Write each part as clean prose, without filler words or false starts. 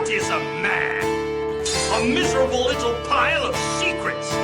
What is a man? A miserable little pile of secrets.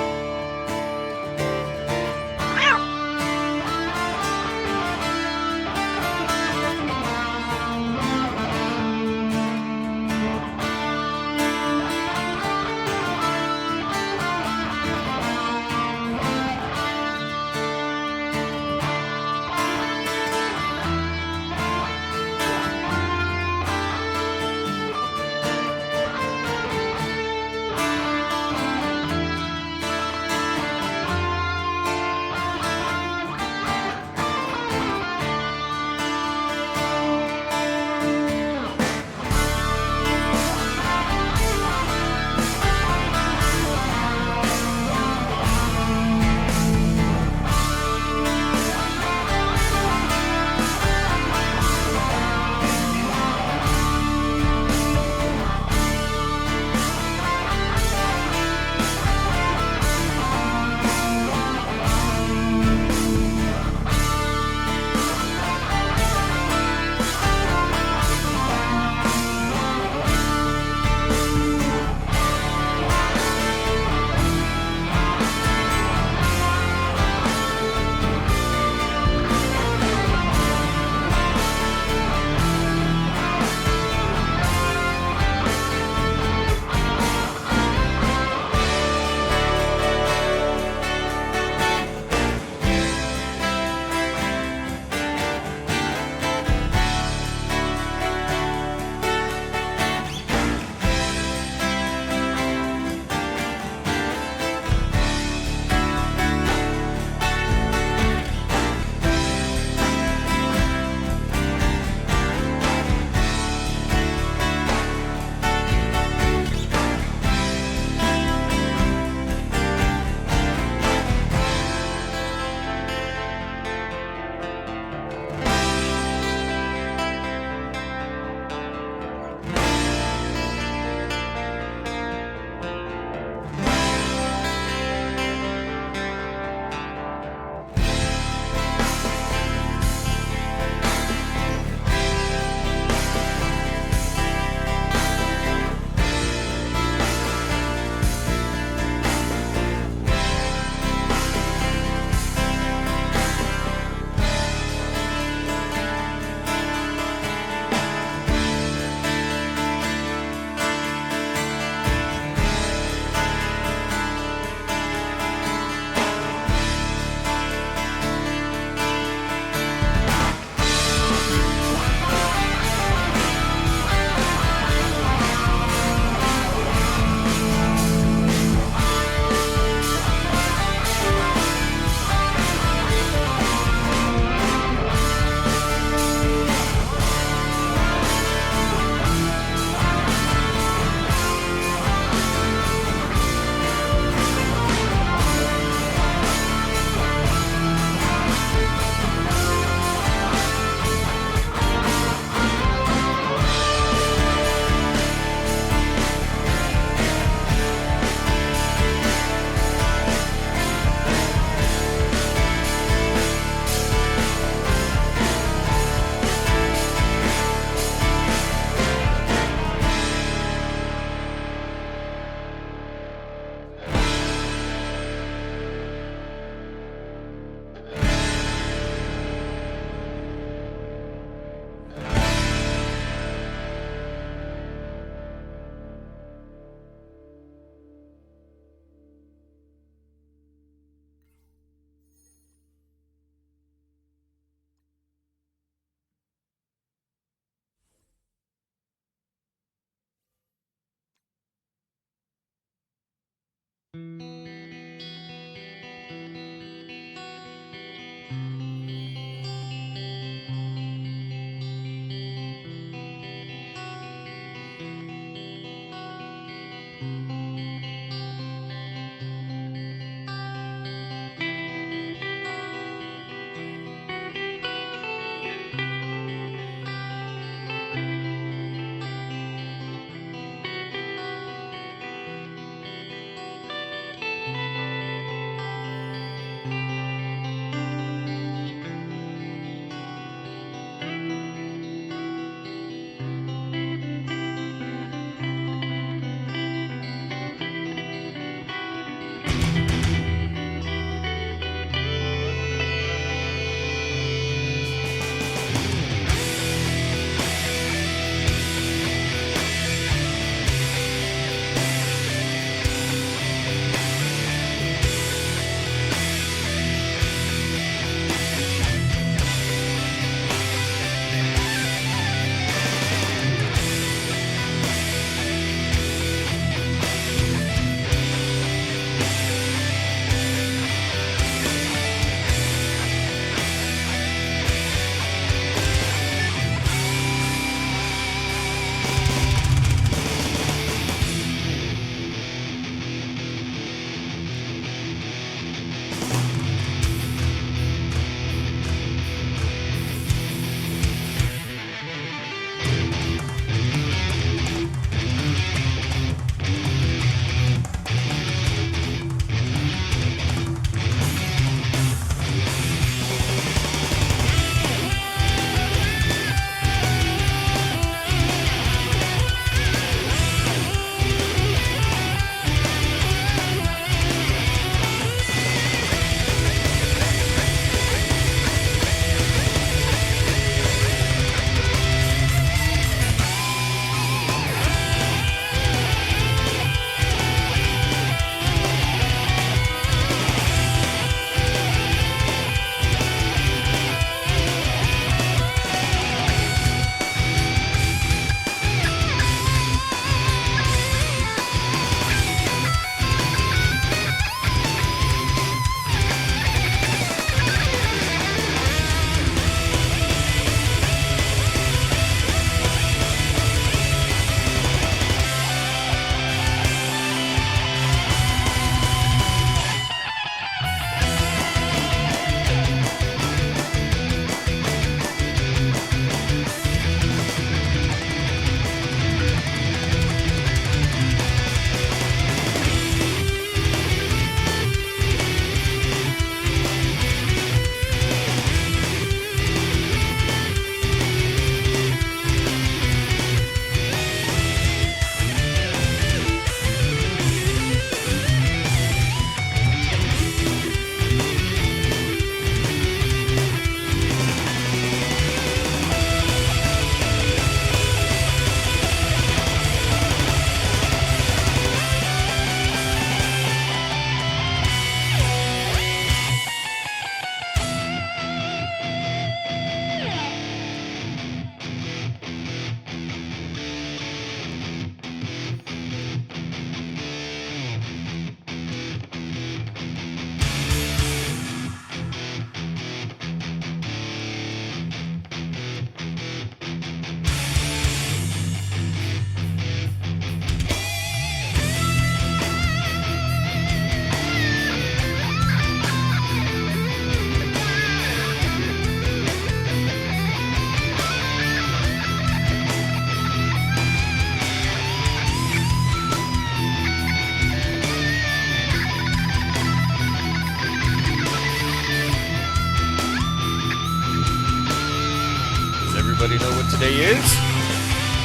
everybody know what today is?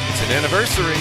It's an anniversary.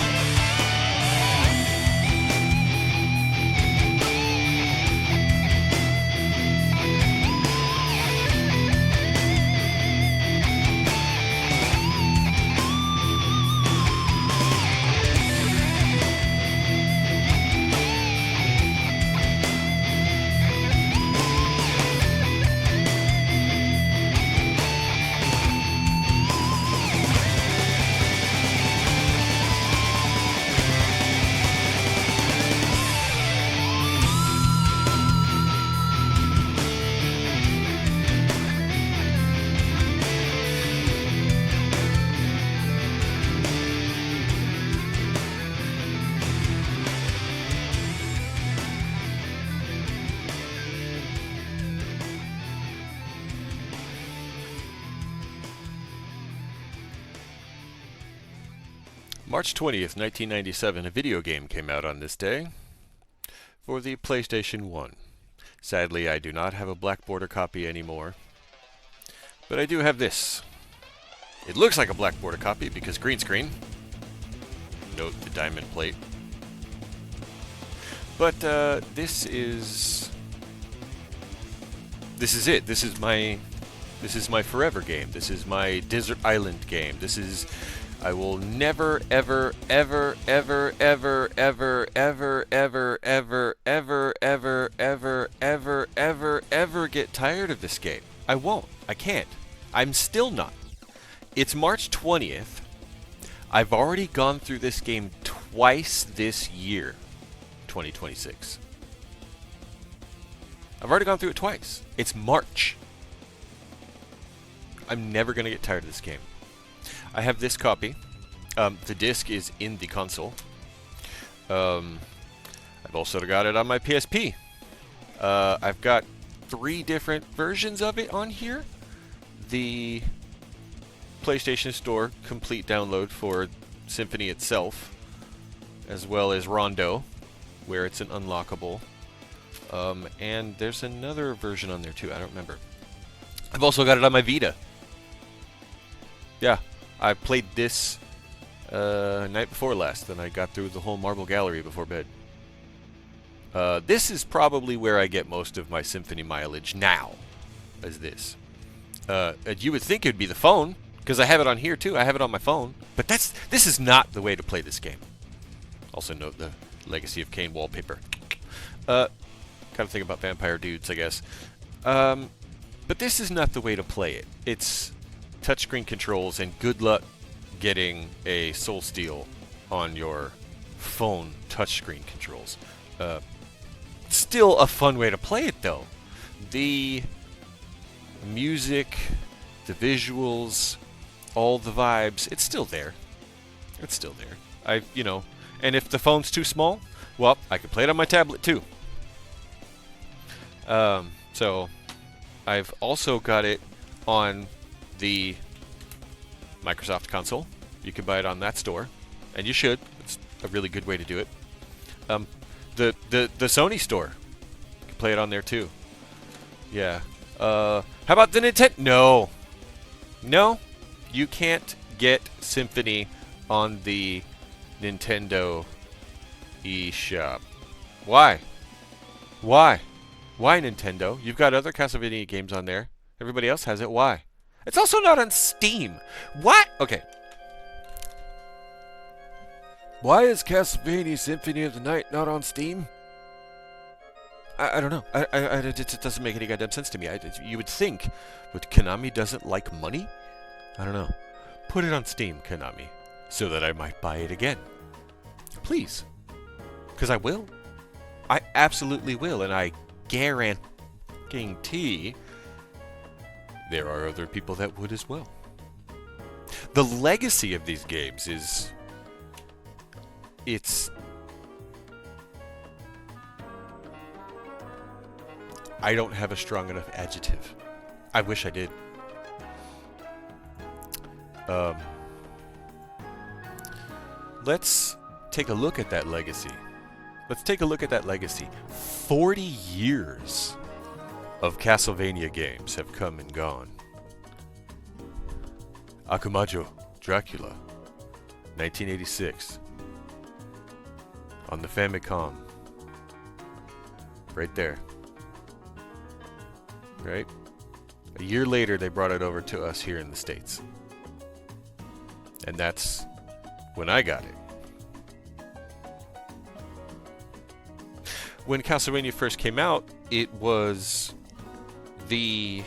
March 20th, 1997, a video game came out on this day for the PlayStation 1. Sadly, I do not have a black border copy anymore, but I do have this. It looks like a black border copy because green screen. Note the diamond plate. But this is it. This is my forever game. This is my desert island game. I will never, ever, ever, ever, ever, ever, ever, ever, ever, ever, ever, ever, ever, ever, ever get tired of this game. I won't. I can't. I'm still not. It's March 20th. I've already gone through this game twice this year, 2026. I've already gone through it twice. It's March. I'm never going to get tired of this game. I have this copy. The disc is in the console. I've also got it on my PSP. I've got 3 different versions of it on here. The PlayStation Store complete download for Symphony itself, as well as Rondo, where it's an unlockable. And there's another version on there too. I don't remember. I've also got it on my Vita. Yeah. I played this night before last, then I got through the whole Marble Gallery before bed. This is probably where I get most of my Symphony mileage now, is this. You would think it would be the phone, because I have it on here too. I have it on my phone. But this is not the way to play this game. Also note the Legacy of Kain wallpaper. Kind of think about vampire dudes, I guess. But this is not the way to play it. It's touchscreen controls, and good luck getting a Soul Steel on your phone touchscreen controls. Still a fun way to play it, though. The music, the visuals, all the vibes, it's still there. It's still there. And if the phone's too small, well, I can play it on my tablet, too. So, I've also got it on the Microsoft console. You can buy it on that store, and you should. It's a really good way to do it. The Sony store, you can play it on there too. Yeah. How about the Nintendo? No, you can't get Symphony on the Nintendo eShop. Why? Why Nintendo? You've got other Castlevania games on there. Everybody else has it. Why? It's also not on Steam. What? Okay. Why is Castlevania Symphony of the Night not on Steam? I don't know. It doesn't make any goddamn sense to me. You would think, but Konami doesn't like money? I don't know. Put it on Steam, Konami, so that I might buy it again. Please. Because I will. I absolutely will, and I guarantee there are other people that would as well. The legacy of these games is... I don't have a strong enough adjective. I wish I did. Let's take a look at that legacy. 40 years of Castlevania games have come and gone. Akumajo, Dracula, 1986. On the Famicom. Right there. Right? A year later, they brought it over to us here in the States. And that's when I got it. When Castlevania first came out, it was the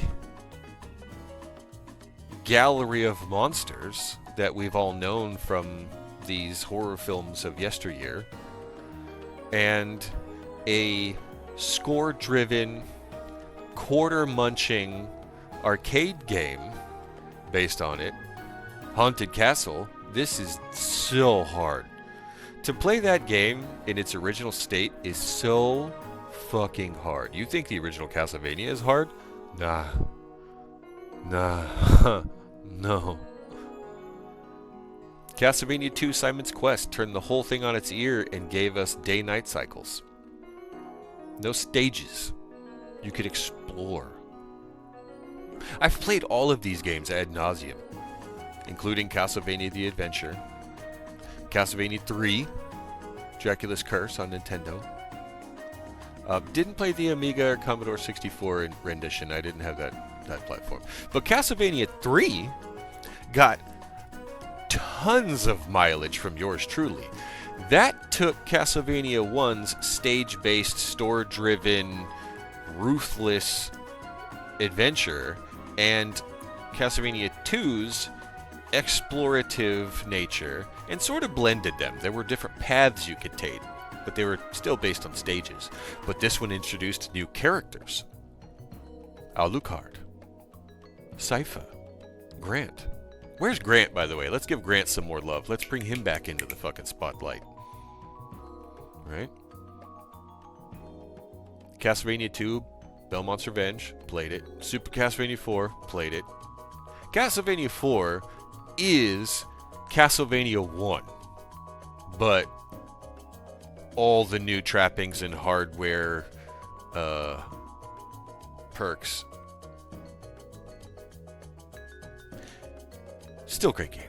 gallery of monsters that we've all known from these horror films of yesteryear, and a score-driven, quarter-munching arcade game based on it, Haunted Castle. This is so hard. To play that game in its original state is so fucking hard. You think the original Castlevania is hard? Nah. No. Castlevania 2 Simon's Quest turned the whole thing on its ear and gave us day-night cycles. No stages. You could explore. I've played all of these games ad nauseum, including Castlevania The Adventure, Castlevania 3, Dracula's Curse on Nintendo. Didn't play the Amiga or Commodore 64 rendition. I didn't have that platform. But Castlevania 3 got tons of mileage from yours truly. That took Castlevania 1's stage-based, store-driven, ruthless adventure and Castlevania 2's explorative nature and sort of blended them. There were different paths you could take, but they were still based on stages. But this one introduced new characters. Alucard, Sypha, Grant. Where's Grant, by the way? Let's give Grant some more love. Let's bring him back into the fucking spotlight. Right? Castlevania 2, Belmont's Revenge, played it. Super Castlevania 4, played it. Castlevania 4 is Castlevania 1, but all the new trappings and hardware perks. Still great game.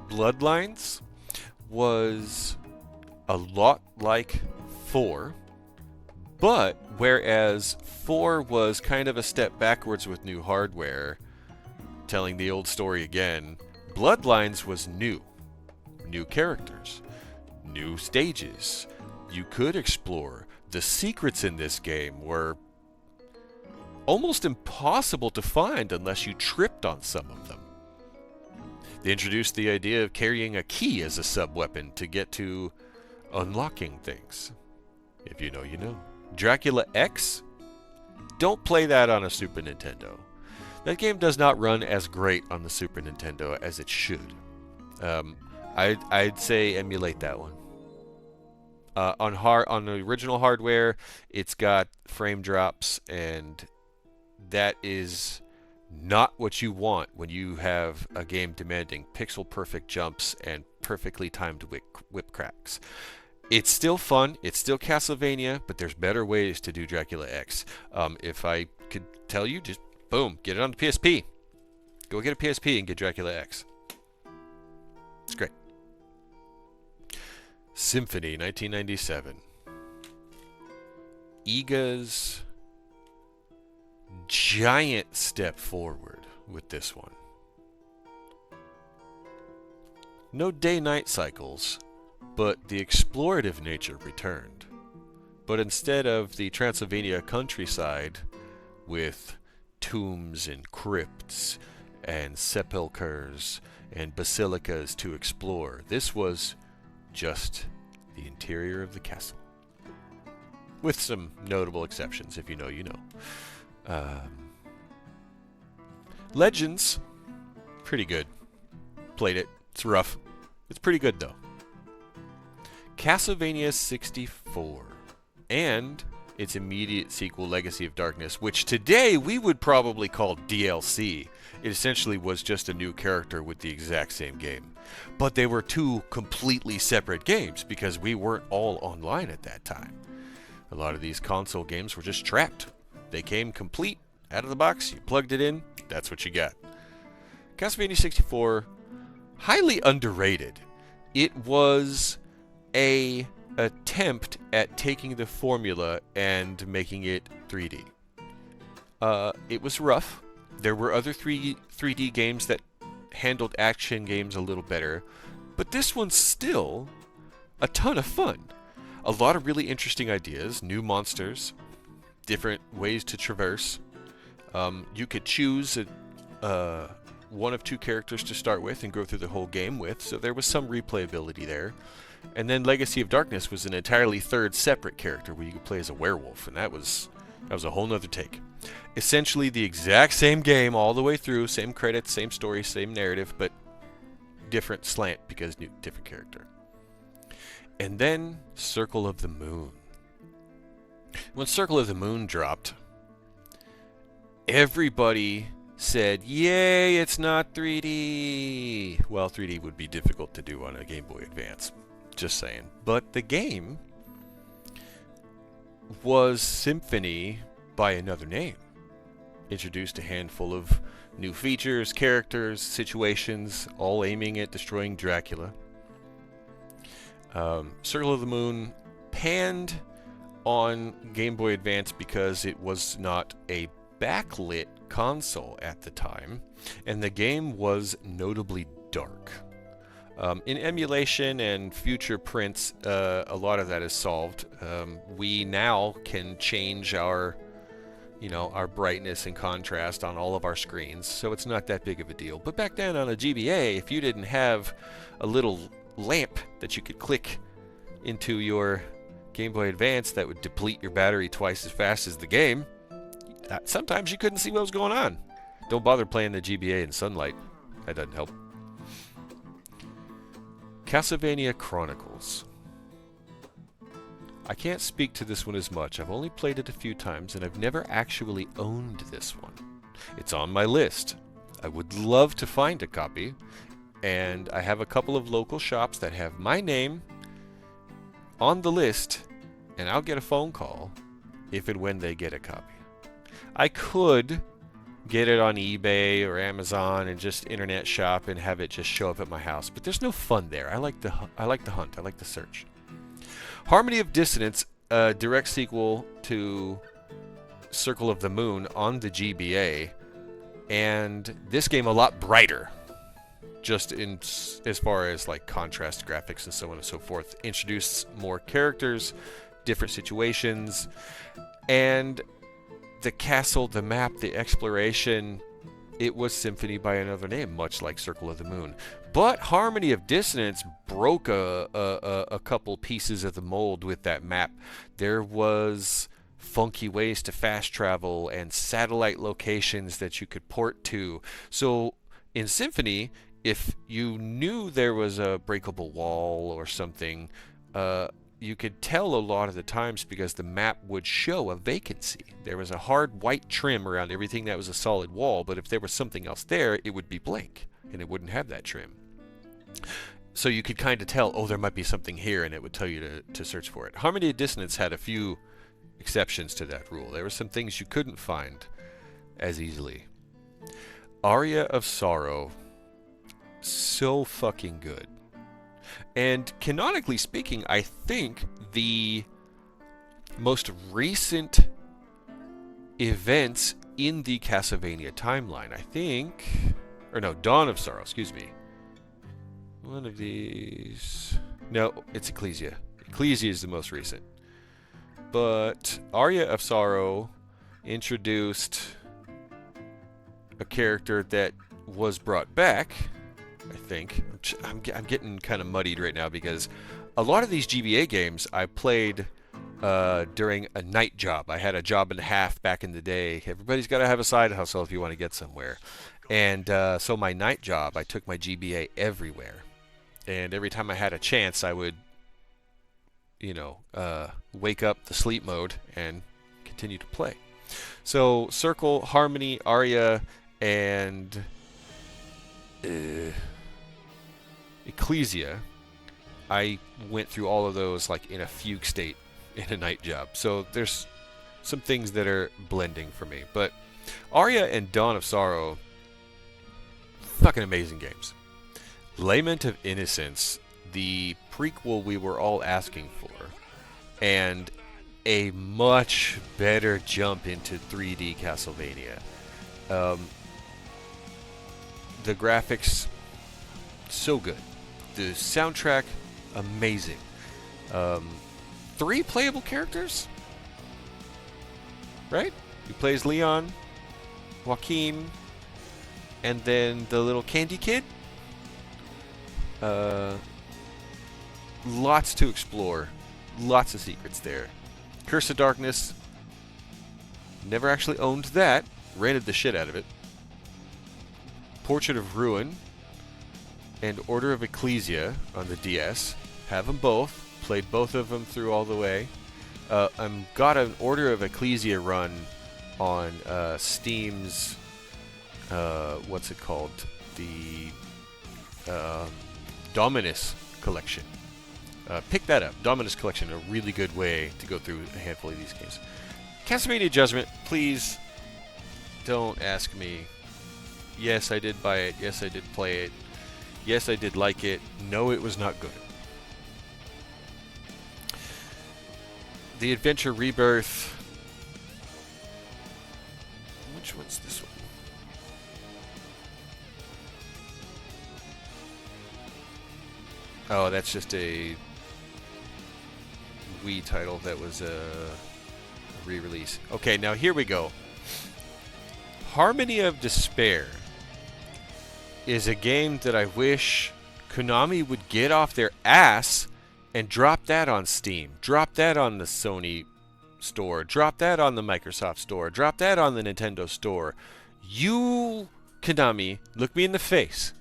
Bloodlines was a lot like 4, but whereas 4 was kind of a step backwards with new hardware, telling the old story again, Bloodlines was new. New characters, new stages. You could explore. The secrets in this game were almost impossible to find unless you tripped on some of them. They introduced the idea of carrying a key as a sub-weapon to get to unlocking things. If you know, you know. Dracula X? Don't play that on a Super Nintendo. That game does not run as great on the Super Nintendo as it should. I'd say emulate that one. On the original hardware, it's got frame drops, and that is not what you want when you have a game demanding pixel-perfect jumps and perfectly timed whip cracks. It's still fun, it's still Castlevania, but there's better ways to do Dracula X. If I could tell you, just boom, get it on the PSP. Go get a PSP and get Dracula X. It's great. Symphony, 1997. Iga's giant step forward with this one. No day-night cycles, but the explorative nature returned. But instead of the Transylvania countryside with tombs and crypts and sepulchres and basilicas to explore, this was just the interior of the castle. With some notable exceptions, if you know, you know. Legends, pretty good. Played it. It's rough. It's pretty good, though. Castlevania 64 and its immediate sequel, Legacy of Darkness, which today we would probably call DLC. It essentially was just a new character with the exact same game. But they were two completely separate games because we weren't all online at that time. A lot of these console games were just trapped. They came complete, out of the box, you plugged it in, that's what you got. Castlevania 64, highly underrated. It was a attempt at taking the formula and making it 3D. It was rough. There were other 3D games that handled action games a little better, but this one's still a ton of fun. A lot of really interesting ideas, new monsters, different ways to traverse. You could choose one of two characters to start with and go through the whole game with, so there was some replayability there. And then Legacy of Darkness was an entirely third separate character where you could play as a werewolf, and that was a whole nother take. Essentially the exact same game all the way through, same credits, same story, same narrative, but different slant because different character. And then Circle of the Moon. When Circle of the Moon dropped, everybody said, yay, it's not 3D. Well, 3D would be difficult to do on a Game Boy Advance. Just saying. But the game was Symphony by another name. Introduced a handful of new features, characters, situations, all aiming at destroying Dracula. Circle of the Moon panned on Game Boy Advance because it was not a backlit console at the time, and the game was notably dark. In emulation and future prints, a lot of that is solved. We now can change our brightness and contrast on all of our screens, so it's not that big of a deal. But back then on a GBA, if you didn't have a little lamp that you could click into your Game Boy Advance that would deplete your battery twice as fast as the game, sometimes you couldn't see what was going on. Don't bother playing the GBA in sunlight. That doesn't help. Castlevania Chronicles. I can't speak to this one as much. I've only played it a few times, and I've never actually owned this one. It's on my list. I would love to find a copy, and I have a couple of local shops that have my name on the list, and I'll get a phone call if and when they get a copy. I could get it on eBay or Amazon and just internet shop and have it just show up at my house, but there's no fun there. I like the hunt. I like the search. Harmony of Dissonance, a direct sequel to Circle of the Moon on the GBA, and this game a lot brighter, just in as far as like contrast graphics and so on and so forth. Introduced more characters, different situations, and the castle, the map, the exploration, it was Symphony by another name, much like Circle of the Moon. But Harmony of Dissonance broke a couple pieces of the mold with that map. There was funky ways to fast travel and satellite locations that you could port to. So in Symphony, if you knew there was a breakable wall or something, you could tell a lot of the times because the map would show a vacancy. There was a hard white trim around everything that was a solid wall, but if there was something else there, it would be blank, and it wouldn't have that trim. So you could kind of tell, oh, there might be something here, and it would tell you to search for it. Harmony of Dissonance had a few exceptions to that rule. There were some things you couldn't find as easily. Aria of Sorrow, so fucking good. And canonically speaking, I think the most recent events in the Castlevania timeline, Dawn of Sorrow, excuse me. One of these... No, it's Ecclesia. Ecclesia is the most recent. But Aria of Sorrow introduced a character that was brought back, I think. I'm getting kind of muddied right now because a lot of these GBA games I played during a night job. I had a job and a half back in the day. Everybody's got to have a side hustle if you want to get somewhere. And so my night job, I took my GBA everywhere. And every time I had a chance, I would, wake up the sleep mode and continue to play. So Circle, Harmony, Aria, and Ecclesia, I went through all of those like in a fugue state in a night job. So there's some things that are blending for me. But Aria and Dawn of Sorrow, fucking amazing games. Lament of Innocence, the prequel we were all asking for, and a much better jump into 3D Castlevania. The graphics, so good. The soundtrack, amazing. 3 playable characters, right? Who plays Leon, Joaquin, and then the little candy kid. Lots to explore. Lots of secrets there. Curse of Darkness. Never actually owned that. Rented the shit out of it. Portrait of Ruin and Order of Ecclesia on the DS. Have them both. Played both of them through all the way. I'm got an Order of Ecclesia run on Steam's what's it called? The Dominus collection. Pick that up. Dominus collection, a really good way to go through a handful of these games. Castlevania Judgment, please don't ask me. Yes, I did buy it. Yes, I did play it. Yes, I did like it. No, it was not good. The Adventure Rebirth. Which one's this one? Oh, that's just a Wii title that was a re-release. Okay, now here we go. Harmony of Despair is a game that I wish Konami would get off their ass and drop that on Steam. Drop that on the Sony store. Drop that on the Microsoft store. Drop that on the Nintendo store. You, Konami, look me in the face.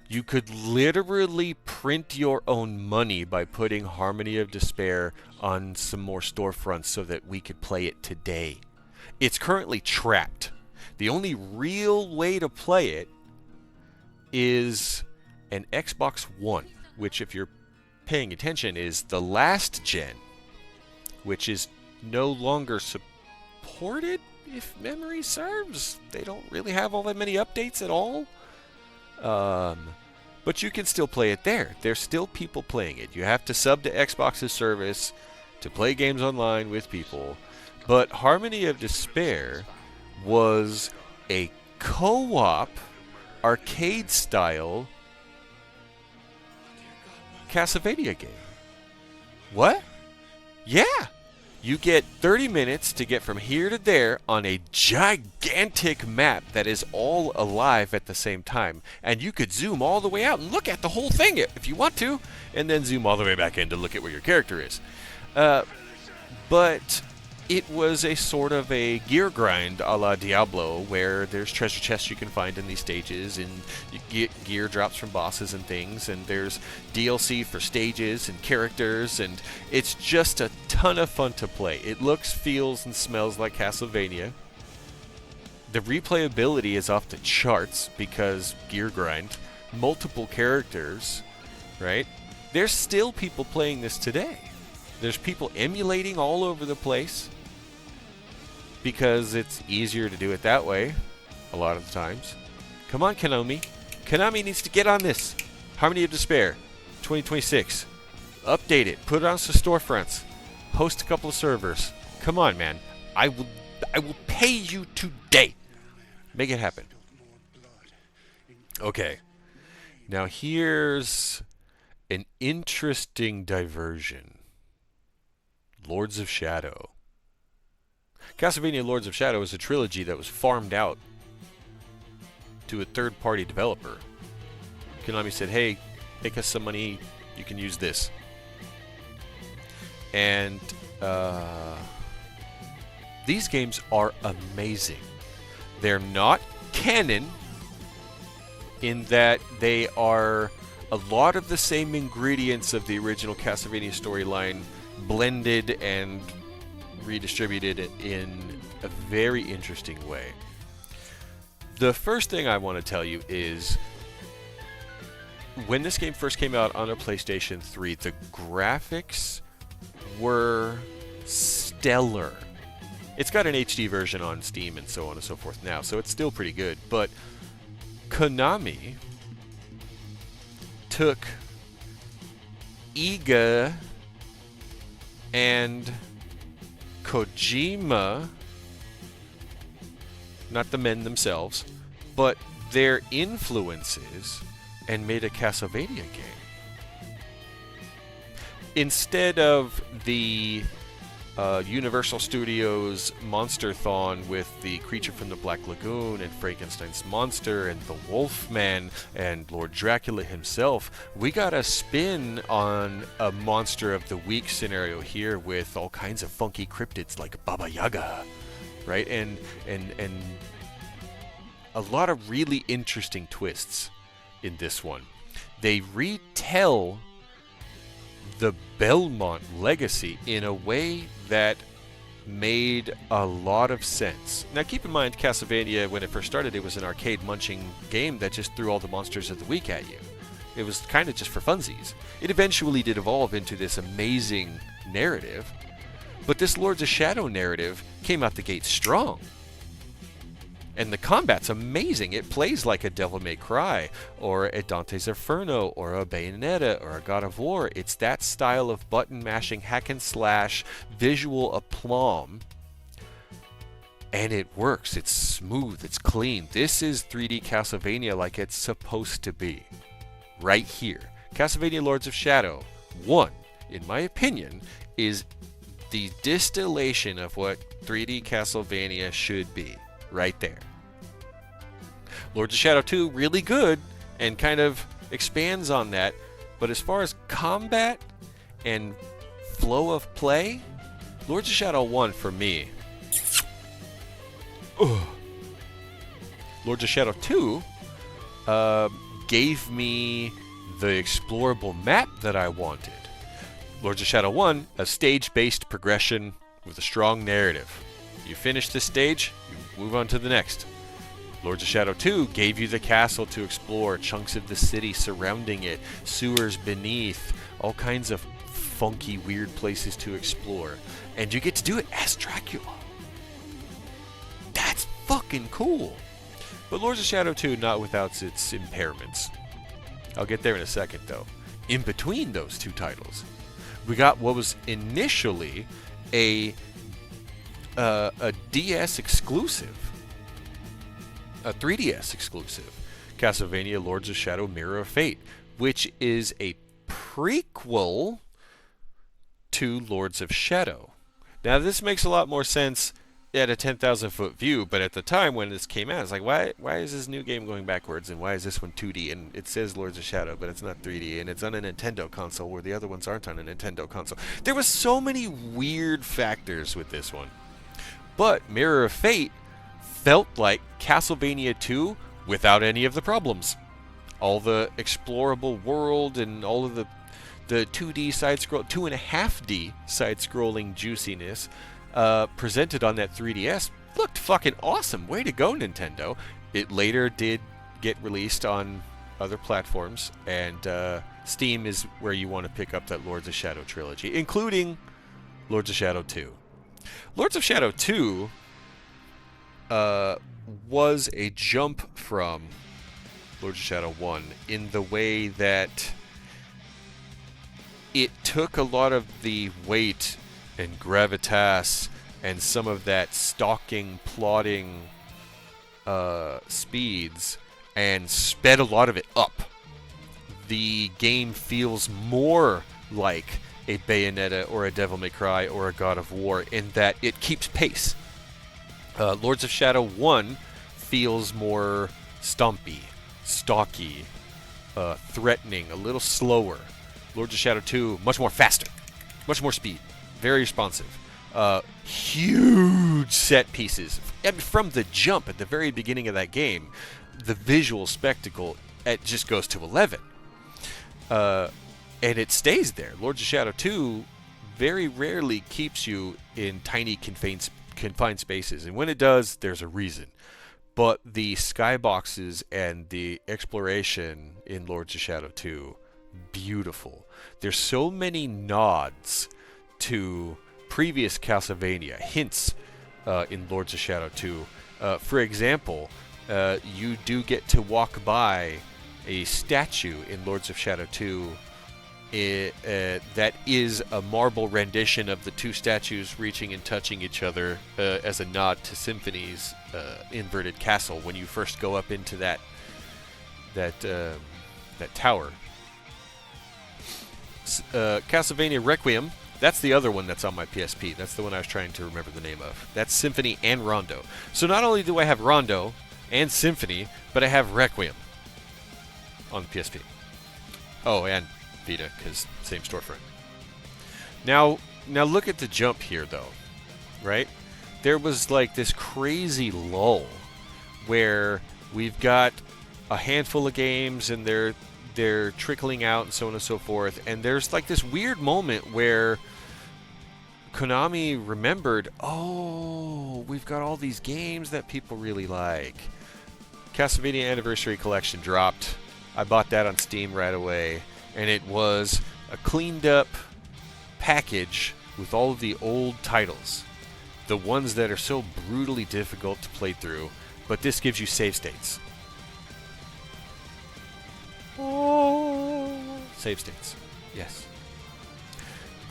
You could literally print your own money by putting Harmony of Despair on some more storefronts so that we could play it today. It's currently trapped. The only real way to play it is an Xbox One, which, if you're paying attention, is the last gen, which is no longer supported, if memory serves. They don't really have all that many updates at all. But you can still play it there. There's still people playing it. You have to sub to Xbox's service to play games online with people. But Harmony of Despair was a co-op, arcade-style Castlevania game. What? Yeah! You get 30 minutes to get from here to there on a gigantic map that is all alive at the same time. And you could zoom all the way out and look at the whole thing if you want to, and then zoom all the way back in to look at where your character is. But it was a sort of a gear grind a la Diablo, where there's treasure chests you can find in these stages, and you get gear drops from bosses and things, and there's DLC for stages and characters, and it's just a ton of fun to play. It looks, feels, and smells like Castlevania. The replayability is off the charts because gear grind, multiple characters, right? There's still people playing this today. There's people emulating all over the place, because it's easier to do it that way a lot of the times. Come on, Konami. Konami needs to get on this. Harmony of Despair 2026. Update it. Put it on some storefronts. Host a couple of servers. Come on, man. I will pay you today. Make it happen. Okay. Now here's an interesting diversion. Lords of Shadow. Castlevania Lords of Shadow is a trilogy that was farmed out to a third-party developer. Konami said, hey, make us some money, you can use this. And these games are amazing. They're not canon in that they are a lot of the same ingredients of the original Castlevania storyline blended and redistributed in a very interesting way. The first thing I want to tell you is, when this game first came out on a PlayStation 3, the graphics were stellar. It's got an HD version on Steam and so on and so forth now, so it's still pretty good. But Konami took Iga and Kojima, not the men themselves, but their influences, and made a Castlevania game. Instead of the Universal Studios Monster-thon with the Creature from the Black Lagoon and Frankenstein's monster and the Wolfman and Lord Dracula himself, we got a spin on a Monster of the Week scenario here with all kinds of funky cryptids like Baba Yaga, right? And a lot of really interesting twists in this one. They retell the Belmont legacy in a way that made a lot of sense. Now keep in mind, Castlevania, when it first started, it was an arcade munching game that just threw all the monsters of the week at you. It was kind of just for funsies. It eventually did evolve into this amazing narrative, but this Lords of Shadow narrative came out the gate strong. And the combat's amazing. It plays like a Devil May Cry, or a Dante's Inferno, or a Bayonetta, or a God of War. It's that style of button-mashing, hack-and-slash, visual aplomb. And it works. It's smooth. It's clean. This is 3D Castlevania like it's supposed to be. Right here. Castlevania Lords of Shadow 1, in my opinion, is the distillation of what 3D Castlevania should be. Right there. Lords of Shadow 2, really good, and kind of expands on that. But as far as combat and flow of play, Lords of Shadow 1 for me. Ugh. Lords of Shadow 2 gave me the explorable map that I wanted. Lords of Shadow 1, a stage-based progression with a strong narrative. You finish this stage, you move on to the next. Lords of Shadow 2 gave you the castle to explore, chunks of the city surrounding it, sewers beneath, all kinds of funky, weird places to explore. And you get to do it as Dracula. That's fucking cool. But Lords of Shadow 2 not without its impairments. I'll get there in a second, though. In between those two titles, we got what was initially a DS exclusive, a 3DS exclusive, Castlevania Lords of Shadow Mirror of Fate, which is a prequel to Lords of Shadow. Now this makes a lot more sense at a 10,000 foot view, but at the time when this came out, it's like, why is this new game going backwards, and why is this one 2D, and it says Lords of Shadow, but it's not 3D, and it's on a Nintendo console where the other ones aren't on a Nintendo console. There was so many weird factors with this one. But Mirror of Fate felt like Castlevania 2 without any of the problems. All the explorable world and all of the 2D side-scroll, 2.5D side-scrolling juiciness presented on that 3DS looked fucking awesome. Way to go, Nintendo. It later did get released on other platforms, and Steam is where you want to pick up that Lords of Shadow trilogy, including Lords of Shadow 2. Lords of Shadow 2 was a jump from Lords of Shadow 1 in the way that it took a lot of the weight and gravitas and some of that stalking, plotting speeds and sped a lot of it up. The game feels more like a Bayonetta or a Devil May Cry or a God of War in that it keeps pace. Lords of Shadow 1 feels more stompy, stalky, threatening, a little slower. Lords of Shadow 2, much more faster, much more speed, very responsive. Huge set pieces. And from the jump at the very beginning of that game, the visual spectacle, it just goes to 11. And it stays there. Lords of Shadow 2 very rarely keeps you in tiny confined spaces. And when it does, there's a reason. But the skyboxes and the exploration in Lords of Shadow 2, beautiful. There's so many nods to previous Castlevania, hints in Lords of Shadow 2. For example, you do get to walk by a statue in Lords of Shadow 2 that is a marble rendition of the two statues reaching and touching each other as a nod to Symphony's inverted castle when you first go up into that tower. Castlevania Requiem, that's the other one that's on my PSP. That's the one I was trying to remember the name of. That's Symphony and Rondo. So not only do I have Rondo and Symphony, but I have Requiem on the PSP. Oh, and Vita, because same storefront. Now look at the jump here, though, right? There was like this crazy lull where we've got a handful of games and they're trickling out and so on and so forth, and there's like this weird moment where Konami remembered, oh, we've got all these games that people really like. Castlevania Anniversary Collection dropped. I bought that on Steam right away, and it was a cleaned up package with all of the old titles, the ones that are so brutally difficult to play through, but this gives you save states. Oh, save states, yes.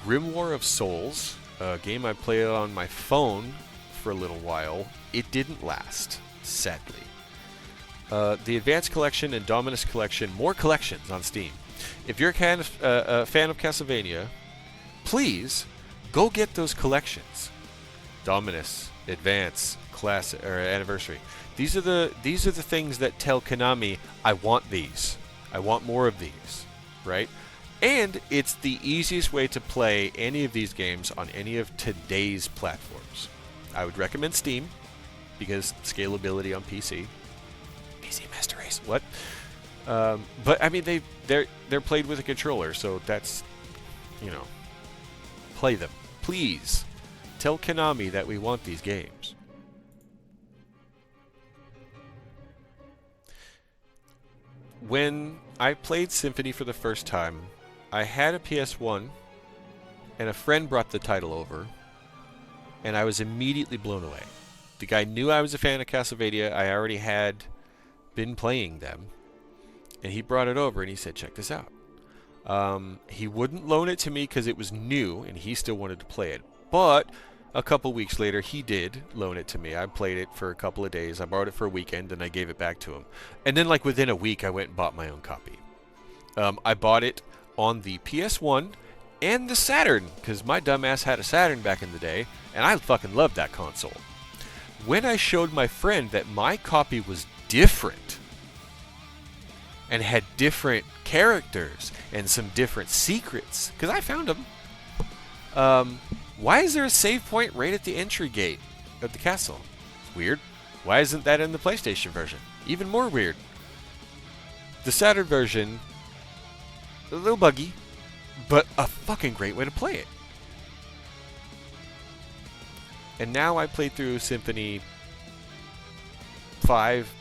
Grimoire of Souls, a game I played on my phone for a little while. It didn't last, sadly. The Advanced Collection and Dominus Collection, more collections on Steam. If you're a fan of Castlevania, please go get those collections. Dominus, Advance, Classic, or Anniversary. These are the things that tell Konami, I want these. I want more of these, right? And it's the easiest way to play any of these games on any of today's platforms. I would recommend Steam because scalability on PC. PC Master Race. What? But I mean, they're played with a controller, so that's, play them. Please tell Konami that we want these games. When I played Symphony for the first time, I had a PS1, and a friend brought the title over, and I was immediately blown away. The guy knew I was a fan of Castlevania. I already had been playing them, and he brought it over, and he said, check this out. He wouldn't loan it to me because it was new, and he still wanted to play it. But a couple weeks later, he did loan it to me. I played it for a couple of days. I borrowed it for a weekend, and I gave it back to him. And then, like, within a week, I went and bought my own copy. I bought it on the PS1 and the Saturn, because my dumbass had a Saturn back in the day, and I fucking loved that console. When I showed my friend that my copy was different and had different characters and some different secrets, because I found them, why is there a save point right at the entry gate of the castle? It's weird. Why isn't that in the PlayStation version? Even more weird. The Saturn version, a little buggy, but a fucking great way to play it. And now I played through Symphony 5,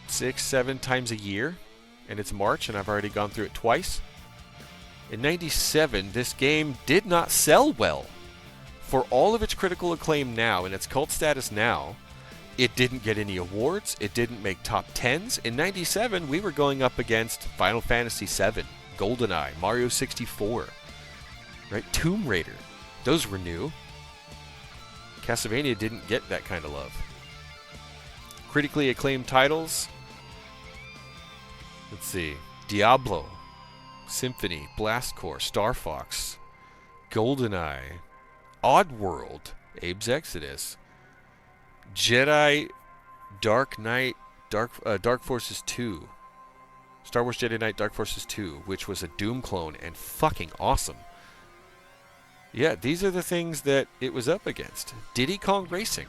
6, 7 times a year, and it's March, and I've already gone through it twice. In '97, this game did not sell well. For all of its critical acclaim now and its cult status now, it didn't get any awards. It didn't make top 10s. In '97, we were going up against Final Fantasy VII, GoldenEye, Mario 64, right? Tomb Raider. Those were new. Castlevania didn't get that kind of love. Critically acclaimed titles. Let's see. Diablo, Symphony, Blast Corps, Star Fox, GoldenEye, Oddworld, Abe's Exodus, Jedi, Dark Knight, Dark Forces 2, Star Wars Jedi Knight Dark Forces 2, which was a Doom clone and fucking awesome. Yeah, these are the things that it was up against. Diddy Kong Racing,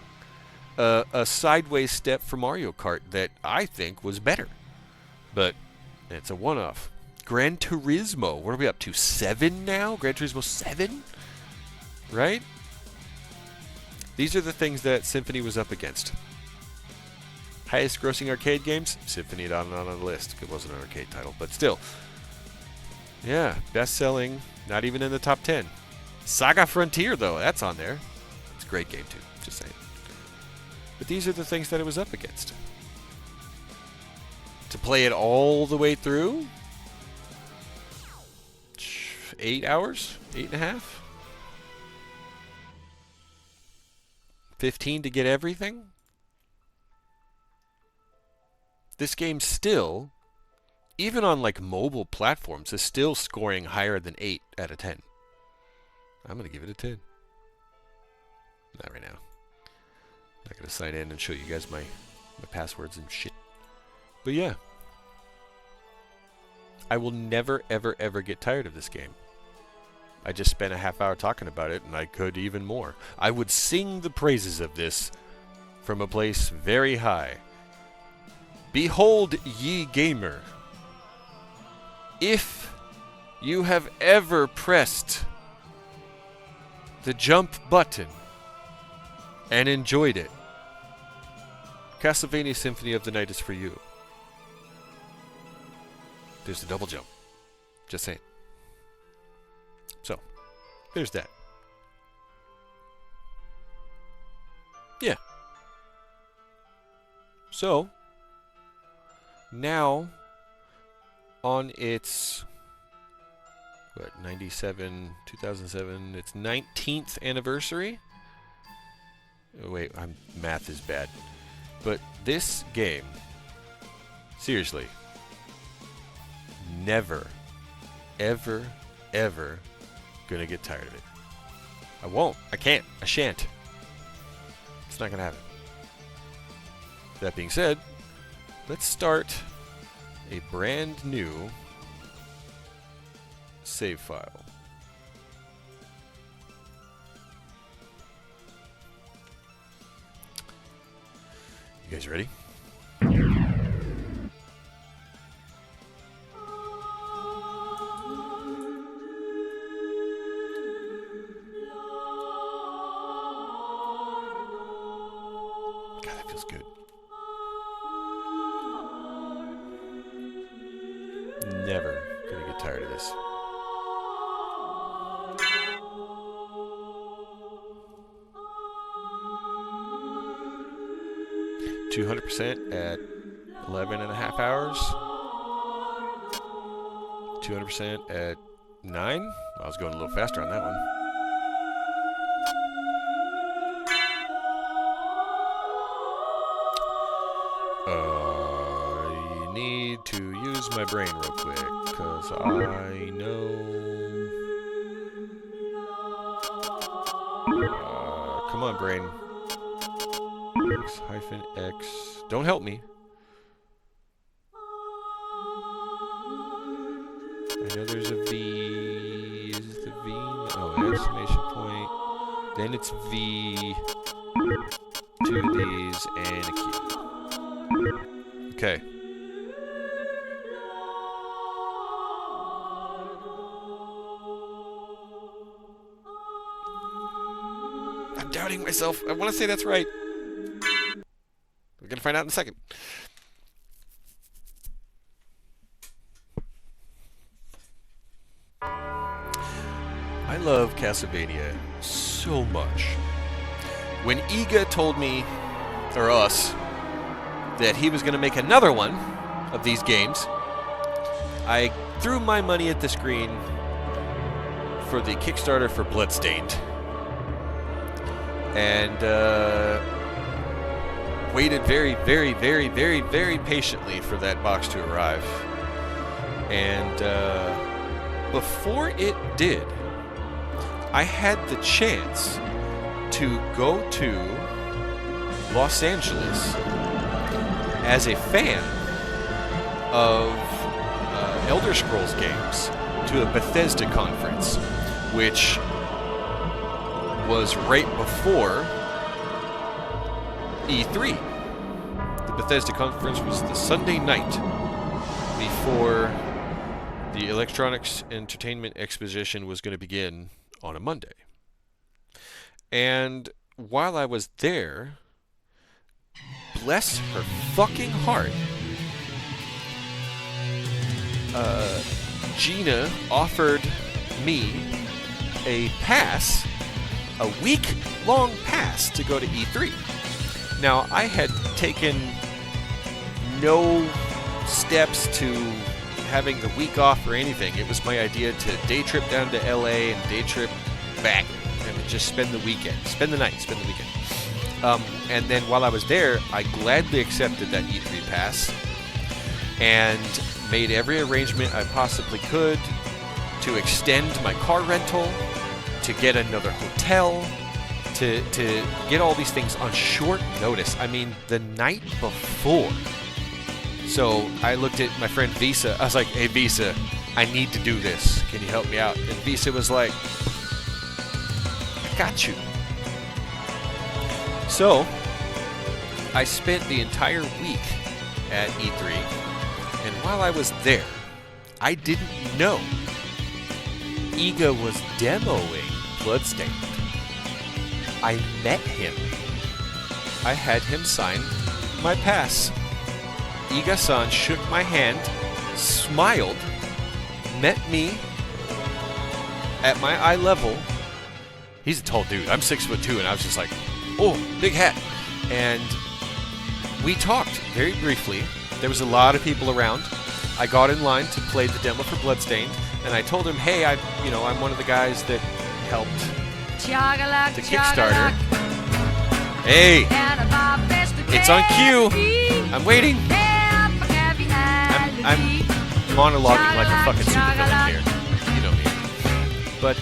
a sideways step for Mario Kart that I think was better, but it's a one-off. Gran Turismo, what are we up to? 7 now? Gran Turismo 7? Right? These are the things that Symphony was up against. Highest grossing arcade games? Symphony not on the list. It wasn't an arcade title, but still. Yeah, best selling, not even in the top 10. Saga Frontier, though, that's on there. It's a great game, too, just saying. But these are the things that it was up against. to play it all the way through, 8 hours, 8.5, 15 to get everything. This game still, even on like mobile platforms, is still scoring higher than 8 out of 10. I'm going to give it a 10. Not right now. I'm not going to sign in and show you guys my passwords and shit. But yeah. I will never, ever, ever get tired of this game. I just spent a half hour talking about it, and I could even more. I would sing the praises of this from a place very high. Behold, ye gamer, if you have ever pressed the jump button and enjoyed it, Castlevania Symphony of the Night is for you. There's the double jump. Just saying. So, there's that. Yeah. So, now, on its, 2007, its 19th anniversary? Oh, wait, math is bad. But this game, seriously, never, ever, ever gonna get tired of it. I won't. I can't. I shan't. It's not gonna happen. That being said, let's start a brand new save file. You guys ready? God, that feels good. Never gonna get tired of this. %, at 11.5 hours. 200% at 9. I was going a little faster on that one. I need to use my brain real quick, because I know... come on, brain. X-X. Don't help me. I know there's a V. Is it the V? Oh, exclamation point. Then it's V. 2 of these and a Q. Okay. I'm doubting myself. I want to say that's right. We're going to find out in a second. I love Castlevania so much. When Iga told me, or us, that he was going to make another one of these games, I threw my money at the screen for the Kickstarter for Bloodstained. And waited very, very, very, very, very patiently for that box to arrive. And before it did, I had the chance to go to Los Angeles as a fan of Elder Scrolls games to a Bethesda conference, which was right before E3. The Bethesda conference was the Sunday night before the Electronics Entertainment Exposition was going to begin on a Monday. And while I was there, bless her fucking heart, Gina offered me a pass, a week-long pass to go to E3. Now, I had taken no steps to having the week off or anything. It was my idea to day trip down to LA and day trip back and just spend the weekend, spend the night, spend the weekend. And then while I was there, I gladly accepted that E3 pass and made every arrangement I possibly could to extend my car rental, to get another hotel, to get all these things on short notice. I mean, the night before. So I looked at my friend Visa. I was like, hey, Visa, I need to do this. Can you help me out? And Visa was like, I got you. So I spent the entire week at E3. And while I was there, I didn't know Iga was demoing Bloodstained. I met him. I had him sign my pass. Iga-san shook my hand, smiled, met me at my eye level. He's a tall dude. I'm 6'2", and I was just like, oh, big hat. And we talked very briefly. There was a lot of people around. I got in line to play the demo for Bloodstained, and I told him, hey, I'm one of the guys that helped the Kickstarter. Hey, it's on cue. I'm waiting. I'm monologuing like a fucking supervillain here. You know me. But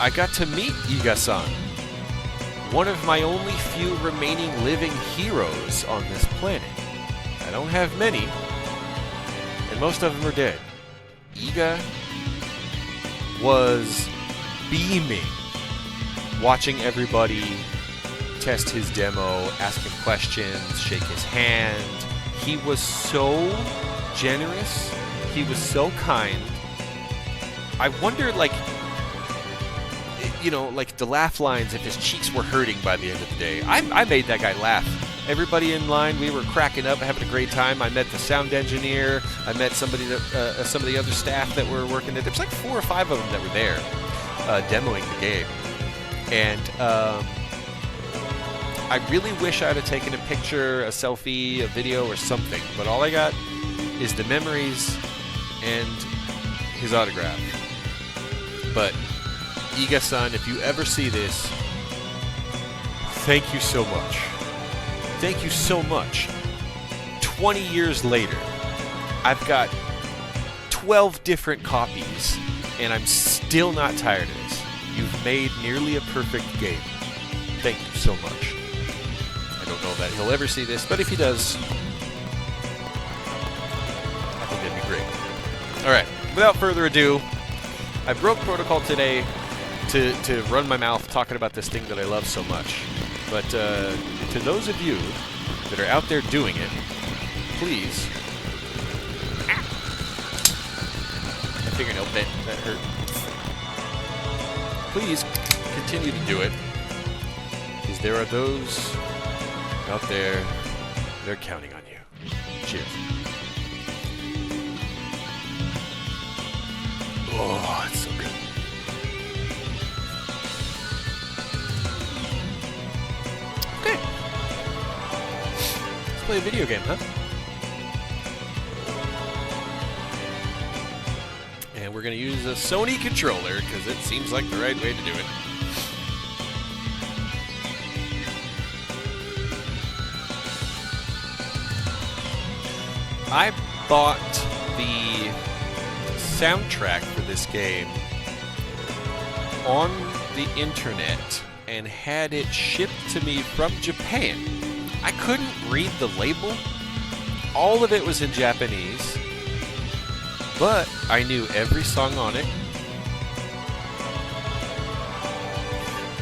I got to meet Iga-san, one of my only few remaining living heroes on this planet. I don't have many, and most of them are dead. Iga was beaming, watching everybody test his demo, ask him questions, shake his hand. He was so generous. He was so kind. I wonder, like the laugh lines, if his cheeks were hurting by the end of the day. I made that guy laugh. Everybody in line, we were cracking up, having a great time. I met the sound engineer. I met some of the other staff that were working there. There's like 4 or 5 of them that were there demoing the game. And I really wish I'd have taken a picture, a selfie, a video, or something. But all I got is the memories and his autograph. But Iga-san, if you ever see this, thank you so much. Thank you so much. 20 years later, I've got 12 different copies, and I'm still not tired of this. You've made nearly a perfect game. Thank you so much. I don't know that he'll ever see this, but if he does, I think that'd be great. Alright, without further ado, I broke protocol today to run my mouth talking about this thing that I love so much. But to those of you that are out there doing it, please. My fingernail bit. That hurt. Please continue to do it, because there are those out there that are counting on you. Cheers. Oh, it's so good. Okay. Let's play a video game, huh? And we're going to use a Sony controller, because it seems like the right way to do it. I bought the soundtrack for this game on the internet and had it shipped to me from Japan. I couldn't read the label. All of it was in Japanese, but I knew every song on it.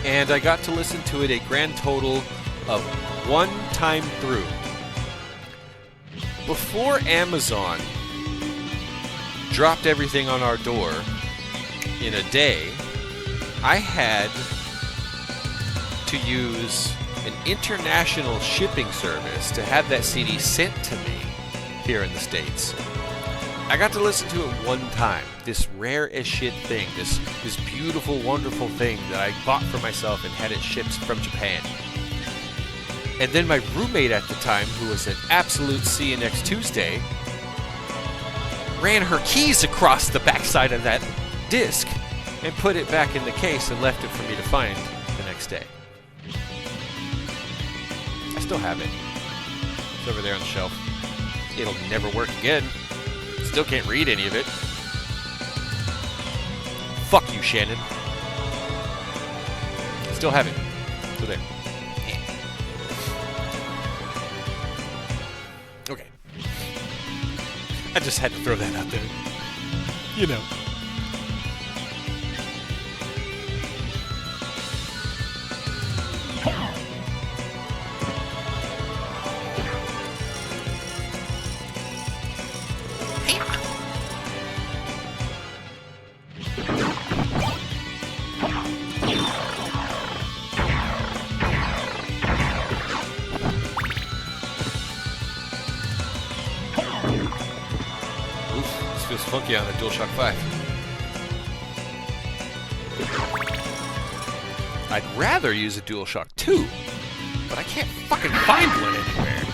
And I got to listen to it a grand total of 1 time through. Before Amazon dropped everything on our door in a day, I had to use an international shipping service to have that CD sent to me here in the States. I got to listen to it 1 time, this rare as shit thing, this beautiful, wonderful thing that I bought for myself and had it shipped from Japan. And then my roommate at the time, who was an absolute see you next Tuesday, ran her keys across the backside of that disc and put it back in the case and left it for me to find the next day. I still have it. It's over there on the shelf. It'll never work again. Still can't read any of it. Fuck you, Shannon. Still have it. Still there. Okay. I just had to throw that out there. You know. Feels funky on the DualShock 5. I'd rather use a DualShock 2, but I can't fucking find one anywhere.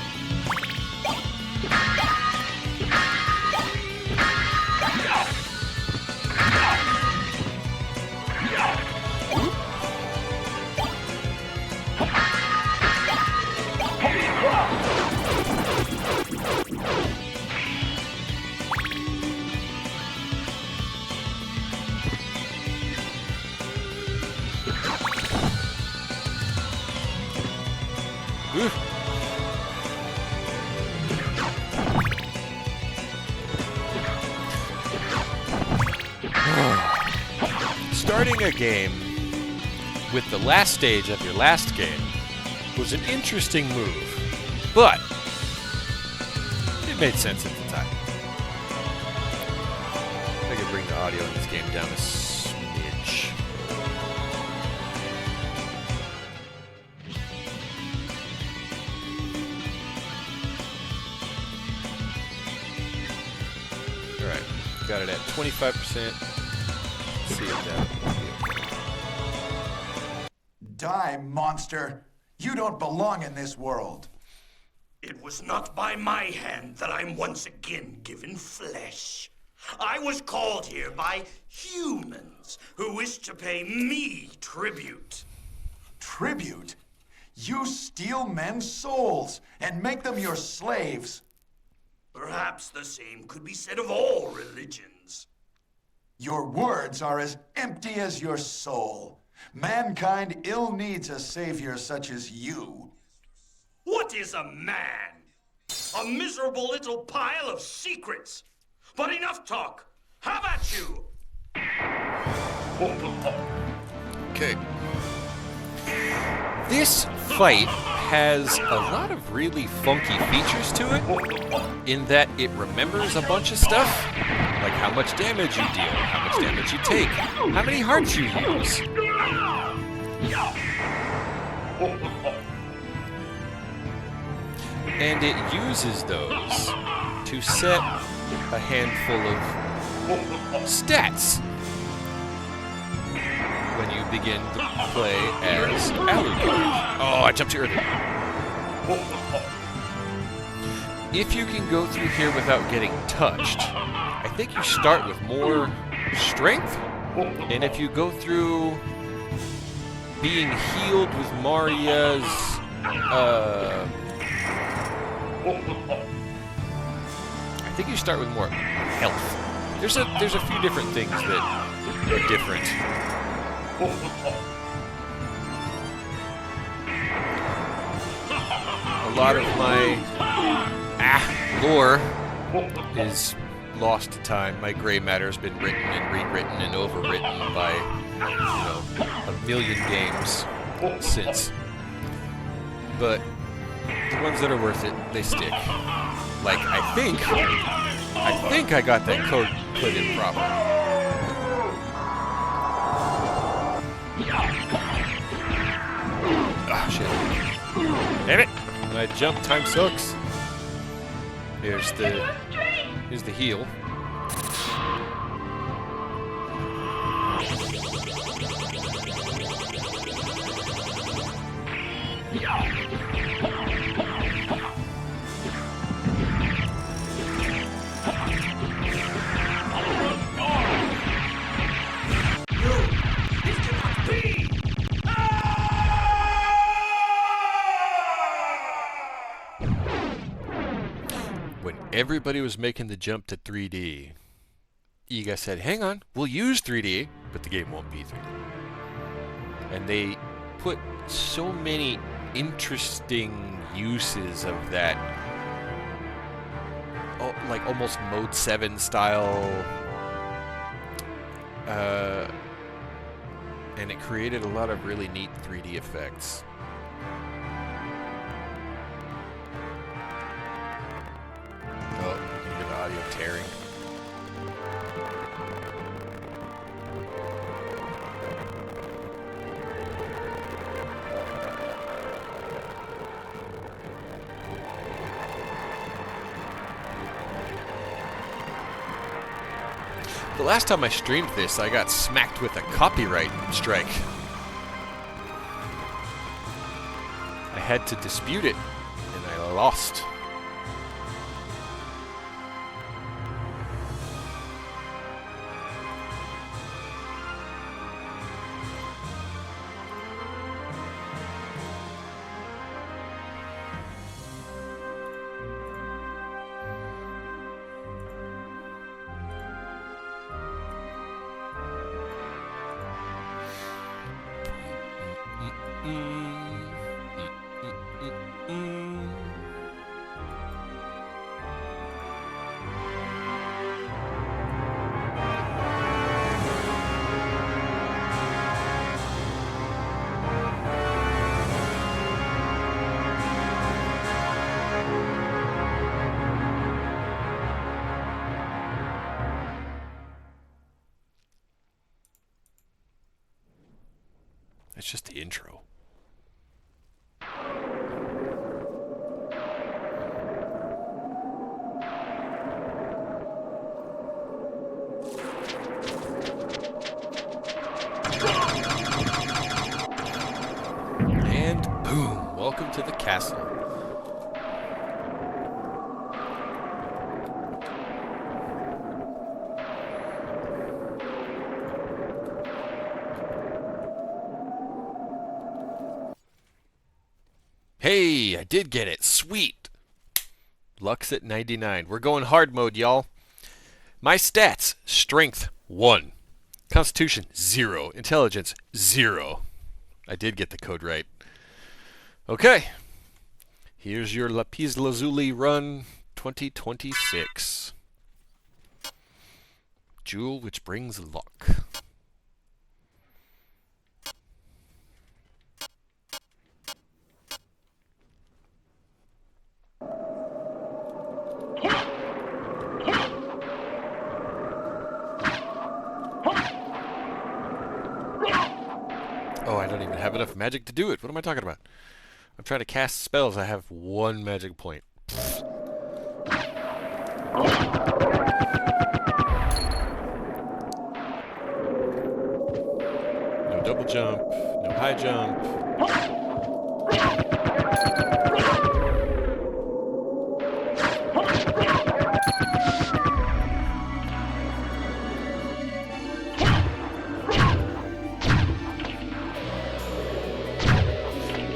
Starting a game with the last stage of your last game was an interesting move, but it made sense at the time. I could bring the audio in this game down a smidge. Alright, got it at 25%. See if that. Die, monster! You don't belong in this world. It was not by my hand that I'm once again given flesh. I was called here by humans who wish to pay me tribute. Tribute? You steal men's souls and make them your slaves. Perhaps the same could be said of all religions. Your words are as empty as your soul. Mankind ill needs a savior such as you. What is a man? A miserable little pile of secrets. But enough talk. Have at you! Okay. This fight has a lot of really funky features to it, in that it remembers a bunch of stuff, like how much damage you deal, how much damage you take, how many hearts you use. And it uses those to set a handful of stats when you begin to play as Alucard. Oh, I jumped too early. If you can go through here without getting touched, I think you start with more strength. And if you go through being healed with Maria's I think you start with more health. There's a few different things that are different. A lot of my lore is lost to time. My gray matter has been written and rewritten and overwritten by, a million games since. But the ones that are worth it, they stick. Like, I think I got that code put in proper. Ah, shit. Damn it! When I jump, time sucks. Here's the heal. everybody was making the jump to 3D, EGA said, hang on, we'll use 3D, but the game won't be 3D. And they put so many interesting uses of that, like almost Mode 7 style, and it created a lot of really neat 3D effects. Oh, you can hear the audio tearing. The last time I streamed this, I got smacked with a copyright strike. I had to dispute it, and I lost. It's just the intro. And boom, welcome to the castle. Hey, I did get it. Sweet. Luck's at 99. We're going hard mode, y'all. My stats: strength 1, constitution 0, intelligence 0. I did get the code right. Okay. Here's your Lapis Lazuli run 2026. Jewel which brings luck. Oh, I don't even have enough magic to do it. What am I talking about? I'm trying to cast spells. I have 1 magic point. No double jump. No high jump.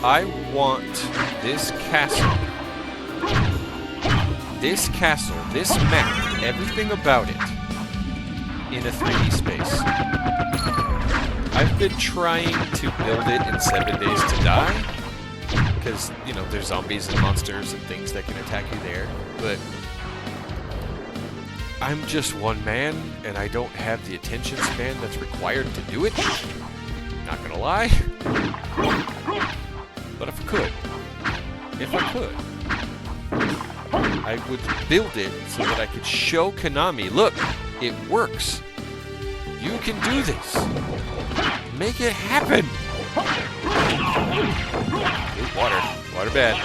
I want this castle, this map, everything about it, in a 3D space. I've been trying to build it in 7 Days to Die, because, you know, there's zombies and monsters and things that can attack you there, but I'm just one man, and I don't have the attention span that's required to do it. Not gonna lie. But if I could, I would build it so that I could show Konami, look, it works. You can do this. Make it happen. Ooh, water bad.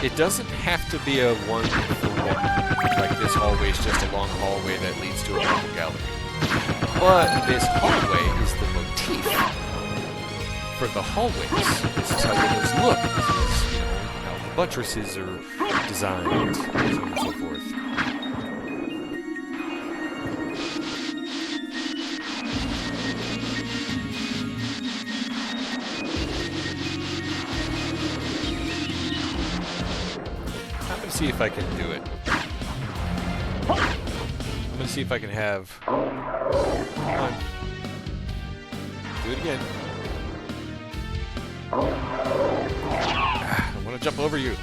It doesn't have to be a one-for-one, like this hallway is just a long hallway that leads to a marble gallery. But this hallway is the motif for the hallways. This is how windows look. This is, you know, how the buttresses are designed, so on and so forth. see if I can do it. I'm gonna see if I can have. Come on. Do it again. I want to jump over you.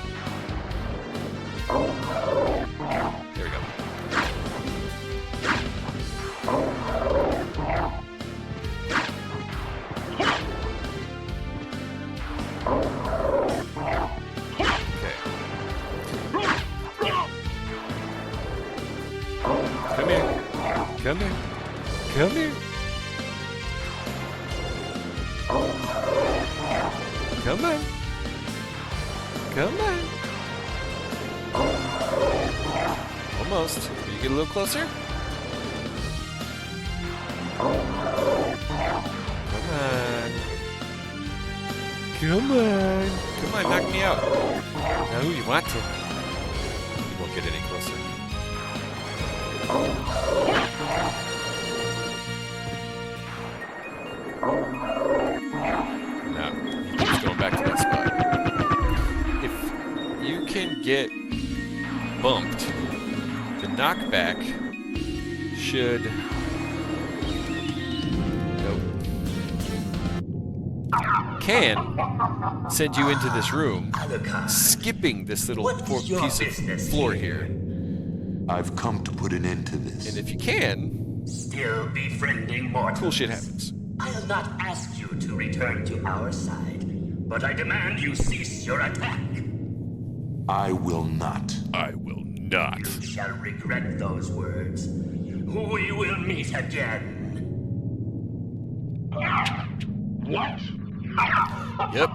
There we go. Okay. Come here. Come here. Come here. Come on. Come on. Almost. Will you get a little closer? Come on. Come on. Come on, knock me out. No, you want to. You won't get any closer. No, he keeps going back to that spot. If you can get bumped, the knockback should... Nope. Can send you into this room, skipping this little piece of floor here. I've come to put an end to this. And if you can, Still befriending mortals. cool shit happens. I'll not ask you to return to our side, but I demand you cease your attack. I will not. I will not. You shall regret those words. We will meet again. What? Yep.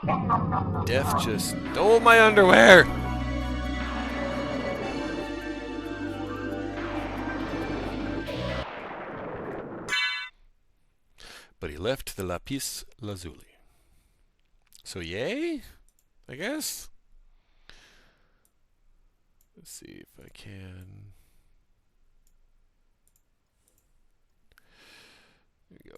Death just stole my underwear. But he left the lapis lazuli. So yay? I guess? Let's see if I can... There we go.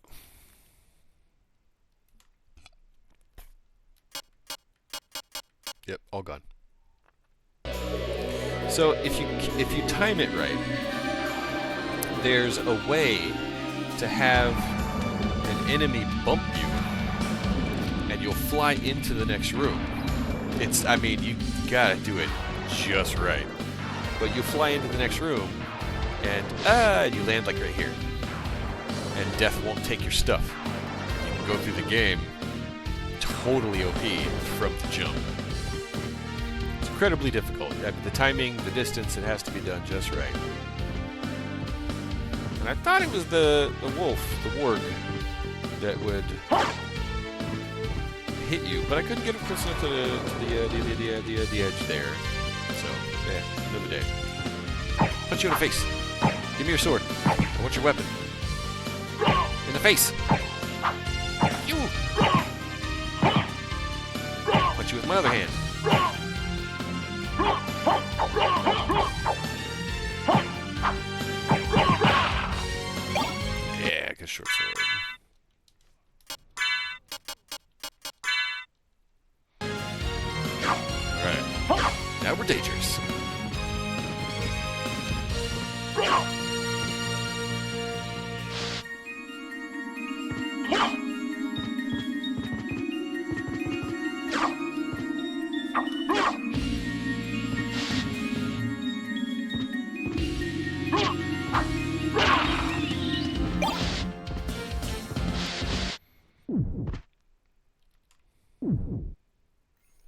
Yep, all gone. So if you time it right, there's a way to have an enemy bump you, and you'll fly into the next room. I mean, you gotta do it just right. But you fly into the next room, and you land like right here. And death won't take your stuff. You can go through the game totally OP from the jump. It's incredibly difficult. The timing, the distance, it has to be done just right. And I thought it was the wolf, the warg, that would hit you, but I couldn't get him close enough to the edge there. So, yeah, another day. Punch you in the face. Give me your sword. I want your weapon. In the face. You. Punch you with my other hand. Yeah, good short sword. Alright. Now we're dangerous.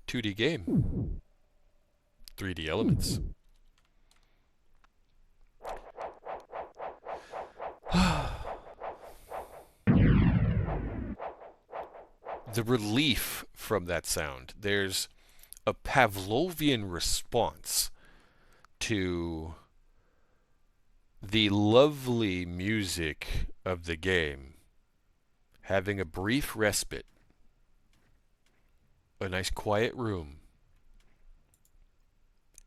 .2D game. 3D elements. The relief from that sound. There's a Pavlovian response to the lovely music of the game having a brief respite. A nice quiet room,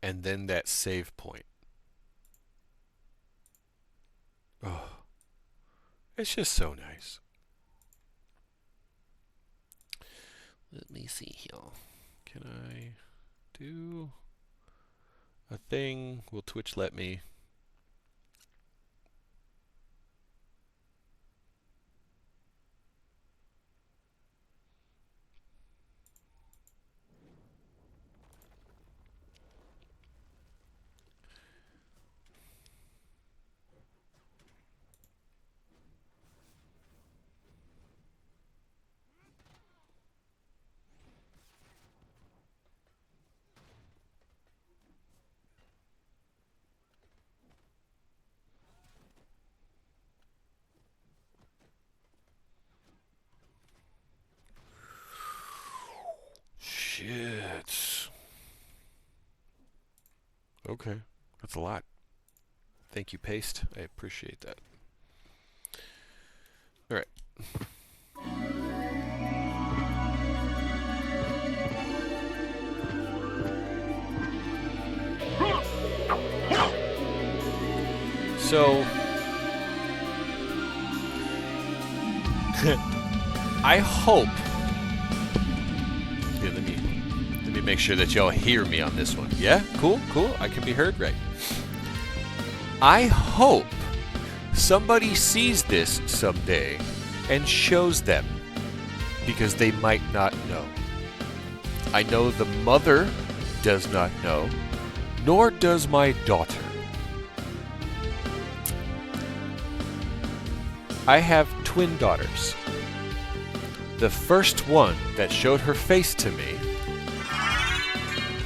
and then that save point. Oh, it's just so nice. Let me see here. Can I do a thing. Will Twitch let me? Shit. Okay, that's a lot. Thank you, Paste. I appreciate that. All right. So I hope. Yeah, let me make sure that y'all hear me on this one. Yeah, cool. I can be heard, right? I hope somebody sees this someday and shows them, because they might not know. I know the mother does not know, nor does my daughter. I have twin daughters. The first one that showed her face to me,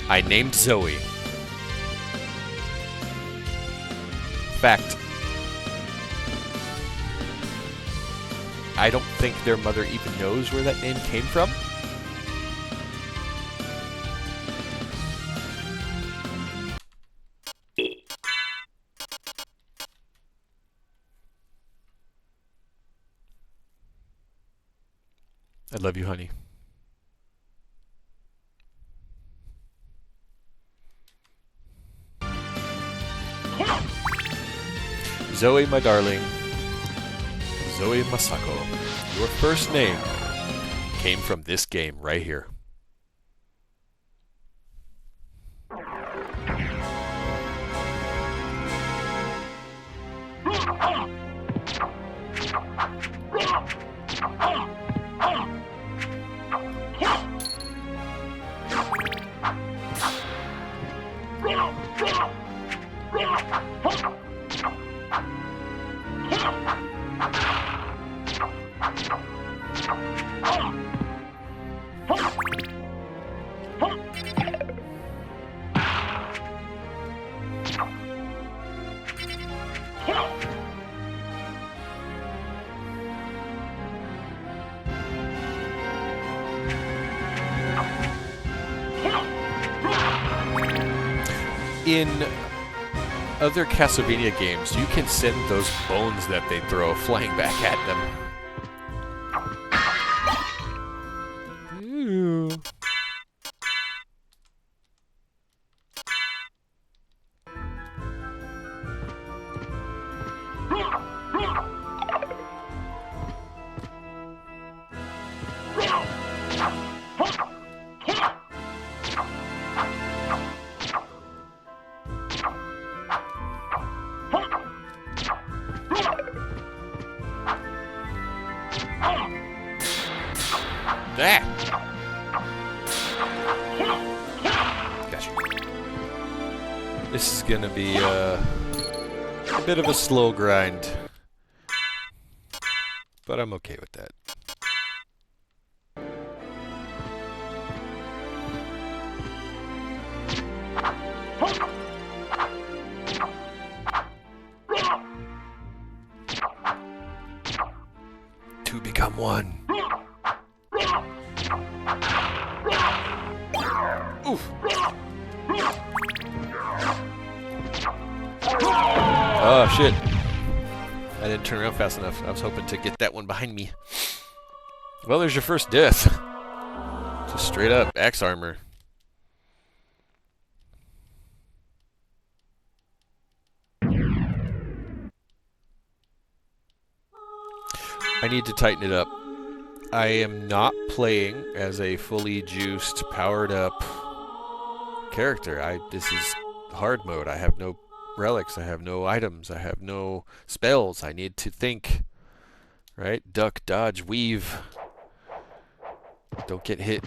I named Zoe. Fact, I don't think their mother even knows where that name came from. I love you, honey. Zoe, my darling. Zoe Masako. Your first name came from this game right here. In other Castlevania games, you can send those bones that they throw flying back at them. Ooh. This is gonna be a bit of a slow grind, but I'm okay with that. Two become one. Oof. Oh, shit. I didn't turn around fast enough. I was hoping to get that one behind me. Well, there's your first death. Just straight up axe armor. I need to tighten it up. I am not playing as a fully juiced, powered up character. This is hard mode. I have no relics. I have no items. I have no spells. I need to think. Right? Duck, dodge, weave. Don't get hit.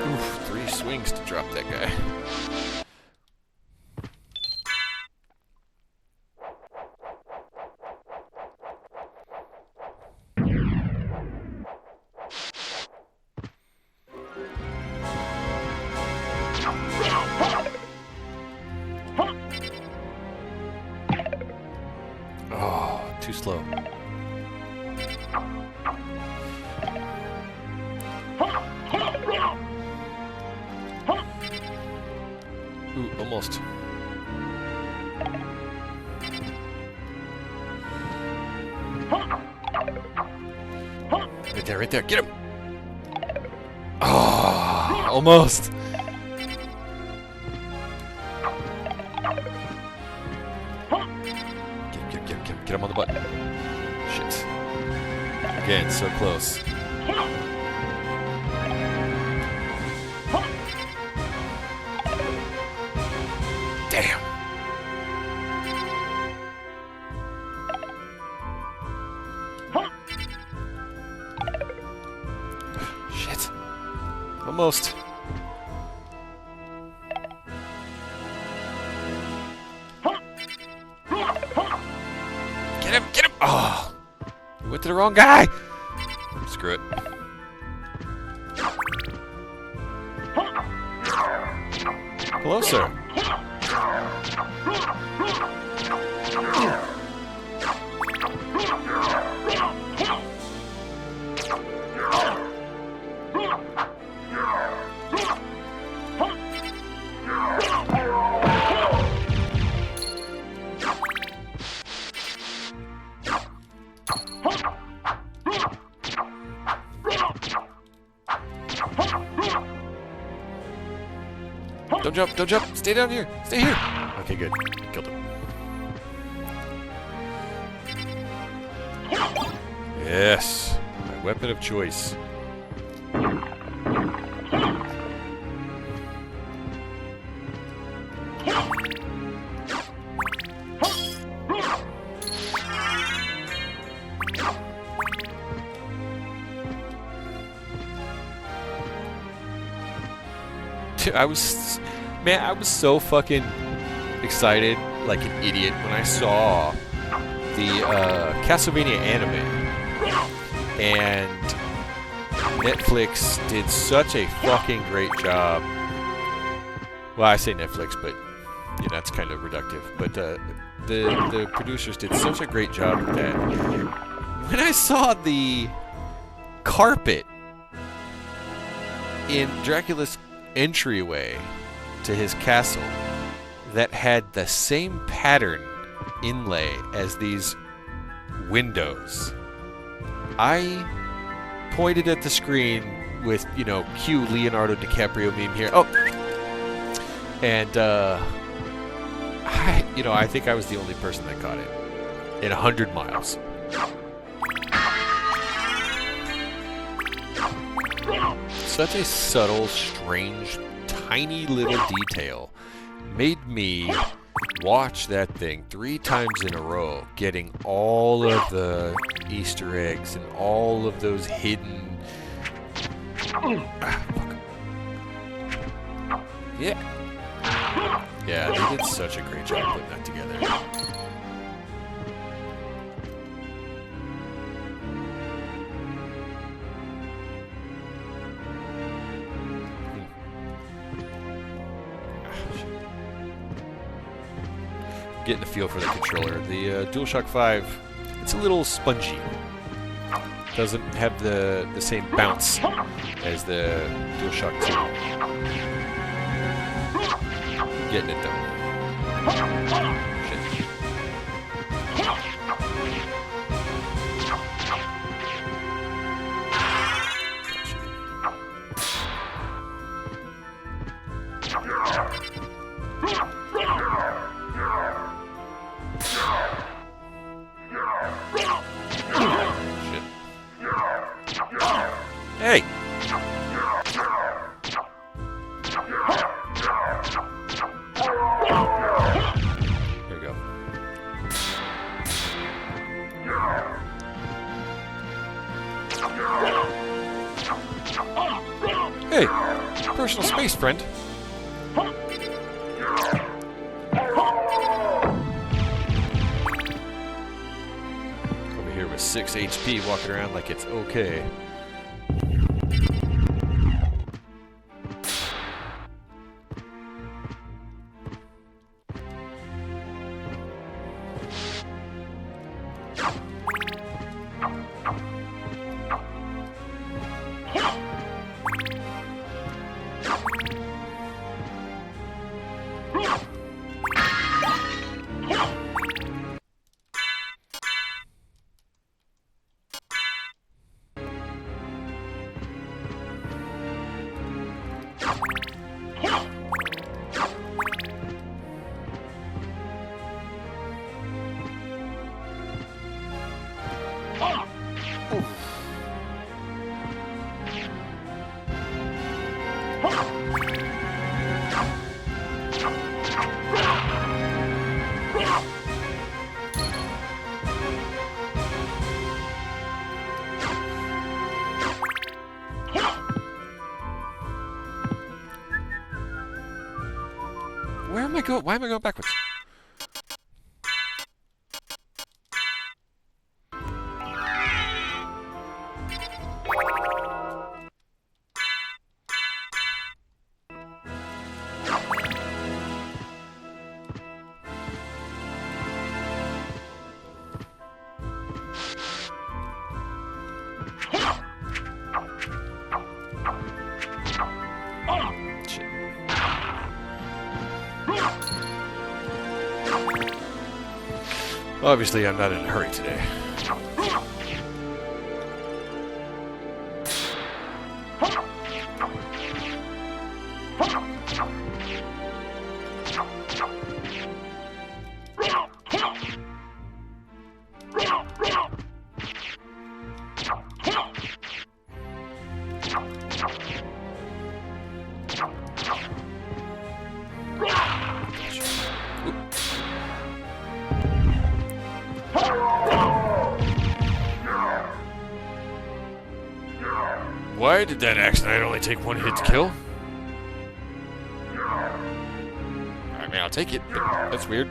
Oof, 3 swings to drop that guy. Oh, too slow. Ooh, almost. Right there, right there. Get him! Oh, almost. Get him on the button. Shit. Again, so close. Damn. Shit. Almost. Get him! Oh! You went to the wrong guy! Screw it. Hello, sir. Don't jump, stay down here, stay here. Okay, good, killed him. Yes, my weapon of choice. I was so fucking excited, like an idiot, when I saw the Castlevania anime, and Netflix did such a fucking great job. Well, I say Netflix, but you know, that's kind of reductive. But the producers did such a great job with that. When I saw the carpet in Dracula's entryway to his castle that had the same pattern inlay as these windows, I pointed at the screen with, you know, cue Leonardo DiCaprio meme here. Oh! And, I think I was the only person that caught it in 100 miles. Such a subtle, strange, tiny little detail made me watch that thing 3 times in a row, getting all of the Easter eggs and all of those hidden... Yeah. Yeah, they did such a great job putting that together. Getting a feel for the controller. The DualShock 5, it's a little spongy. Doesn't have the same bounce as the DualShock 2. Getting it though. Shit. Hey! Here we go. Hey! Personal space, friend. Over here with 6 HP walking around like it's okay. Where am I going? Why am I going backwards? Obviously, I'm not in a hurry today. Why did that axe knight only take 1 hit to kill? I mean, I'll take it, but that's weird.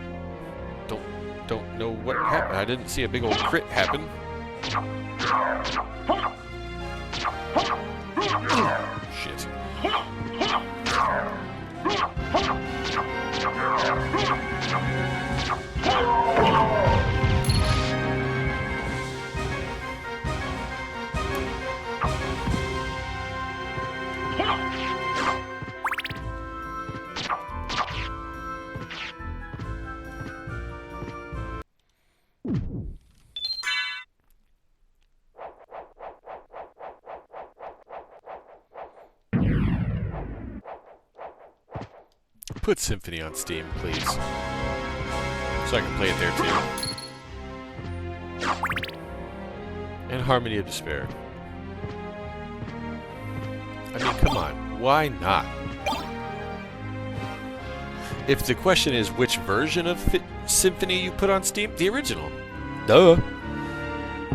Don't know what happened. I didn't see a big old crit happen. Shit. Put Symphony on Steam, please. So I can play it there too. And Harmony of Despair. I mean, come on. Why not? If the question is which version of Symphony you put on Steam, the original. Duh.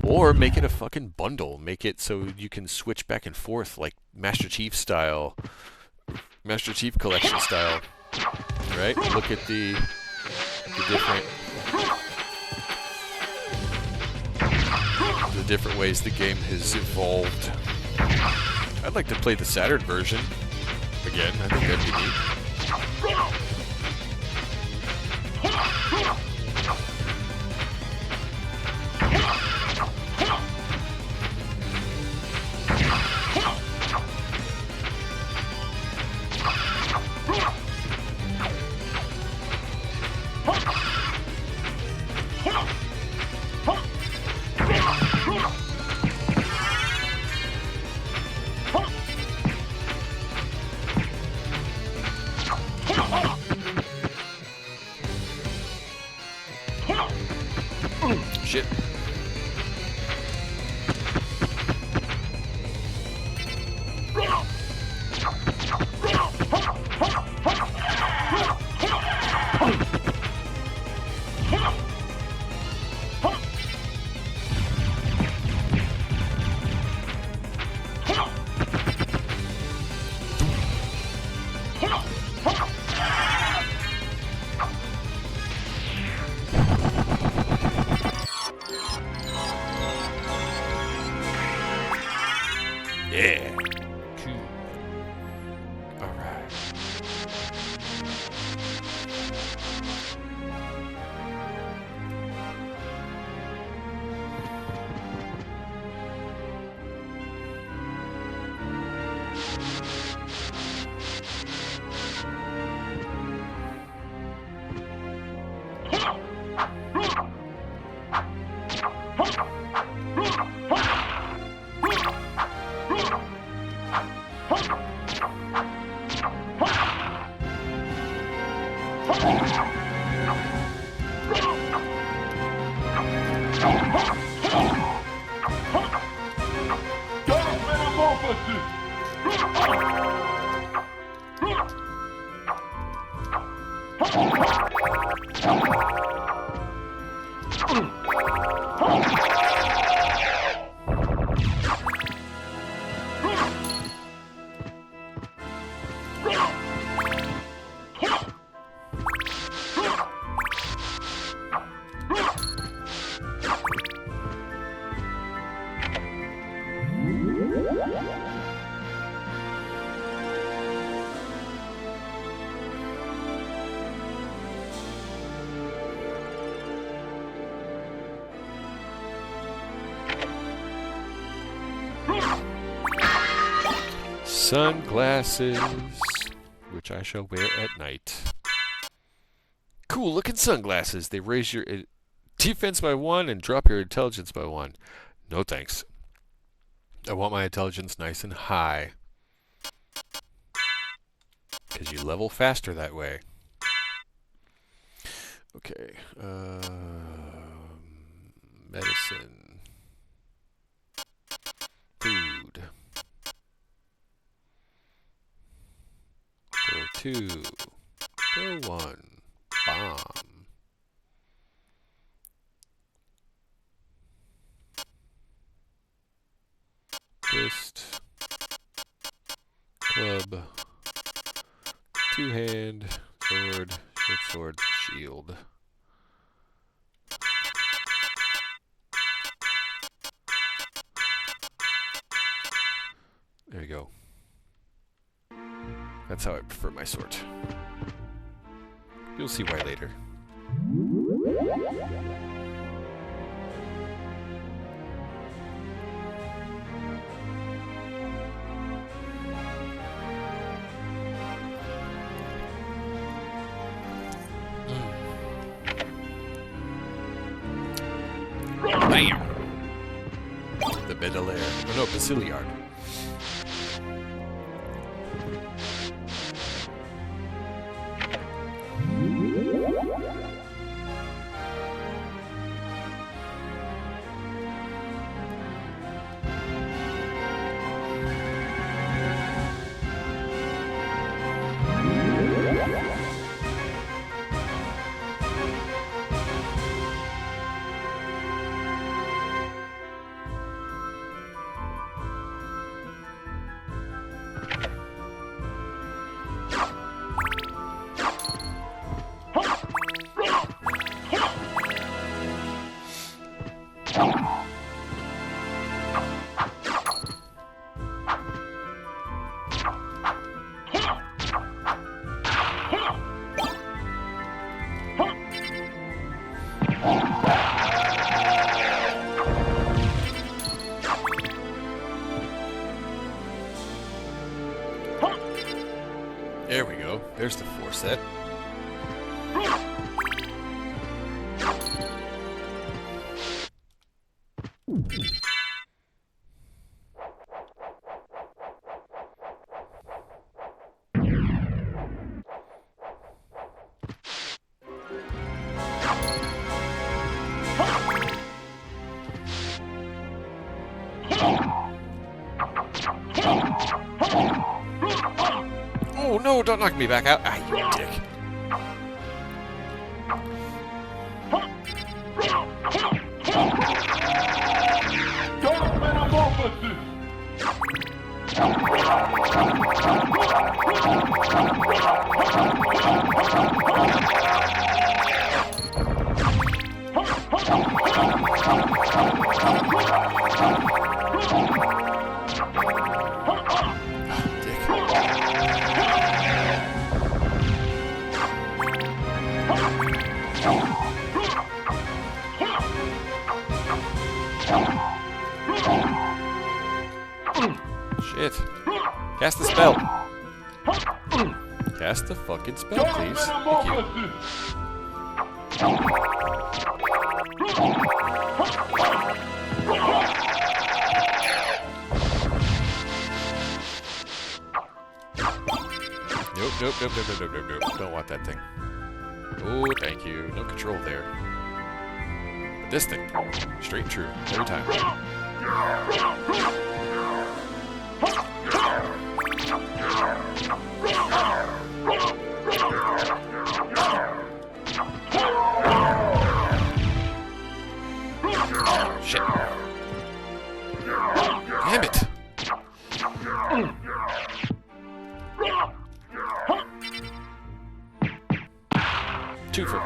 Or make it a fucking bundle. Make it so you can switch back and forth like Master Chief style. Master Chief Collection style. Right? Look at the different ways the game has evolved. I'd like to play the Saturn version again. I think that'd be neat. Shit. Yeah. Cool. All right. Sunglasses, which I shall wear at night. Cool looking sunglasses. They raise your defense by 1 and drop your intelligence by 1. No thanks. I want my intelligence nice and high. Because you level faster that way. Okay. Medicine. Food. Go 2. Go 1. Bomb. Fist. Club. 2-hand. Sword. Short sword. Shield. There you go. That's how I prefer my sort. You'll see why later. Bam! The Bedelaire. Oh no, Basiliard. There we go. There's the 4 set. Oh no, don't knock me back out. Ah, you dick. Shit. Cast the spell. Cast the fucking spell, please. Thank you. Nope. Don't want that thing. Oh, thank you. No control there. But this thing, straight and true, every time. Shit. Damn it. Twofer.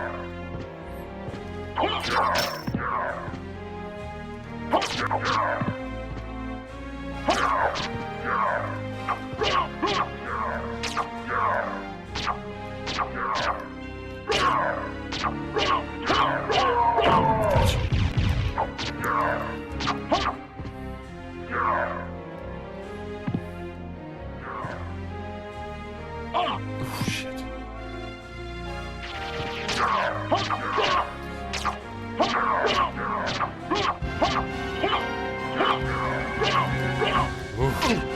Oh, shit.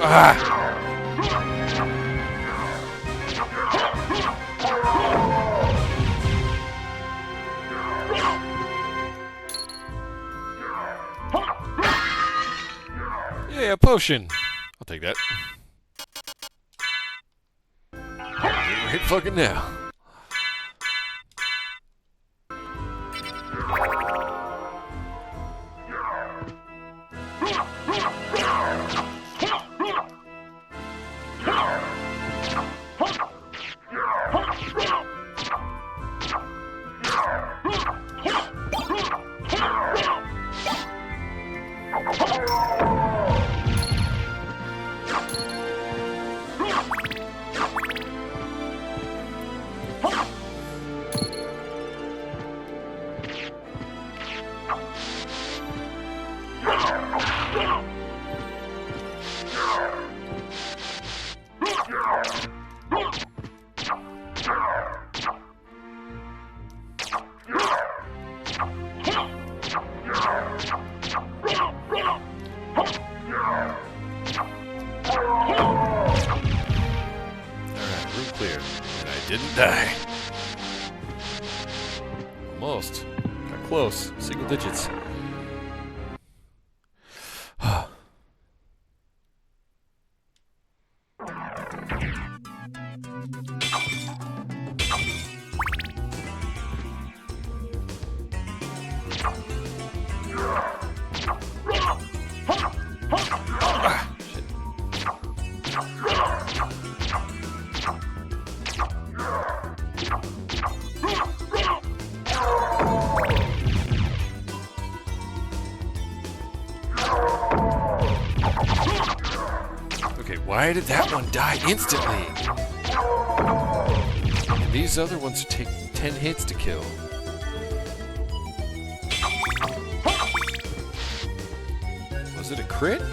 Ah! Yeah, a potion. I'll take that. Right fucking now. didn't die. Almost. Got close. Single digits. Okay, why did that one die instantly? And these other ones take 10 hits to kill. Was it a crit?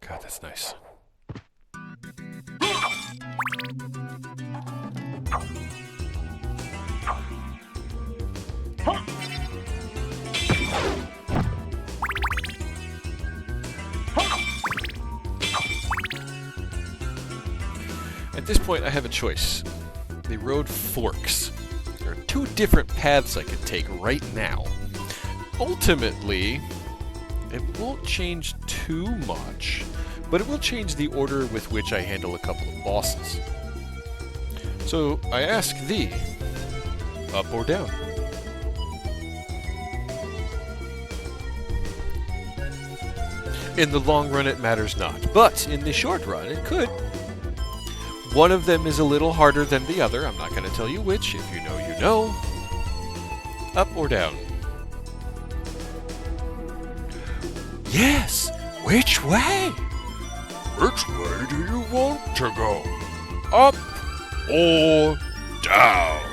God, that's nice. At this point, I have a choice. The road forks. There are two different paths I could take right now. Ultimately, it won't change too much, but it will change the order with which I handle a couple of bosses. So I ask thee, up or down? In the long run, it matters not, but in the short run, it could. One of them is a little harder than the other. I'm not going to tell you which. If you know, you know. Up or down? Yes! Which way? Which way do you want to go? Up or down?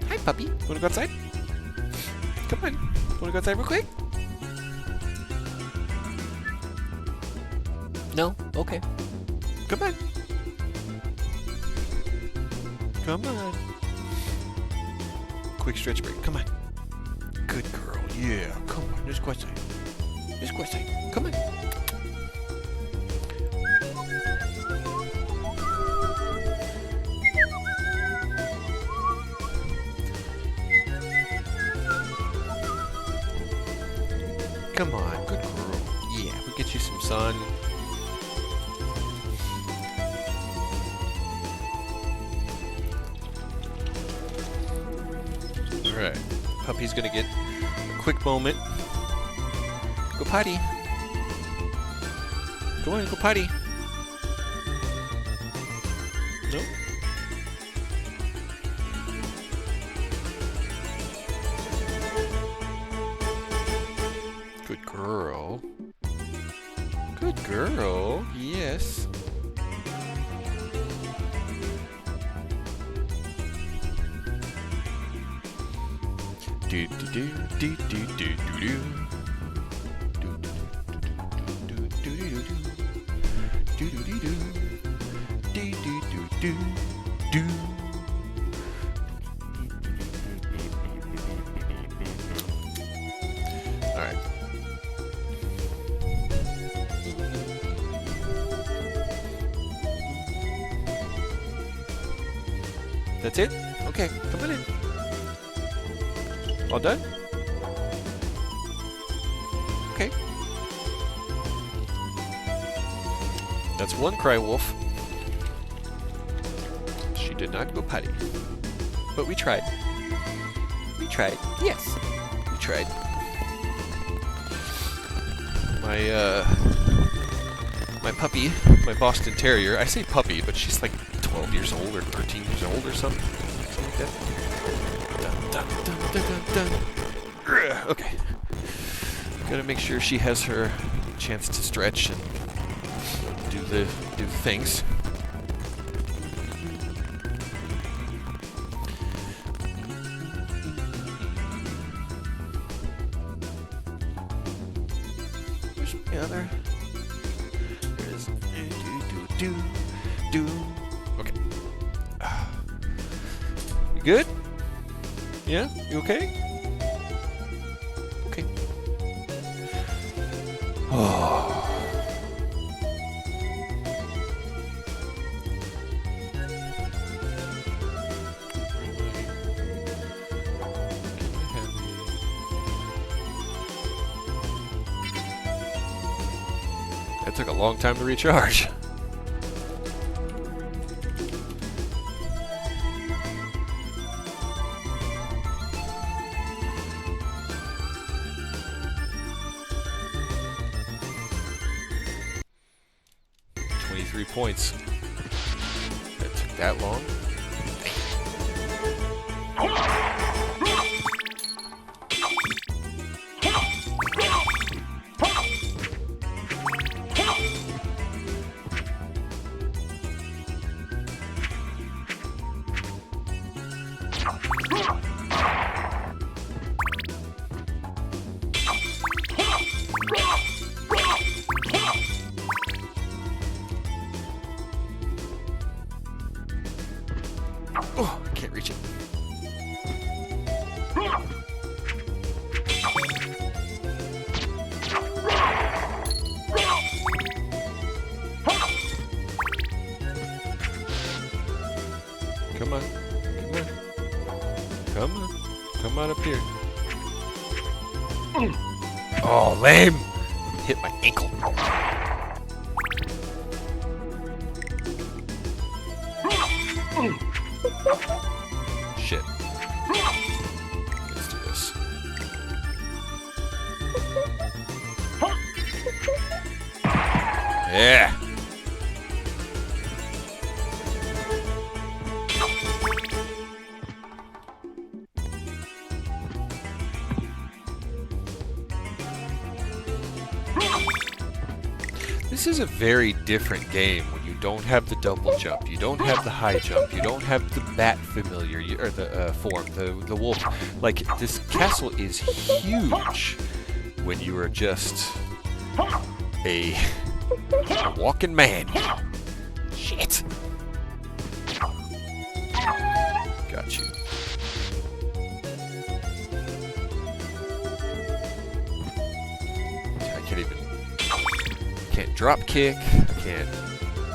Hi, puppy. Wanna go outside? Come on. Wanna go outside real quick? No? Okay. Come on. Come on. Quick stretch break. Come on. Good girl. Yeah. Come on. Just go outside. Just go outside. Come on. Come on, good girl. Yeah, we'll get you some sun. Alright, puppy's gonna get a quick moment. Go potty. Go on, go potty. No? Good girl. Good girl. Yes. Do do do do do do do do. All right. That's it? Okay, come on in. All done? Okay. That's one cry wolf. She did not go potty. But we tried. We tried. Yes. We tried. My puppy, my Boston Terrier, I say puppy, but she's like 12 years old or 13 years old or something like that. Dun, dun, dun, dun, dun, dun. Okay. Gotta make sure she has her chance to stretch and do the things. Where's my other? There it is. Do. Okay. You good? Yeah? You okay? Okay. Oh. That took a long time to recharge. Points. That took that long. Oh, I can't reach it. Come on. Come on. Come on. Come on up here. Oh, lame! Hit my ankle. Shit. Let's do this. Yeah. This is a very different game when you don't have the double jump, you don't have the high jump, you don't have the bat familiar, or the form, the wolf. Like, this castle is huge when you are just a walking man. Shit. Got you. I can't even... Can't drop kick, can't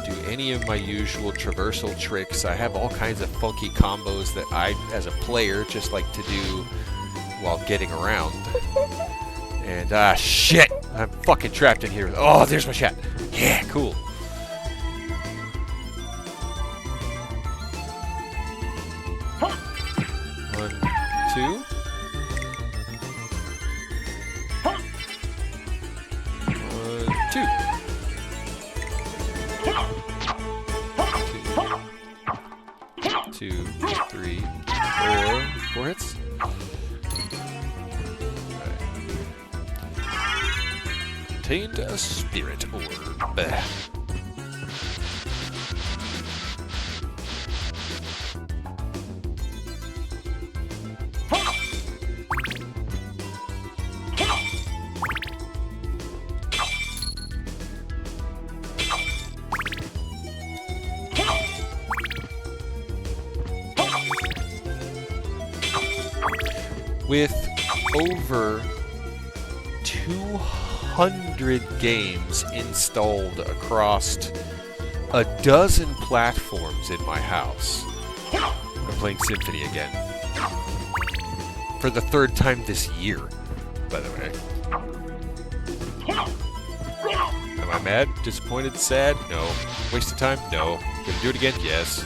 do any of my usual traversal tricks. I have all kinds of funky combos that I, as a player, just like to do while getting around. And, shit! I'm fucking trapped in here. Oh, there's my shot. Yeah, cool. One, two. Two. Two, three, four. Four hits. Right. Obtained a spirit orb. With over 200 games installed across a dozen platforms in my house, I'm playing Symphony again. For the third time this year, by the way. Am I mad? Disappointed? Sad? No. Waste of time? No. Gonna do it again? Yes.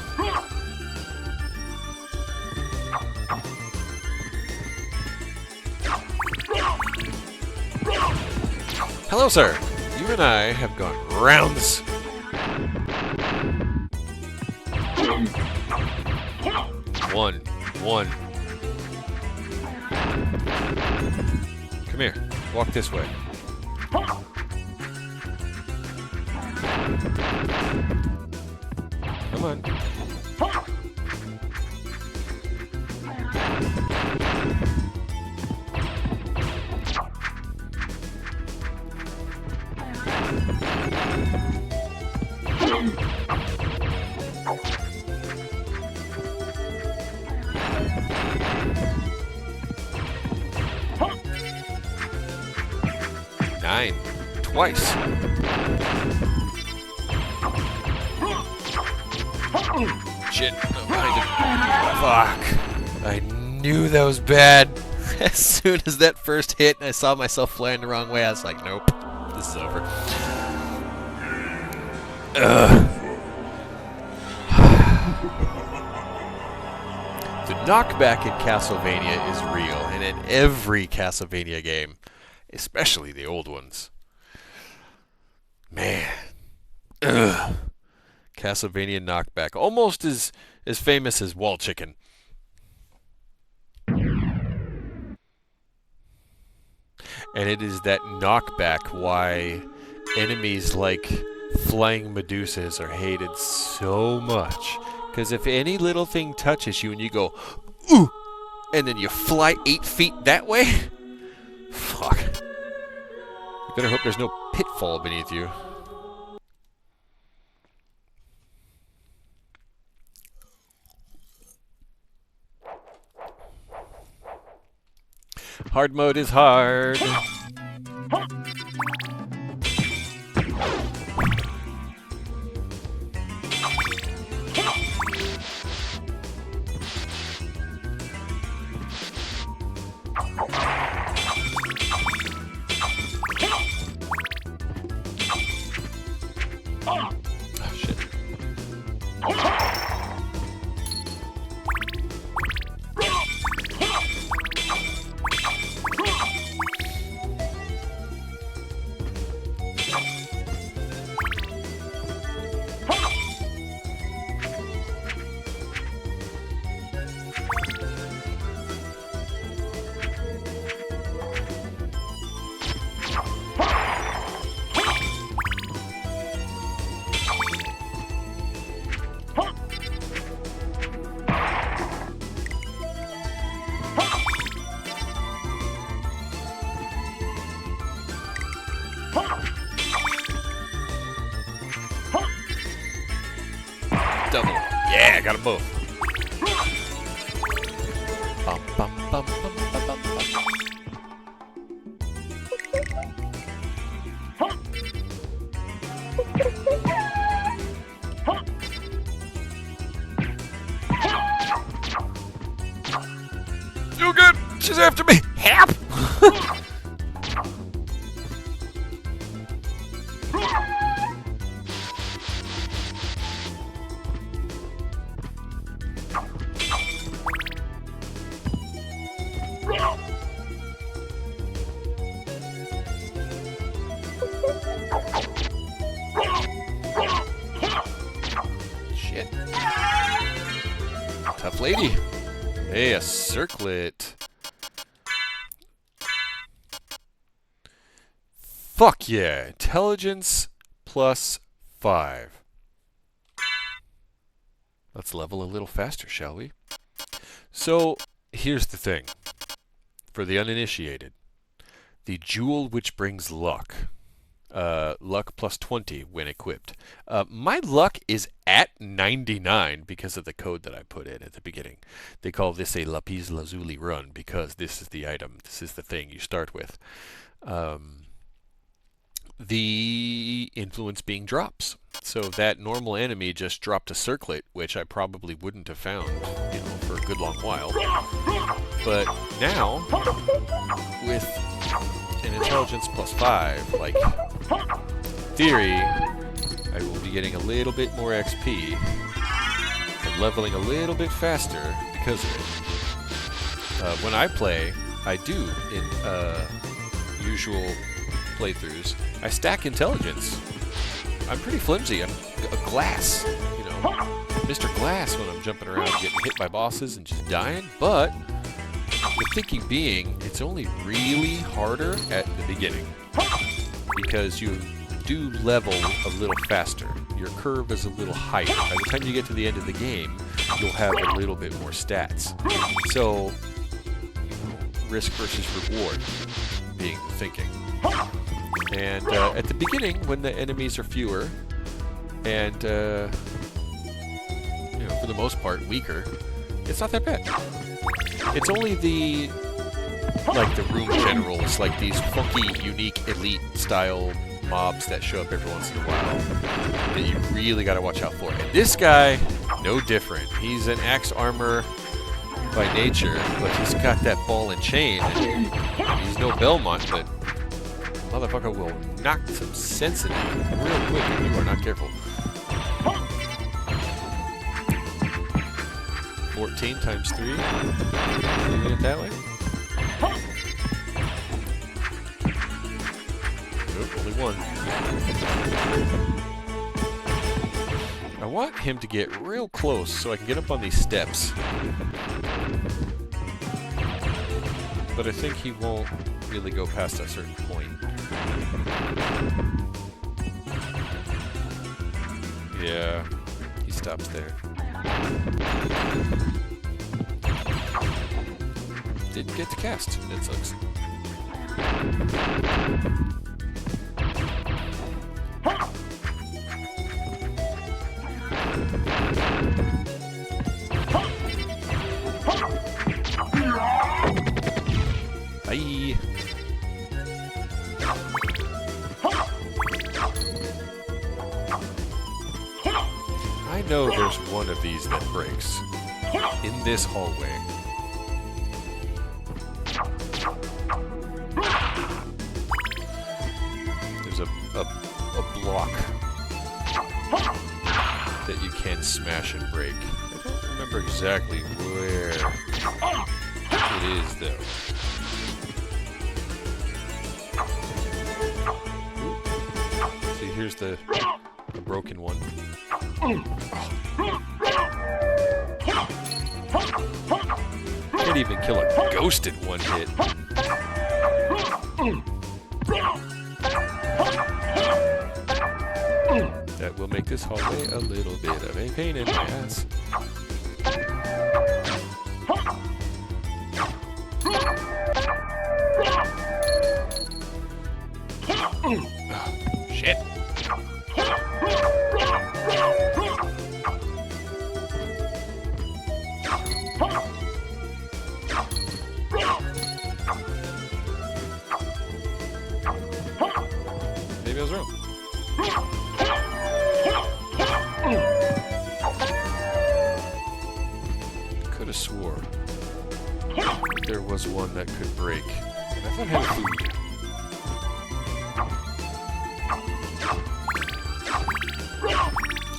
Hello, sir. You and I have gone rounds. One. Come here. Walk this way. Come on. Nine. Twice. Shit. No, behind him. Fuck. I knew that was bad. As soon as that first hit and I saw myself flying the wrong way, I was like, nope. This is over. Ugh. The knockback in Castlevania is real, and in every Castlevania game, especially the old ones. Man. Ugh. Castlevania knockback. Almost as famous as wall chicken. And it is that knockback why enemies like flying Medusas are hated so much. Because if any little thing touches you and you go, ooh, and then you fly 8 feet that way, fuck. You better hope there's no pitfall beneath you. Hard mode is hard. Oh, shit. Double. Yeah, got them both. Bum, bum, bum, bum, bum, bum, bum. You good? She's after me. Help! Shit. Tough lady. Hey, a circlet. Fuck yeah. Intelligence plus 5. Let's level a little faster, shall we? So, here's the thing. For the uninitiated, the jewel which brings luck. Luck plus 20 when equipped. My luck is at 99 because of the code that I put in at the beginning. They call this a lapis lazuli run because this is the item. This is the thing you start with. The influence being drops. So that normal enemy just dropped a circlet, which I probably wouldn't have found, you know, for a good long while. But now, with an intelligence plus 5, like, theory, I will be getting a little bit more XP and leveling a little bit faster because of it. When I play, I do in usual playthroughs, I stack intelligence. I'm pretty flimsy. I'm a glass, you know, Mr. Glass when I'm jumping around getting hit by bosses and just dying, but the thinking being, it's only really harder at the beginning because you do level a little faster. Your curve is a little higher. By the time you get to the end of the game, you'll have a little bit more stats. So, risk versus reward being the thinking. And at the beginning, when the enemies are fewer and, you know, for the most part, weaker, it's not that bad. It's only the room generals, like these funky, unique, elite-style mobs that show up every once in a while that you really got to watch out for. And this guy, no different. He's an axe armor by nature, but he's got that ball and chain. And he's no Belmont, but motherfucker will knock some sense into you real quick if you are not careful. 14 times 3. Doing it that way? Nope, only one. I want him to get real close so I can get up on these steps. But I think he won't really go past a certain point. Yeah, he stops there. Didn't get to cast. That sucks. Bye. I know there's one of these that breaks in this hallway. There's a block that you can smash and break. I don't remember exactly where it is, though. See, here's the broken one. Can't even kill a ghost in one hit. That will make this hallway a little bit of a pain in the ass. Oh, shit. Maybe I was wrong. Could have swore there was one that could break. And I thought it had food.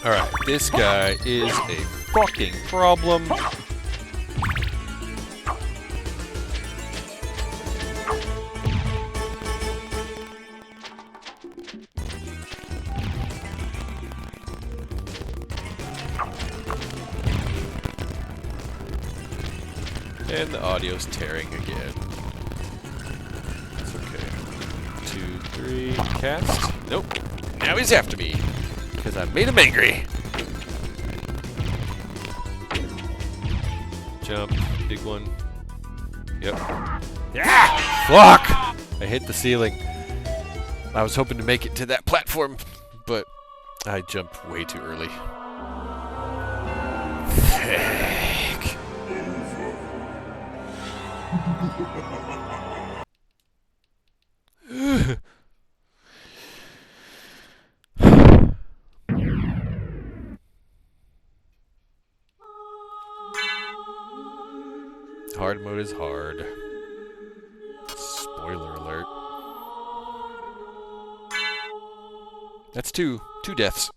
Alright, this guy is a fucking problem. And the audio's tearing again. It's okay. 2, 3, cast. Nope. Now he's after me. Because I made him angry. Jump. Big one. Yep. Yeah! Fuck! I hit the ceiling. I was hoping to make it to that platform, but I jumped way too early. Heck. Hard mode is hard. Spoiler alert. That's two deaths.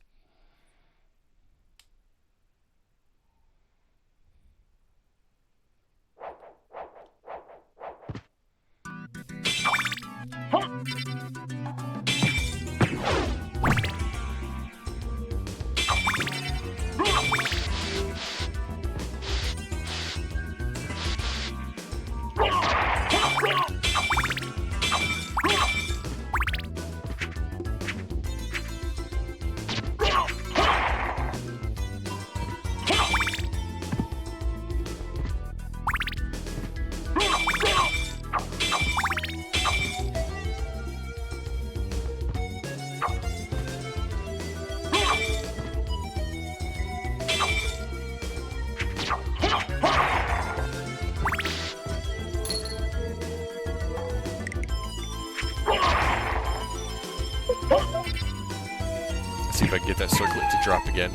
that circlet to drop again.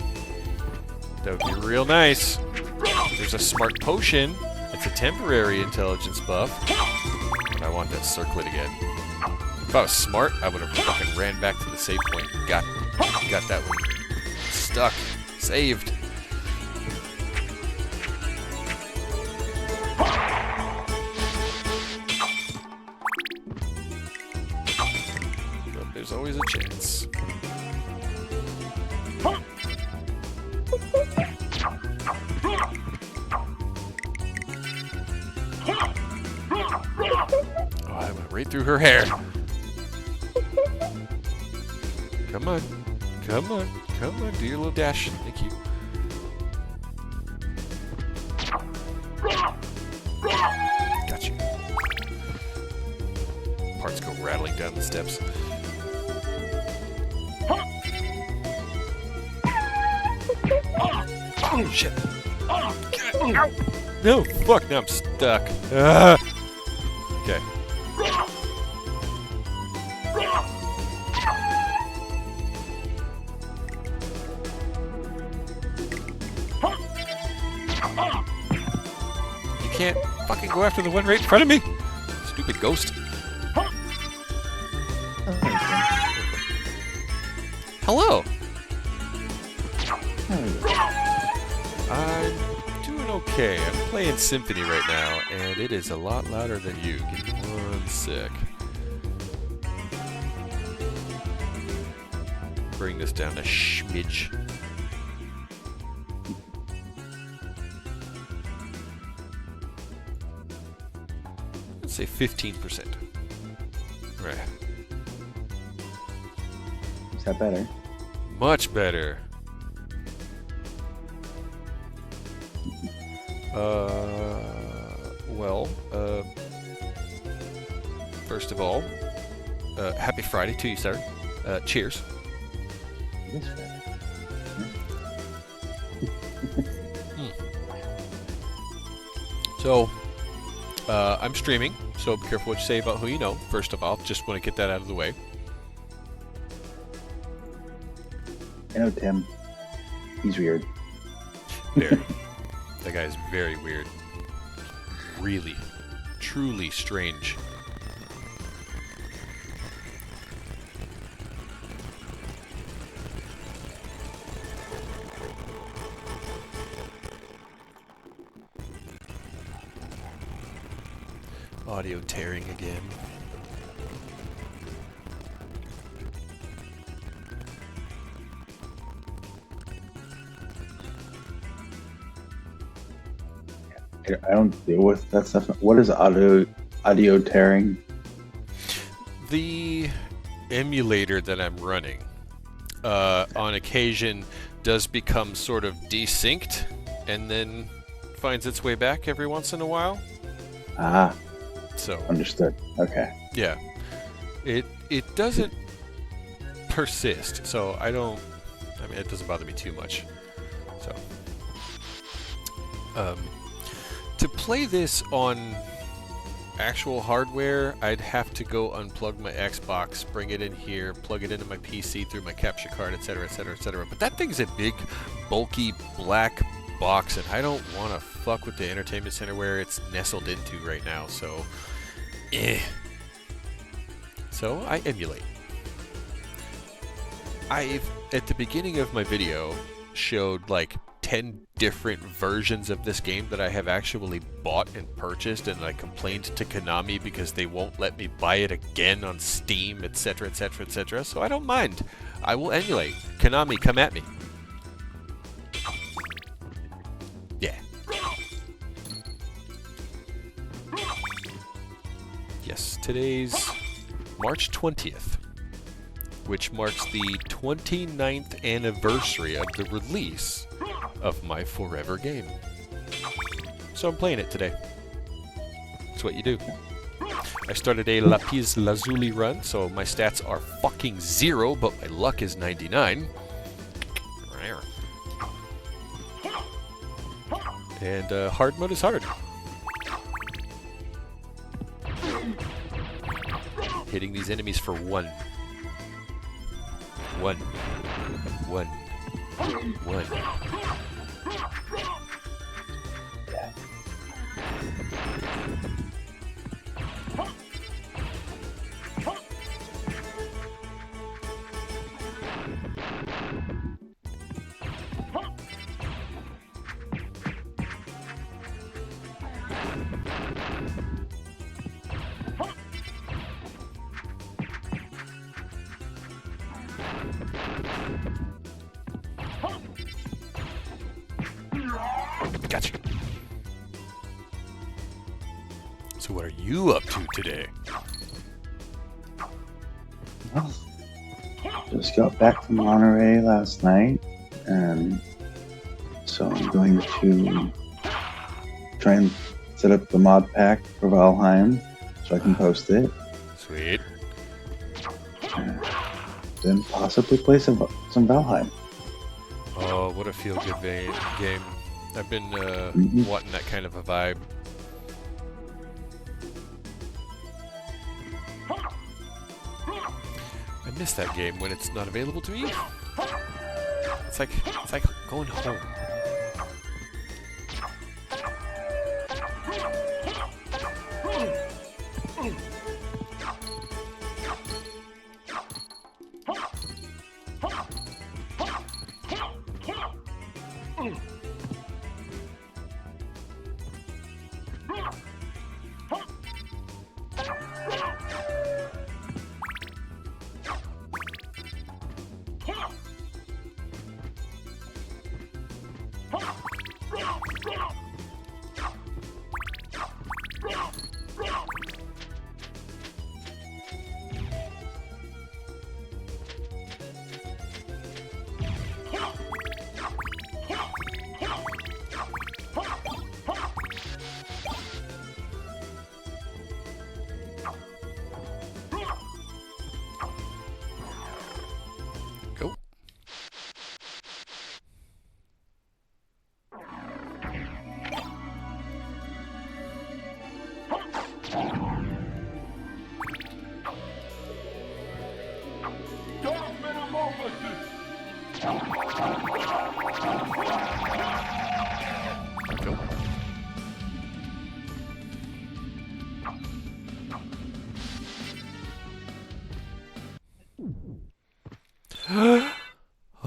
That would be real nice. There's a smart potion. It's a temporary intelligence buff. But I want that circlet again. If I was smart, I would have fucking ran back to the save point and got that one. Stuck. Saved. But there's always a chance. Oh, I went right through her hair. Come on. Come on. Come on. Do your little dash. Thank you. Got you. Parts go rattling down the steps. Oh, shit. No, fuck, now I'm stuck. Okay. You can't fucking go after the one right in front of me. Stupid ghost. Hello. I'm doing okay. I'm playing Symphony right now, and it is a lot louder than you. Give me one sec. Bring this down a schmidge. Let's say 15%. Right. Is that better? Much better. Well, first of all, happy Friday to you, sir. Cheers. It is better. So, I'm streaming, so be careful what you say about who you know. First of all, just want to get that out of the way. I know Tim. He's weird. Very. That guy is very weird. Really, truly strange. Audio tearing again. I don't deal with that stuff. What is audio tearing? The emulator that I'm running, on occasion, does become sort of desynced, and then finds its way back every once in a while. Ah, So understood. Okay. yeah, it doesn't persist. So I mean, it doesn't bother me too much. So, to play this on actual hardware, I'd have to go unplug my Xbox, bring it in here, plug it into my PC through my capture card, etc., etc., etc. But that thing's a big, bulky, black box, and I don't want to fuck with the entertainment center where it's nestled into right now, so So I emulate. At the beginning of my video, showed like 10 different versions of this game that I have actually bought and purchased, and I complained to Konami because they won't let me buy it again on Steam, etc., etc., etc. So I don't mind. I will emulate. Konami, come at me. Yeah. Yes, today's March 20th, which marks the 29th anniversary of the release of my forever game. So I'm playing it today. That's what you do. I started a Lapis Lazuli run, so my stats are fucking 0, but my luck is 99. And hard mode is hard. Hitting these enemies for 1. One. One. One. Yeah. Gotcha. So what are you up to today? Well, just got back from Monterey last night, and so I'm going to try and set up the mod pack for Valheim so I can post it. Sweet. And then possibly play some Valheim. Oh, what a feel-good game. I've been wanting that kind of a vibe. I miss that game when it's not available to me. It's like going home. Go. Go.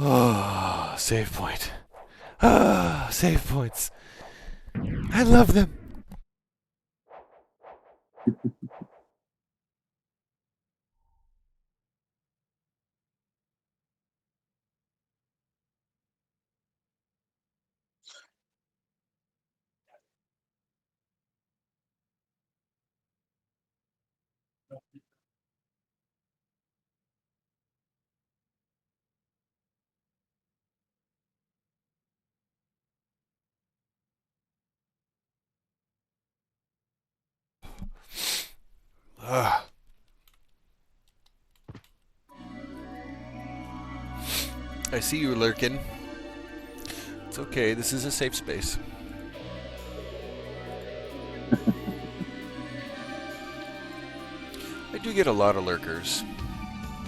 Oh, save point. Ah, save points. I love them. Ah. I see you lurking. It's okay, this is a safe space. I do get a lot of lurkers.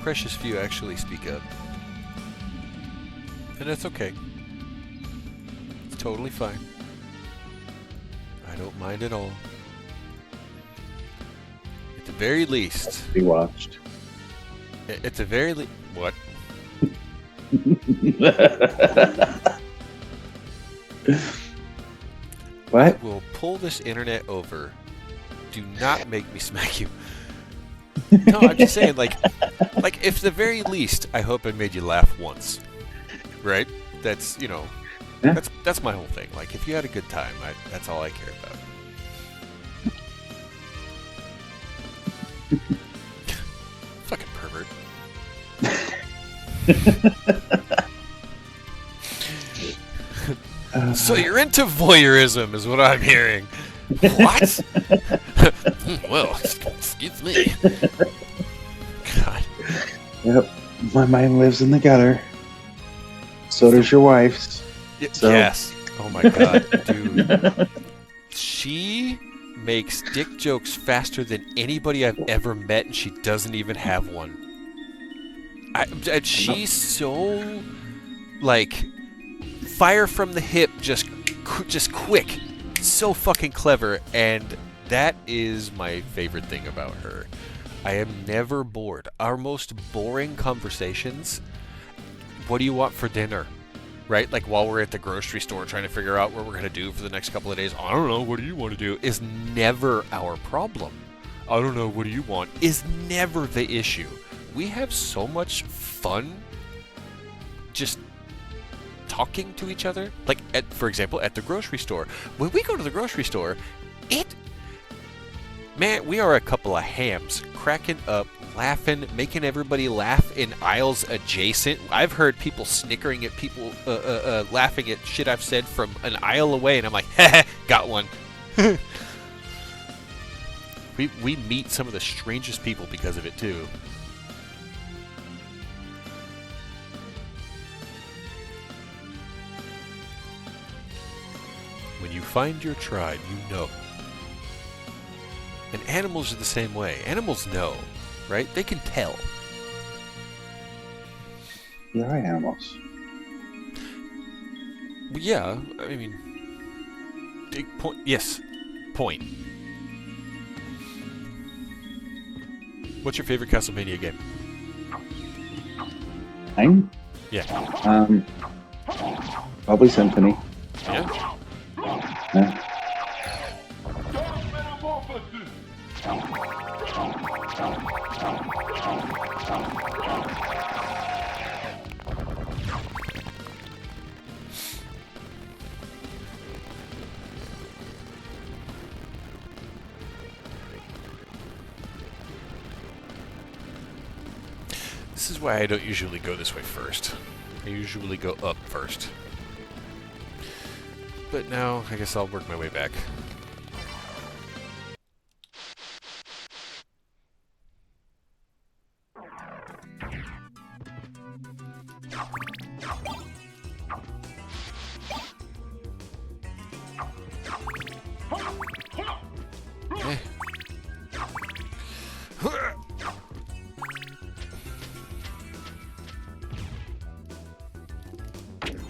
Precious few actually speak up. And that's okay. It's totally fine. I don't mind at all. At the very least... Be watched. At the very least... What? What? I will pull this internet over. Do not make me smack you. No, I'm just saying, like if the very least, I hope I made you laugh once, right? That's, you know, Yeah. that's my whole thing. Like, if you had a good time, that's all I care about. Fucking pervert. So you're into voyeurism, is what I'm hearing. What? Well, excuse me. God. Yep. My mind lives in the gutter. So does your wife's. So. Yes. Oh my god, dude. She makes dick jokes faster than anybody I've ever met, and she doesn't even have one. And she's so like fire from the hip, just quick, so fucking clever, and that is my favorite thing about her. I am never bored. Our most boring conversations, what do you want for dinner? Right? Like while we're at the grocery store trying to figure out what we're going to do for the next couple of days. I don't know, what do you want to do? Is never our problem. I don't know, what do you want? Is never the issue. We have so much fun just talking to each other. Like, for example, at the grocery store. When we go to the grocery store, man, we are a couple of hams, cracking up, laughing, making everybody laugh in aisles adjacent. I've heard people snickering at people, laughing at shit I've said from an aisle away, and I'm like, heh, got one. We meet some of the strangest people because of it, too. When you find your tribe, you know. And animals are the same way. Animals know, right? They can tell. You are animals. Yeah, I mean, big point. Yes, point. What's your favorite Castlevania game? Mine? Yeah. Probably Symphony. Yeah? Yeah. This is why I don't usually go this way first. I usually go up first. But now, I guess I'll work my way back. Eh.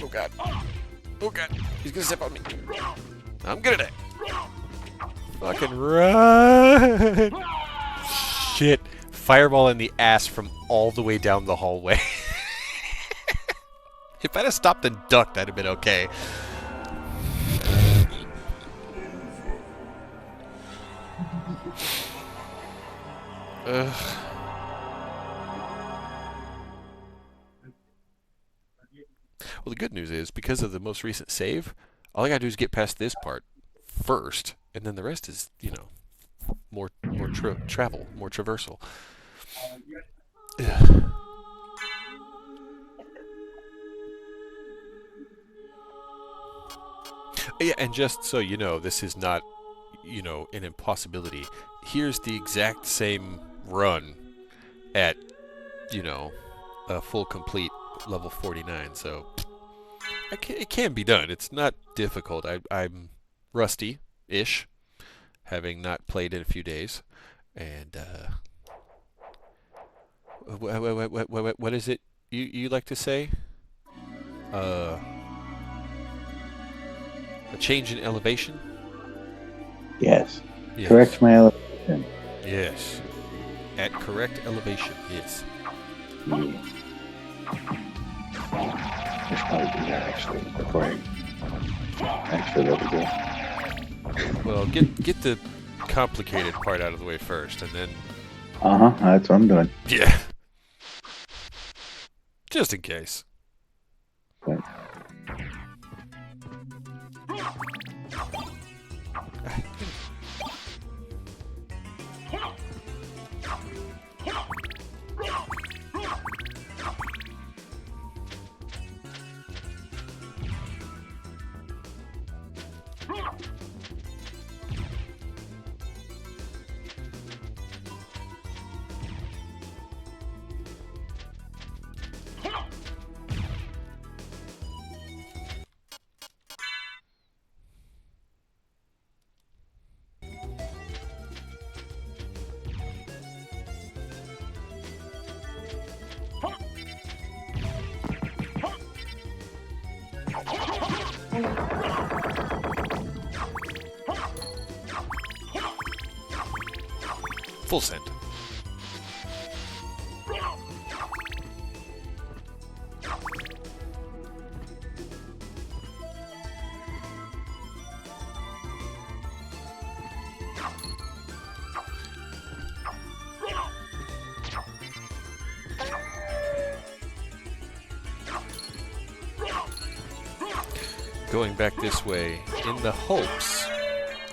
Oh god. Oh god. He's gonna step on me. I'm good at it. Fucking run! Shit. Fireball in the ass from all the way down the hallway. If I'd have stopped and ducked, that'd have been okay. Ugh. Well, the good news is, because of the most recent save, all I gotta do is get past this part first, and then the rest is, you know, more travel, more traversal. Ugh. Yeah, and just so you know, this is not, you know, an impossibility. Here's the exact same run at, you know, a full complete level 49, so it can be done. It's not difficult. I'm rusty-ish, having not played in a few days, and what is it you like to say? A change in elevation? Yes. Yes. Correct my elevation. Yes. At correct elevation, yes. Yeah. I should probably do that actually before I actually let it go. Well, get the complicated part out of the way first, and then... That's what I'm doing. Yeah. Just in case. But Full send. Going back this way in the hopes.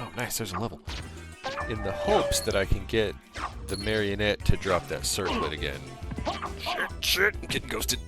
Oh, nice, there's a level. In the hopes that I can get the marionette to drop that circlet again. Shit, I'm getting ghosted.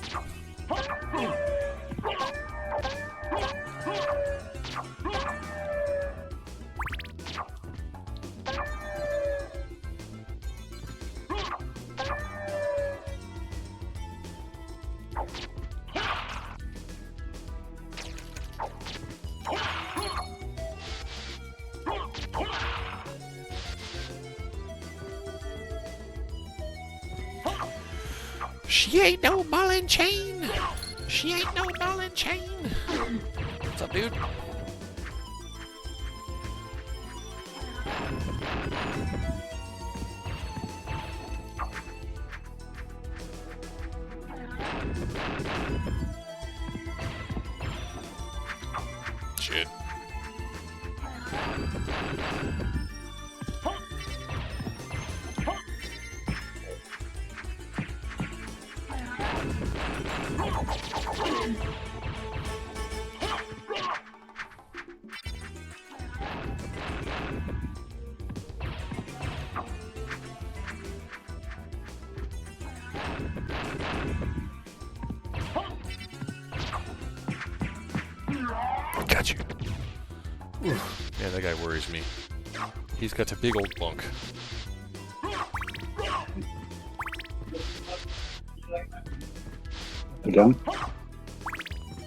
She ain't no ball and chain. She ain't no ball and chain. What's up, dude? Shit. Got you. Oof. Man, that guy worries me. He's got a big old bunk. You done?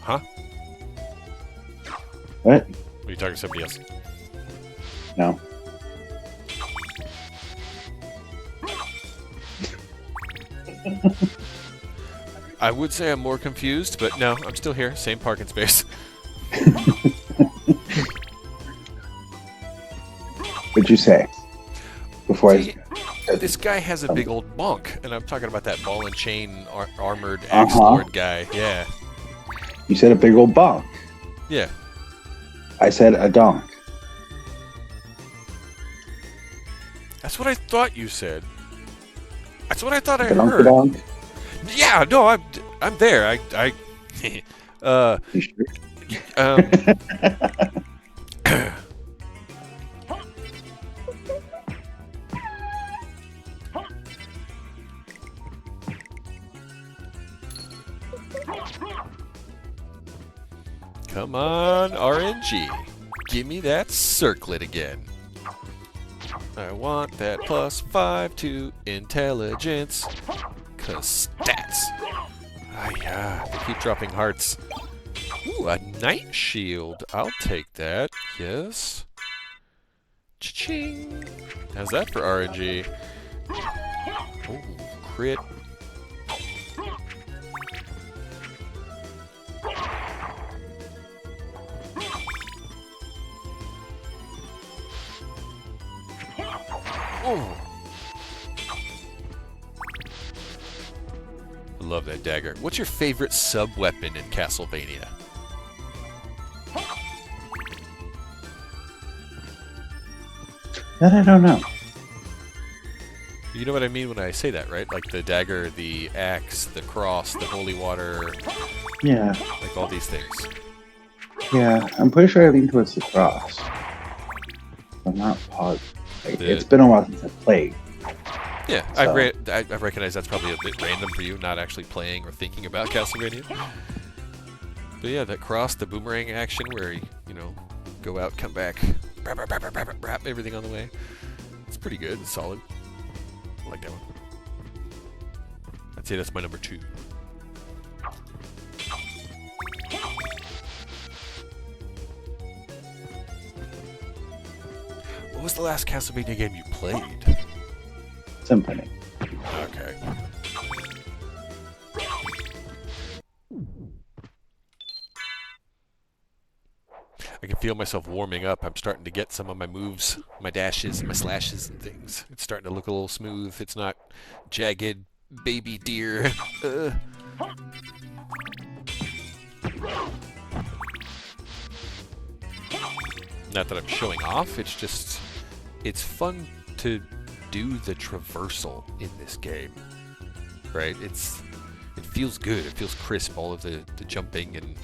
Huh? What? Are you talking to somebody else? No. I would say I'm more confused, but no, I'm still here. Same parking space. What'd you say? Before See, this guy has a big old bunk, and I'm talking about that ball and chain armored Uh-huh. axe lord guy. Yeah. You said a big old bonk. Yeah. I said a donk. That's what I thought you said. That's what I thought I Donk heard. donk. Yeah, no, I'm there. You sure? um, come on, RNG. Give me that circlet again. I want that +5 to intelligence. 'Cause stats. Ah, yeah, they keep dropping hearts. Ooh, a night shield. I'll take that. Yes. Cha-ching. How's that for RNG? Ooh, crit. Oh. Love that dagger. What's your favorite sub-weapon in Castlevania? That I don't know. You know what I mean when I say that, right? Like the dagger, the axe, the cross, the holy water, Yeah. like all these things. Yeah. I'm pretty sure I lean towards the cross. I'm not positive. Like, The- it's been a while since I played. Yeah, So- I recognize that's probably a bit random for you, not actually playing or thinking about Castlevania. But yeah, that cross, the boomerang action where you know, go out, come back, wrap everything on the way. It's pretty good. It's solid. I like that one. I'd say that's my number 2. What was the last Castlevania game you played? Symphony. Okay. I can feel myself warming up. I'm starting to get some of my moves, my dashes, my slashes and things. It's starting to look a little smooth. It's not jagged baby deer. Not that I'm showing off, it's just, it's fun to do the traversal in this game, right? It feels good, it feels crisp, all of the jumping and...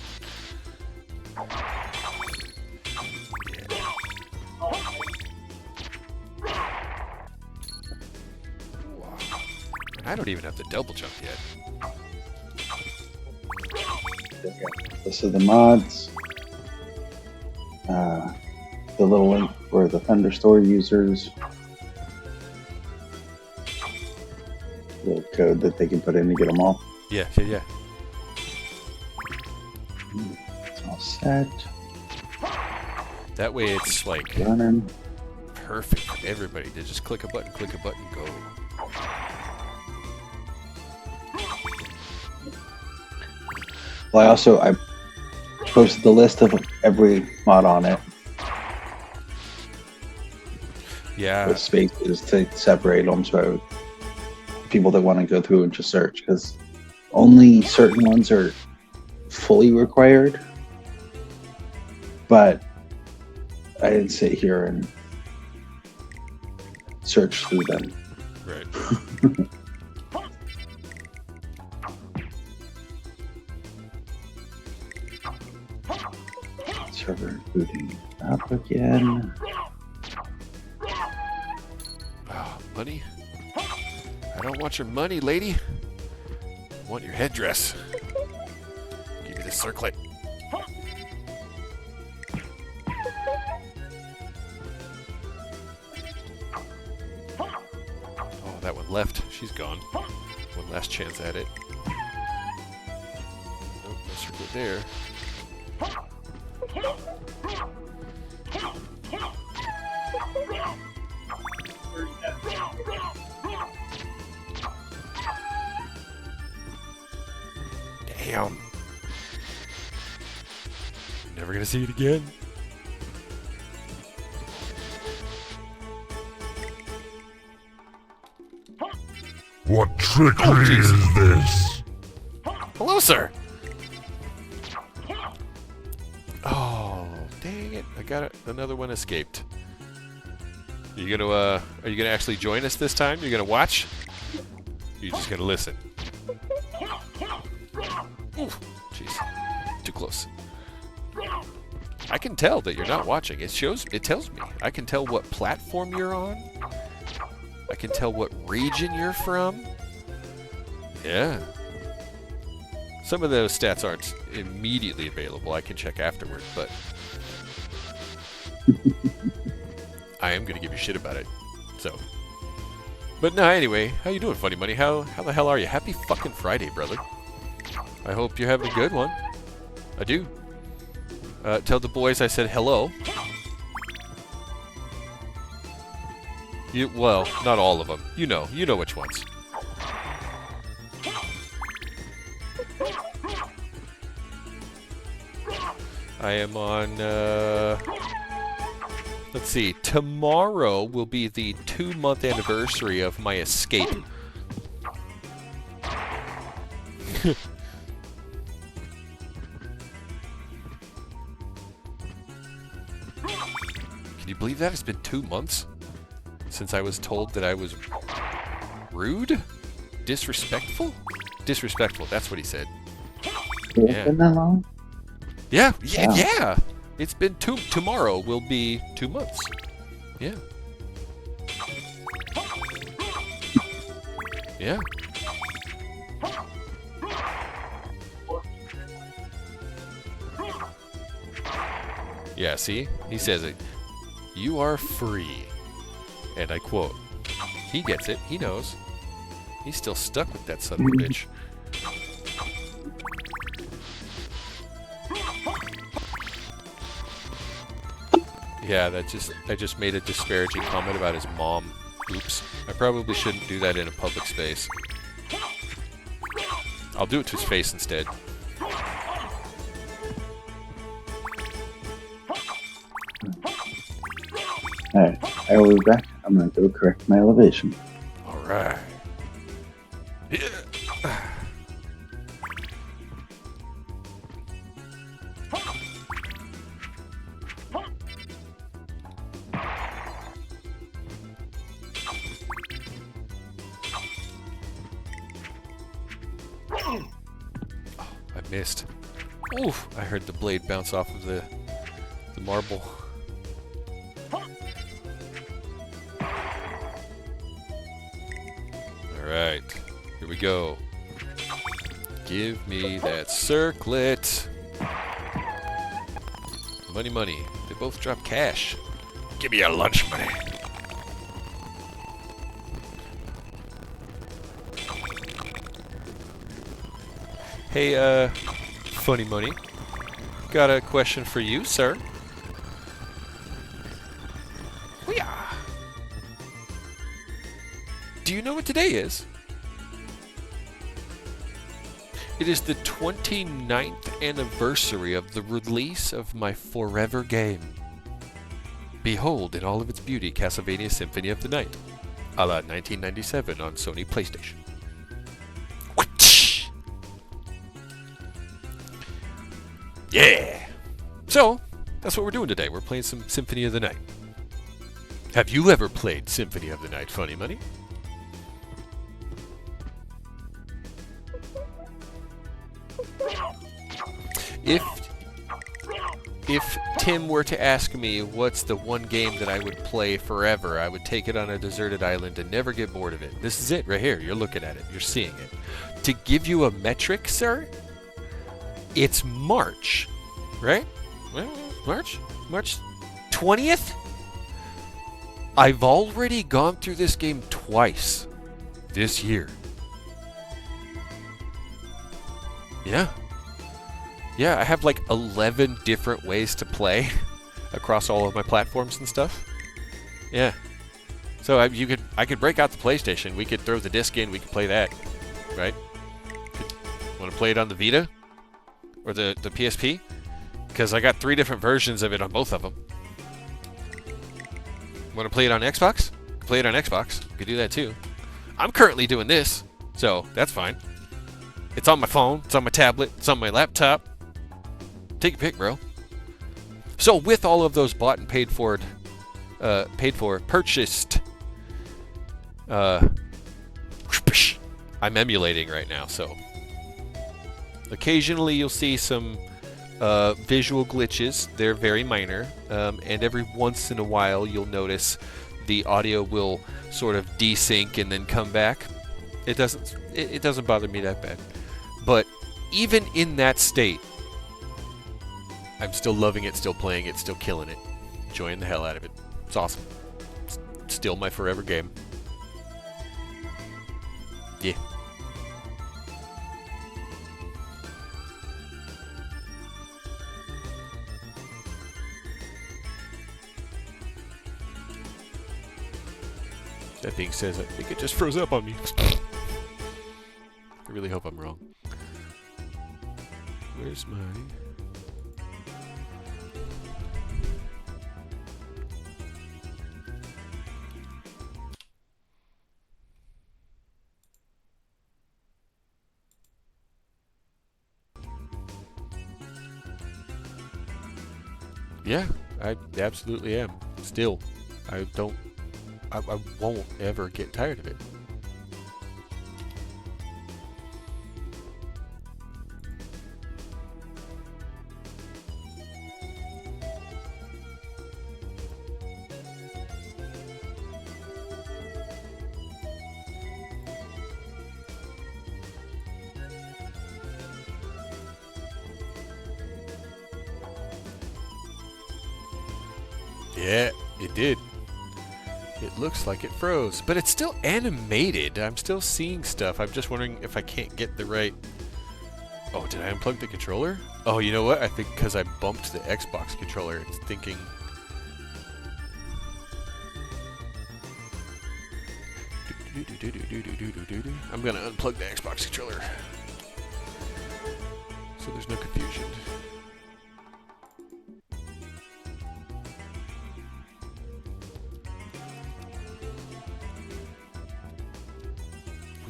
I don't even have the double jump yet. This is the mods. The little link for the Thunder Store users. The code that they can put in to get them all. Yeah. It's all set. That way it's like Running. perfect for everybody to just click a button, go. Well, I posted the list of every mod on it Yeah. with spaces to separate them, so people that want to go through and just search, because only certain ones are fully required. But I didn't sit here and search through them. Right. Server booting up again. Oh, money? I don't want your money, lady. I want your headdress. Give me the circlet. Oh, that one left. She's gone. One last chance at it. Nope, no circlet there. Damn. Never gonna see it again. What trickery is this? Hello, sir. Oh, dang it! I got it. Another one escaped. Are you gonna actually join us this time? You're gonna watch? You're just gonna listen. Ooh, jeez, too close. I can tell that you're not watching. It tells me. I can tell what platform you're on. I can tell what region you're from. Yeah. Some of those stats aren't immediately available. I can check afterward, but I am gonna give you shit about it. So, but no. Anyway, how you doing, Funny Money? How the hell are you? Happy fucking Friday, brother. I hope you're having a good one. I do. Tell the boys I said hello. Well, not all of them. You know which ones. I am on, let's see, tomorrow will be the 2-month anniversary of my escape. Can you believe that? It's been 2 months since I was told that I was rude? Disrespectful? Disrespectful, that's what he said. It's been that long? Yeah. Wow. It's been tomorrow will be 2 months. Yeah. Yeah. Yeah, see? He says it. You are free. And I quote. He gets it. He knows. He's still stuck with that son of a bitch. Yeah, I just made a disparaging comment about his mom. Oops. I probably shouldn't do that in a public space. I'll do it to his face instead. Alright, I will be back. I'm gonna go correct my elevation. All right. Yeah. Oh, I missed. Oof! I heard the blade bounce off of the marble. Alright, here we go. Give me that circlet. Money, money. They both drop cash. Give me your lunch money. Hey, funny money. Got a question for you, sir. Hoo-yah. Do you know what today is? It is the 29th anniversary of the release of my forever game. Behold in all of its beauty Castlevania Symphony of the Night, a la 1997 on Sony PlayStation. Yeah! So, that's what we're doing today. We're playing some Symphony of the Night. Have you ever played Symphony of the Night, Funny Money? If Tim were to ask me what's the one game that I would play forever, I would take it on a deserted island and never get bored of it. This is it right here. You're looking at it. You're seeing it. To give you a metric, sir, it's March, right? March 20th? I've already gone through this game twice this year. Yeah. Yeah, I have like 11 different ways to play across all of my platforms and stuff. Yeah. So I could break out the PlayStation. We could throw the disc in. We could play that, right? Want to play it on the Vita or the PSP? Because I got 3 different versions of it on both of them. Want to play it on Xbox? Play it on Xbox. You could do that too. I'm currently doing this, so that's fine. It's on my phone. It's on my tablet. It's on my laptop. Take your pick, bro. So with all of those bought and purchased, I'm emulating right now. So occasionally you'll see some visual glitches. They're very minor, and every once in a while you'll notice the audio will sort of desync and then come back. It doesn't bother me that bad, but even in that state, I'm still loving it, still playing it, still killing it, enjoying the hell out of it. It's awesome. It's still my forever game. Yeah. That being said, I think it just froze up on me. I really hope I'm wrong. Where's my... Yeah, I absolutely am. Still, I won't ever get tired of it. Yeah, it did. It looks like it froze, but it's still animated. I'm still seeing stuff. I'm just wondering if I can't get the right... Oh, did I unplug the controller? Oh, you know what? I think because I bumped the Xbox controller, it's thinking... I'm gonna unplug the Xbox controller, so there's no confusion.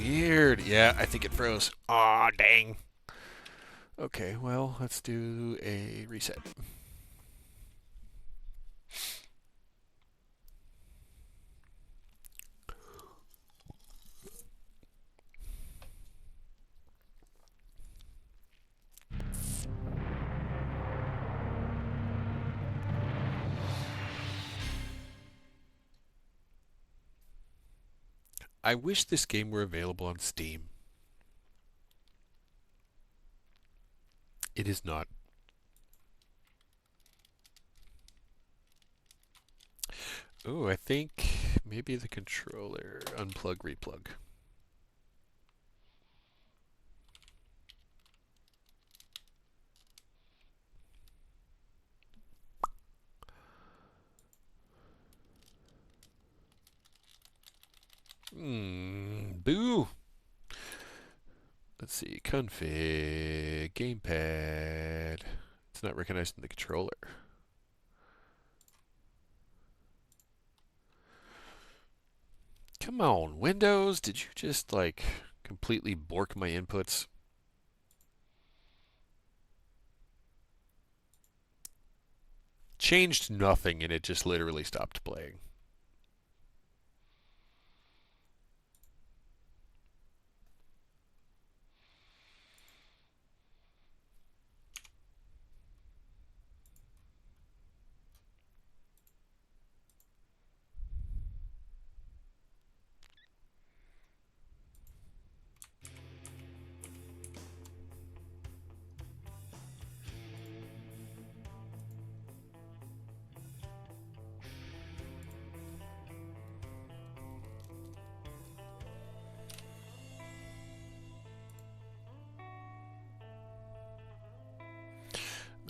weird. Yeah, I think it froze. Aw, dang. Okay, well, let's do a reset. I wish this game were available on Steam. It is not. Oh, I think maybe the controller. Unplug, replug. Boo! Let's see. Config. Gamepad. It's not recognizing the controller. Come on, Windows. Did you just, like, completely bork my inputs? Changed nothing and it just literally stopped playing.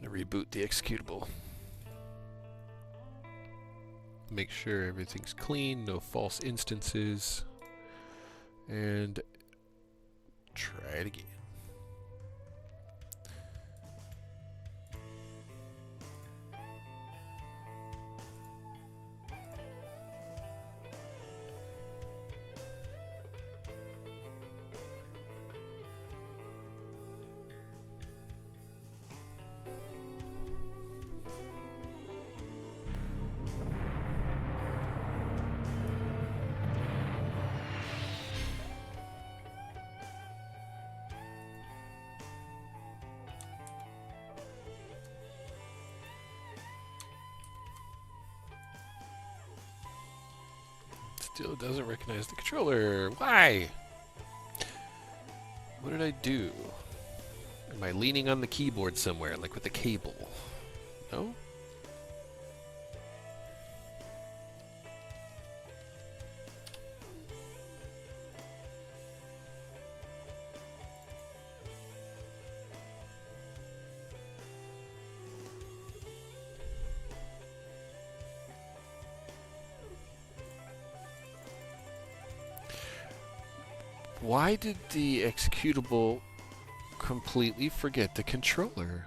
I'm going to reboot the executable. Make sure everything's clean, no false instances. And try it again. Still doesn't recognize the controller. Why? What did I do? Am I leaning on the keyboard somewhere, like with a cable? No? Why did the executable completely forget the controller?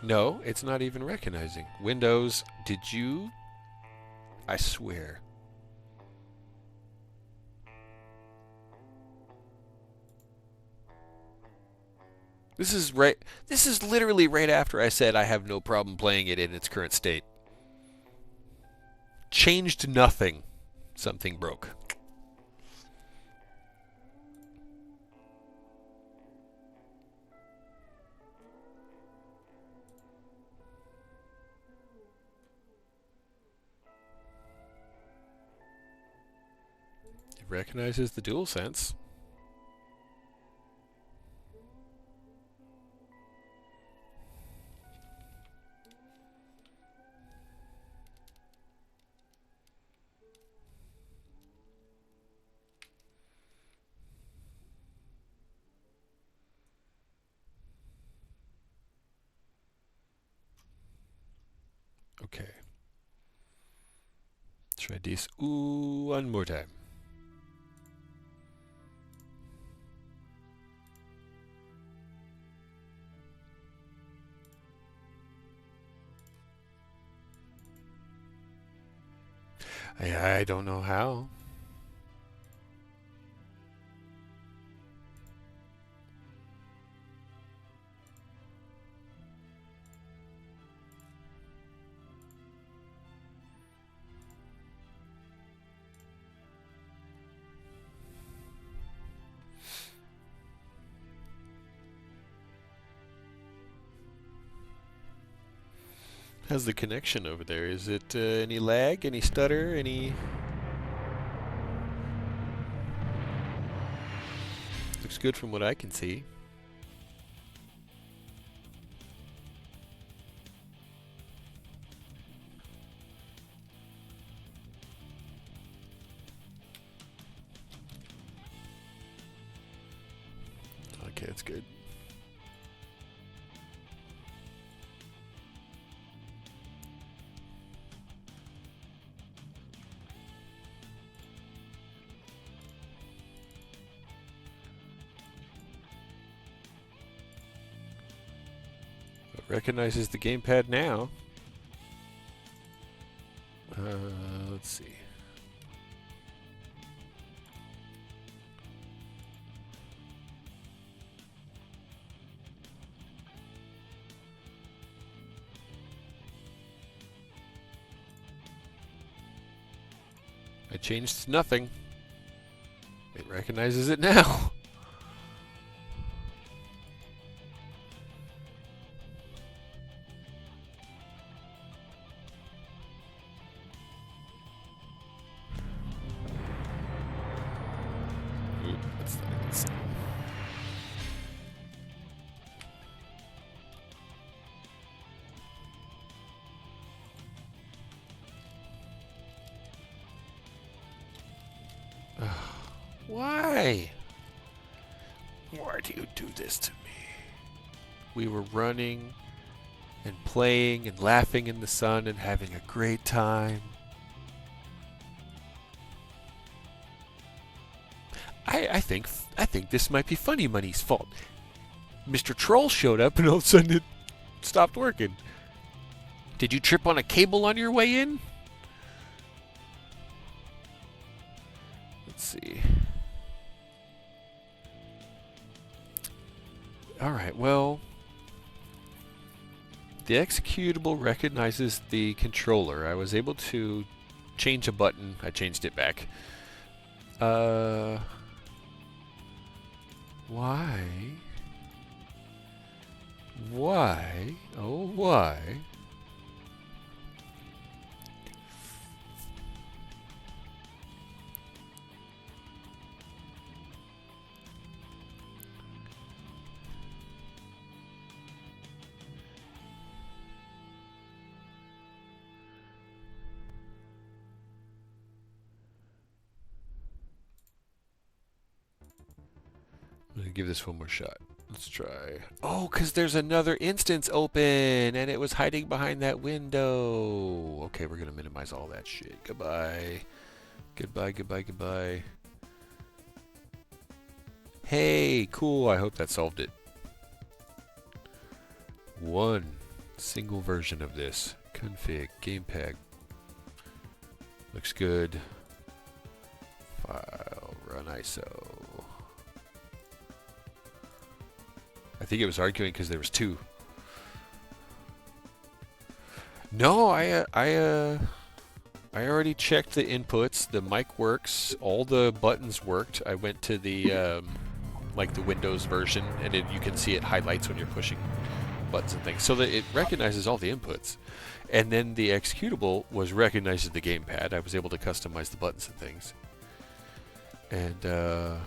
No, it's not even recognizing. Windows, did you? I swear. This is literally right after I said I have no problem playing it in its current state. Changed nothing. Something broke. Recognizes the DualSense. Okay. Try this one more time. I don't know how. How's the connection over there? Is it any lag, any stutter, any... Looks good from what I can see. Okay, that's good. It recognizes the gamepad now. Let's see. I changed nothing. It recognizes it now. Oop, that's not a good sign. Why? Why do you do this to me? We were running and playing and laughing in the sun and having a great time. I think this might be Funny Money's fault. Mr. Troll showed up and all of a sudden it stopped working. Did you trip on a cable on your way in? Let's see. Alright, well, the executable recognizes the controller. I was able to change a button. I changed it back. Why? Why? Oh, why? I'm gonna give this one more shot. Let's try. Oh, because there's another instance open, and it was hiding behind that window. Okay, we're gonna minimize all that shit. Goodbye. Goodbye, goodbye, goodbye. Hey, cool. I hope that solved it. One single version of this. Config, gamepad. Looks good. File, run ISO. I think it was arguing because there was two. No, I already checked the inputs. The mic works. All the buttons worked. I went to the like the Windows version, and you can see it highlights when you're pushing buttons and things, so that it recognizes all the inputs. And then the executable was recognizes the gamepad. I was able to customize the buttons and things. And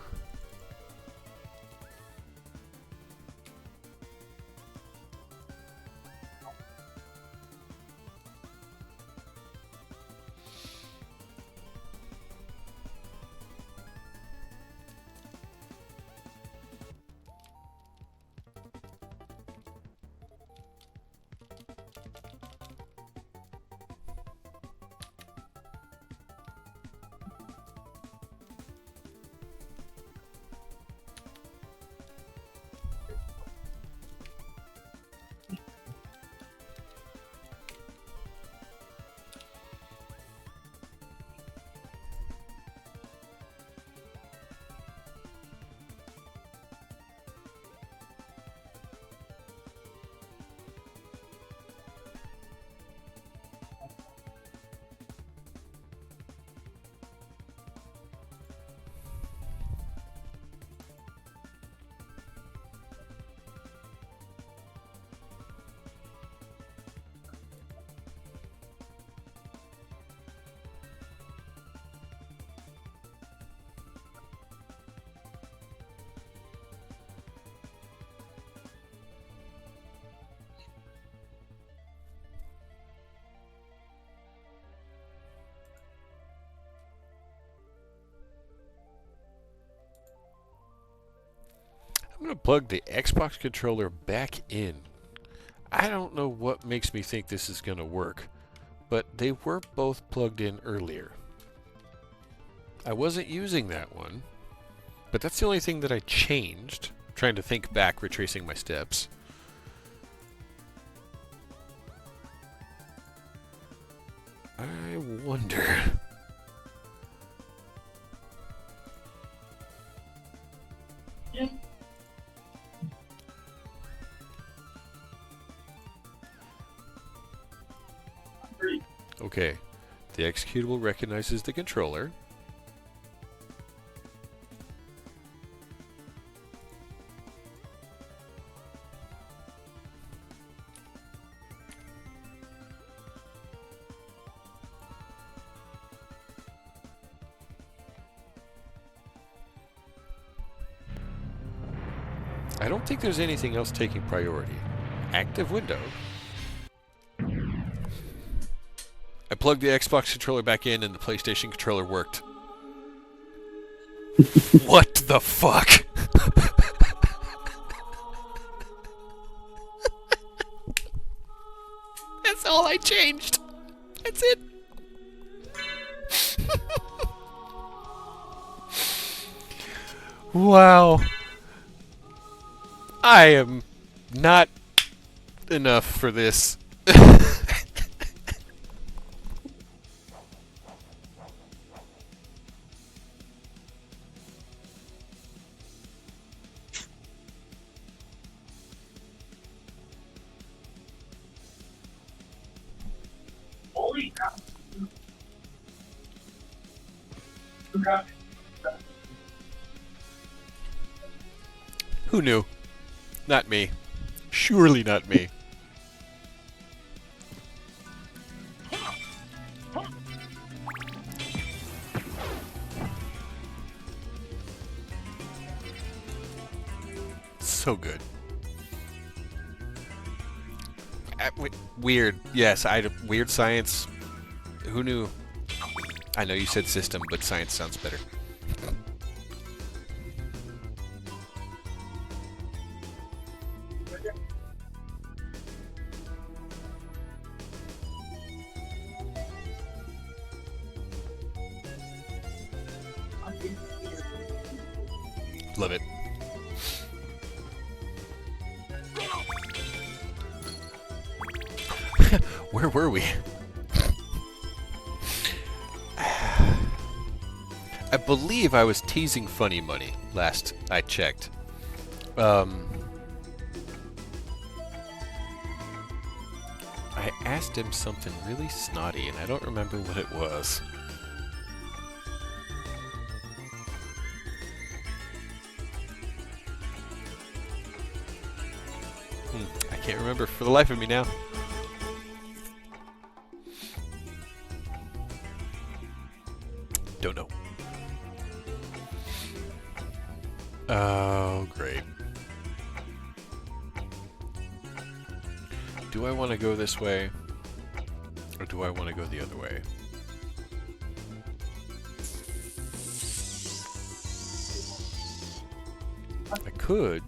to plug the Xbox controller back in. I don't know what makes me think this is going to work, but they were both plugged in earlier. I wasn't using that one, but that's the only thing that I changed. I'm trying to think back, retracing my steps. I wonder... Okay, the executable recognizes the controller. I don't think there's anything else taking priority. Active window. I plugged the Xbox controller back in and the PlayStation controller worked. What the fuck? That's all I changed. That's it. Wow. I am not enough for this. Who knew? Not me. Surely not me. So good. Weird. Yes, weird science. Who knew? I know you said system, but science sounds better. Love it. Where were we? I believe I was teasing Funny Money last I checked. I asked him something really snotty and I don't remember what it was. I can't remember for the life of me now. Don't know. Oh, great. Do I want to go this way? Or do I want to go the other way? I could.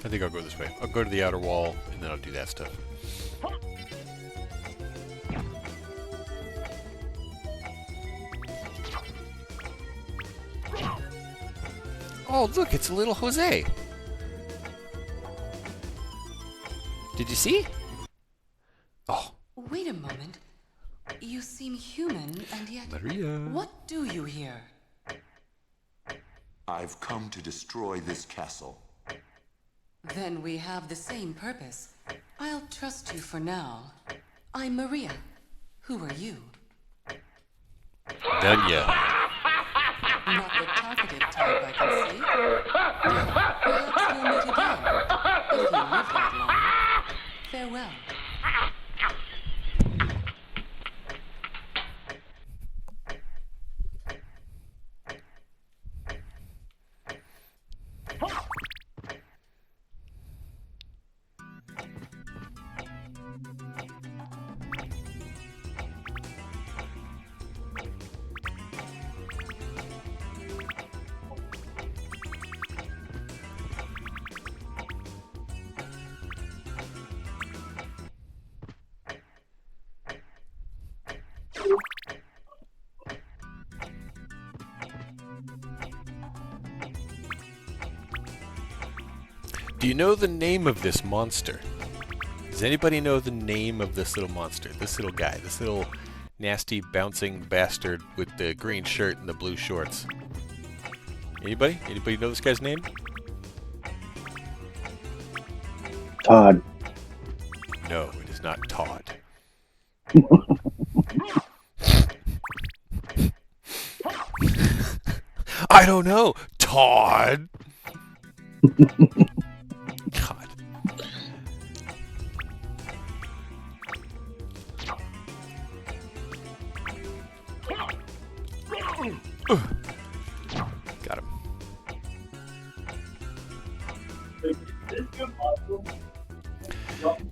I think I'll go this way. I'll go to the outer wall, and then I'll do that stuff. Oh, look, it's a little Jose. Did you see? Oh. Wait a moment. You seem human, and yet... Maria. What do you here? I've come to destroy this castle. Then we have the same purpose. I'll trust you for now. I'm Maria. Who are you? Done yet. Not the talkative type, I can see. Perhaps we'll meet again, if you live that long. Farewell. Do you know the name of this monster? Does anybody know the name of this little monster? This little guy, this little nasty bouncing bastard with the green shirt and the blue shorts. Anybody? Anybody know this guy's name? Todd. No, it is not Todd. I don't know. Todd. God. Got him.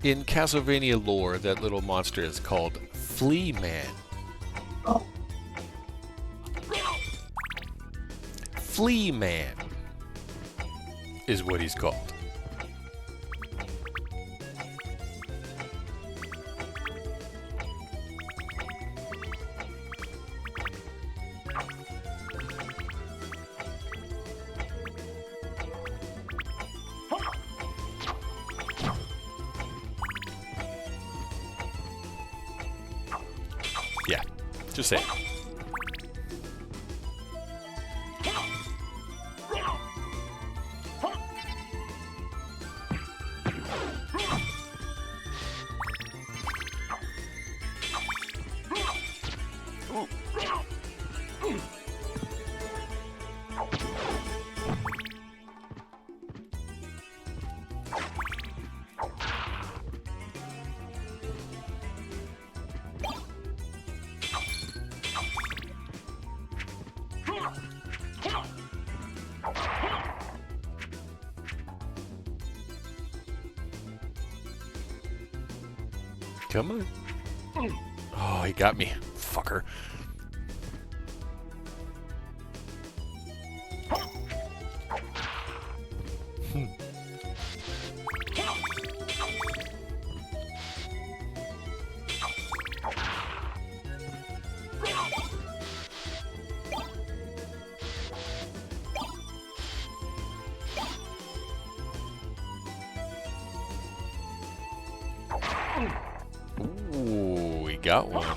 In Castlevania lore, that little monster is called Flea Man. Flea Man is what he's called. Yeah, just saying. Come on. Oh, he got me. Fucker. Ooh, we got one.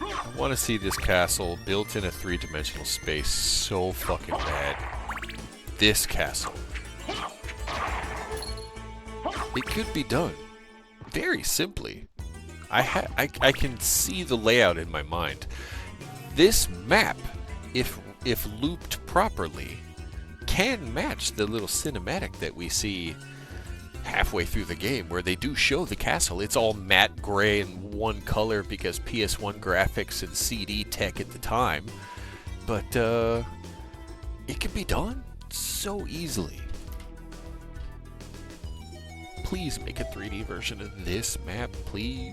I want to see this castle built in a three-dimensional space so fucking bad. This castle. It could be done very simply. I can see the layout in my mind. This map, if looped properly, can match the little cinematic that we see halfway through the game, where they do show the castle. It's all matte gray and one color because PS1 graphics and CD tech at the time. But it can be done so easily. Please make a 3D version of this map, please.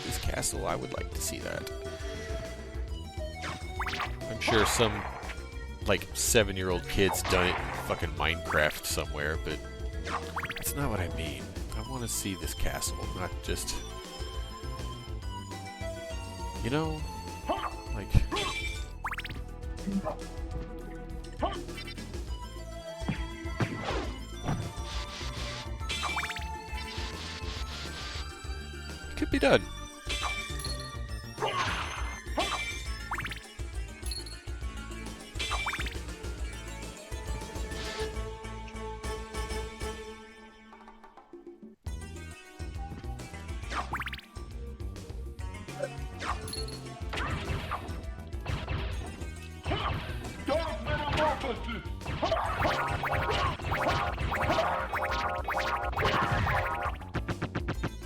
This castle, I would like to see that. I'm sure some, like, 7-year-old kid's done it in fucking Minecraft somewhere, but that's not what I mean. I want to see this castle, not just, you know, like... It could be done.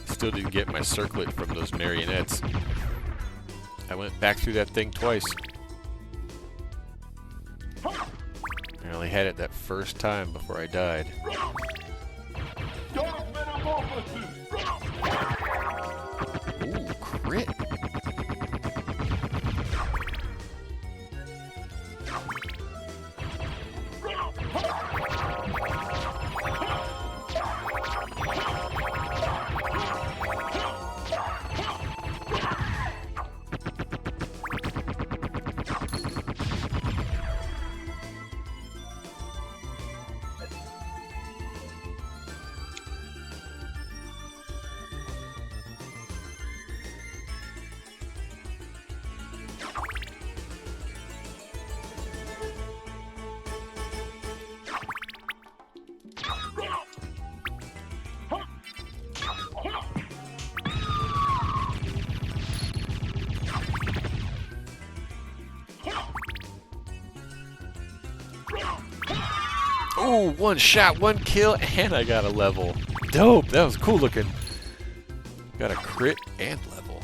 Still didn't get my circlet from those marionettes. I went back through that thing twice. I only had it that first time before I died. Ooh, crit. Oh, one shot, one kill, and I got a level. Dope. That was cool looking. Got a crit and level.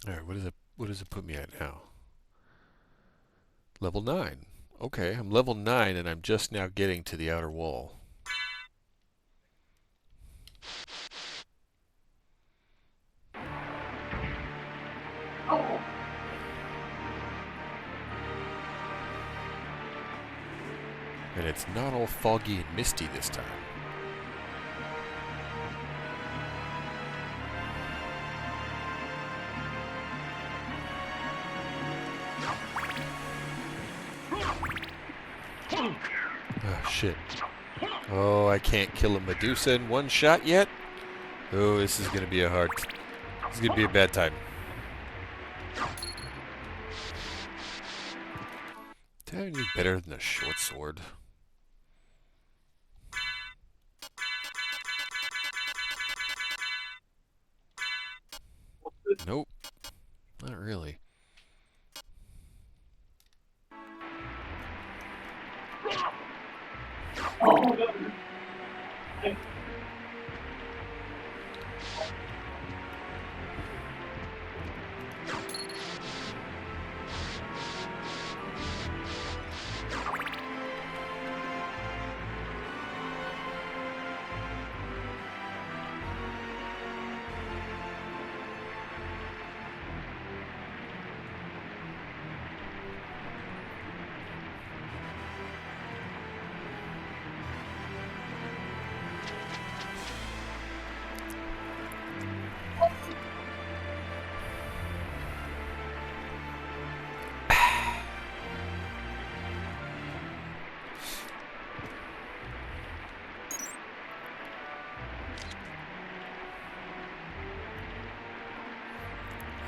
Alright, what does it put me at now? Level 9. Okay, I'm level 9 and I'm just now getting to the outer wall. And it's not all foggy and misty this time. Oh, shit. Oh, I can't kill a Medusa in one shot yet? Oh, this is gonna be a hard... This is gonna be a bad time. Do I have anything better than a short sword? Nope. Not really.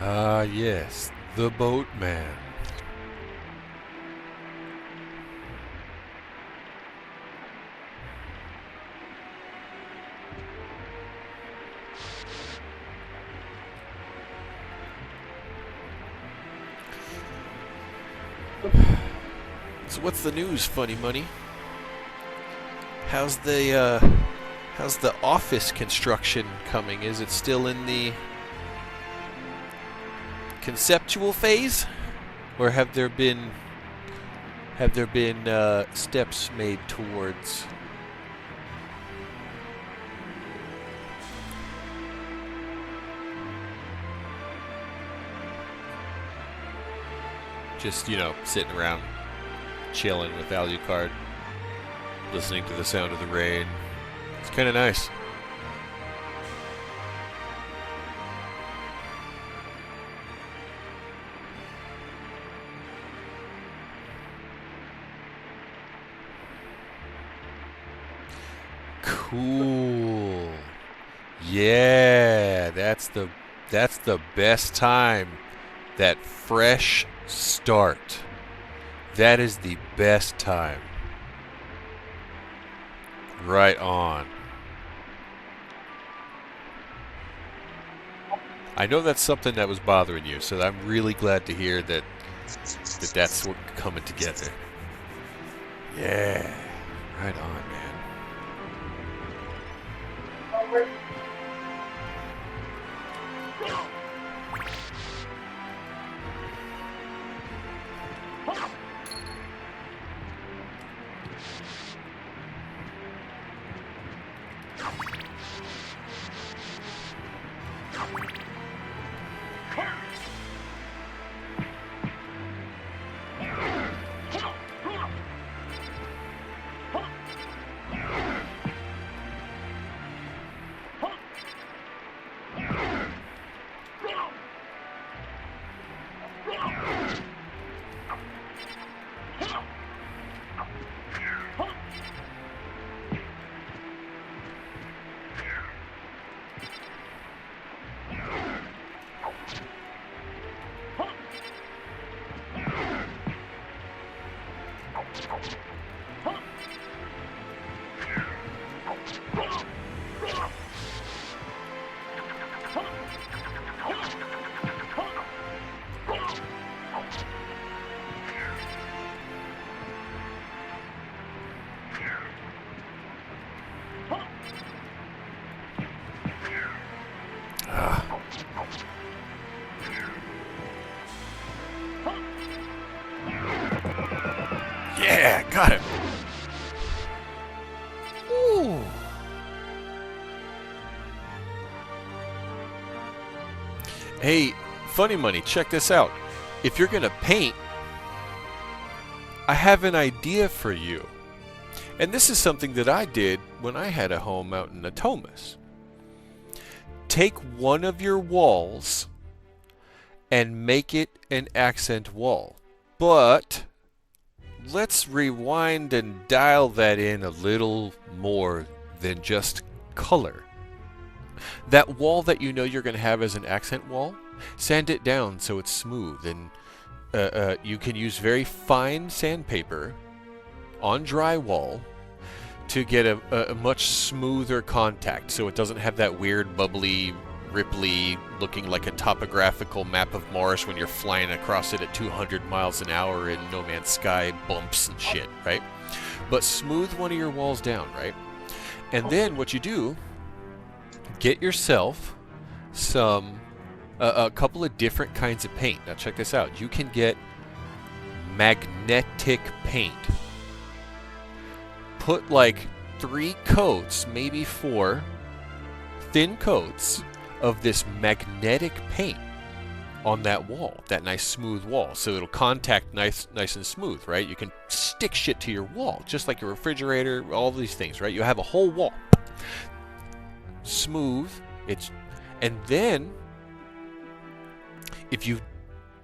Ah, yes, the boatman. So what's the news, Funny Money? How's the office construction coming? Is it still in the conceptual phase, or have there been steps made towards just, you know, sitting around chilling with Alucard, listening to the sound of the rain? It's kind of nice. Cool. Yeah, that's the best time. That fresh start. That is the best time. Right on. I know that's something that was bothering you, so I'm really glad to hear that that's what coming together. Yeah. Right on, man. Ah. Yeah, got him. Ooh. Hey, Funny Money, check this out. If you're gonna paint, I have an idea for you. And this is something that I did when I had a home out in Natomas. Take one of your walls and make it an accent wall. But let's rewind and dial that in a little more than just color. That wall that you know you're going to have as an accent wall, sand it down so it's smooth, and you can use very fine sandpaper on drywall to get a much smoother contact, so it doesn't have that weird bubbly, ripply, looking like a topographical map of Mars when you're flying across it at 200 miles an hour in No Man's Sky bumps and shit, right? But smooth one of your walls down, right? And then what you do, get yourself some a couple of different kinds of paint. Now check this out. You can get magnetic paint. Put like 3 coats, maybe 4 thin coats of this magnetic paint on that wall, that nice smooth wall, so it'll contact nice and smooth, right? You can stick shit to your wall, just like your refrigerator, all these things, right? You have a whole wall. Smooth, and then if you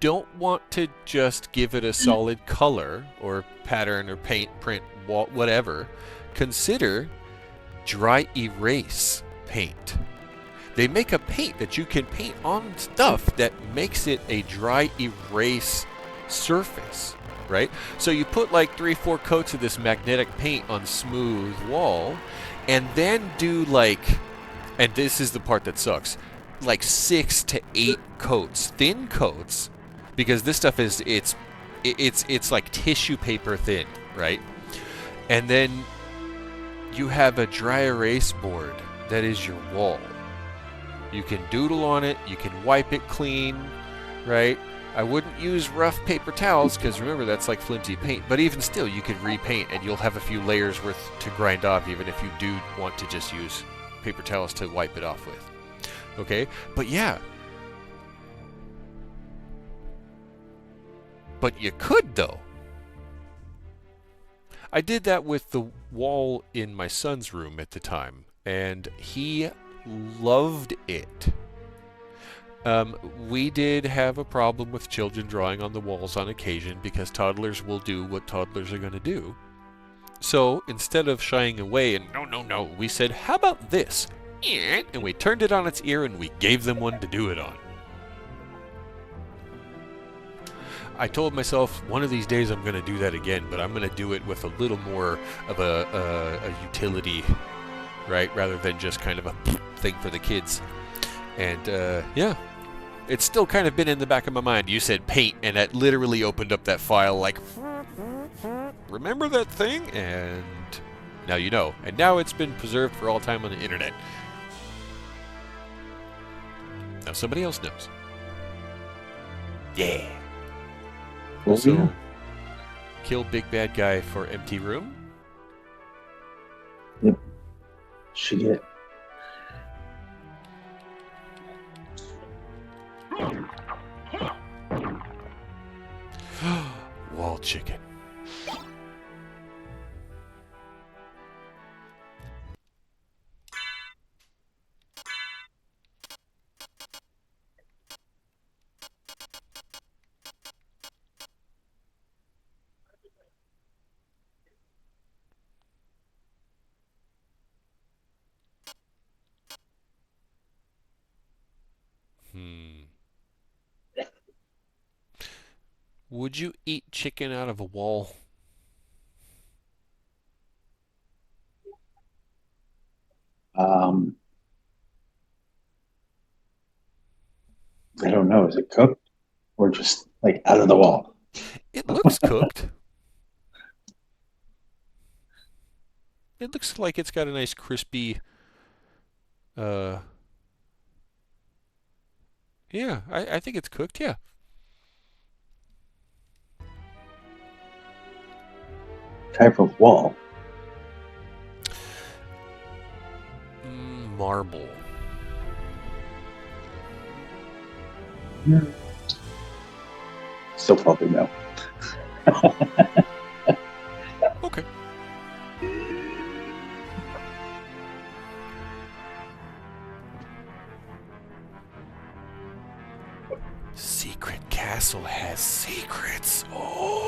don't want to just give it a solid color or pattern or paint, print, wall, whatever, consider dry erase paint. They make a paint that you can paint on stuff that makes it a dry erase surface, right? So you put like 3-4 coats of this magnetic paint on smooth wall, and then do like, and this is the part that sucks, like 6 to 8 coats, thin coats, because this stuff is it's like tissue paper thin, right? And then you have a dry erase board that is your wall. You can doodle on it, you can wipe it clean, right? I wouldn't use rough paper towels because remember that's like flimsy paint, but even still you could repaint and you'll have a few layers worth to grind off even if you do want to just use paper towels to wipe it off with. Okay? But yeah. But you could though. I did that with the wall in my son's room at the time, and he loved it. We did have a problem with children drawing on the walls on occasion because toddlers will do what toddlers are going to do. So instead of shying away and no, we said, how about this? And we turned it on its ear and we gave them one to do it on. I told myself one of these days I'm going to do that again, but I'm going to do it with a little more of a utility, right? Rather than just kind of a thing for the kids. And yeah, it's still kind of been in the back of my mind. You said paint, and that literally opened up that file like, remember that thing? And now you know. And now it's been preserved for all time on the internet. Now somebody else knows. Yeah. Well, So, yeah. kill big bad guy for empty room. Yep. Should get. Wall chicken. Would you eat chicken out of a wall? Um, I don't know. Is it cooked or just like out of the wall? It looks cooked. it looks like it's got a nice crispy. Yeah, I think it's cooked. Yeah. Type of wall. Marble. Still probably no. Okay. Secret castle has secrets. Oh.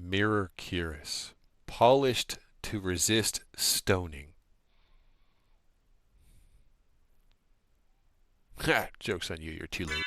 Mirror cuirass. Polished to resist stoning. Ha! Joke's on you, you're too late.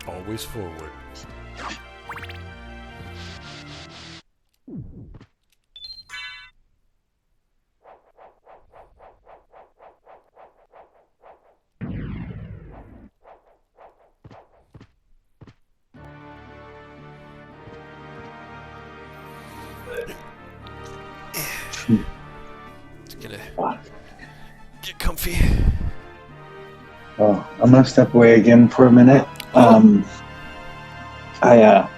Always forward. Just gonna get comfy. Oh, I'm gonna step away again for a minute. I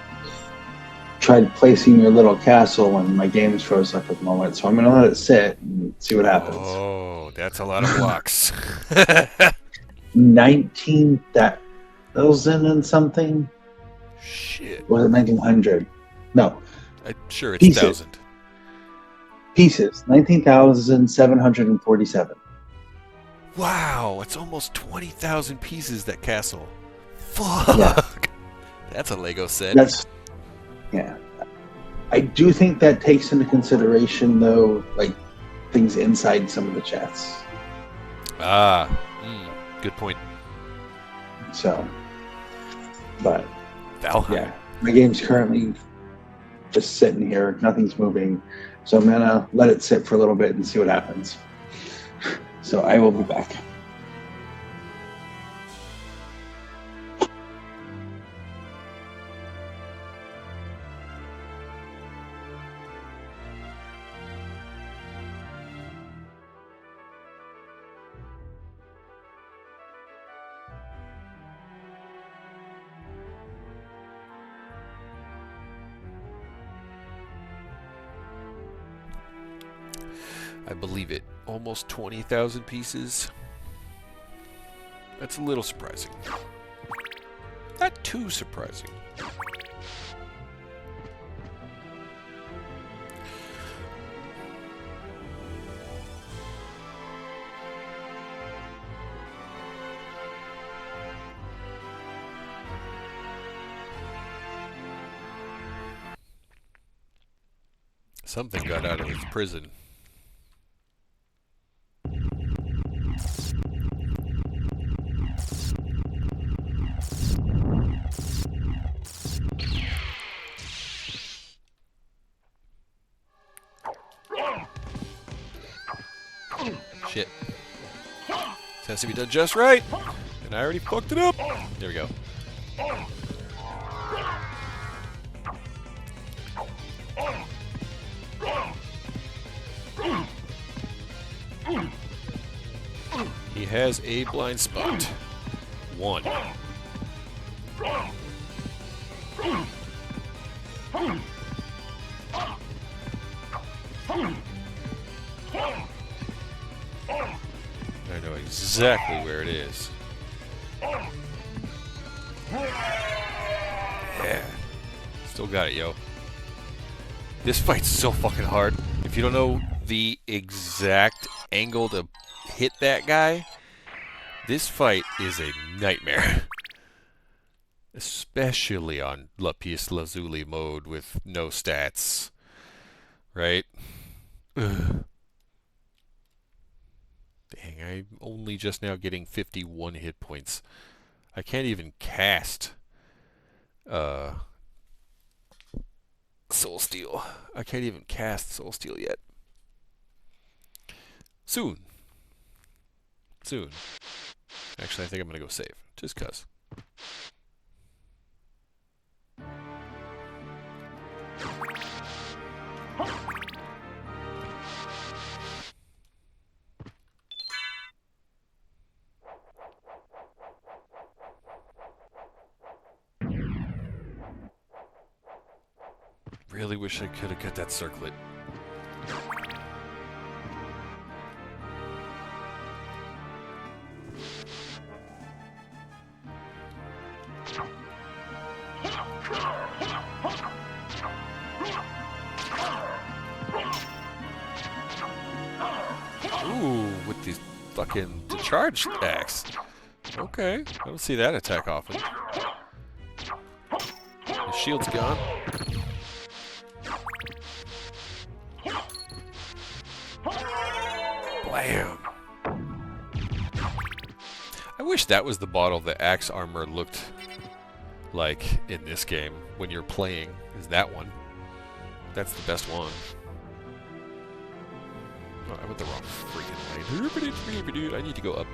tried placing your little castle and my game's froze up at the moment, so I'm gonna let it sit and see what happens. Oh, that's a lot of blocks. 19,000 and something? Shit. Was it 1900? No. I'm sure it's Pieces. 1,000. Pieces. 19,747. Wow, it's almost 20,000 pieces, that castle. Fuck. Yeah. That's a Lego set. Yeah. I do think that takes into consideration, though, like, things inside some of the chests. Good point. So, but, Valheim. yeah. My game's currently just sitting here. Nothing's moving. So I'm going to let it sit for a little bit and see what happens. So I will be back. I believe it. Almost 20,000 pieces. That's a little surprising. Not too surprising. Something got out of his prison. Shit. This has to be done just right. And I already fucked it up. There we go. He has a blind spot. 1. I know exactly where it is. Yeah. Still got it, yo. This fight's so fucking hard. If you don't know the exact angle to hit that guy, this fight is a nightmare. Especially on Lapis Lazuli mode with no stats. Right? Ugh. Dang, I'm only just now getting 51 hit points. I can't even cast Soul Steel. I can't even cast Soul Steel yet. Soon. Soon. Actually, I think I'm going to go save. Just 'cause. Really wish I could have got that circlet. Ooh, with these fucking charge attacks. Okay, I don't see that attack often. His shield's gone. Blam! I wish that was the bottle that Axe Armor looked like in this game when you're playing, is that one. That's the best one. Oh, I went the wrong freaking way. I need to go up.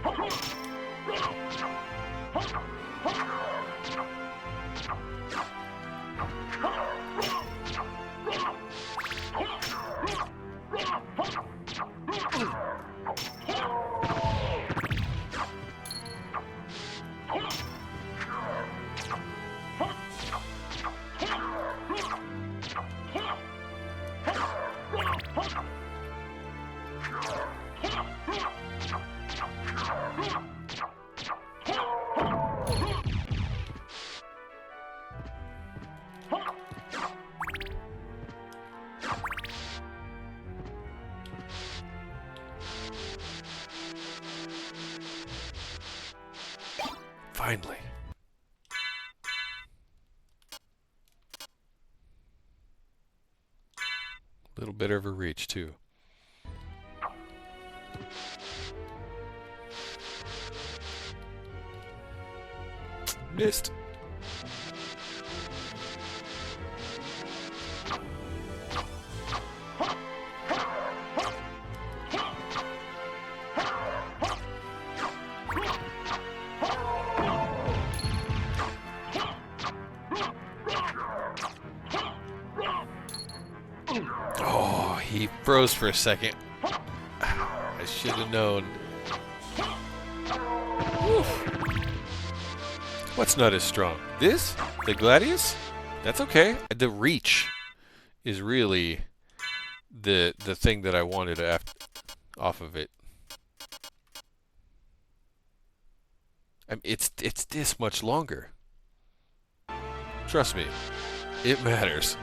Finally. A little bit of a reach, too. Missed. Oh, he froze for a second. I should have known. Oof. What's not as strong? This? The Gladius? That's okay. The reach is really the thing that I wanted off of it. I mean, it's this much longer. Trust me, it matters.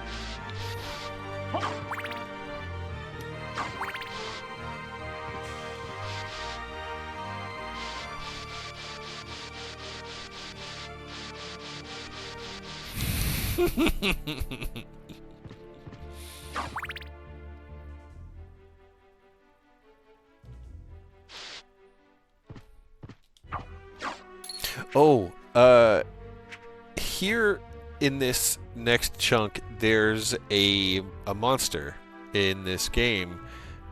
Oh, here in this next chunk, there's a monster in this game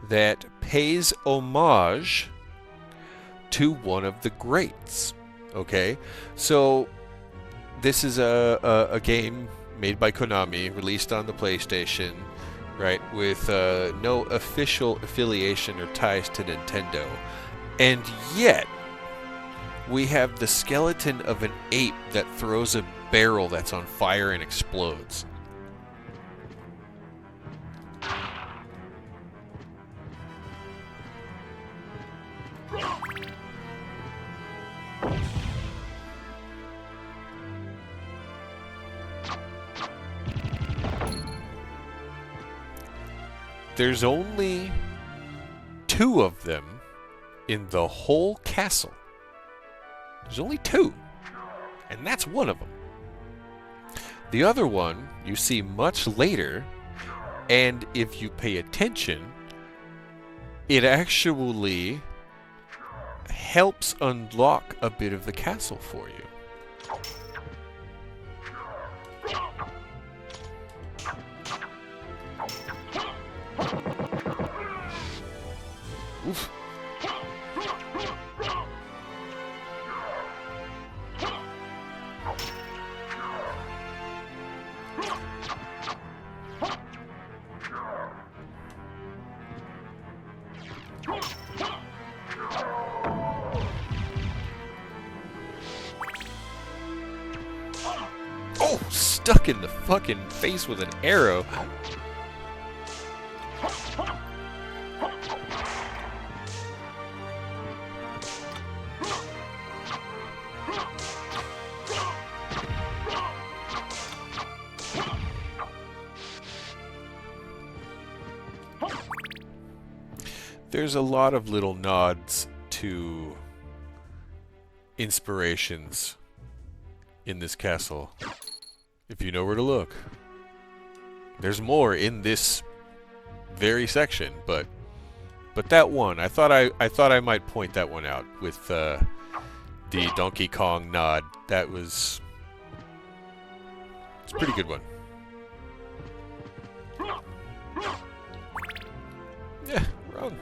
that pays homage to one of the greats. Okay, so this is a game made by Konami, released on the PlayStation, right, with no official affiliation or ties to Nintendo, and yet we have the skeleton of an ape that throws a barrel that's on fire and explodes. There's only 2 of them in the whole castle. There's only 2, and that's one of them. The other one you see much later, and if you pay attention, it actually helps unlock a bit of the castle for you. Oof. Oh, stuck in the fucking face with an arrow. There's a lot of little nods to inspirations in this castle, if you know where to look. There's more in this very section, but that one, I thought I might point that one out with the Donkey Kong nod. It's a pretty good one. Yeah, wrong.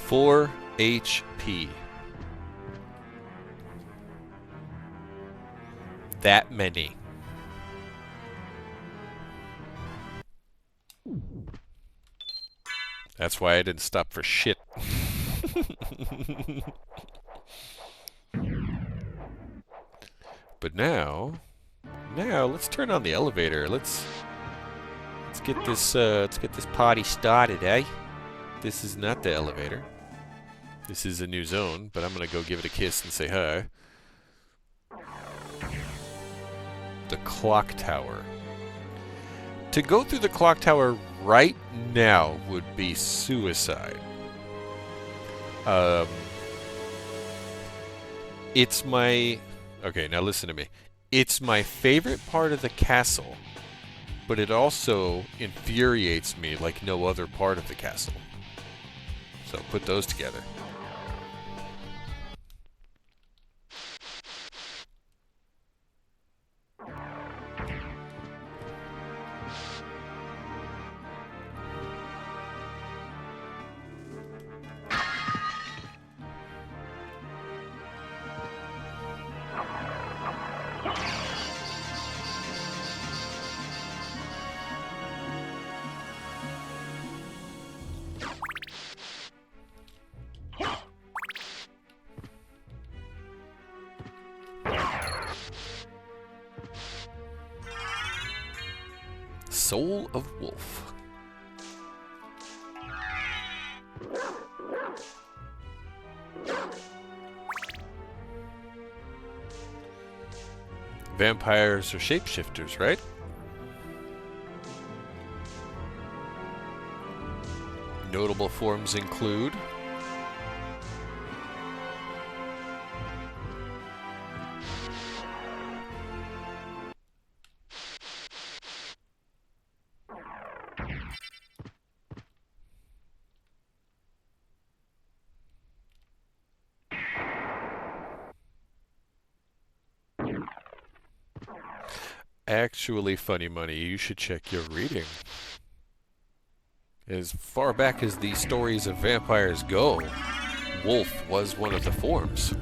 Four HP. That many. That's why I didn't stop for shit. But now let's turn on the elevator. Let's get this party started, eh? This is not the elevator. This is a new zone, but I'm gonna go give it a kiss and say hi. The clock tower. To go through the clock tower right now would be suicide. It's my... Okay, now listen to me. It's my favorite part of the castle, but it also infuriates me like no other part of the castle. So put those together. Soul of Wolf. Vampires are shapeshifters, right? Notable forms include Actually, Funny Money, you should check your reading. As far back as the stories of vampires go, wolf was one of the forms.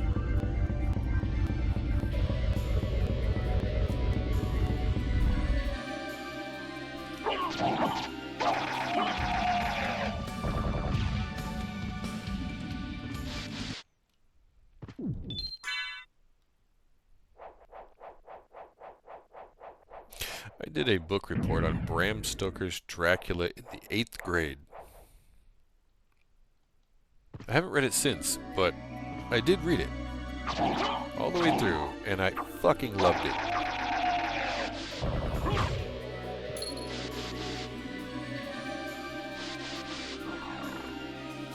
I did a book report on Bram Stoker's Dracula in the 8th grade. I haven't read it since, but I did read it all the way through, and I fucking loved it.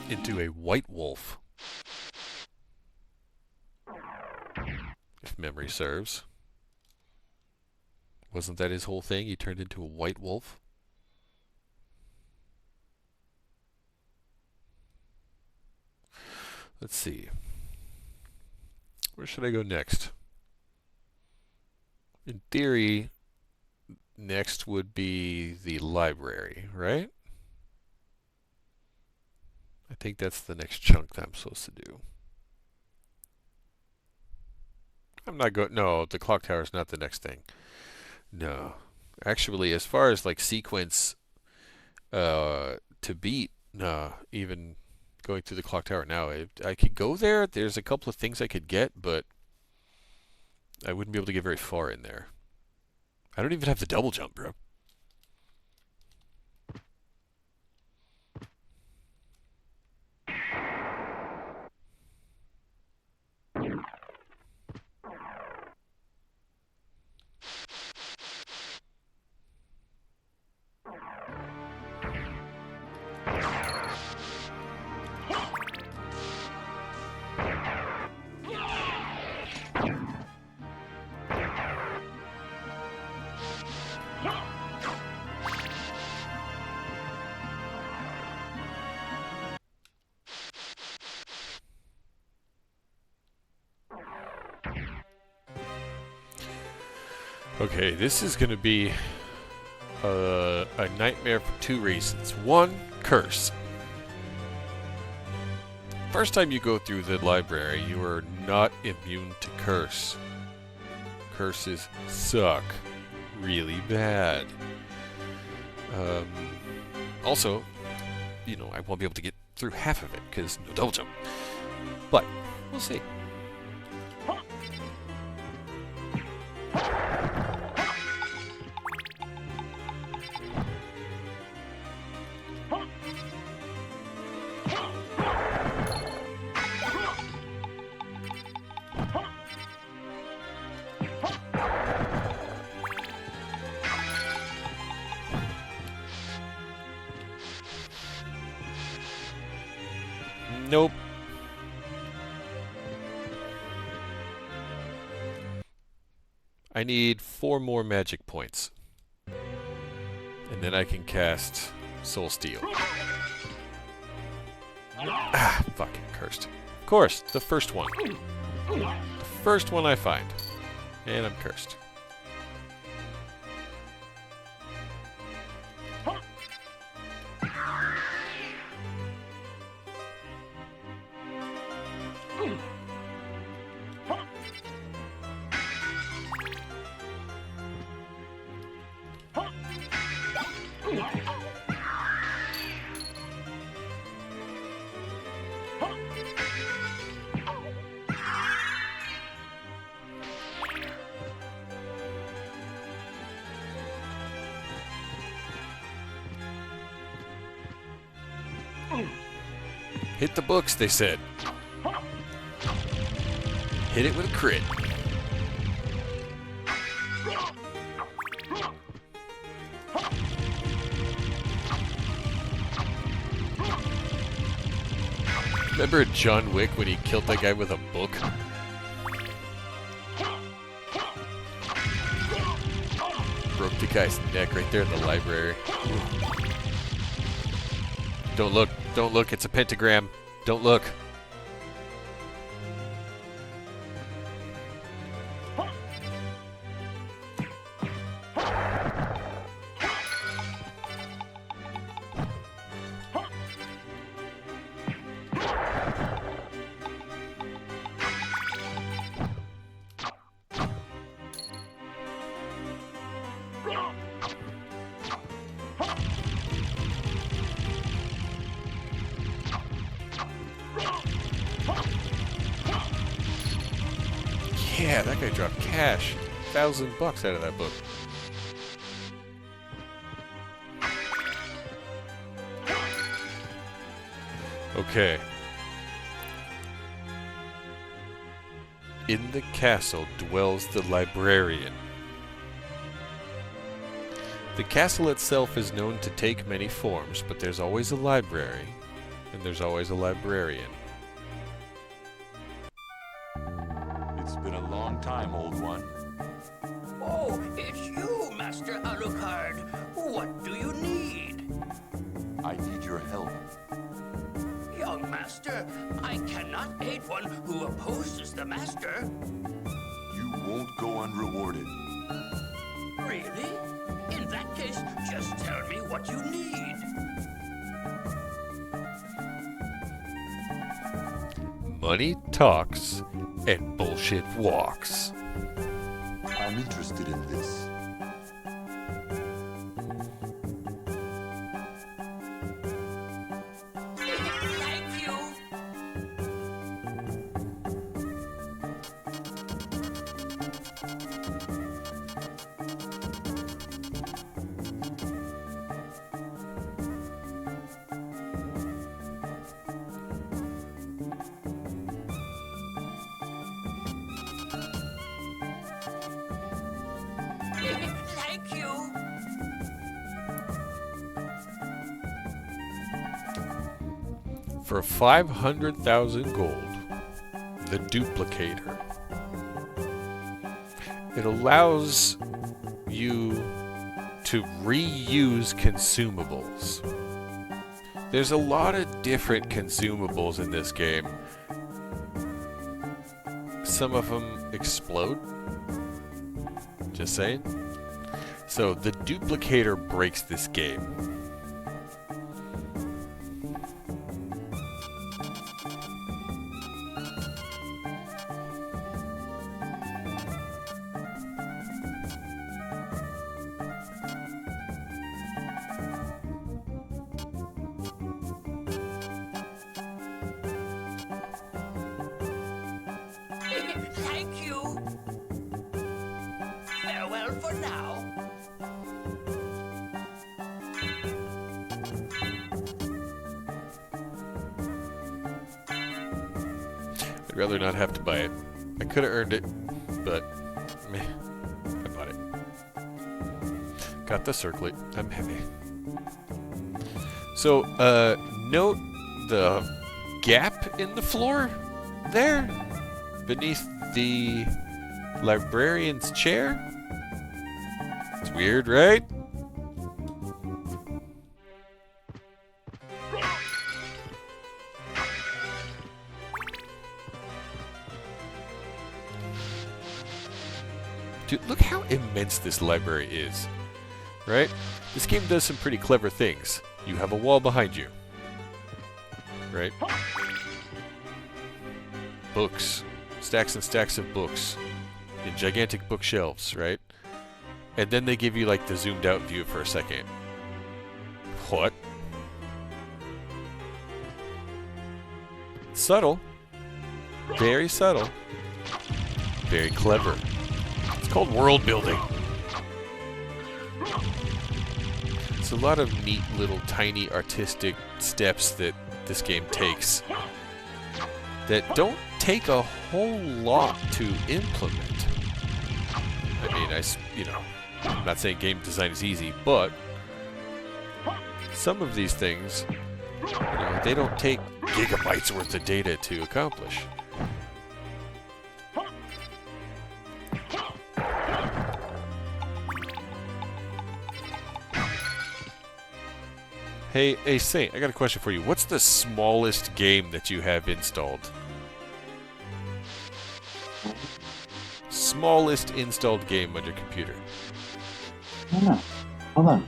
Into a white wolf, if memory serves. Wasn't that his whole thing? He turned into a white wolf? Let's see. Where should I go next? In theory, next would be the library, right? I think that's the next chunk that I'm supposed to do. I'm not going... No, the clock tower is not the next thing. No. Actually, as far as like sequence to beat, no, even going through the clock tower now, I could go there. There's a couple of things I could get, but I wouldn't be able to get very far in there. I don't even have the double jump, bro. Okay, this is going to be a nightmare for two reasons. One, curse. First time you go through the library, you are not immune to curse. Curses suck really bad. Also, you know, I won't be able to get through half of it because no double jump. But we'll see. Nope. I need 4 more magic points. And then I can cast Soul Steel. Ah, fucking cursed. Of course, the first one. The first one I find. And I'm cursed. Hit the books, they said. Hit it with a crit. Remember John Wick when he killed that guy with a book? Broke the guy's neck right there in the library. Don't look. Don't look. It's a pentagram. Don't look. Yeah, that guy dropped cash. $1,000 out of that book. Okay. In the castle dwells the librarian. The castle itself is known to take many forms, but there's always a library, and there's always a librarian. It's been a long time, old one. Oh, it's you, Master Alucard. What do you need? I need your help. Young Master, I cannot aid one who opposes the Master. You won't go unrewarded. Really? In that case, just tell me what you need. Money talks, and bullshit walks. I'm interested in this. Thank you. Thank you. For 500,000 gold, the duplicator. It allows you to reuse consumables. There's a lot of different consumables in this game. Some of them explode. Just saying. So the duplicator breaks this game. Thank you. Farewell for now. I'd rather not have to buy it. I could have earned it, but meh, I bought it. Got the circlet. I'm heavy. So, note the gap in the floor there beneath the librarian's chair. It's weird, right? Dude, look how immense this library is, right? This game does some pretty clever things. You have a wall behind you, right? Books. Stacks and stacks of books in gigantic bookshelves, right? And then they give you like the zoomed out view for a second. What? Subtle. Very subtle. Very clever. It's called world building. It's a lot of neat little tiny artistic steps that this game takes that don't take a whole lot to implement. I mean, I'm not saying game design is easy, but some of these things, they don't take gigabytes worth of data to accomplish. Hey Saint, I got a question for you. What's the smallest game that you have installed? Smallest installed game on your computer. I don't know. Hold on.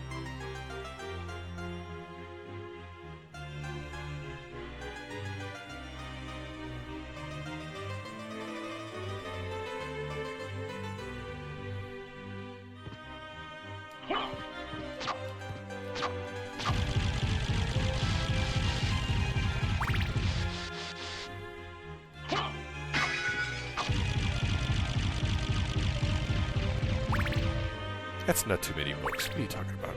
That's not too many books. What are you talking about?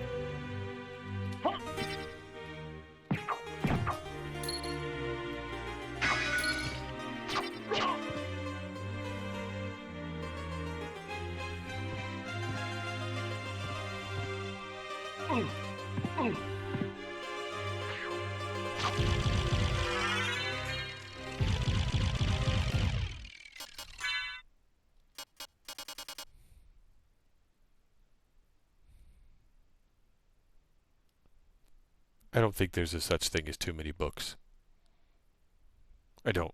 I don't think there's a such thing as too many books. I don't.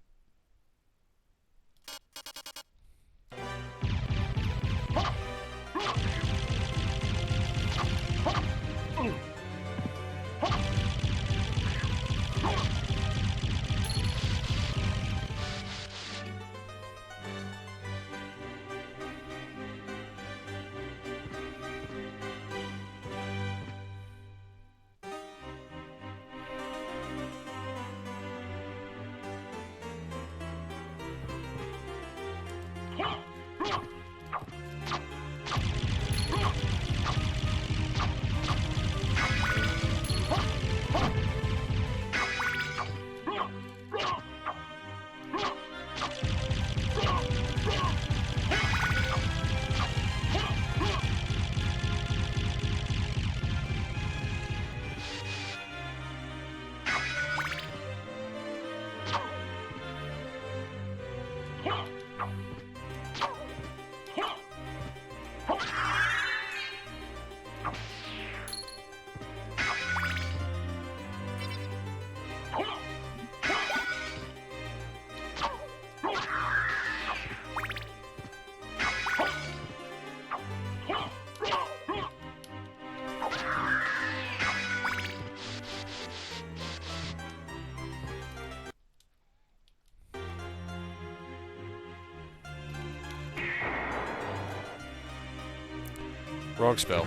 Wrong spell.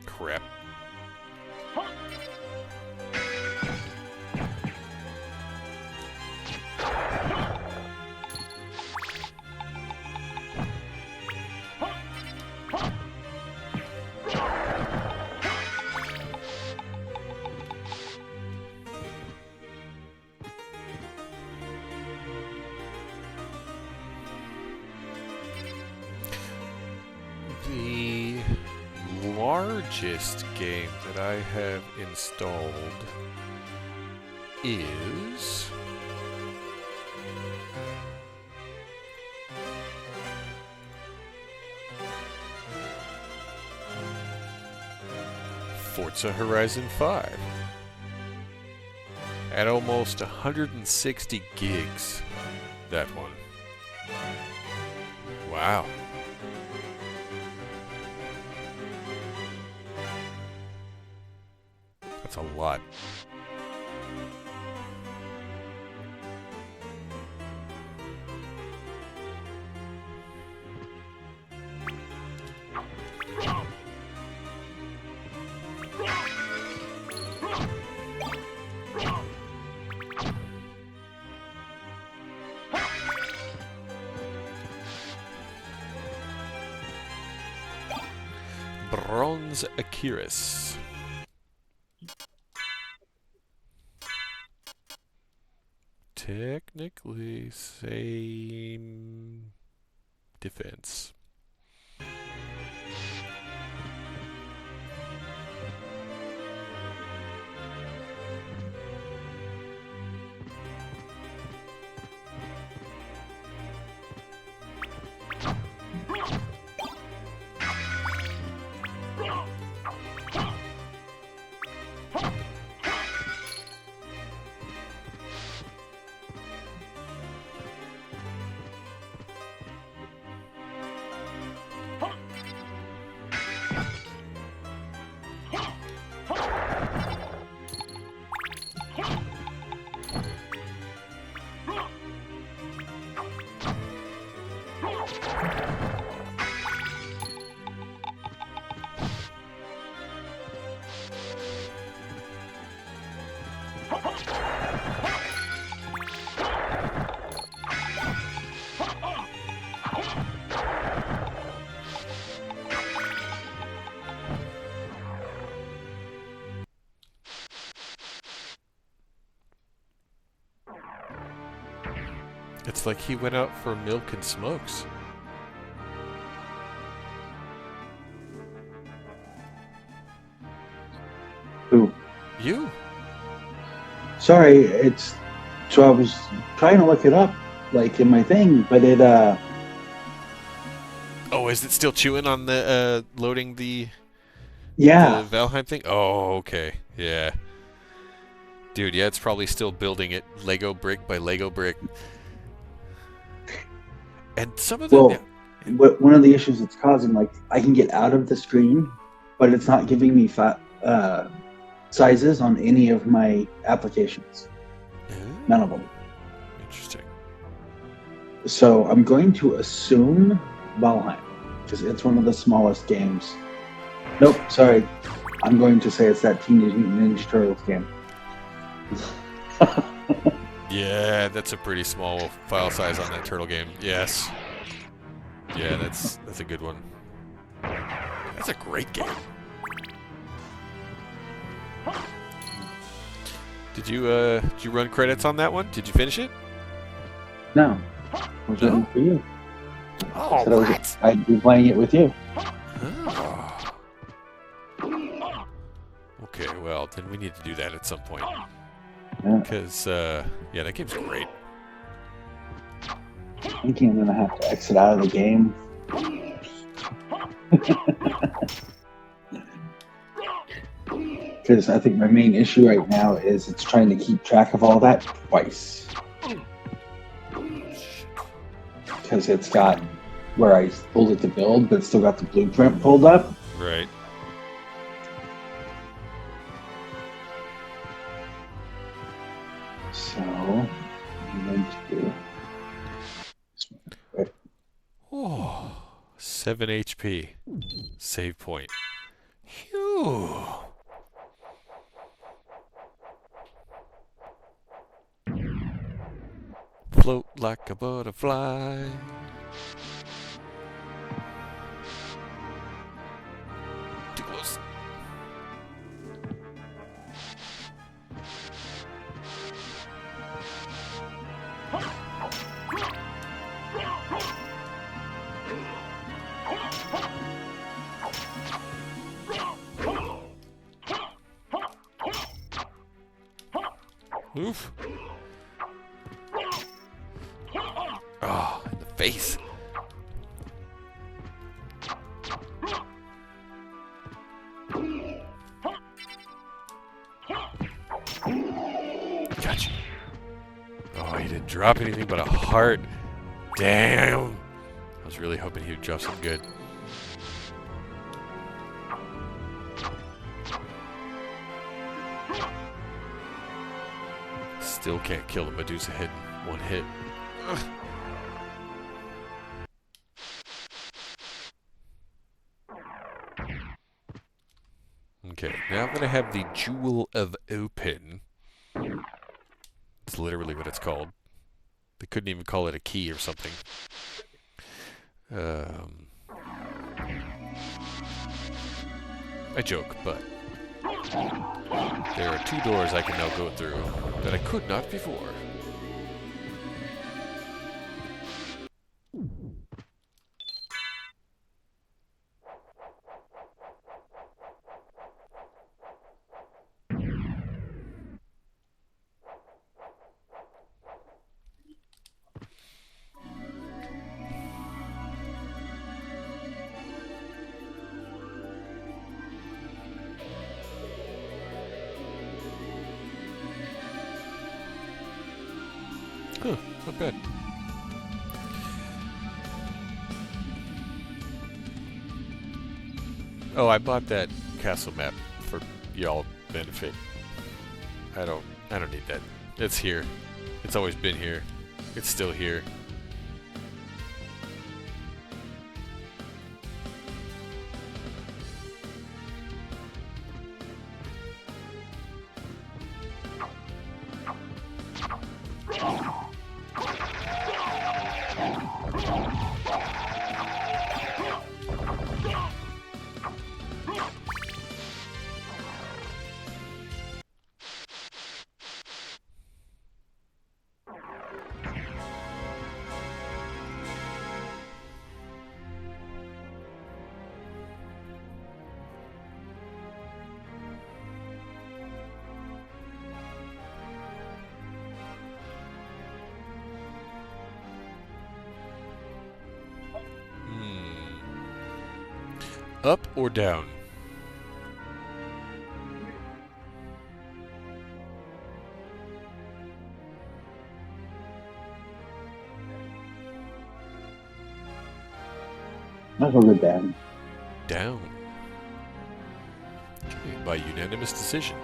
Crap. The largest game that I have installed is Forza Horizon 5 at almost 160 gigs. That one. Wow. That's a lot. Bronze Akiris. Technically, same defense. It's like he went out for milk and smokes. Who? You? Sorry, it's so I was trying to look it up, like in my thing, but it Oh, is it still chewing on the loading the yeah. Valheim thing? Oh, okay. Yeah. Dude, yeah, it's probably still building it Lego brick by Lego brick. And some of them... Well, one of the issues it's causing, like, I can get out of the screen, but it's not giving me sizes on any of my applications. None of them. Interesting. So I'm going to assume Valheim, because it's one of the smallest games. Nope, sorry. I'm going to say it's that Teenage Mutant Ninja Turtles game. Yeah, that's a pretty small file size on that turtle game. Yes. Yeah, that's a good one. That's a great game. Did you run credits on that one? Did you finish it? No. I was waiting for you. Oh, Said I'd be playing it with you. Oh. Okay, well, then we need to do that at some point. Yeah. Because, yeah, that game's great. I think I'm gonna have to exit out of the game. Because I think my main issue right now is it's trying to keep track of all that twice. Because it's got where I pulled it to build, but it's still got the blueprint pulled up. Right. So I'm going to do this one quick. Oh, 7 HP. Save point. Phew. Float like a butterfly. Too close. Oof. Oh, in the face. Gotcha. Oh, he didn't drop anything but a heart. Damn. I was really hoping he would drop something good. Still can't kill the Medusa head in one hit. Ugh. Okay, now I'm going to have the Jewel of Open. It's literally what it's called. They couldn't even call it a key or something. I joke, but there are 2 doors I can now go through that I could not before. Huh, not bad. Oh, I bought that castle map for y'all benefit. I don't need that. It's here. It's always been here. It's still here. Up or down? I'll go with down. Down. Okay, by unanimous decision.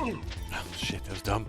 Oh shit, that was dumb.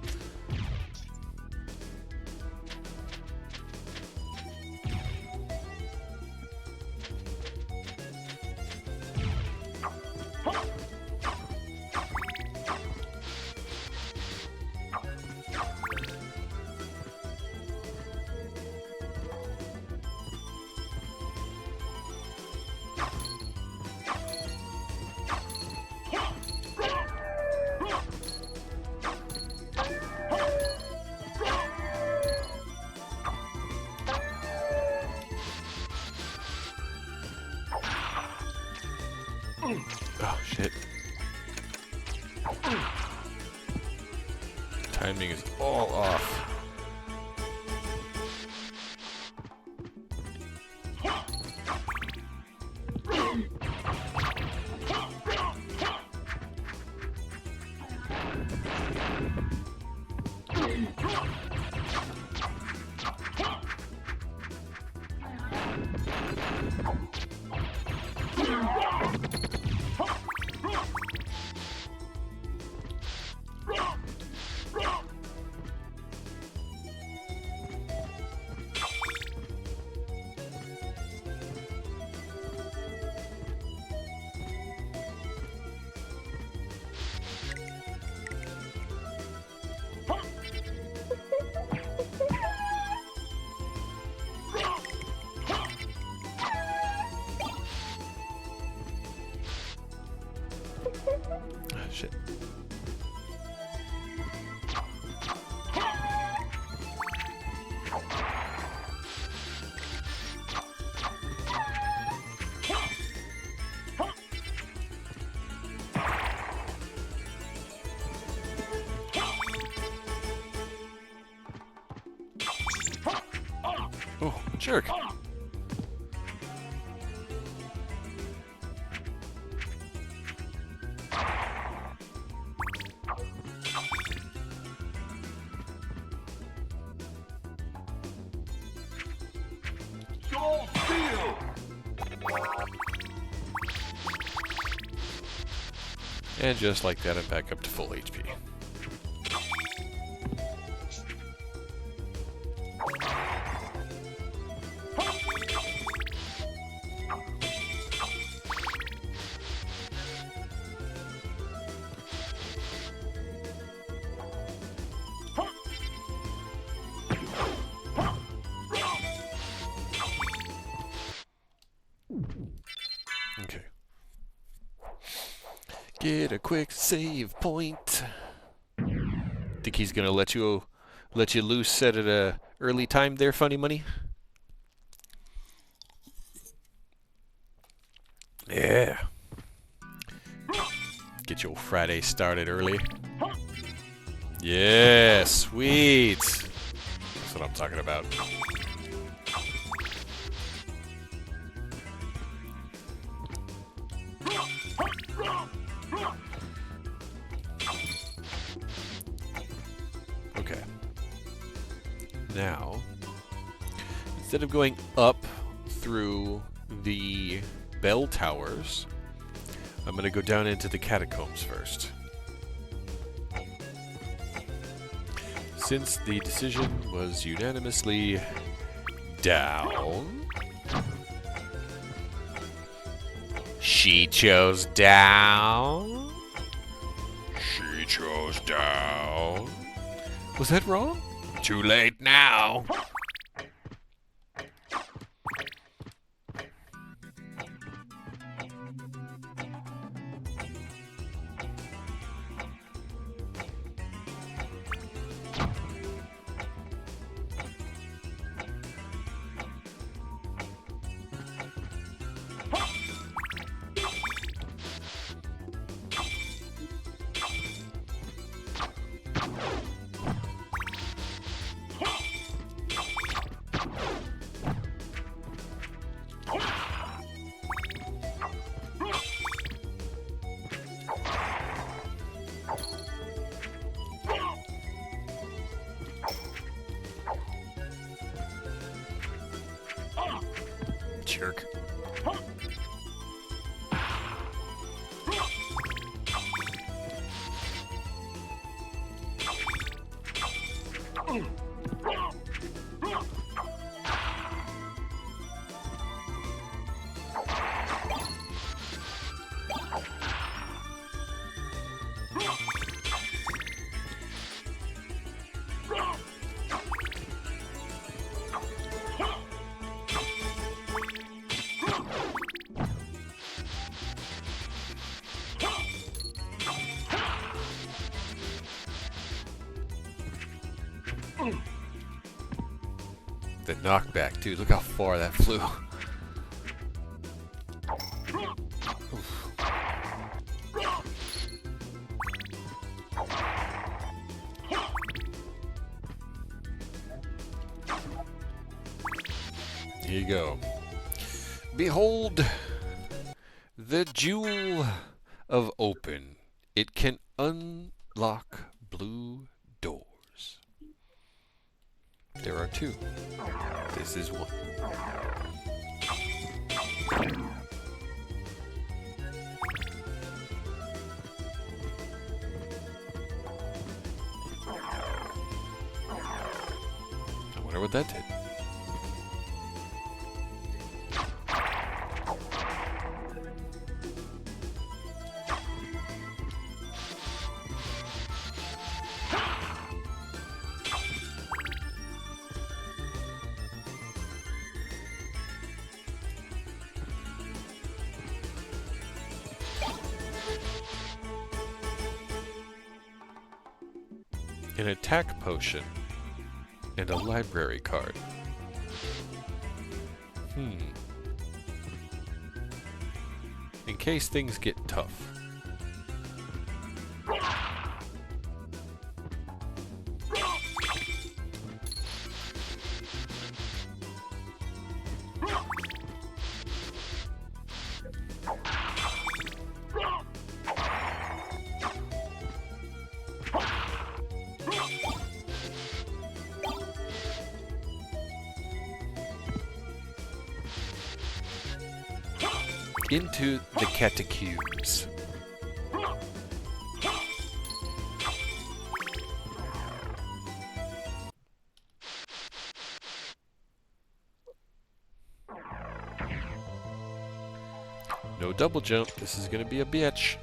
Oh shit. Timing is all off. Shit. Oh, jerk. And just like that, I'm back up to full HP. Okay. Get a quick save point. Think he's gonna let you loose at a early time there, Funny Money? Yeah. Get your Friday started early. Yeah, sweet. That's what I'm talking about. Okay. Now, instead of going up through the bell towers. I'm going to go down into the catacombs first. Since the decision was unanimously down, she chose down. She chose down. Was that wrong? Too late now. Jerk. The knockback, dude. Look how far that flew. Here you go. Behold the jewel of open. It can unlock blue doors. There are two. This is one. I wonder what that did. An attack potion and a library card. In case things get tough. Into the catacombs. No double jump. This is gonna be a bitch.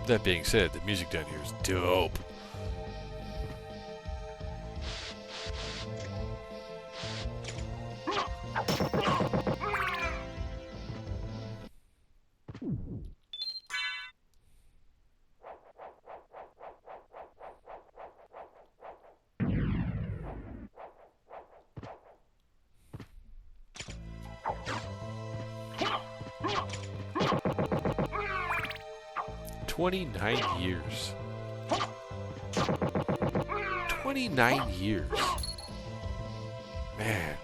That being said, the music down here is dope. $29 years. 29 years. Man.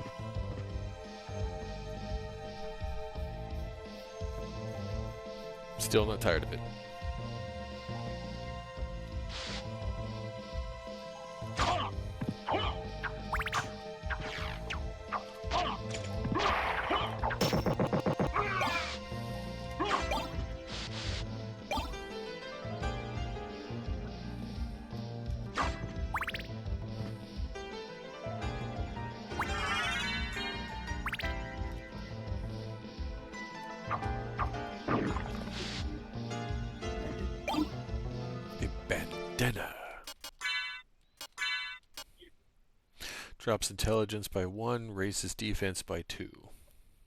Still not tired of it. Bandana. Drops intelligence by 1, raises defense by 2.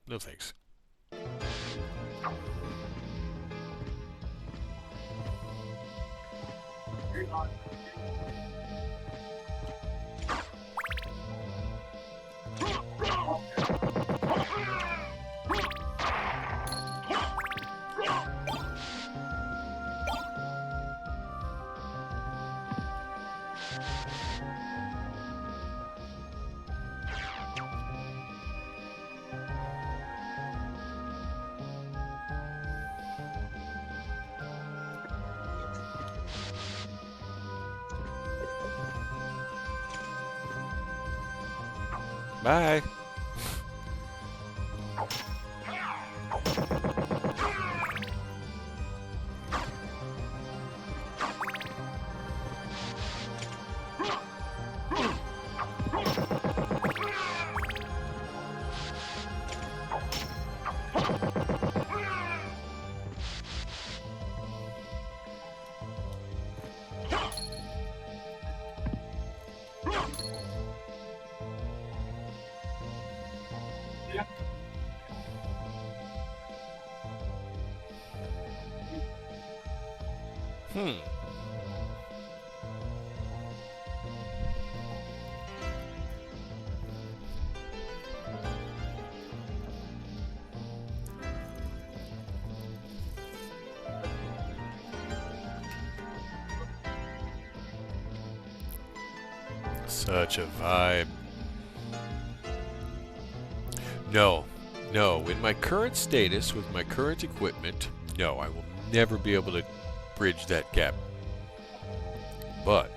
No thanks. Bye. Such a vibe. No, in my current status, with my current equipment, no, I will never be able to bridge that gap. But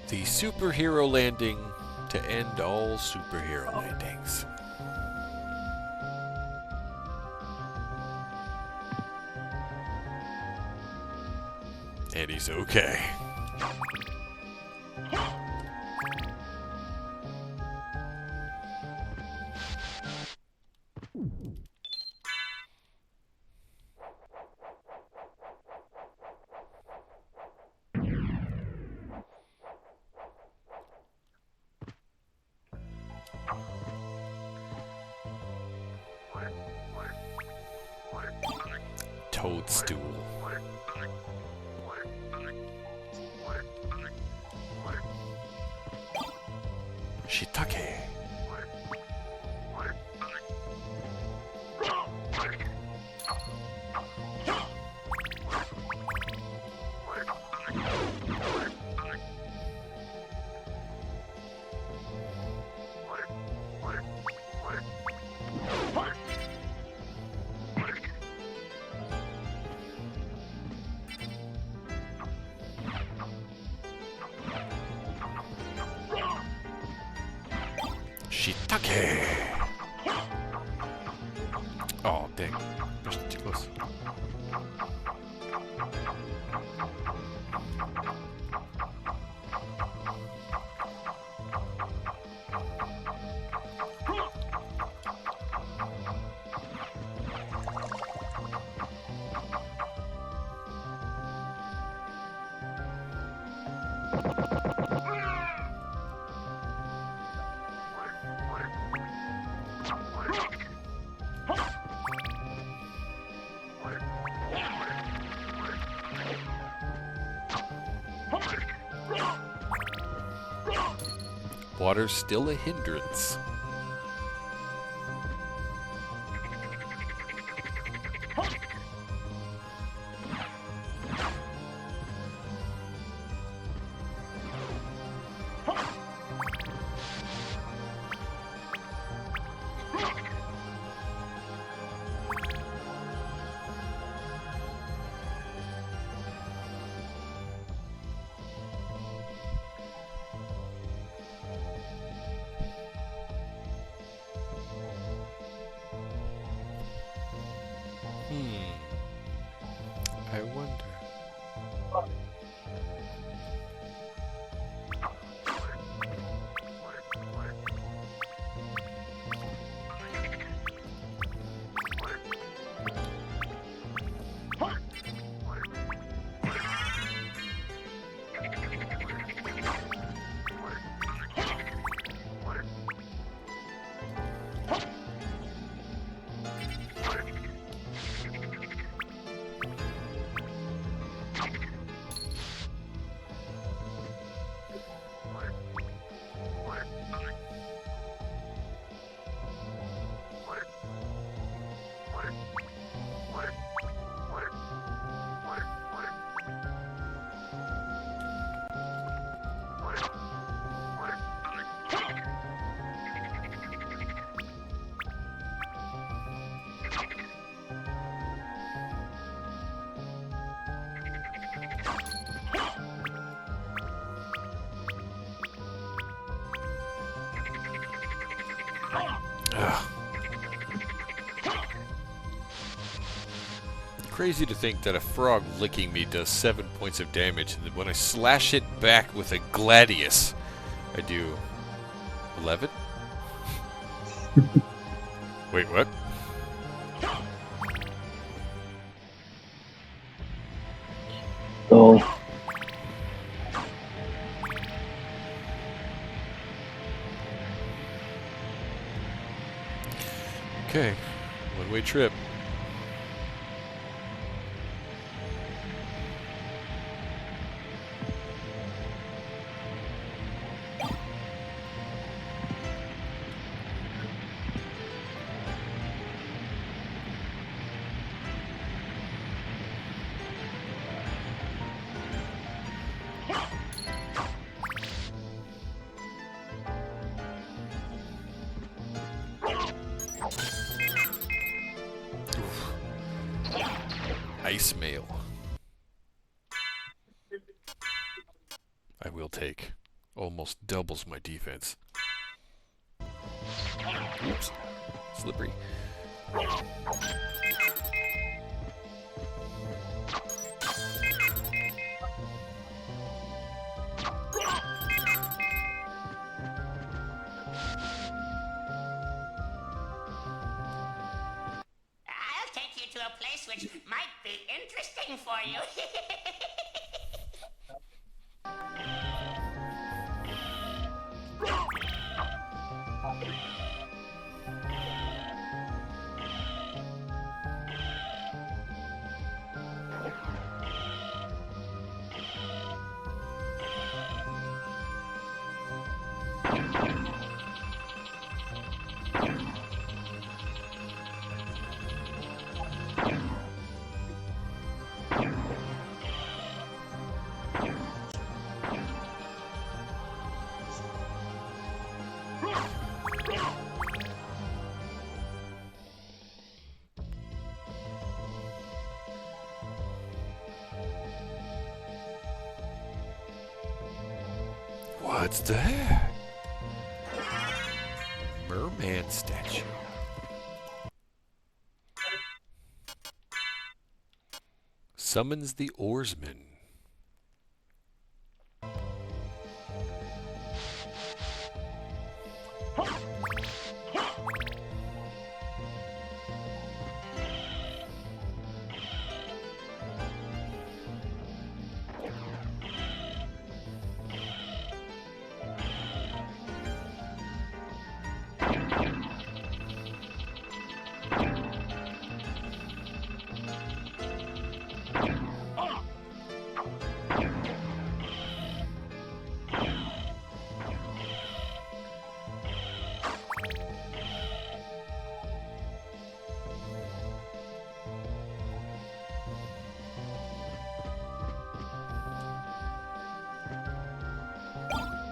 the superhero landing to end all superhero landings. And he's okay. Toadstool. Shiitake. Shiitake. Oh, dang. That's too close. Water's still a hindrance. wonder. Ugh. Crazy to think that a frog licking me does 7 points of damage, and then when I slash it back with a gladius, I do 11? Wait, what? Oh. Okay, one-way trip. Ice mail. I will take. Almost doubles my defense. Oops. Slippery. I'll take you to a place which might be interesting for you. What's that? Merman statue. Summons the oarsman.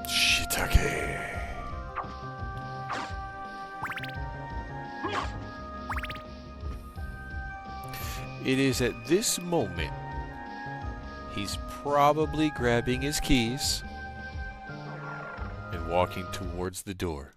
Shiitake. It is at this moment he's probably grabbing his keys and walking towards the door.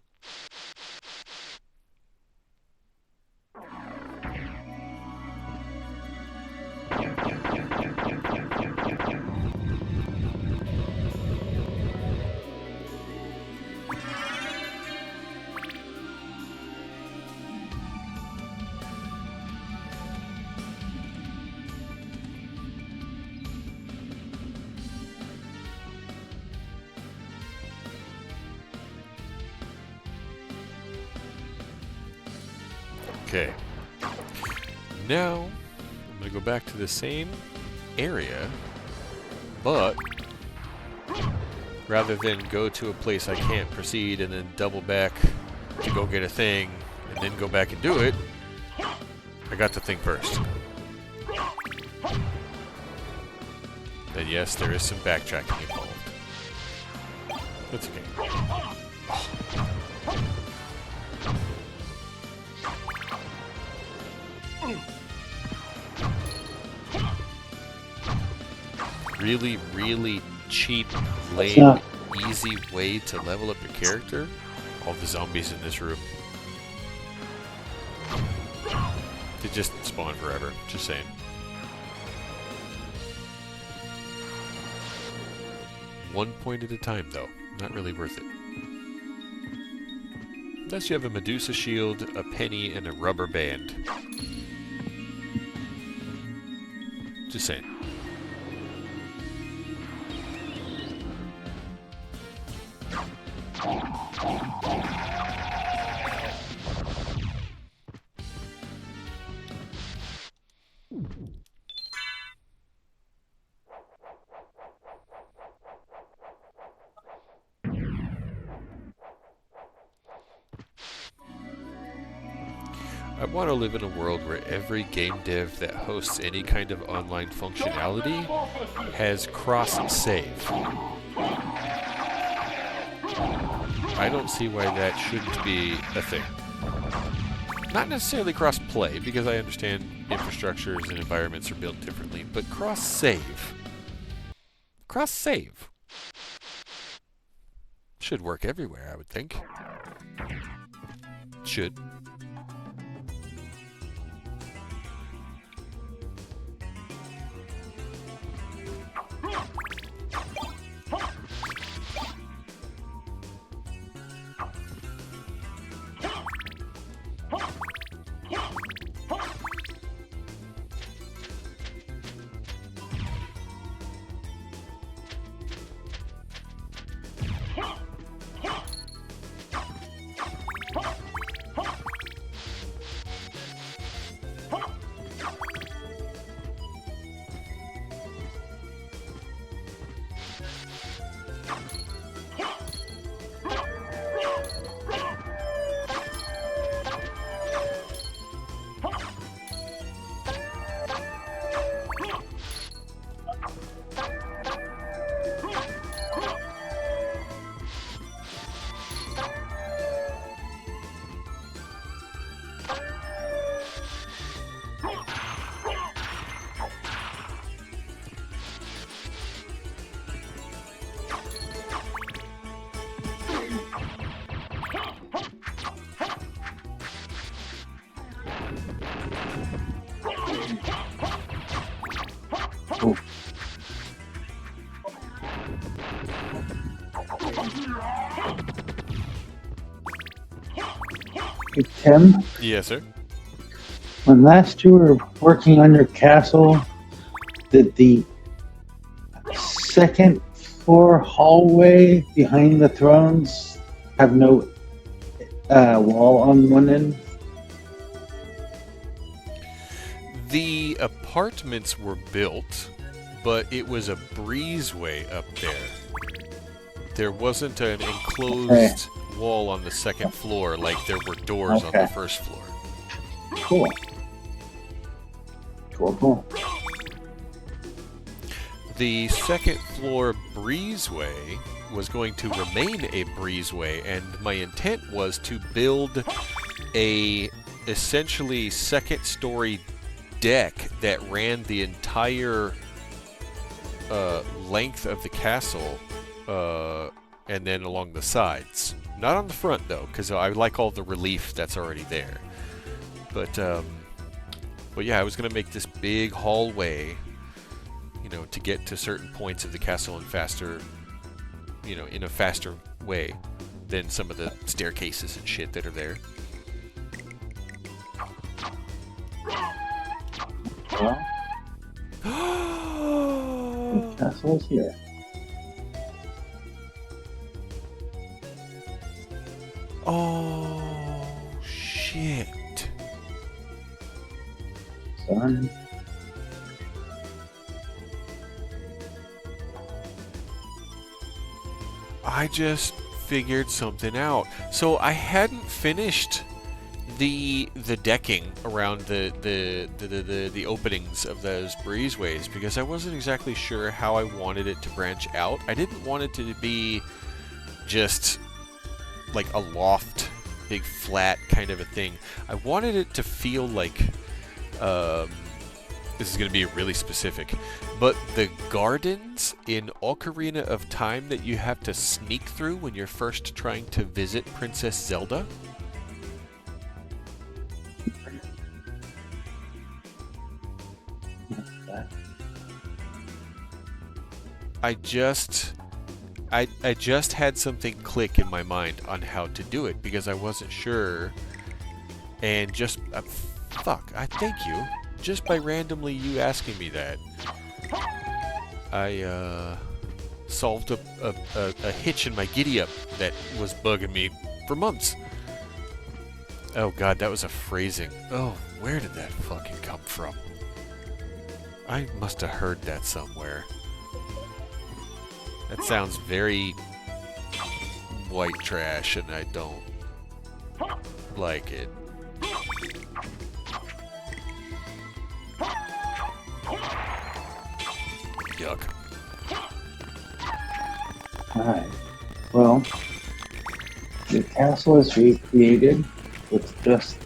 Okay. Now, I'm going to go back to the same area, but rather than go to a place I can't proceed and then double back to go get a thing and then go back and do it, I got the thing first. And yes, there is some backtracking involved. That's okay. Oh. Really, really cheap, lame, easy way to level up your character? All the zombies in this room. They just spawn forever, just saying. One point at a time, though. Not really worth it. Unless you have a Medusa shield, a penny, and a rubber band. Just saying. I want to live in a world where every game dev that hosts any kind of online functionality has cross-save. I don't see why that shouldn't be a thing. Not necessarily cross-play, because I understand infrastructures and environments are built differently, but cross-save. Cross-save. Should work everywhere, I would think. Should. Hey, Tim, Yes, sir. when last you were working on your castle, did the second floor hallway behind the thrones have no wall on one end? The apartments were built, but it was a breezeway up there. There wasn't an enclosed wall on the second floor like there were doors on the first floor. Cool. Cool. The second floor breezeway was going to remain a breezeway, and my intent was to build a essentially second story deck that ran the entire length of the castle, and then along the sides. Not on the front though, because I like all the relief that's already there. But yeah, I was gonna make this big hallway, you know, to get to certain points of the castle in faster, you know, in a faster way than some of the staircases and shit that are there. Well, the castle is here. Oh, shit. done. I just figured something out. So I hadn't finished the decking around the openings of those breezeways because I wasn't exactly sure how I wanted it to branch out. I didn't want it to be just like a loft, big flat kind of a thing. I wanted it to feel like this is going to be really specific, but the gardens in Ocarina of Time that you have to sneak through when you're first trying to visit Princess Zelda. I just had something click in my mind on how to do it because I wasn't sure, and just fuck, I thank you. Just by randomly you asking me that, I solved a hitch in my giddy-up that was bugging me for months. Oh god, that was a phrasing. Oh, where did that fucking come from? I must have heard that somewhere. That sounds very white trash, and I don't like it. Yuck. Alright. Well, the castle is recreated with just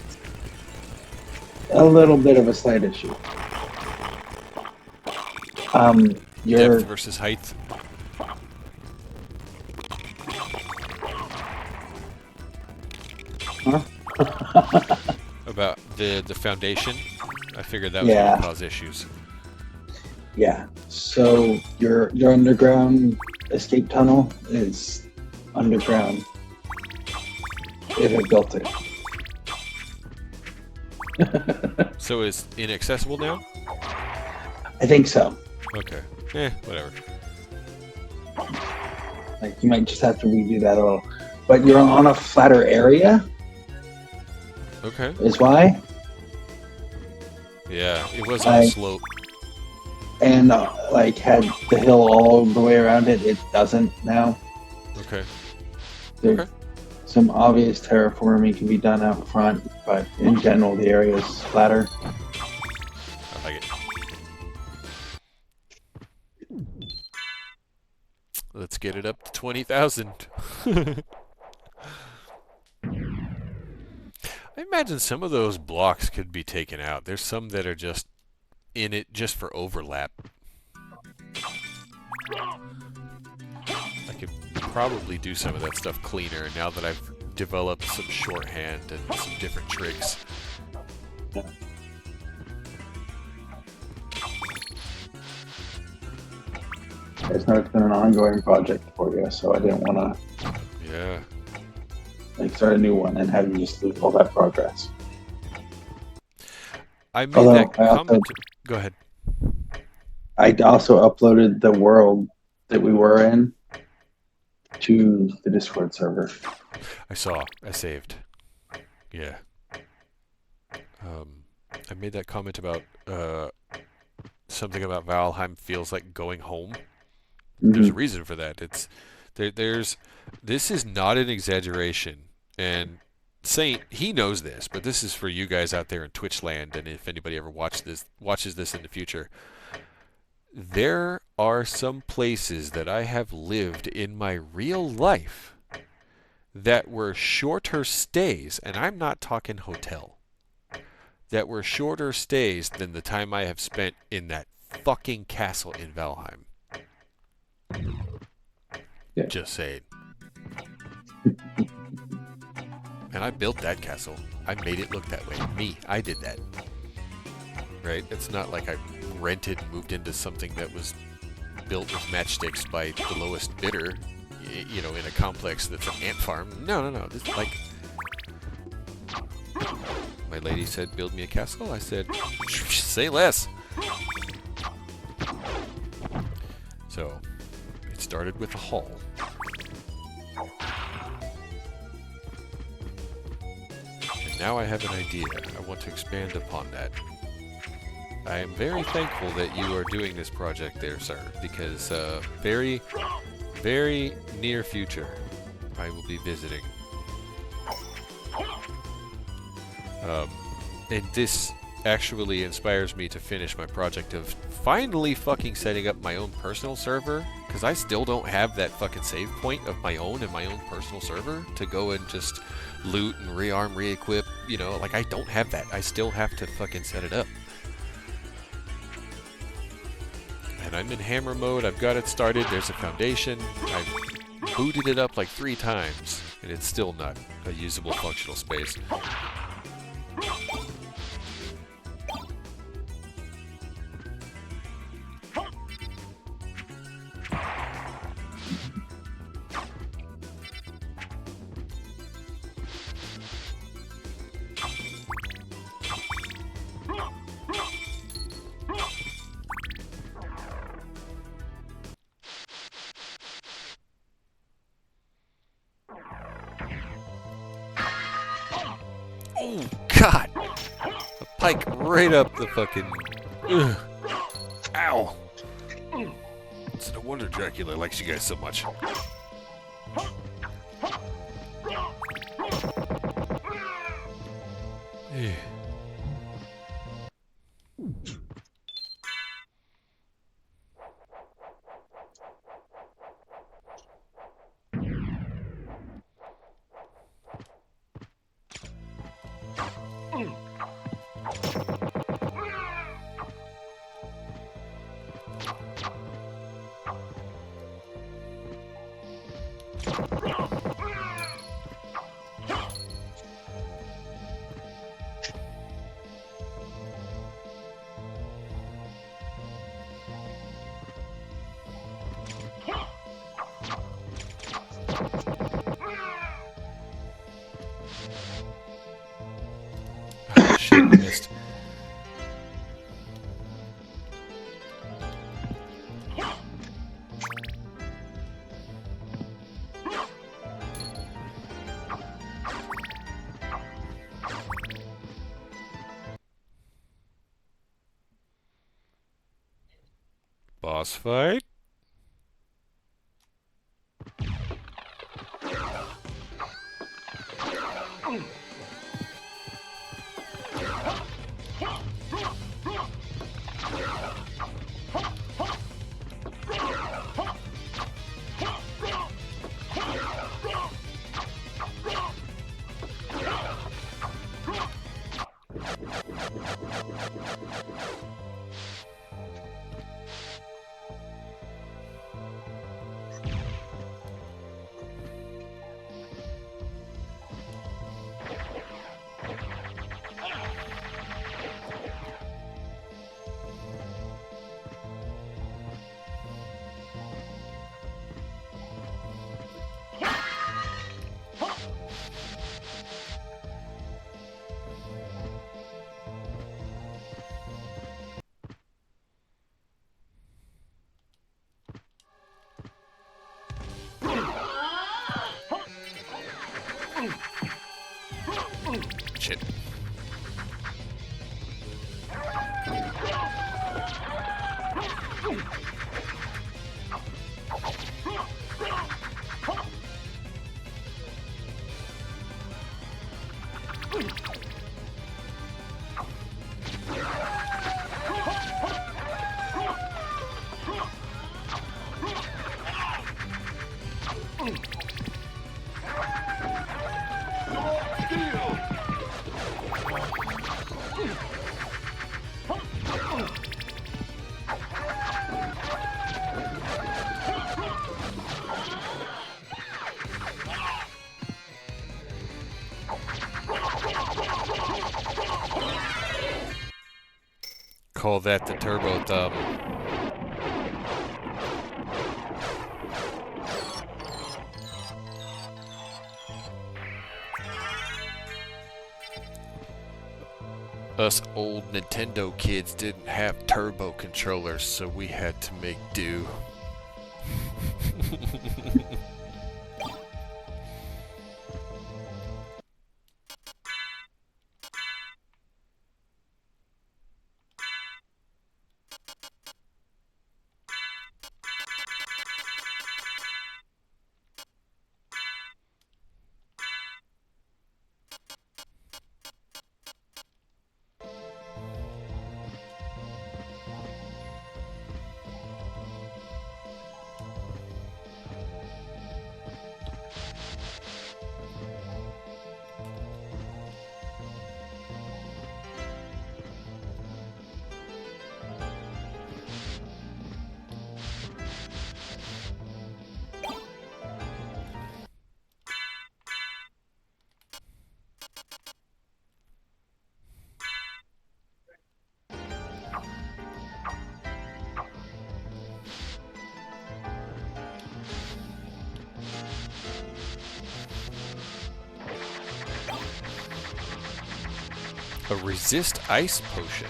a little bit of a slight issue. Your Depth versus height. Huh? About the foundation. I figured that was going to cause issues. Yeah. So your underground escape tunnel is underground. If it built it. So is inaccessible now? I think so. Okay. Whatever. Like you might just have to redo that a little. But you're on a flatter area? Okay. Is why? Yeah, it was on a slope. And like had the hill all the way around it, it doesn't now. Okay. There's some obvious terraforming can be done out front, but in general the area is flatter. I like it. Let's get it up to 20,000. I imagine some of those blocks could be taken out. There's some that are just in it just for overlap. I could probably do some of that stuff cleaner now that I've developed some shorthand and some different tricks. It's not been an ongoing project for you, so I didn't want to start a new one and have you just lose all that progress. I made that comment. Go ahead. I also uploaded the world that we were in to the Discord server. I saved. Yeah. I made that comment about something about Valheim feels like going home. Mm-hmm. There's a reason for that. It's this is not an exaggeration, and Saint, he knows this, but this is for you guys out there in Twitch land, and if anybody ever watches this in the future. There are some places that I have lived in my real life that were shorter stays, and I'm not talking hotel, that were shorter stays than the time I have spent in that fucking castle in Valheim. Yeah. Just saying. And I built that castle. I made it look that way. I did that. Right? It's not like I rented and moved into something that was built with matchsticks by the lowest bidder, you know, in a complex that's an ant farm. No. This is like... My lady said, build me a castle. I said, say less. So, it started with a hall. And now I have an idea. I want to expand upon that. I am very thankful that you are doing this project there, sir, because very, very near future, I will be visiting. And this actually inspires me to finish my project of finally fucking setting up my own personal server, because I still don't have that fucking save point of my own in my own personal server to go and just loot and rearm, re-equip, you know, like I don't have that. I still have to fucking set it up. And I'm in hammer mode, I've got it started, there's a foundation, I've booted it up like 3 times, and it's still not a usable functional space. Oh, God! A pike right up the fucking... Ugh. Ow! It's no wonder Dracula likes you guys so much. Eh. Oh, shit, I missed. Boss fight? Shit. Call that the turbo thumb. Us old Nintendo kids didn't have turbo controllers, so we had to make do. A resist ice potion.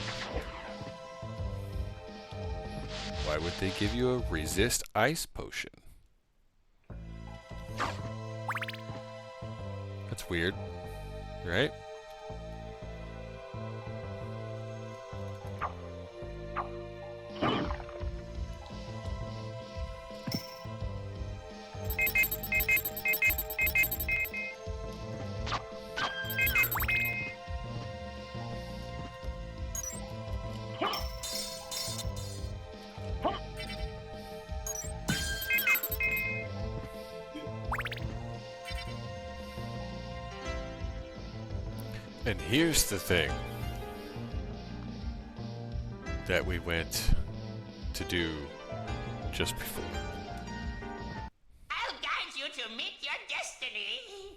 Why would they give you a resist ice potion? That's weird, right? And here's the thing that we went to do just before. I'll guide you to meet your destiny.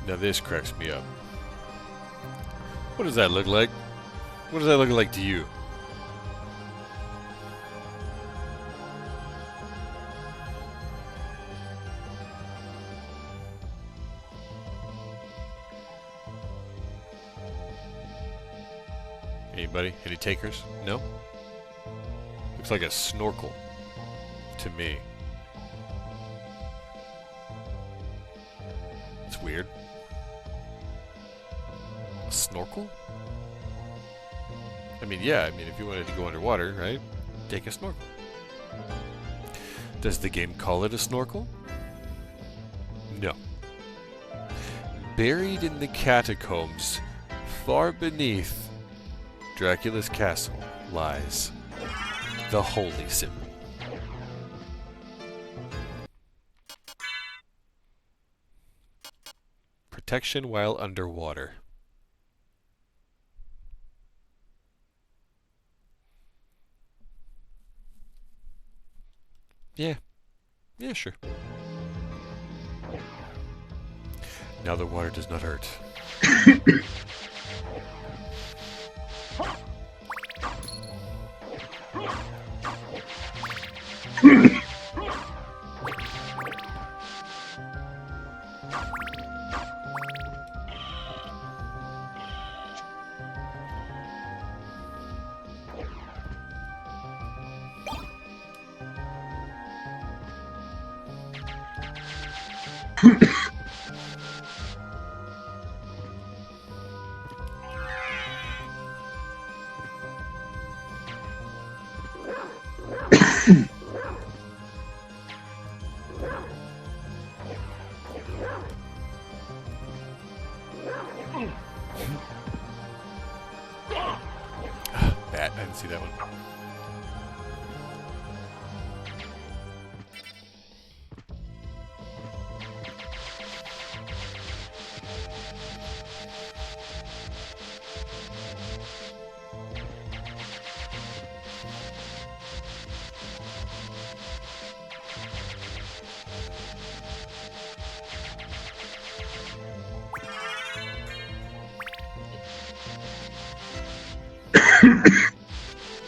Now this cracks me up. What does that look like? What does that look like to you? Anybody? Any takers? No? Looks like a snorkel to me. It's weird. A snorkel? I mean, yeah, if you wanted to go underwater, right? Take a snorkel. Does the game call it a snorkel? No. Buried in the catacombs, far beneath Dracula's castle, lies the holy symbol. Protection while underwater. Yeah. Yeah, sure. Now the water does not hurt. Bat, I didn't see that one.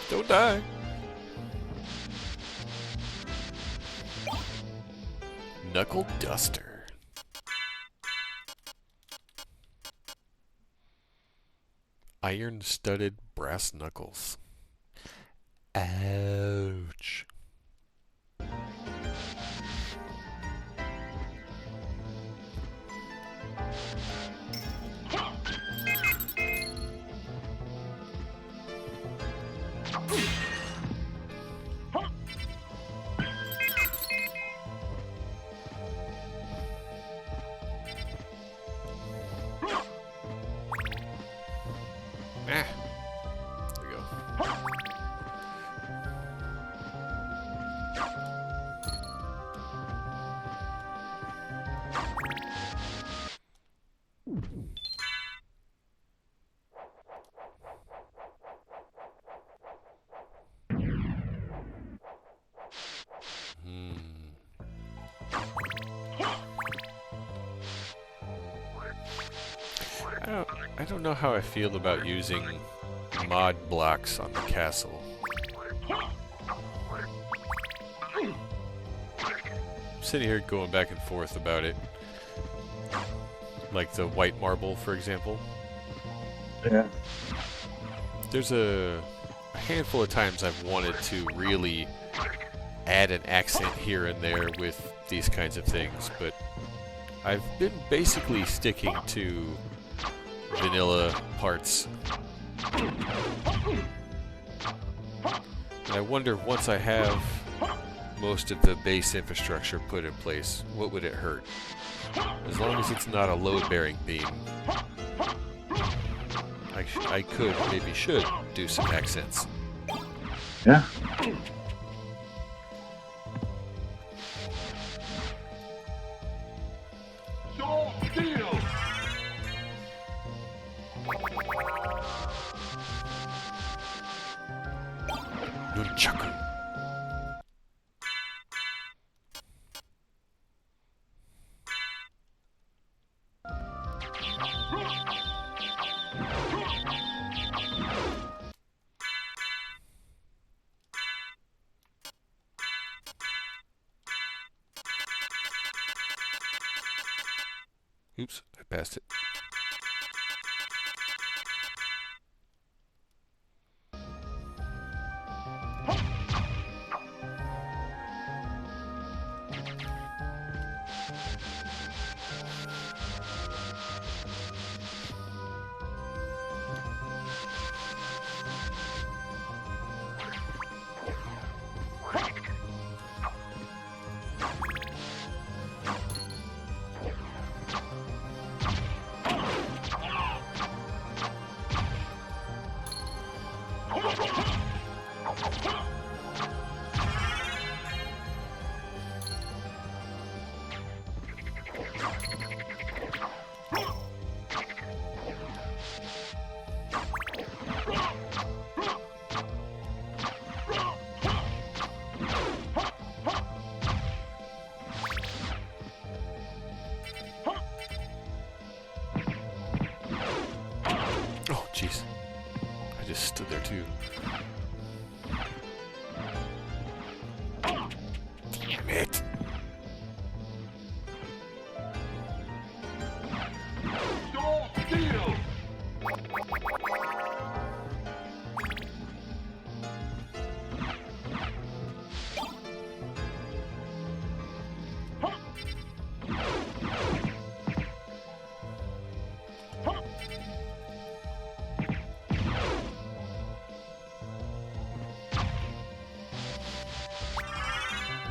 Don't die. Knuckle Duster. Iron-studded brass knuckles. Ouch. I don't know how I feel about using mod blocks on the castle. I'm sitting here going back and forth about it. Like the white marble, for example. Yeah. There's a handful of times I've wanted to really add an accent here and there with these kinds of things, but I've been basically sticking to vanilla parts. And I wonder, once I have most of the base infrastructure put in place, what would it hurt? As long as it's not a load-bearing beam, I could, maybe should, do some accents. Yeah. Nunchaku. Oops, I passed it. Oh, jeez. I just stood there too. Damn it.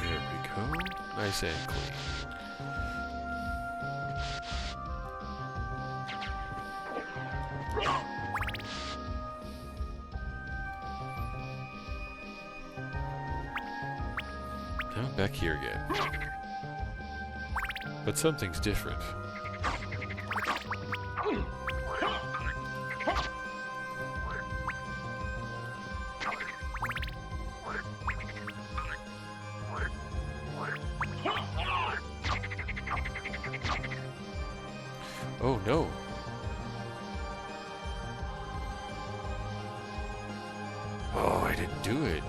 There we go. Nice and clean. Now back here again. But something's different. Oh no. Oh, I didn't do it.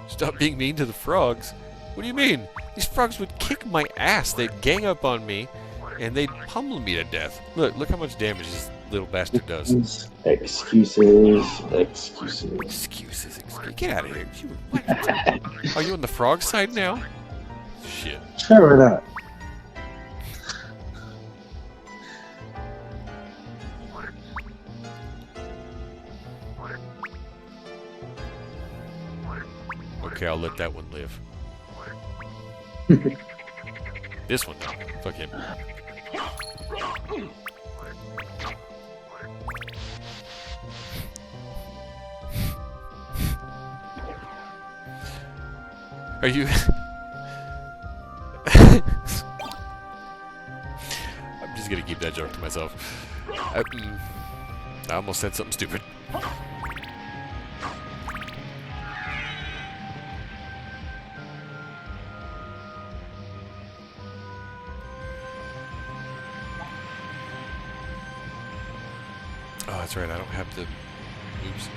Stop being mean to the frogs. What do you mean? These frogs would kick my ass. They'd gang up on me, and they'd pummel me to death. Look how much damage this little bastard does. Excuses. Excuses. Get out of here. What? Are you on the frog side now? Shit. Sure, why not? Okay, I'll let that one live. This one, though. Fuck him. Are you... I'm just gonna keep that joke to myself. I almost said something stupid. Oh, that's right. I don't have the... Oops.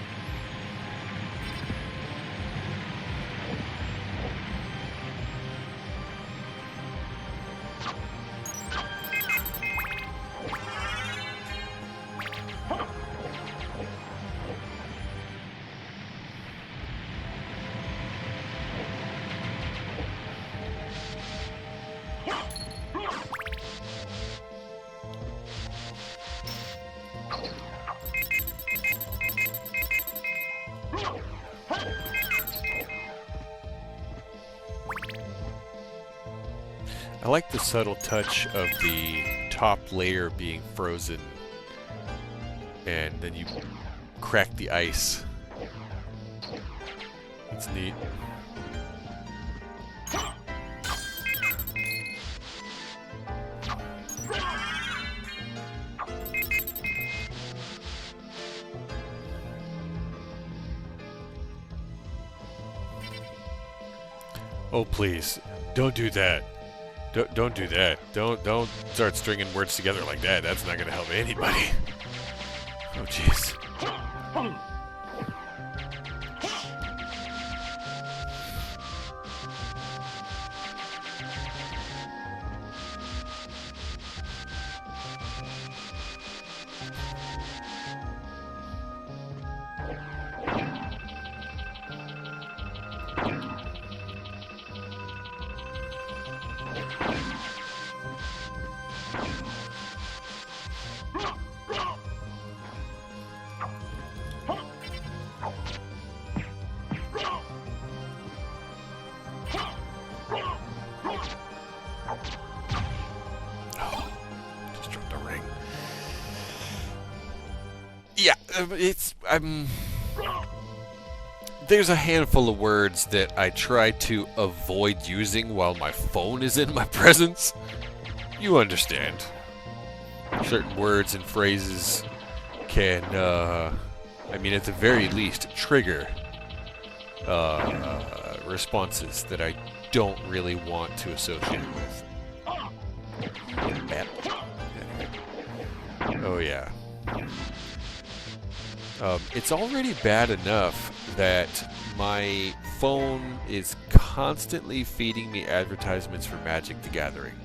I like the subtle touch of the top layer being frozen, and then you crack the ice. It's neat. Oh, please, don't do that. Don't do that. Don't start stringing words together like that. That's not gonna help anybody. Oh, jeez. Yeah, there's a handful of words that I try to avoid using while my phone is in my presence. You understand. Certain words and phrases can, I mean, at the very least, trigger responses that I don't really want to associate with. Oh, yeah. It's already bad enough that my phone is constantly feeding me advertisements for Magic the Gathering.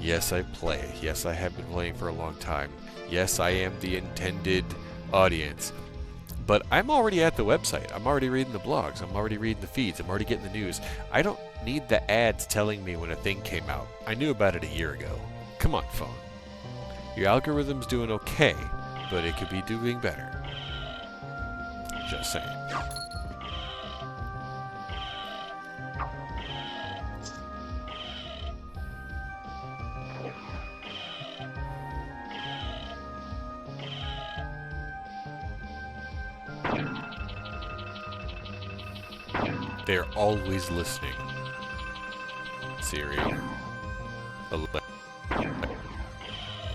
Yes, I play. Yes, I have been playing for a long time. Yes, I am the intended audience. But I'm already at the website. I'm already reading the blogs. I'm already reading the feeds. I'm already getting the news. I don't need the ads telling me when a thing came out. I knew about it a year ago. Come on, phone. Your algorithm's doing okay, but it could be doing better. Just saying. They're always listening. Siri.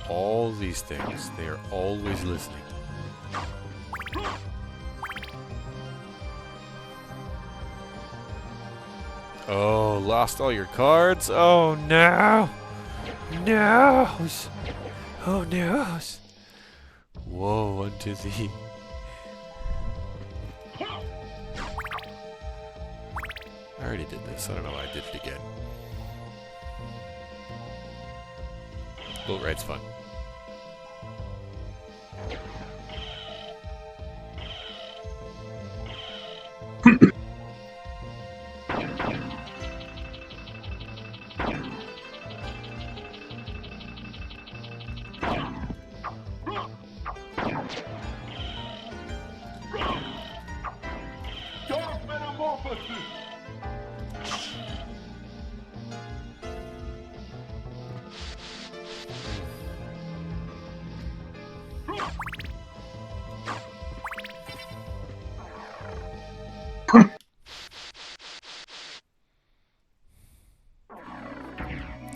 All these things, they are always listening. Oh, lost all your cards? Oh, no! No! Oh, no! Woe unto thee. I already did this. I don't know why I did it again. Boat ride's fun.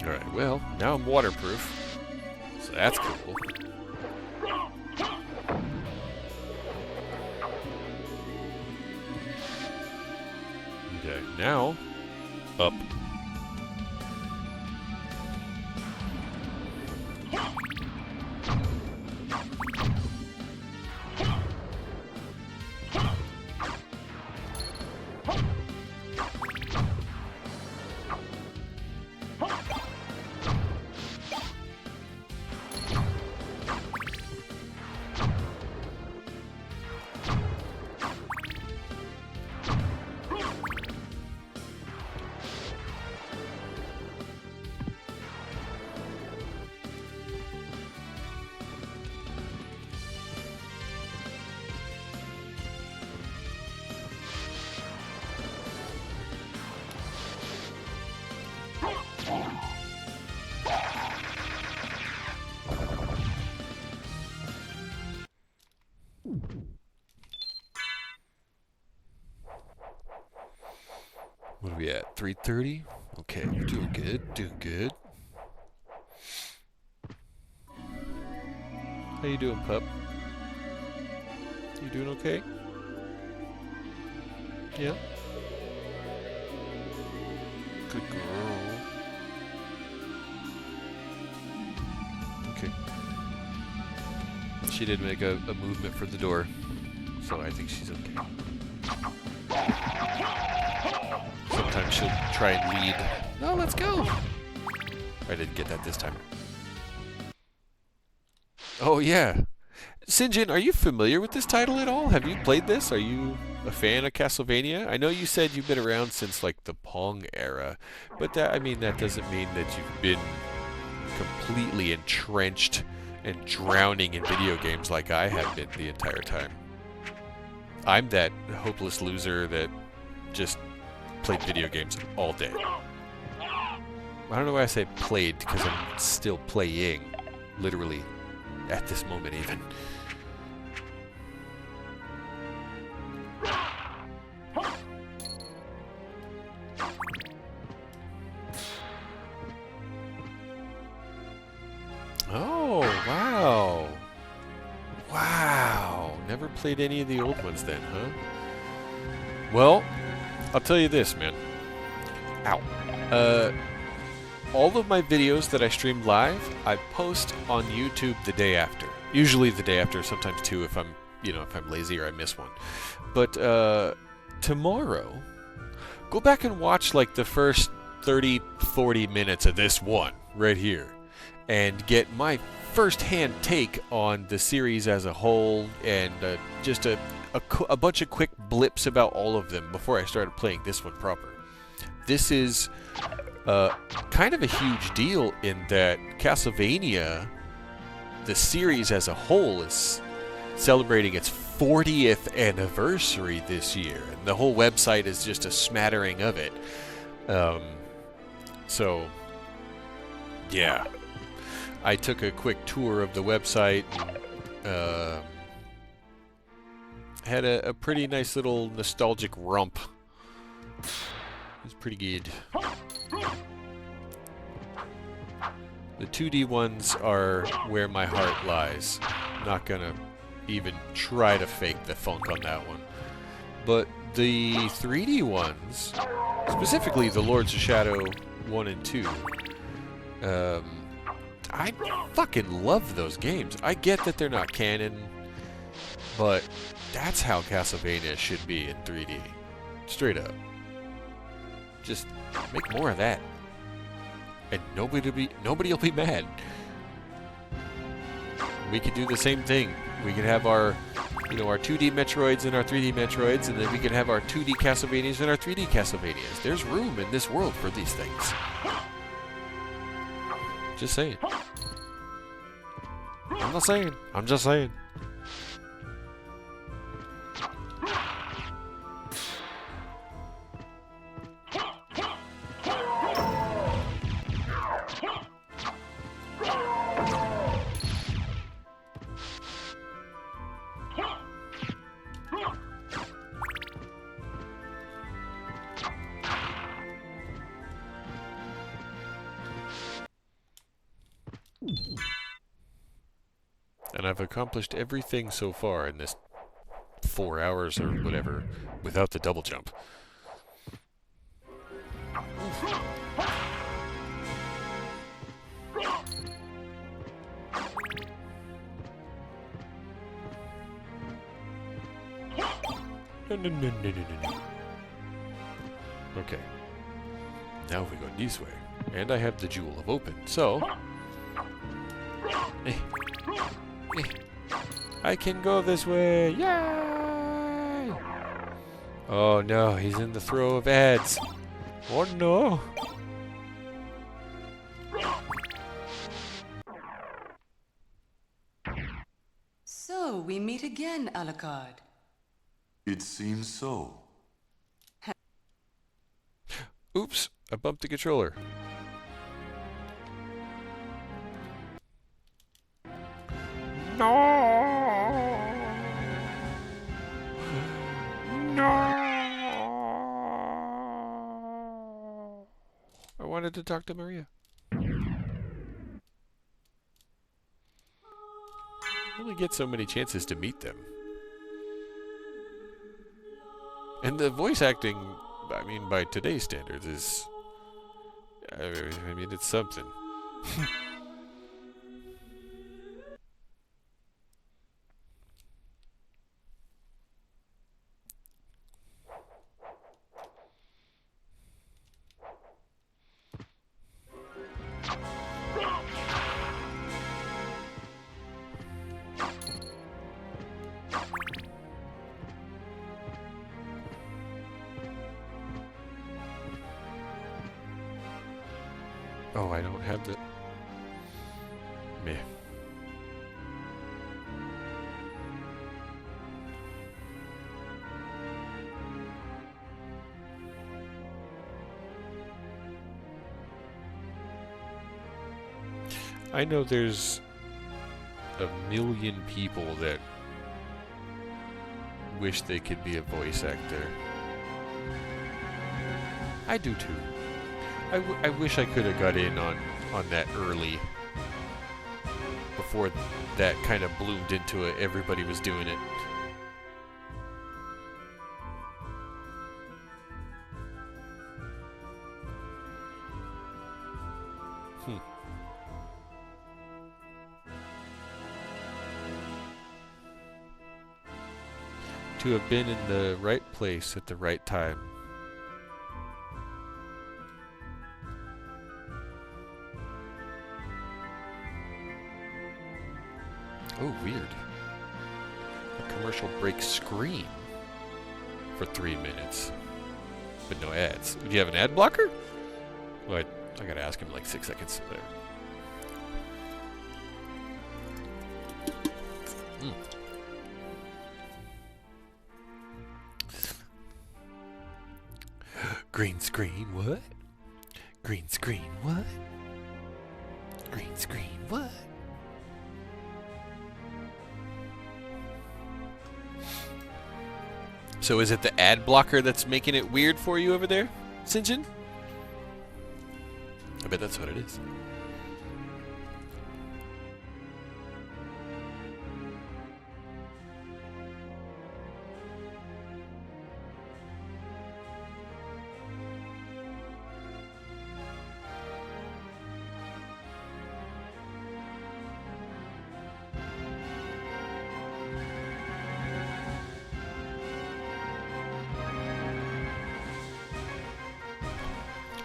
Alright, well, now I'm waterproof. So that's cool. Okay, now up. What are we at? 3:30? Okay, we're doing good, doing good. How you doing, pup? You doing okay? Yeah? Good girl. Okay. She did make a movement for the door, so I think she's okay. Sometimes she'll try and lead. No, let's go! I didn't get that this time. Oh, yeah. Sinjin, are you familiar with this title at all? Have you played this? Are you a fan of Castlevania? I know you said you've been around since, like, the Pong era, but that, I mean, that doesn't mean that you've been completely entrenched and drowning in video games like I have been the entire time. I'm that hopeless loser that just played video games all day. I don't know why I say played, because I'm still playing, literally, at this moment even. Oh, wow. Wow. Never played any of the old ones then, huh? Well, I'll tell you this, man. Ow. All of my videos that I stream live, I post on YouTube the day after. Usually the day after, sometimes two if I'm, if I'm lazy or I miss one. But tomorrow, go back and watch like the first 30, 40 minutes of this one right here and get my first-hand take on the series as a whole and just a bunch of quick blips about all of them before I started playing this one proper. This is kind of a huge deal in that Castlevania, the series as a whole, is celebrating its 40th anniversary this year, and the whole website is just a smattering of it. So, yeah. I took a quick tour of the website and had a pretty nice little nostalgic romp. It was pretty good. The 2D ones are where my heart lies. I'm not gonna even try to fake the funk on that one. But the 3D ones, specifically the Lords of Shadow 1 and 2, I fucking love those games. I get that they're not canon, but that's how Castlevania should be in 3D. Straight up. Just make more of that. And nobody will be mad. We could do the same thing. We could have our 2D Metroids and our 3D Metroids, and then we could have our 2D Castlevanias and our 3D Castlevanias. There's room in this world for these things. Just saying. I'm not saying. I'm just saying. And I've accomplished everything so far in this 4 hours or whatever without the double jump. No. Okay. Now we go this way. And I have the Jewel of Open, so... I can go this way! Yay! Oh no, he's in the throw of ads. Oh no! So, we meet again, Alucard. It seems so. Oops, I bumped the controller. No! No! I wanted to talk to Maria. I only get so many chances to meet them. And the voice acting, I mean, by today's standards is... I mean, it's something. Oh, I don't have the... Meh. I know there's a million people that wish they could be a voice actor. I do too. I wish I could have got in on that early, before that kind of bloomed into it. Everybody was doing it. To have been in the right place at the right time. Oh, weird. A commercial break screen for 3 minutes, but no ads. Do you have an ad blocker? Well, I gotta ask him in like 6 seconds. Whatever. Green screen, what? Green screen, what? Green screen, what? So is it the ad blocker that's making it weird for you over there, Sinjin? I bet that's what it is.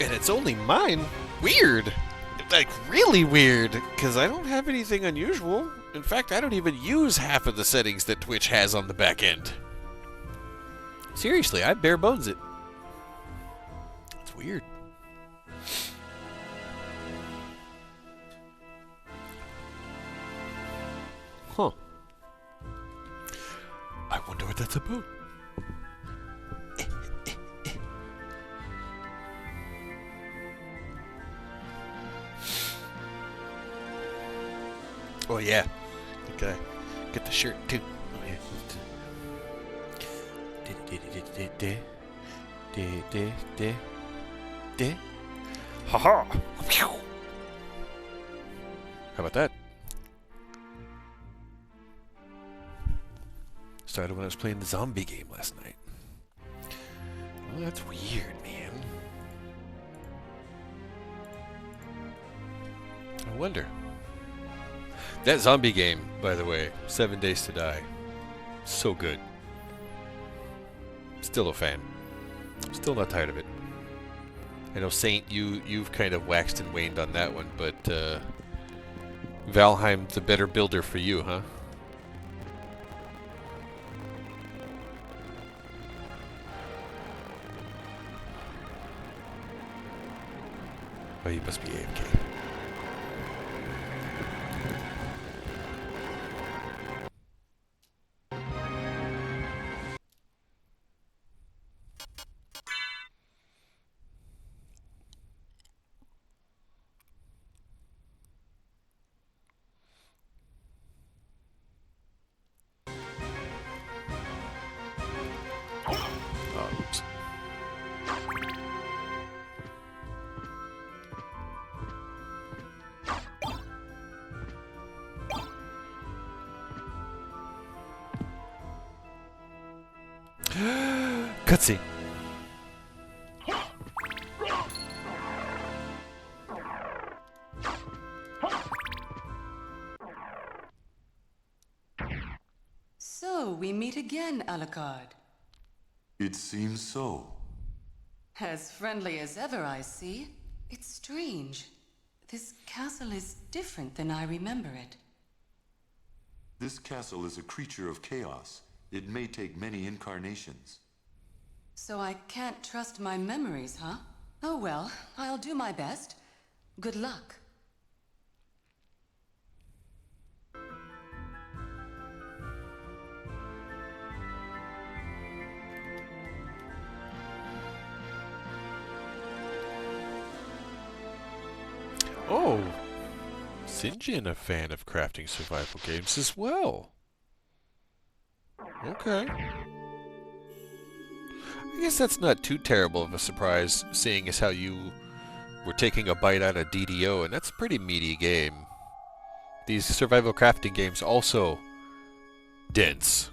And it's only mine. Weird. Like, really weird. Because I don't have anything unusual. In fact, I don't even use half of the settings that Twitch has on the back end. Seriously, I bare bones it. It's weird. Huh. I wonder what that's about. Oh yeah, okay. Get the shirt too. Oh yeah. Ha ha. How about that? Started when I was playing the zombie game last night. Well, that's weird, man. I wonder. That zombie game, by the way, 7 Days to Die. So good. Still a fan. Still not tired of it. I know, Saint, you've kind of waxed and waned on that one, but Valheim's the better builder for you, huh? Oh, you must be AFK. Oops. Cutscene. So, we meet again, Alucard. It seems so. As friendly as ever, I see. It's strange. This castle is different than I remember it. This castle is a creature of chaos. It may take many incarnations. So I can't trust my memories, huh? Oh well, I'll do my best. Good luck. Oh, Sinjin, a fan of crafting survival games as well. Okay. I guess that's not too terrible of a surprise, seeing as how you were taking a bite out of DDO, and that's a pretty meaty game. These survival crafting games also dense.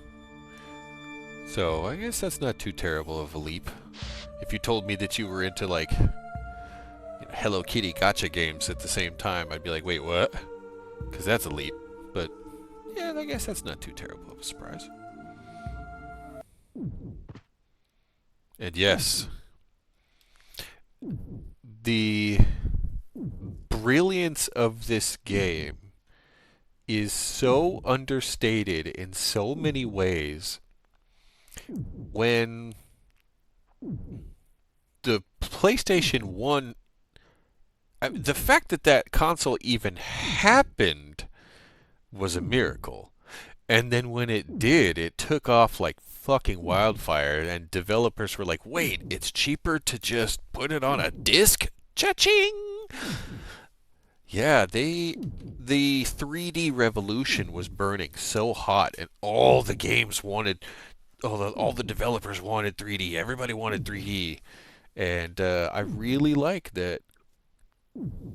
So I guess that's not too terrible of a leap. If you told me that you were into, like, Hello Kitty gacha games at the same time, I'd be like, wait, what? Because that's a leap. But, yeah, I guess that's not too terrible of a surprise. And yes, the brilliance of this game is so understated in so many ways. When the PlayStation 1, the fact that that console even happened was a miracle. And then when it did, it took off like fucking wildfire, and developers were like, wait, it's cheaper to just put it on a disc? Cha-ching! Yeah, the 3D revolution was burning so hot, and all the games wanted, all the developers wanted 3D. Everybody wanted 3D. And I really like that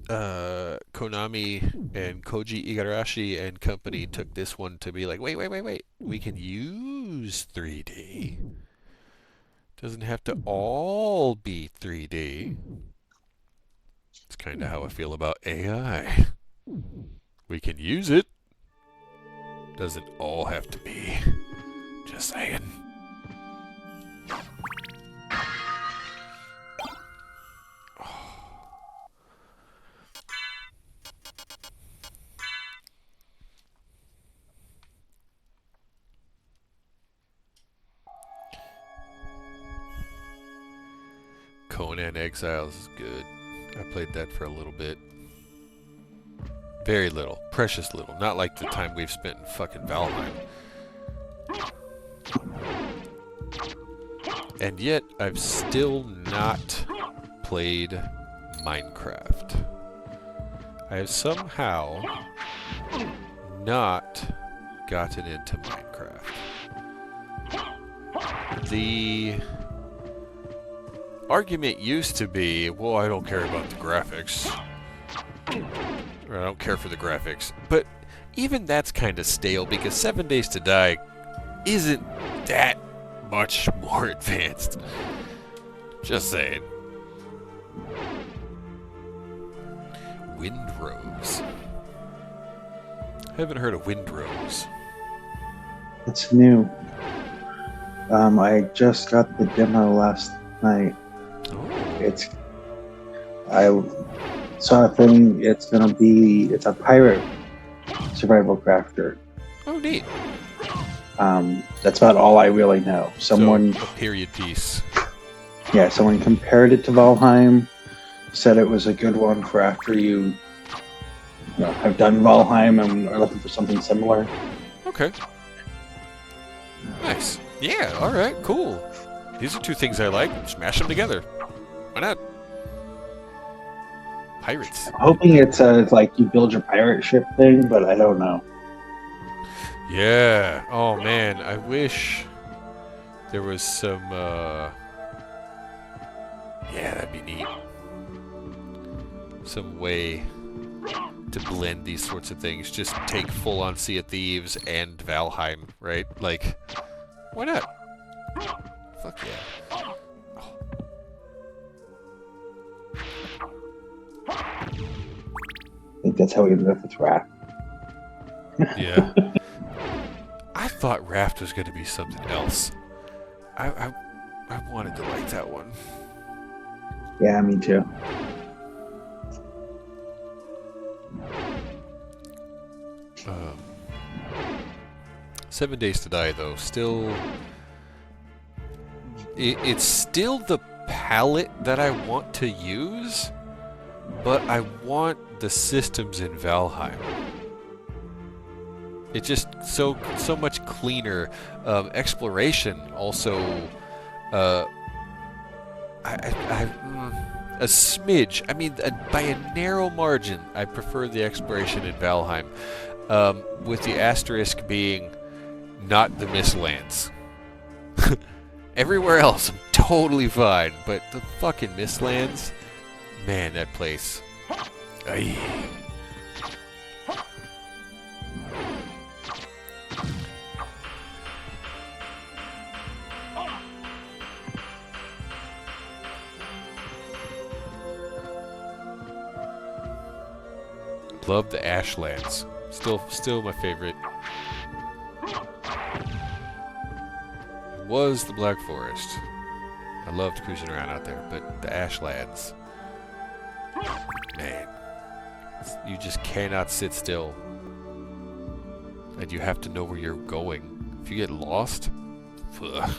Konami and Koji Igarashi and company took this one to be like, wait, we can use 3D. Doesn't have to all be 3D. It's kind of how I feel about AI. We can use it. Doesn't all have to be. Just saying. Conan Exiles is good. I played that for a little bit. Very little. Precious little. Not like the time we've spent in fucking Valheim. And yet, I've still not played Minecraft. I have somehow not gotten into Minecraft. The argument used to be, well, I don't care about the graphics. Or I don't care for the graphics. But even that's kind of stale, because 7 Days to Die isn't that much more advanced. Just saying. Windrose. Haven't heard of Windrose. It's new. I just got the demo last night. I saw a thing. It's a pirate survival crafter. Oh, neat. That's about all I really know. Someone, a period piece. Yeah, someone compared it to Valheim, said it was a good one for after you have done Valheim and are looking for something similar. Okay. Nice. Yeah, alright, cool. These are two things I like. Smash them together. Why not? Pirates. I'm hoping it's like you build your pirate ship thing, but I don't know. Yeah. Oh, man. I wish there was some, yeah, that'd be neat. Some way to blend these sorts of things. Just take full-on Sea of Thieves and Valheim, right? Like, why not? Fuck yeah. Oh. I think that's how we ended up with Raft. Yeah. I thought Raft was going to be something else. I wanted to like that one. Yeah, me too. Um, 7 Days to Die, though, still... It's still the palette that I want to use, but I want the systems in Valheim. It's just so much cleaner. Exploration also, a smidge. I mean, by a narrow margin, I prefer the exploration in Valheim, with the asterisk being not the Mistlands. Everywhere else, I'm totally fine, but the fucking Mistlands, man, that place. Aye. Love the Ashlands. Still my favorite. Was the Black Forest. I loved cruising around out there, but the Ashlands, man, you just cannot sit still. And you have to know where you're going. If you get lost, ugh.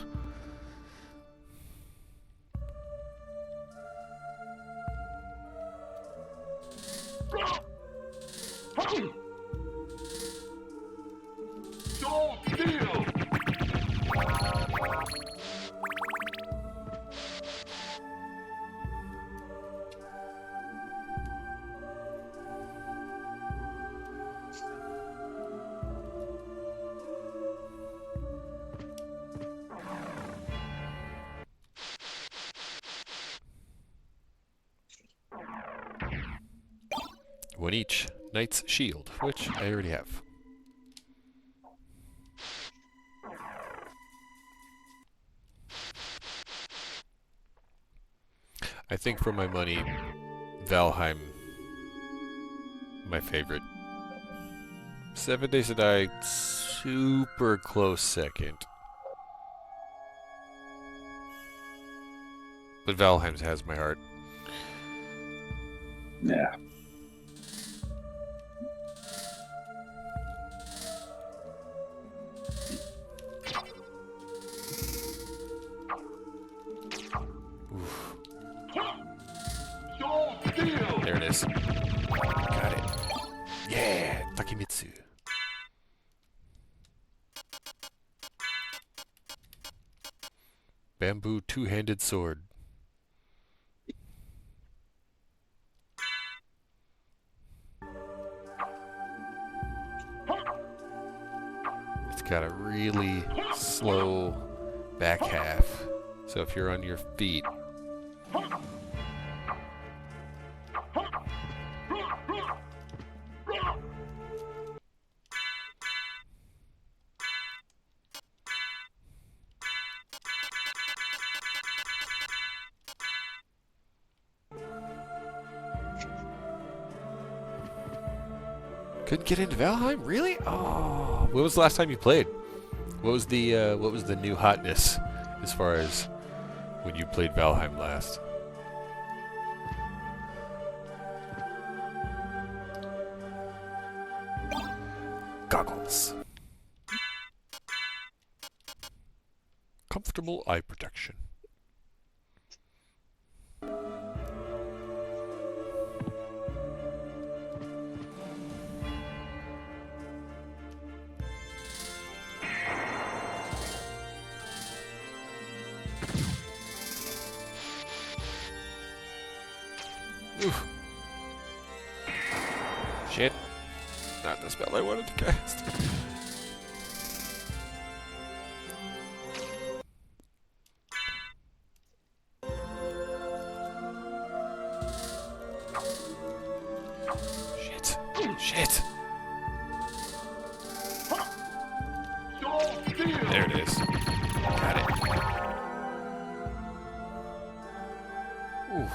One each. Knight's Shield, which I already have. I think for my money, Valheim, my favorite. 7 Days to Die, super close second. But Valheim has my heart. Yeah. There it is. Got it. Yeah, Takemitsu. Bamboo two-handed sword. It's got a really slow back half. So if you're on your feet, Couldn't get into Valheim? Really? Oh, when was the last time you played? What was the new hotness as far as when you played Valheim last? Goggles. Comfortable eye protection. Oof. Shit. Not the spell I wanted to cast. Shit. Shit. There it is. Got it. Oof.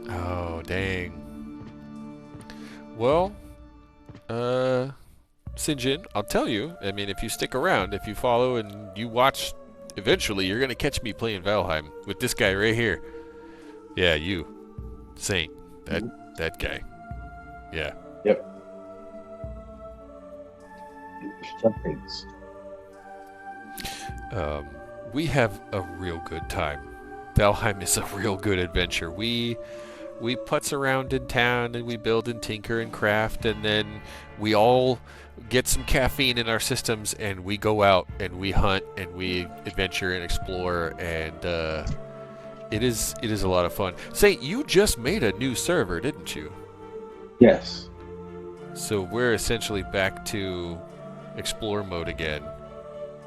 Oh, dang. Well, Sinjin, I'll tell you, I mean, if you stick around, if you follow and you watch, eventually you're going to catch me playing Valheim with this guy right here. Yeah, you. Saint. That guy. Yeah. Yep. Some things. We have a real good time. Valheim is a real good adventure. We putz around in town and we build and tinker and craft, and then we all get some caffeine in our systems and we go out and we hunt and we adventure and explore, and it is a lot of fun. Say, you just made a new server, didn't you? Yes. So we're essentially back to explore mode again.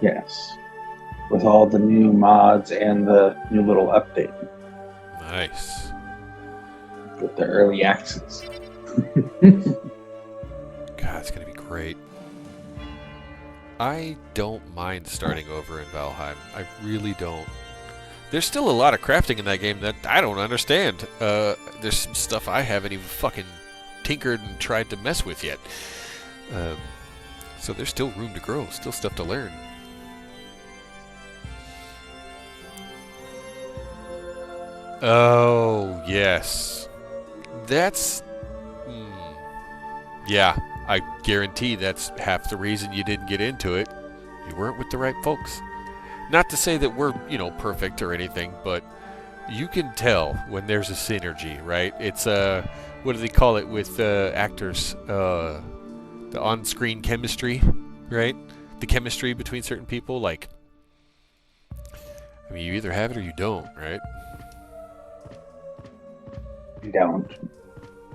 Yes. With all the new mods and the new little update. Nice. With the early access. God, it's going to be great. I don't mind starting over in Valheim. I really don't. There's still a lot of crafting in that game that I don't understand. There's some stuff I haven't even fucking tinkered and tried to mess with yet. So there's still room to grow, still stuff to learn. Oh, yes. That's... Yeah, I guarantee that's half the reason you didn't get into it. You weren't with the right folks. Not to say that we're, perfect or anything, but you can tell when there's a synergy, right? It's, what do they call it with actors? The on-screen chemistry, right? The chemistry between certain people, like... I mean, you either have it or you don't, right? You don't.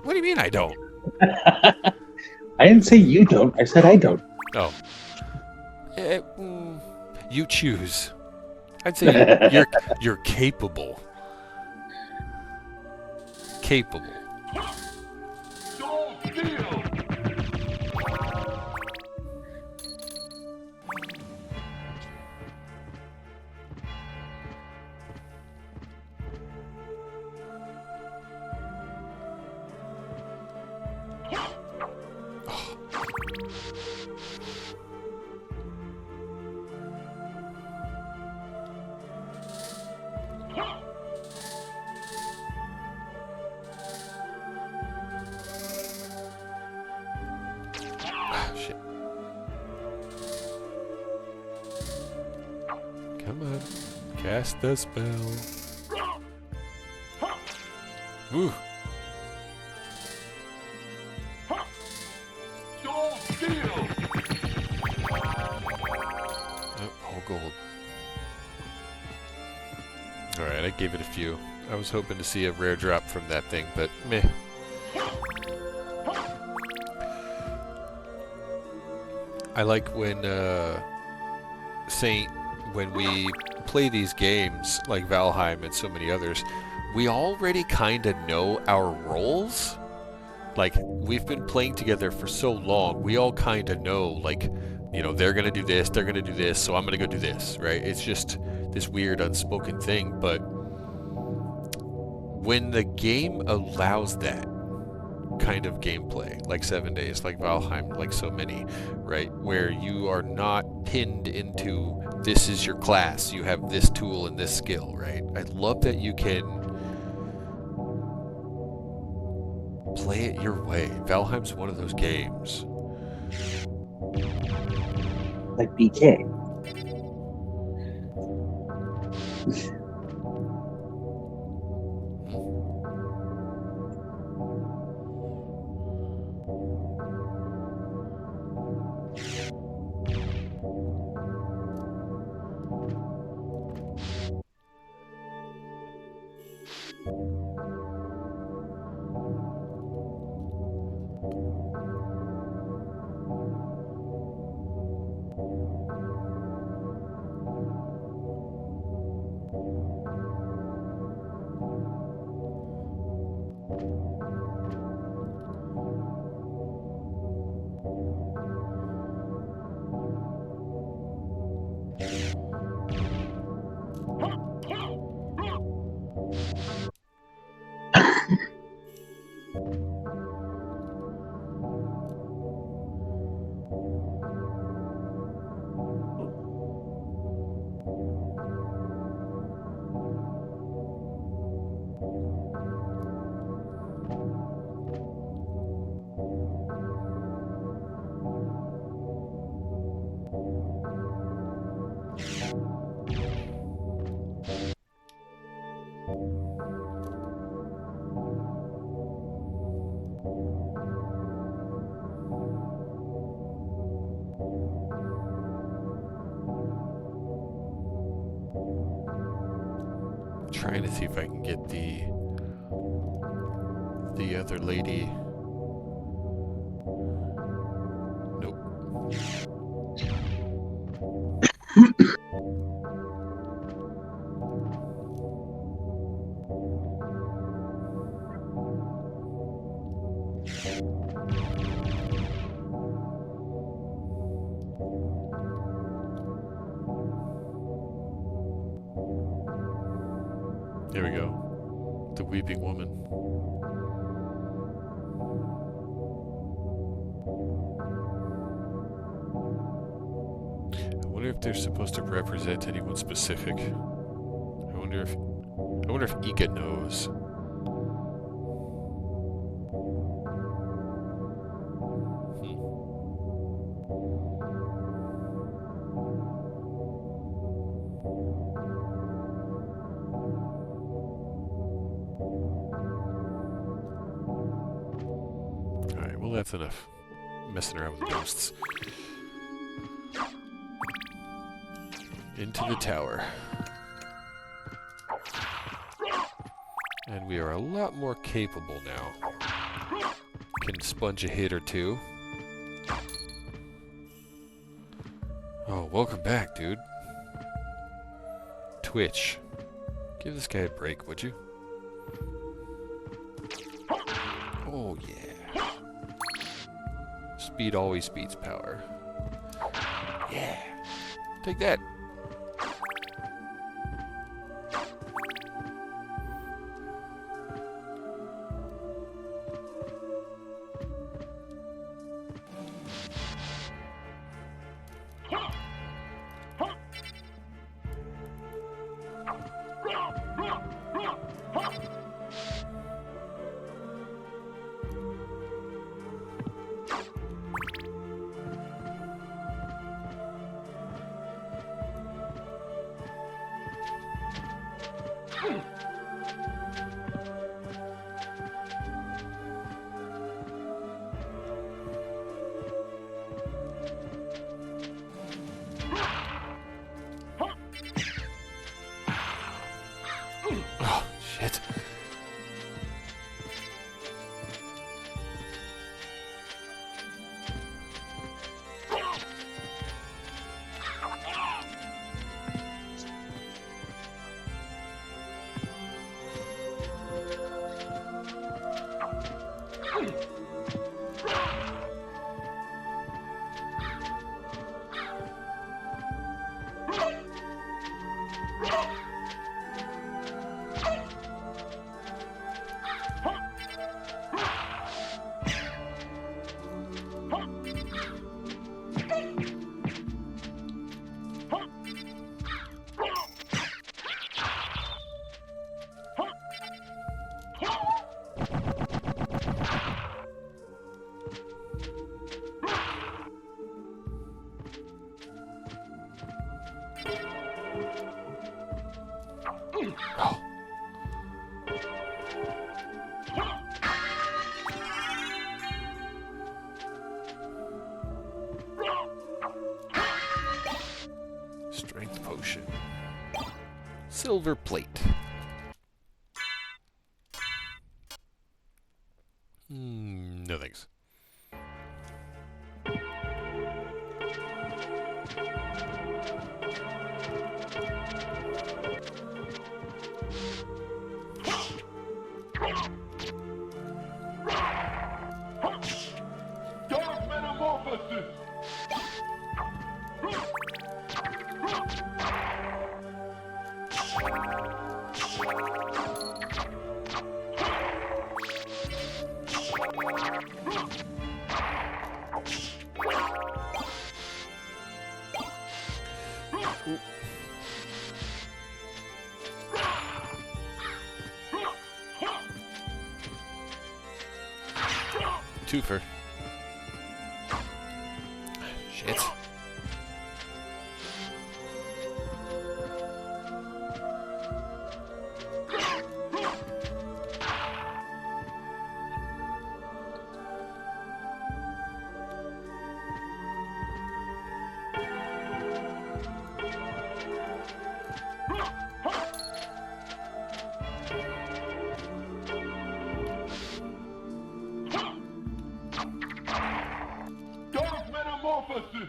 What do you mean I don't? I didn't say you don't. I said I don't. Oh. You choose. I'd say you're capable. Capable. Shit. Come on. Cast the spell. Ooh. All gold. Alright, I gave it a few. I was hoping to see a rare drop from that thing, but meh. I like when Saint, when we play these games like Valheim and so many others, we already kind of know our roles. Like, we've been playing together for so long, we all kind of know, like, they're going to do this, they're going to do this, so I'm going to go do this, right? It's just this weird unspoken thing, but when the game allows that kind of gameplay, like 7 Days, like Valheim, like so many, right, where you are not pinned into this is your class, you have this tool and this skill, right? I love that you can play it your way. Valheim's one of those games. Like BK. Trying to see if I can get the other lady. Nope. There we go. The weeping woman. I wonder if they're supposed to represent anyone specific. I wonder if Ika knows. Alright, well that's enough messing around with ghosts. Into the tower. And we are a lot more capable now. Can sponge a hit or two. Oh, welcome back, dude. Twitch. Give this guy a break, would you? Oh, yeah. Speed always beats power. Yeah. Take that. Strength potion. Silver plate. No thanks. Dark metamorphosis! Twofer. Shit. Dark metamorphosis!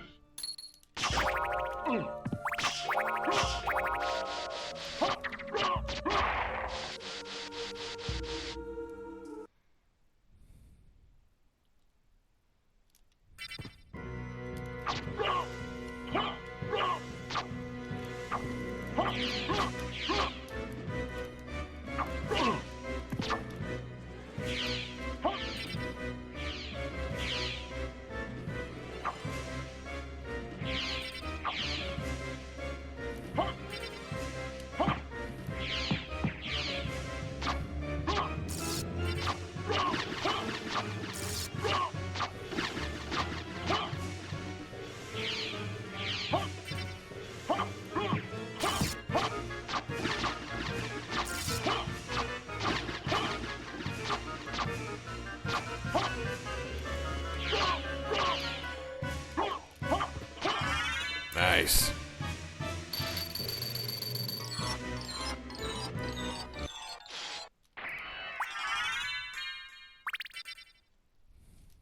Nice.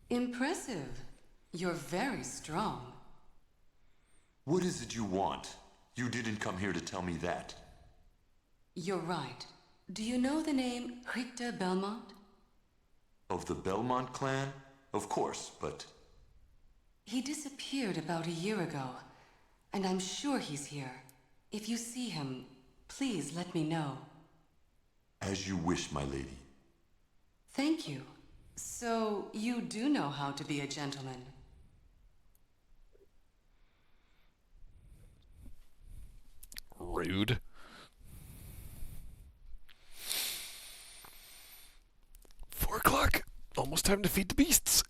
Impressive. You're very strong. What is it you want? You didn't come here to tell me that. You're right. Do you know the name Richter Belmont? Of the Belmont clan? Of course, but... He disappeared about a year ago, and I'm sure he's here. If you see him, please let me know. As you wish, my lady. Thank you. So, you do know how to be a gentleman. Rude. $4 o'clock. Almost time to feed the beasts.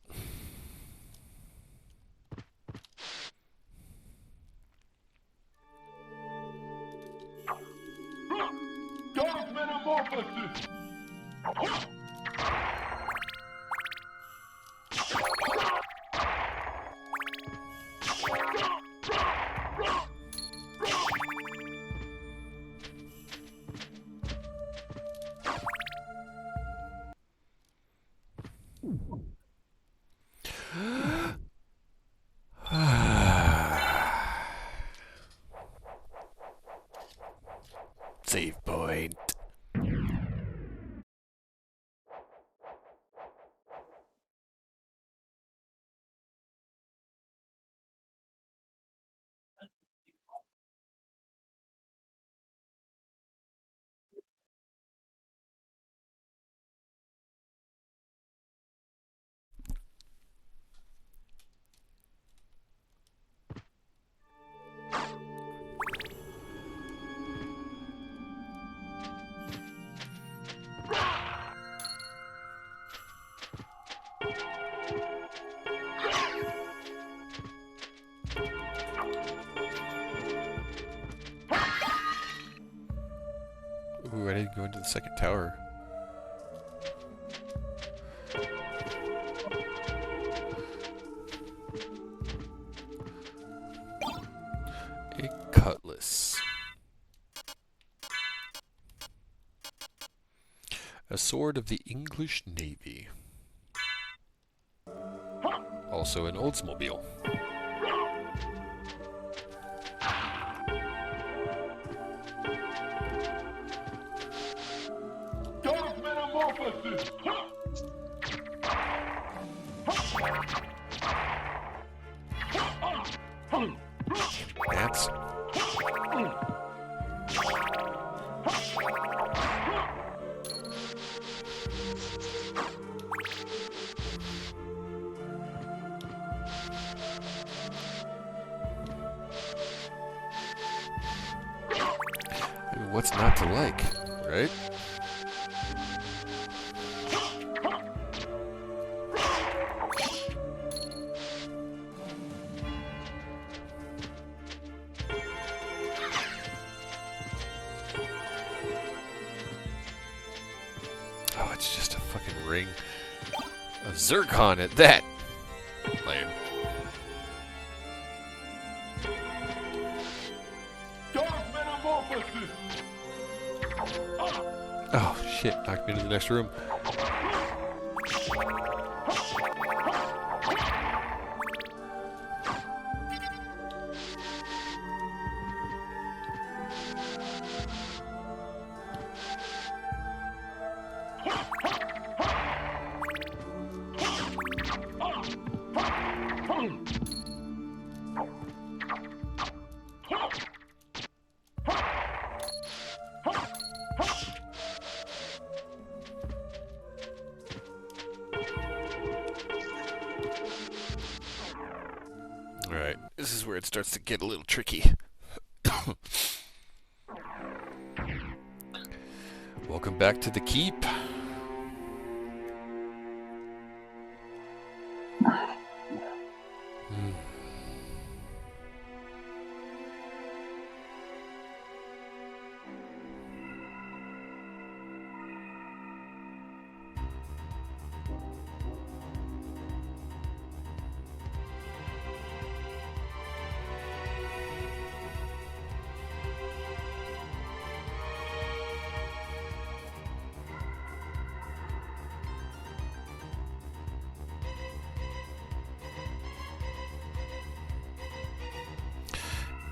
Dark metamorphosis! Save point. Ooh, I didn't go into the second tower. A cutlass. A sword of the English Navy. Also an Oldsmobile. Dark Metamorphosis! Bats. I mean, what's not to like, right? Oh, it's just a fucking ring. A zircon at that. Lame. Dark Metamorphosis! Oh shit, knocked me into the next room. Alright, this is where it starts to get a little tricky. Welcome back to the keep.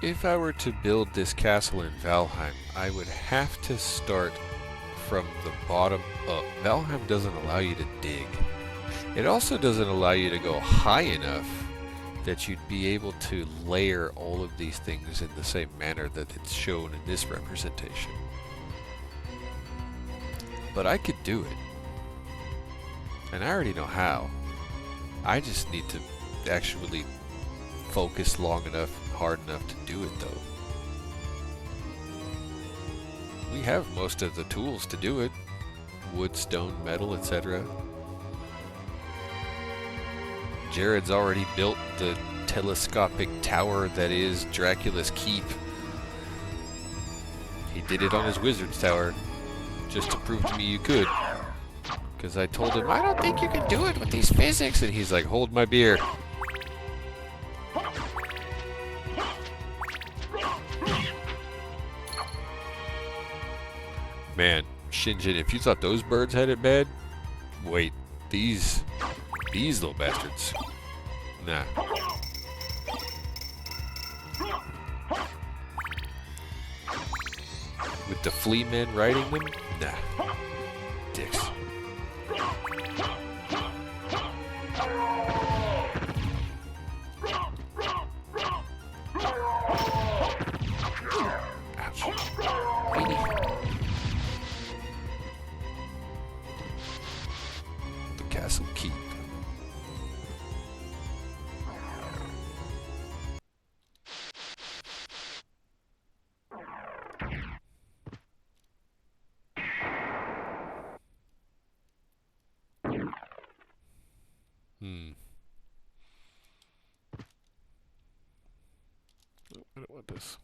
If I were to build this castle in Valheim, I would have to start from the bottom up. Valheim doesn't allow you to dig. It also doesn't allow you to go high enough that you'd be able to layer all of these things in the same manner that it's shown in this representation. But I could do it. And I already know how. I just need to actually focus long enough, hard enough to do it though. We have most of the tools to do it. Wood, stone, metal, etc. Jared's already built the telescopic tower that is Dracula's Keep. He did it on his wizard's tower, just to prove to me you could. Because I told him, I don't think you can do it with these physics, and he's like, hold my beer. Man, Shinjin, if you thought those birds had it bad, wait, these little bastards. Nah. With the flea men riding them? Nah. Dicks. Ouch. Weenie. The castle keep. I don't want this.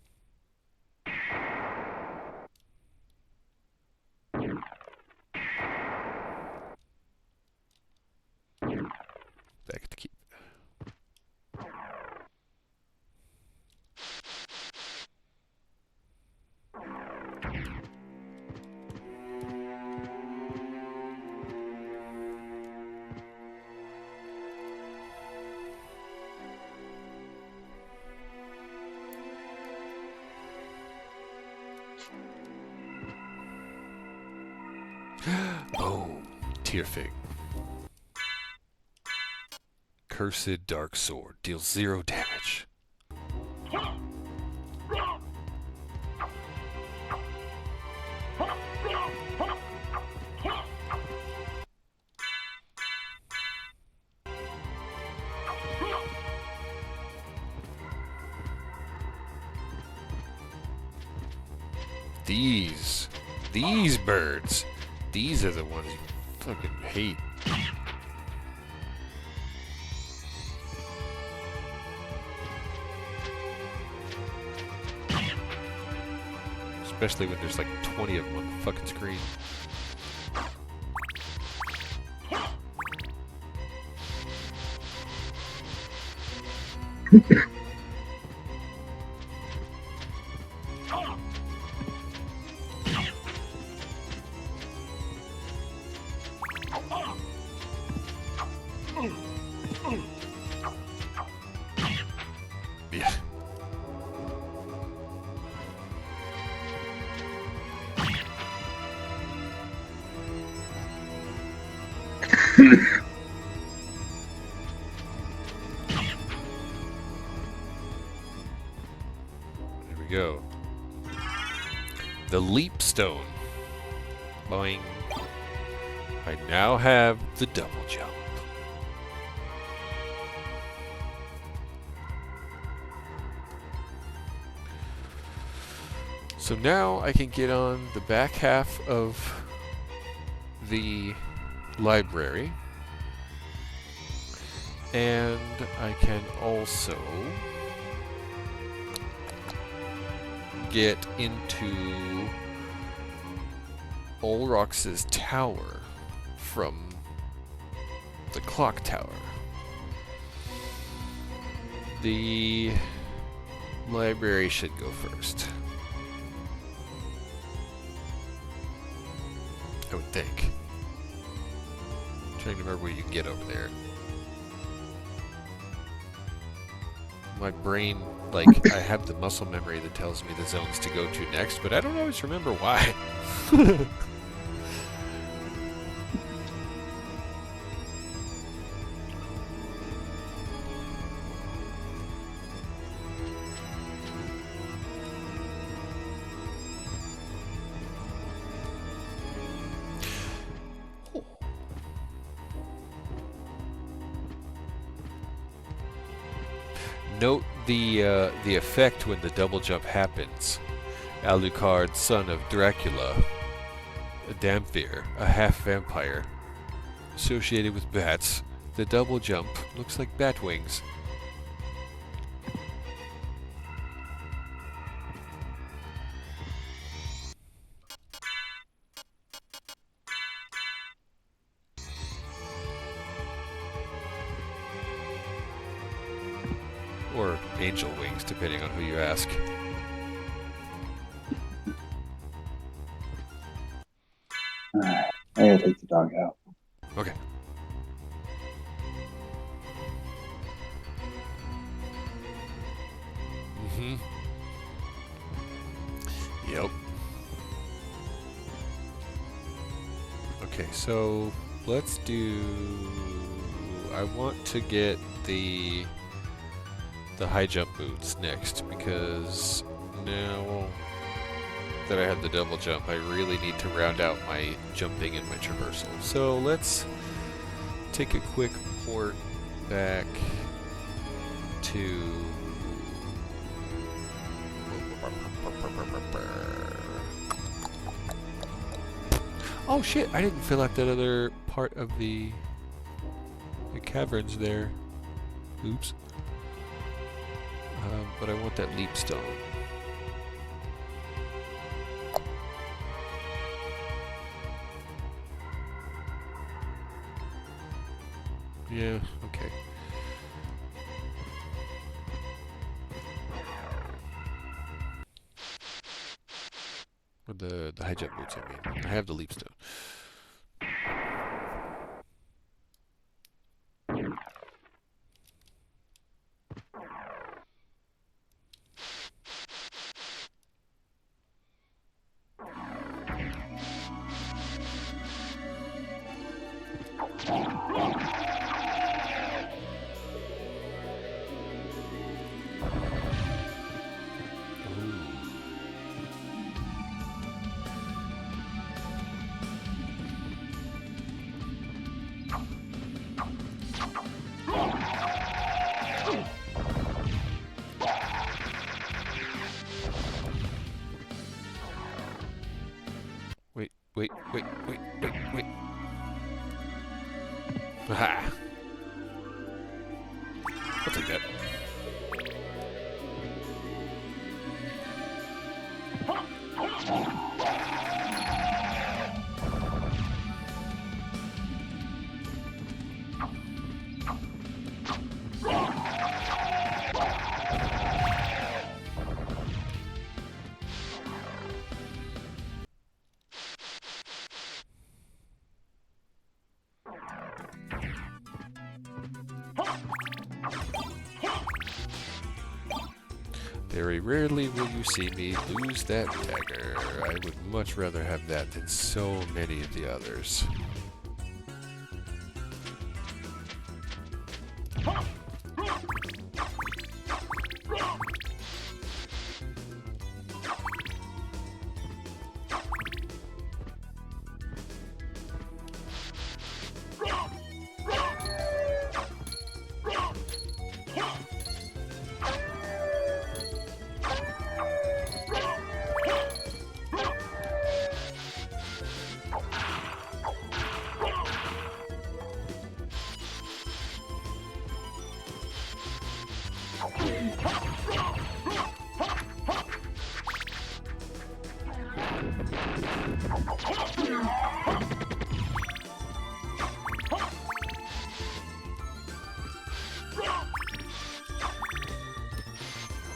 Oh, Tearfig. Cursed Dark Sword. Deals 0 damage. These birds. These are the ones you fucking hate. Especially when there's like 20 of them on the fucking screen. Yeah. There we go. The leap stone. Boing. I now have the double jump. So now I can get on the back half of the library, and I can also get into Olrox's tower from the clock tower. The library should go first, I would think. I'm trying to remember where you can get over there. My brain, like, I have the muscle memory that tells me the zones to go to next, but I don't always remember why. Note the effect when the double jump happens. Alucard, son of Dracula, a Damphir, a half-vampire, associated with bats. The double jump looks like bat wings. Or angel wings, depending on who you ask. Alright, I gotta take the dog out. Okay. Yep. Okay, so let's do... I want to get the high jump boots next, because now that I have the double jump, I really need to round out my jumping and my traversal. So let's take a quick port back to... Oh shit, I didn't fill out that other part of the caverns there. Oops. But I want that leap stone. Yeah, okay. Or the high jump boots, I mean. I have the leap stone. Wait. Aha! I'll take that. Very rarely will you see me lose that dagger. I would much rather have that than so many of the others.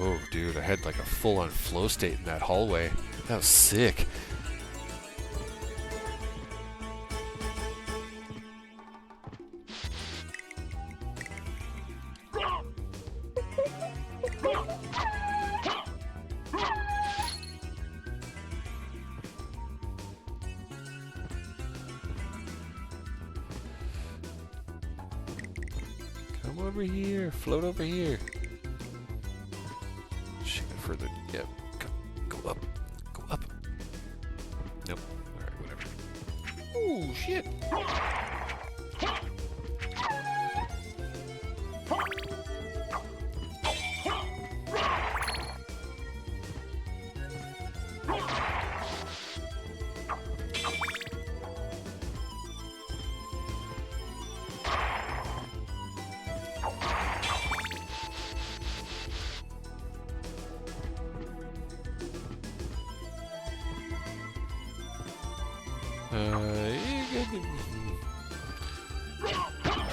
Oh, dude, I had like a full-on flow state in that hallway. That was sick. Come over here, float over here. Further, yep. Go up. Go up. Nope. Alright, whatever. Ooh, shit.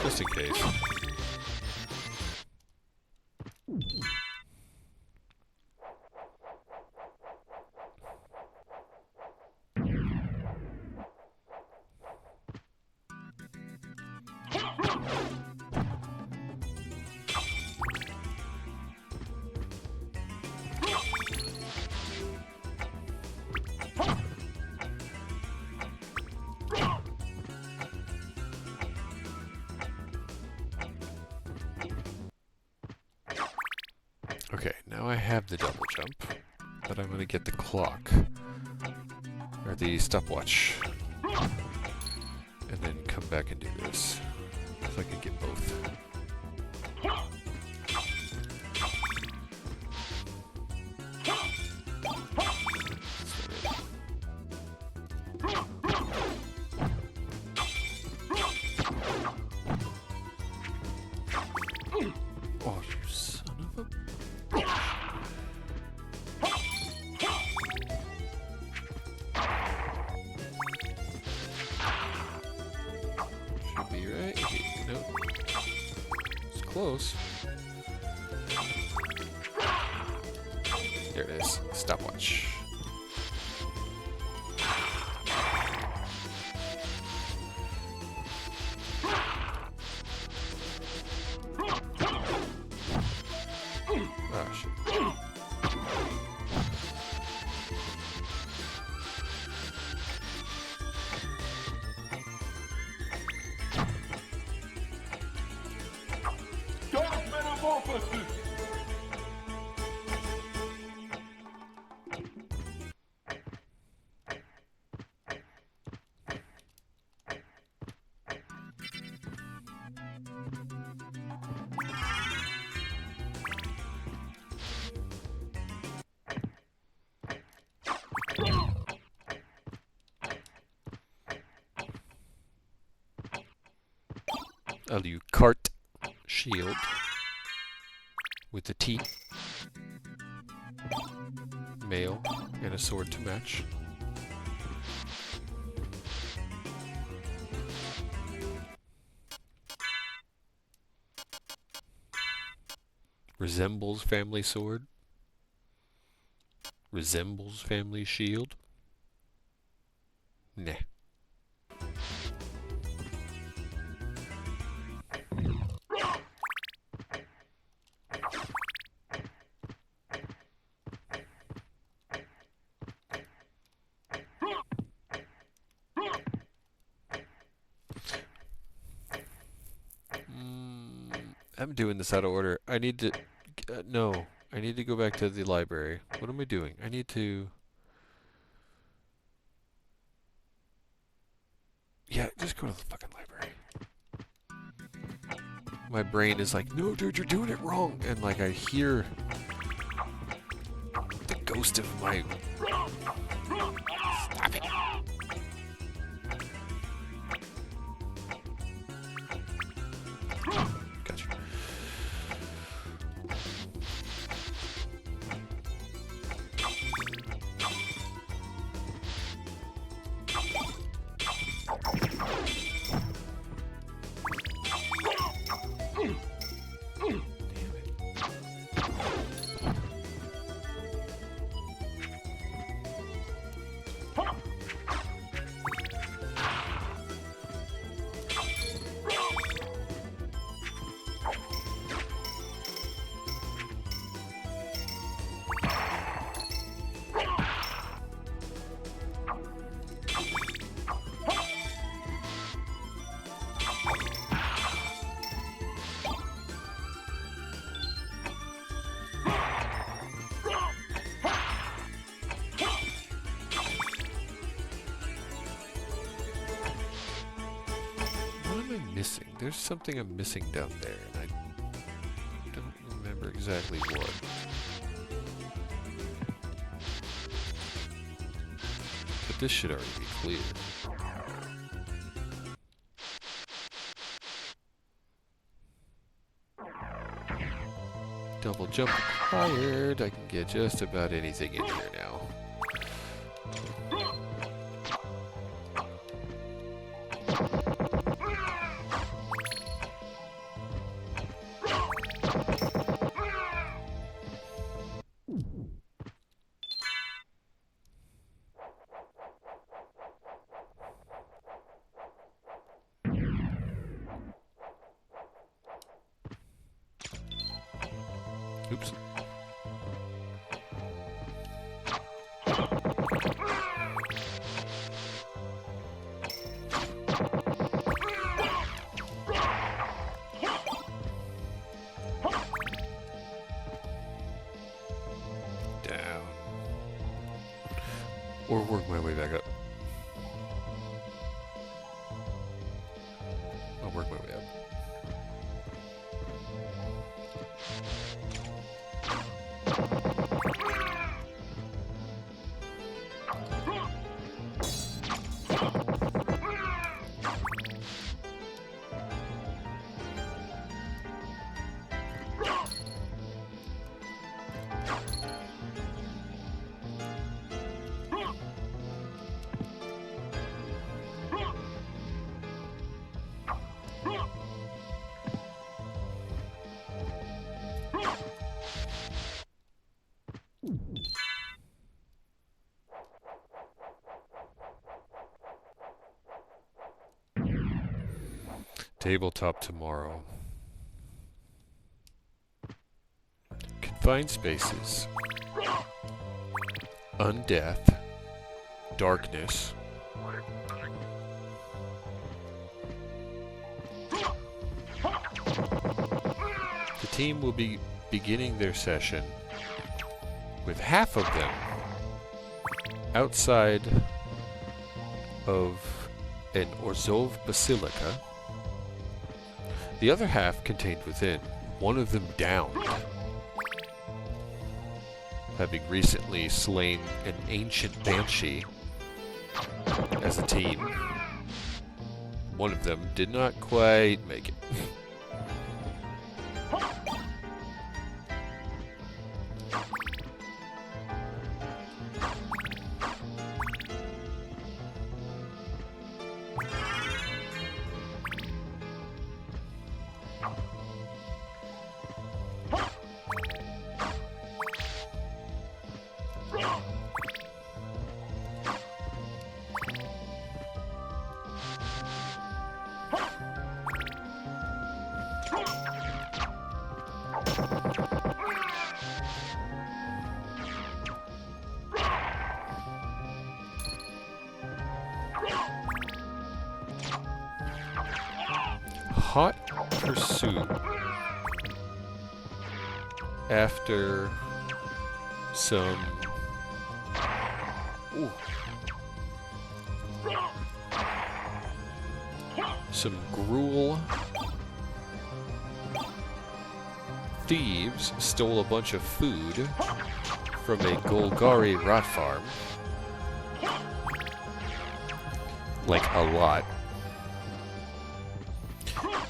Just in case. Okay, now I have the double jump, but I'm going to get the clock, or the stopwatch, and then come back and do this, if I can get both. Oh, you son of a... Should be right. Nope. It's close. There it is. Stopwatch. Oh, shit. Metamorphosis! I'll do cart shield with the T, mail, and a sword to match. Resembles family sword. Resembles family shield. Nah. I'm doing this out of order. I need to... no. I need to go back to the library. What am I doing? I need to... yeah, just go to the fucking library. My brain is like, no, dude, you're doing it wrong. And like, I hear the ghost of my... stop it. Gotcha. Missing. There's something I'm missing down there, and I don't remember exactly what. But this should already be clear. Double jump required. I can get just about anything in here now. Oops. Down. Or work my way back up. I'll work my way up. Tabletop tomorrow. Confined spaces. Undeath. Darkness. The team will be beginning their session with half of them outside of an Orzhov basilica, the other half contained within, one of them downed, having recently slain an ancient banshee as a team. One of them did not quite make it. Hot pursuit after some gruel. Thieves stole a bunch of food from a Golgari rat farm. Like a lot.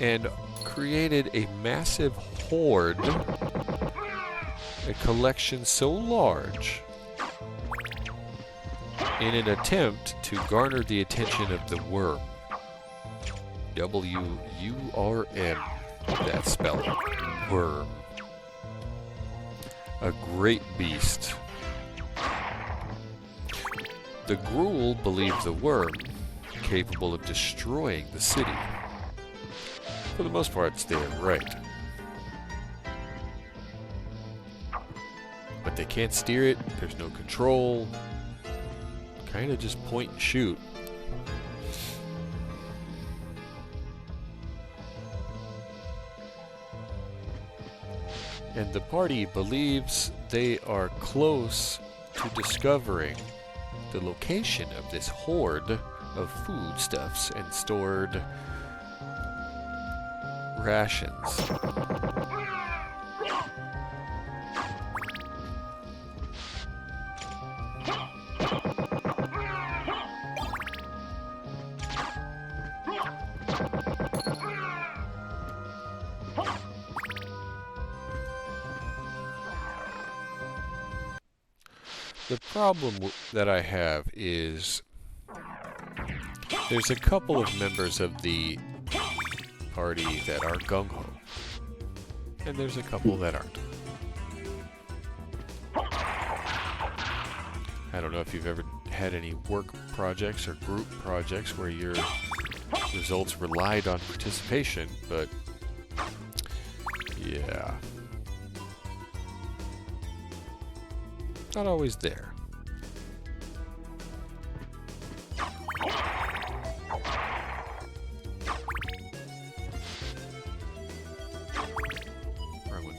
And created a massive hoard, a collection so large, in an attempt to garner the attention of the worm. W-U-R-M, that spelling. Worm. A great beast. The gruel believed the worm capable of destroying the city. For the most part, they're right. But they can't steer it, there's no control. Kinda just point and shoot. And the party believes they are close to discovering the location of this hoard of foodstuffs and stored rations. The problem that I have is there's a couple of members of the party that are gung-ho, and there's a couple that aren't. I don't know if you've ever had any work projects or group projects where your results relied on participation, but yeah. Not always there. Wrong one.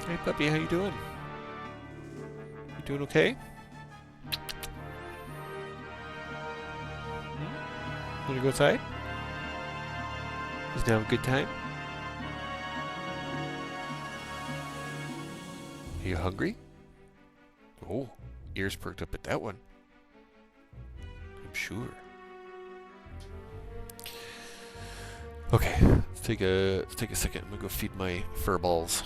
Hey puppy, how you doing? You doing okay? Wanna go outside? Is now a good time? Are you hungry? Oh, ears perked up at that one. I'm sure. Okay, let's take a second. I'm gonna go feed my fur balls.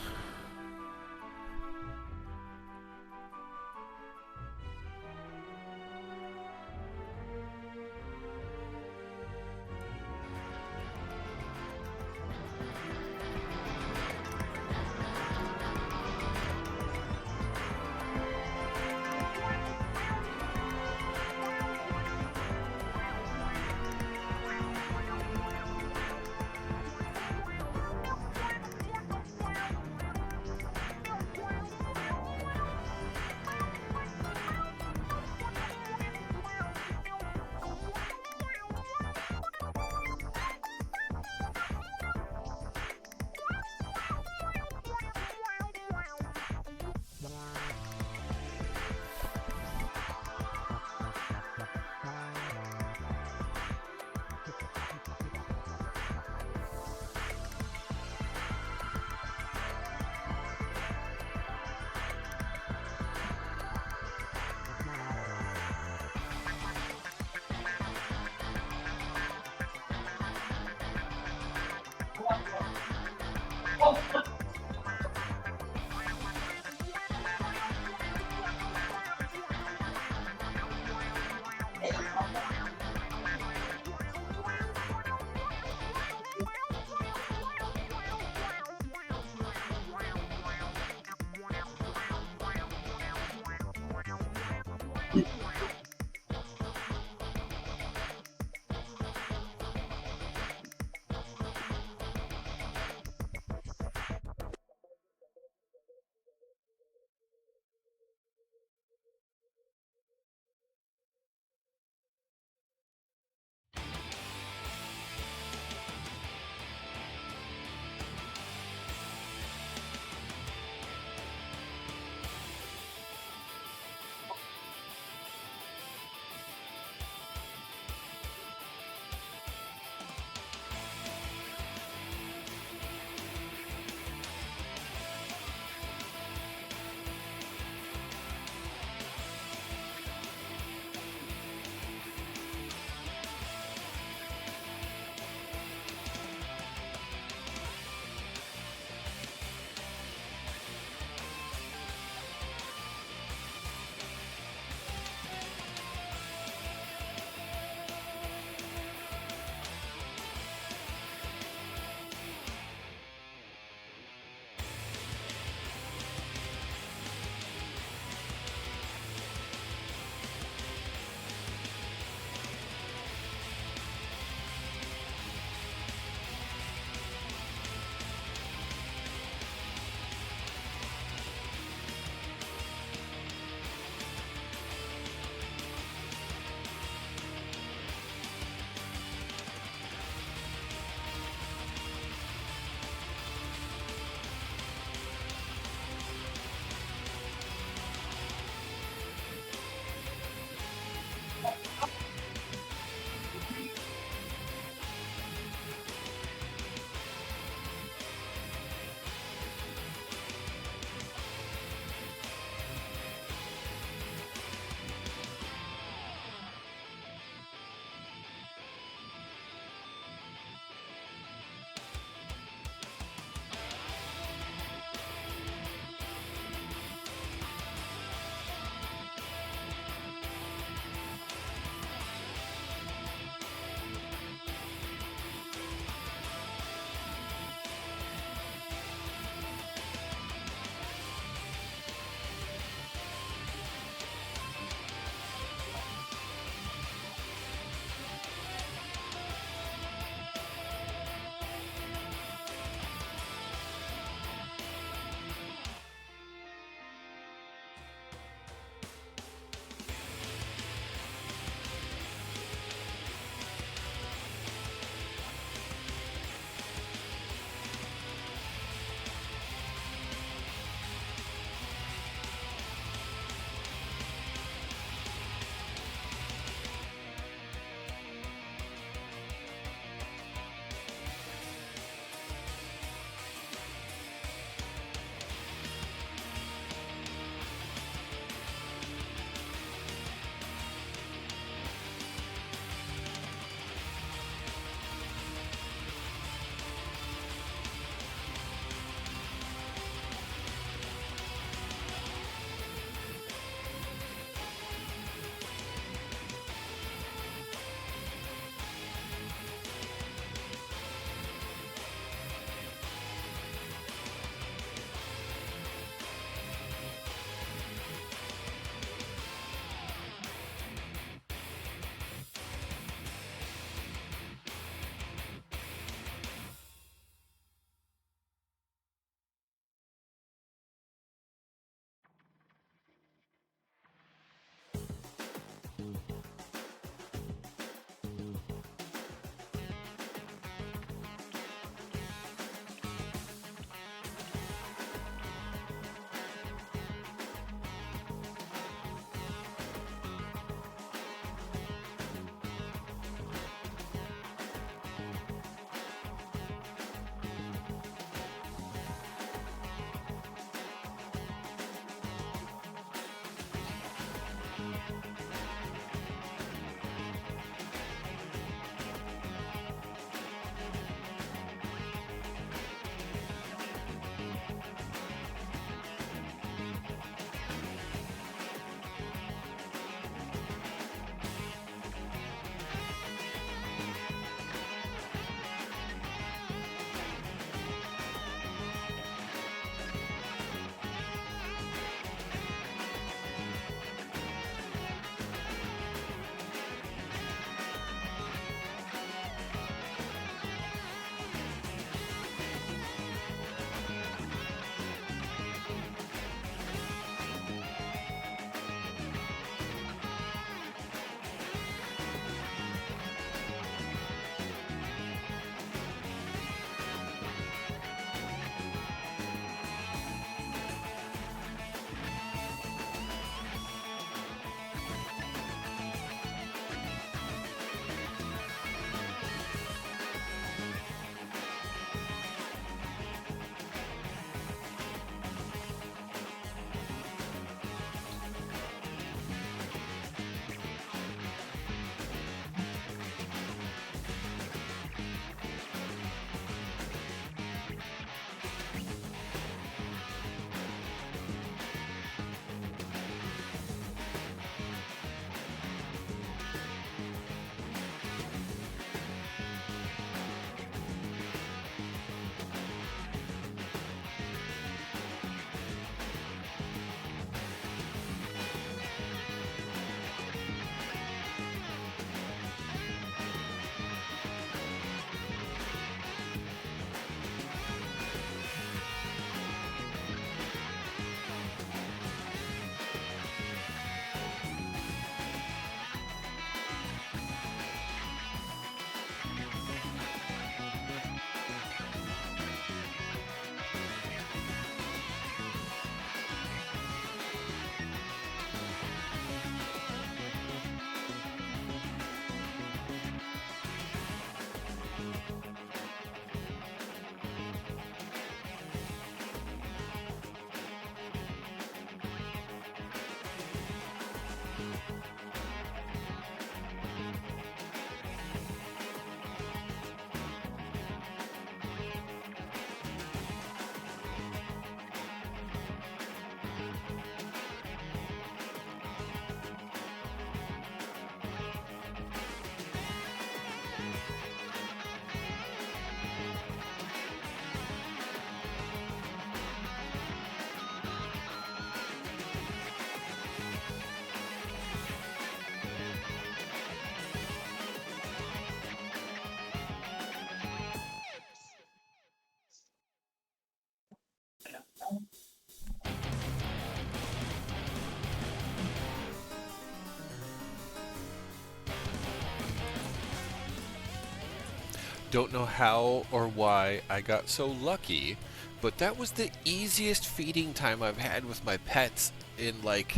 Don't know how or why I got so lucky, but that was the easiest feeding time I've had with my pets in like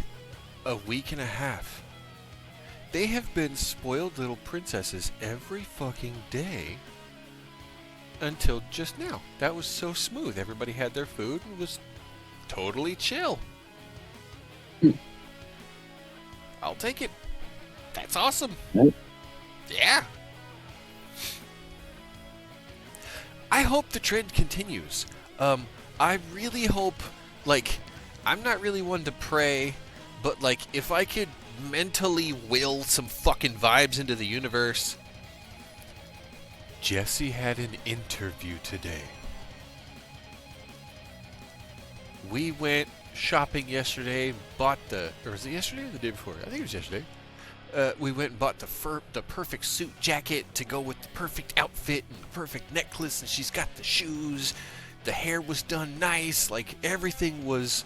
a week and a half. They have been spoiled little princesses every fucking day until just now. That was so smooth. Everybody had their food and was totally chill. I'll take it. That's awesome. Nope. Yeah. I hope the trend continues. I really hope, like, I'm not really one to pray, but, like, if I could mentally will some fucking vibes into the universe. Jesse had an interview today. We went shopping yesterday, bought or was it yesterday or the day before? I think it was yesterday. We went and bought the perfect suit jacket to go with the perfect outfit and the perfect necklace, and she's got the shoes. The hair was done nice, like everything was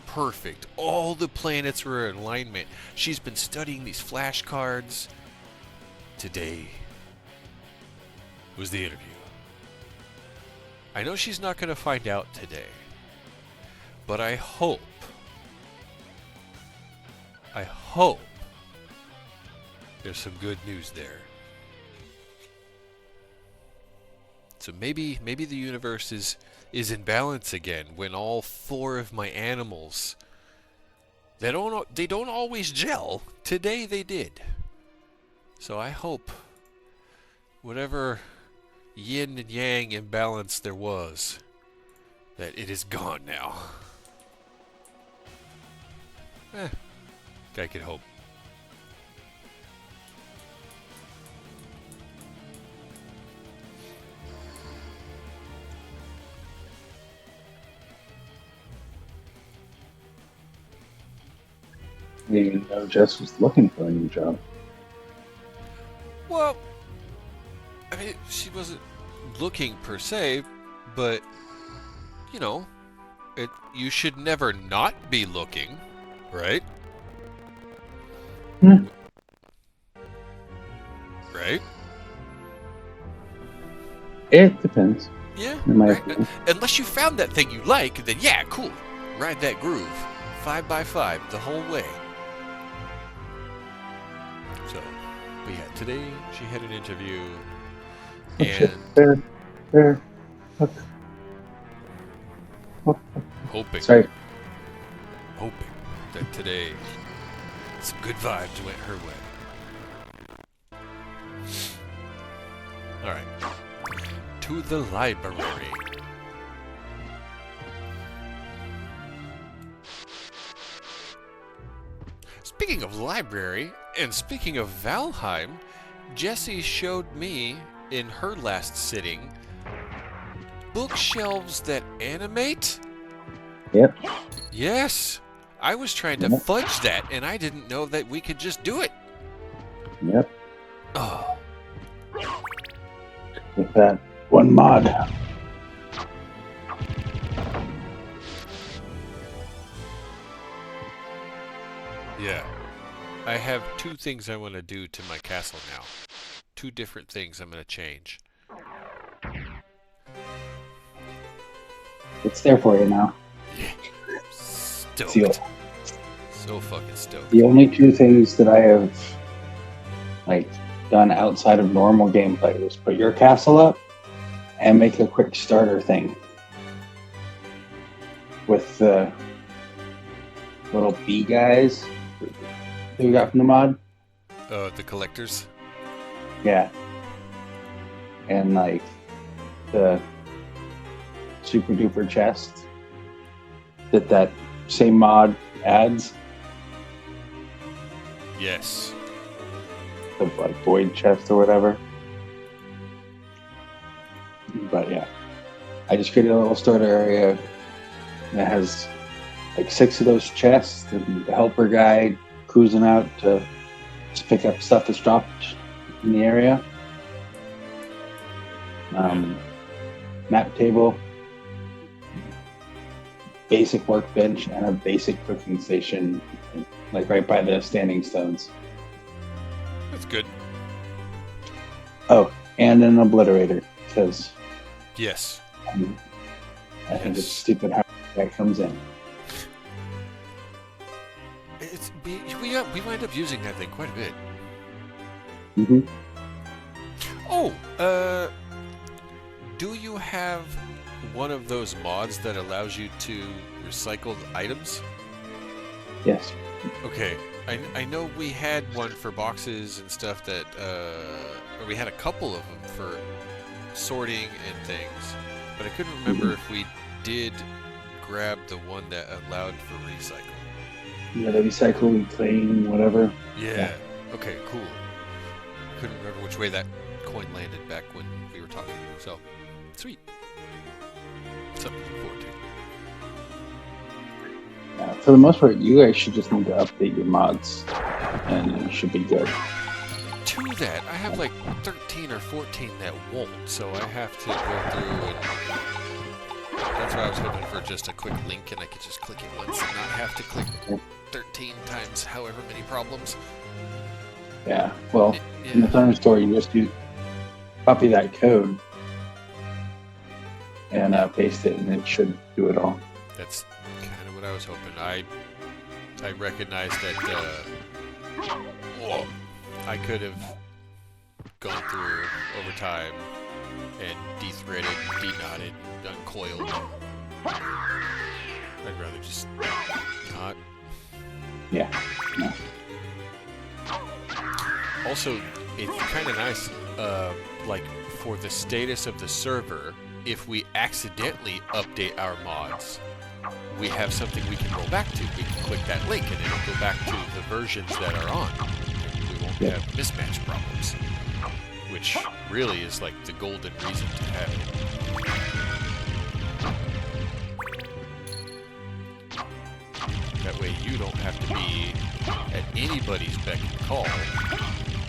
perfect. All the planets were in alignment. She's been studying these flashcards. Today was the interview. I know she's not going to find out today, but I hope there's some good news there. So maybe the universe is in balance again when all 4 of my animals, they don't always gel. Today they did. So I hope whatever yin and yang imbalance there was, that it is gone now. I could hope. I didn't even know Jess was looking for a new job. Well, I mean, she wasn't looking per se, but, you know, you should never not be looking, right? Right? It depends. Yeah. In my Right? opinion. Unless you found that thing you like, then yeah, cool. Ride that groove. 5x5 the whole way. So, but yeah, today she had an interview, Oh, shit. and There. Look. hoping Sorry. that today some good vibes went her way. Alright. To the library. Speaking of library, and speaking of Valheim, Jessie showed me in her last sitting bookshelves that animate? Yep. Yes. I was trying to Yep. fudge that, and I didn't know that we could just do it. Yep. Oh. With that one mod. Yeah. I have 2 things I want to do to my castle now. 2 different things I'm going to change. It's there for you now. Stoked. Seal. So fucking stoked. The only 2 things that I have done outside of normal gameplay is put your castle up and make a quick starter thing with the little bee guys that we got from the mod. The collectors? Yeah. And the super duper chest that same mod adds. Yes. The void chest or whatever. But yeah, I just created a little starter area that has 6 of those chests and the helper guy cruising out to just pick up stuff that's dropped in the area. Map table, basic workbench and a basic cooking station, like right by the standing stones. That's good. Oh, and an obliterator, because Yes. I think it's stupid how that comes in. We wind up using that thing quite a bit. Mm-hmm. Oh, do you have one of those mods that allows you to recycle items? Yes. Okay, I know we had one for boxes and stuff that, or we had a couple of them for sorting and things, but I couldn't remember if we did grab the one that allowed for recycle. Yeah, the recycle, reclaim, whatever. Yeah. Okay, cool. Couldn't remember which way that coin landed back when we were talking. So, sweet. Something to look forward to. For the most part, you guys should just need to update your mods, and you should be good. To that, I have like 13 or 14 that won't, so I have to go through and... That's why I was hoping for just a quick link and I could just click it once and not have to click 13 times however many problems. Yeah, well, in the Thunderstore, you just copy that code and paste it, and it should do it all. That's kind of what I was hoping. I recognized that I could have gone through over time and de-threaded, de-knotted, uncoiled. I'd rather just not. Yeah. No. Also, it's kind of nice, like, for the status of the server, if we accidentally update our mods, we have something we can roll back to. We can click that link and it'll go back to the versions that are on. We won't have mismatch problems, which really is like the golden reason to have it. That way you don't have to be at anybody's beck and call.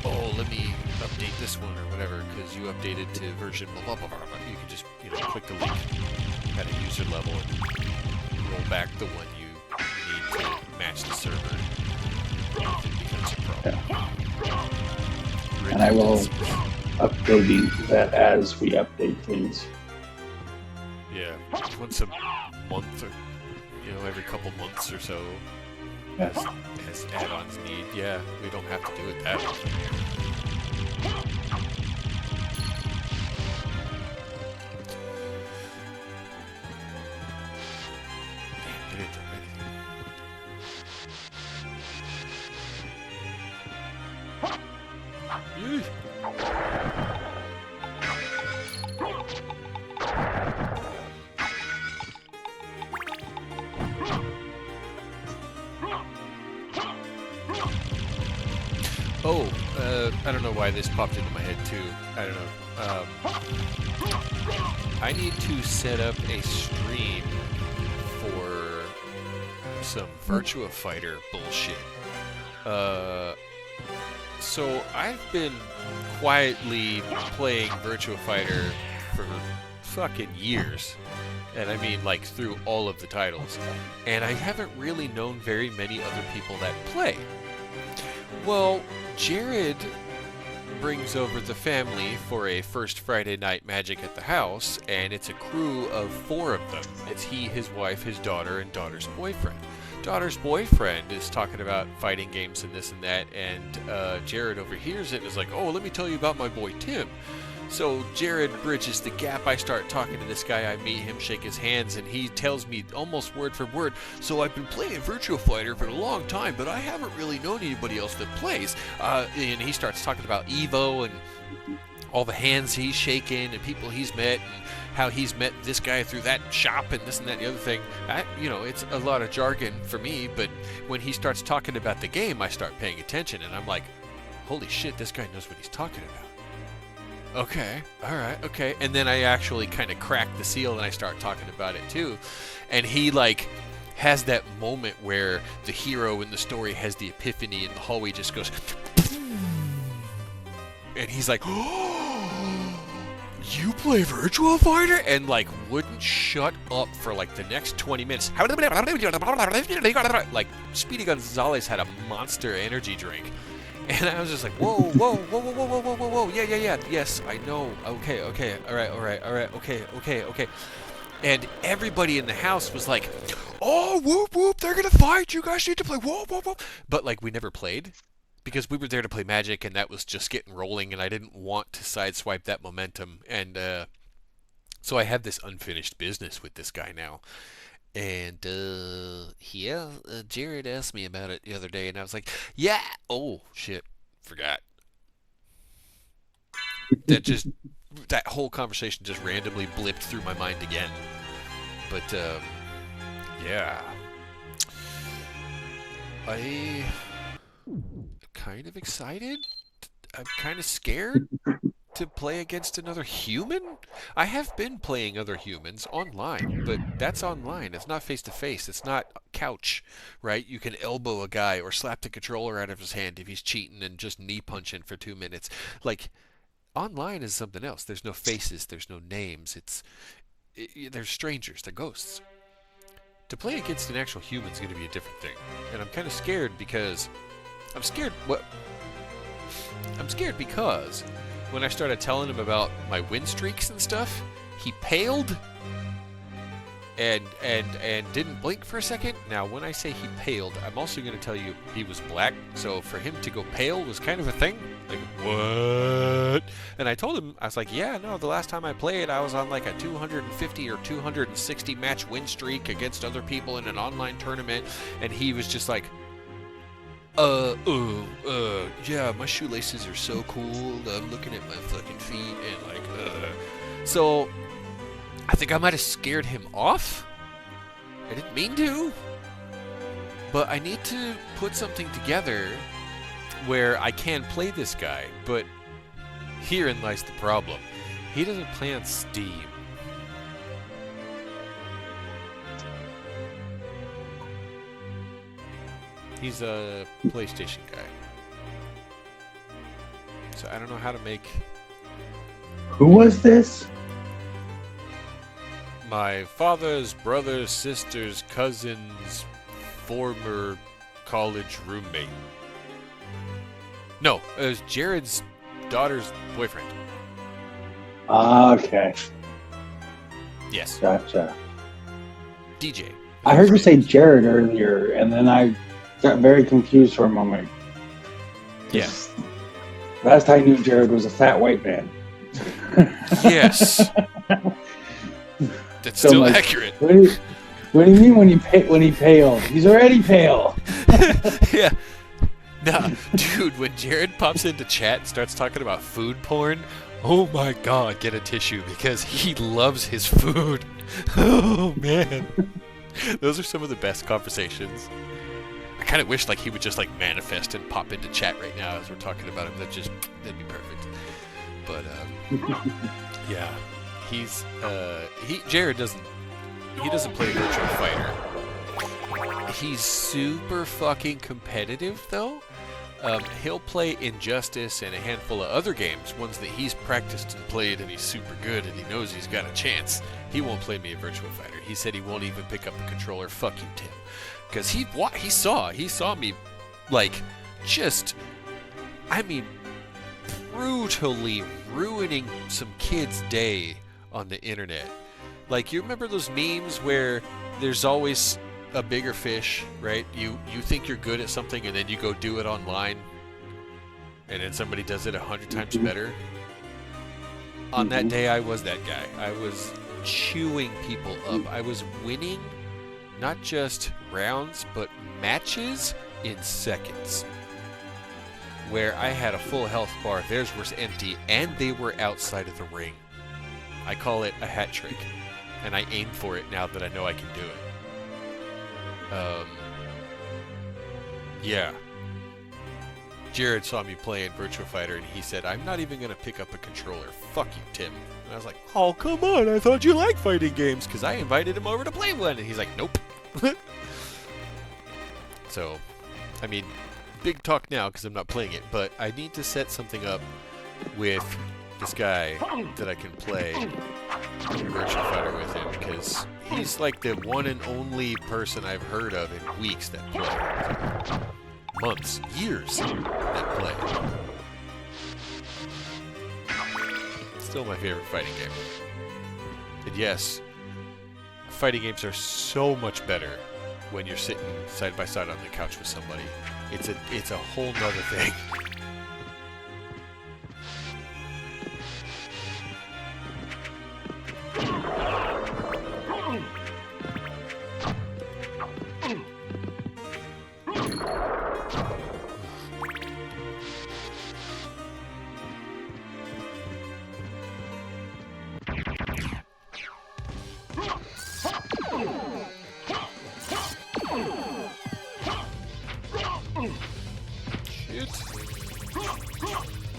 Oh, let me update this one or whatever, because you updated to version blah, blah, blah, blah. You can just, click the link at a user level and roll back the one you need to match the server. If it becomes a problem. And I will update that as we update things. Yeah, once a month or, every couple months or so. Yes. As add-ons need. Yeah, we don't have to do it that often. Damn, didn't drop anything. Yeesh. Oh, I don't know why this popped into my head too. I don't know. I need to set up a stream for some Virtua Fighter bullshit. So I've been quietly playing Virtua Fighter for fucking years. And I mean, like, through all of the titles. And I haven't really known very many other people that play. Well, Jared brings over the family for a first Friday night magic at the house, and it's a crew of 4 of them. It's he, his wife, his daughter, and daughter's boyfriend. Daughter's boyfriend is talking about fighting games and this and that, and Jared overhears it and is like, oh, let me tell you about my boy Tim. So Jared bridges the gap. I start talking to this guy. I meet him, shake his hands, and he tells me almost word for word, so I've been playing Virtua Fighter for a long time, but I haven't really known anybody else that plays. And he starts talking about Evo and all the hands he's shaken and people he's met and how he's met this guy through that shop and this and that and the other thing. It's a lot of jargon for me, but when he starts talking about the game, I start paying attention, and I'm like, holy shit, this guy knows what he's talking about. Okay, alright, okay. And then I actually kind of crack the seal and I start talking about it too. And he, like, has that moment where the hero in the story has the epiphany and the hallway just goes... And he's like, oh, you play Virtua Fighter? And like wouldn't shut up for like the next 20 minutes. Like Speedy Gonzalez had a Monster energy drink. And I was just like, whoa, whoa, whoa, whoa, whoa, whoa, whoa, whoa, whoa, yeah, yes, I know, okay, all right, okay. And everybody in the house was like, oh, whoop, whoop, they're gonna fight, you guys need to play, whoop, whoop, whoop. But like, we never played, because we were there to play Magic, and that was just getting rolling, and I didn't want to sideswipe that momentum, and so I have this unfinished business with this guy now. And, Jared asked me about it the other day, and I was like, yeah, oh, shit, forgot. That whole conversation just randomly blipped through my mind again. But, yeah. I'm kind of excited. I'm kind of scared to play against another human? I have been playing other humans online, but that's online. It's not face-to-face. It's not couch, right? You can elbow a guy or slap the controller out of his hand if he's cheating and just knee punching for 2 minutes. Like, online is something else. There's no faces. There's no names. They're strangers. They're ghosts. To play against an actual human is going to be a different thing. And I'm kind of scared because... I'm scared because... when I started telling him about my win streaks and stuff, he paled and didn't blink for a second. Now, when I say he paled, I'm also going to tell you he was black. So for him to go pale was kind of a thing. Like, what? And I told him, I was like, yeah, no, the last time I played, I was on like a 250 or 260 match win streak against other people in an online tournament. And he was just like, yeah, my shoelaces are so cool. I'm looking at my fucking feet and like, So, I think I might have scared him off. I didn't mean to. But I need to put something together where I can play this guy. But herein lies the problem. He doesn't play on Steam. He's a PlayStation guy. So I don't know how to make... Who was this? My father's brother's sister's cousin's former college roommate. No, it was Jared's daughter's boyfriend. Okay. Yes. Gotcha. DJ. I heard you say Jared earlier, and then I got very confused for a moment. Yes. Last I knew, Jared was a fat white man. Yes. That's So still I'm like, accurate. What do you mean when he paled? He's already pale. Yeah. Nah, dude, when Jared pops into chat and starts talking about food porn, oh my god, get a tissue because he loves his food. Oh man. Those are some of the best conversations. I kind of wish like he would just like manifest and pop into chat right now as we're talking about him. That'd be perfect. But yeah, Jared doesn't play Virtua Fighter. He's super fucking competitive though. He'll play Injustice and a handful of other games, ones that he's practiced and played and he's super good and he knows he's got a chance. He won't play me a Virtua Fighter. He said he won't even pick up the controller. Fuck you, Tim. Because he saw me, like, just, I mean, brutally ruining some kid's day on the internet. Like, you remember those memes where there's always a bigger fish, right? You think you're good at something and then you go do it online and then somebody does it 100 times better? On that day, I was that guy. I was chewing people up. I was winning not just rounds, but matches in seconds. Where I had a full health bar, theirs was empty, and they were outside of the ring. I call it a hat trick, and I aim for it now that I know I can do it. Yeah. Jared saw me playing Virtua Fighter, and he said, I'm not even going to pick up a controller. Fuck you, Tim. And I was like, oh, come on, I thought you liked fighting games, because I invited him over to play one. And he's like, nope. So, I mean, big talk now, because I'm not playing it, but I need to set something up with this guy that I can play Virtual Fighter with him, because he's like the one and only person I've heard of in weeks that play. Months, years that play. Still my favorite fighting game. And yes, fighting games are so much better when you're sitting side by side on the couch with somebody. It's a whole nother thing.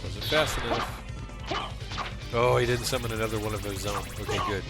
Wasn't fast enough. Oh, he didn't summon another one of his own. Okay, good.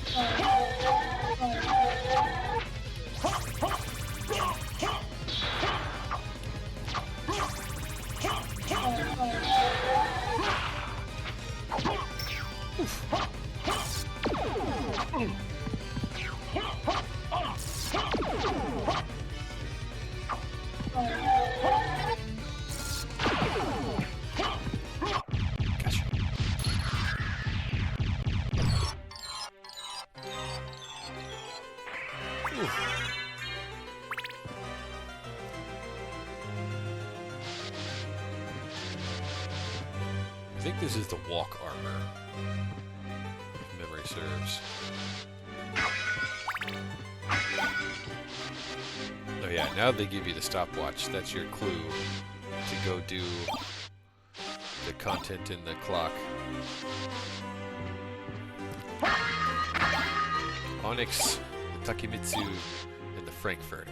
I think this is the walk armor, if memory serves. Oh yeah, now they give you the stopwatch. That's your clue to go do the content in the clock. Onyx, the Takemitsu, and the Frankfurter.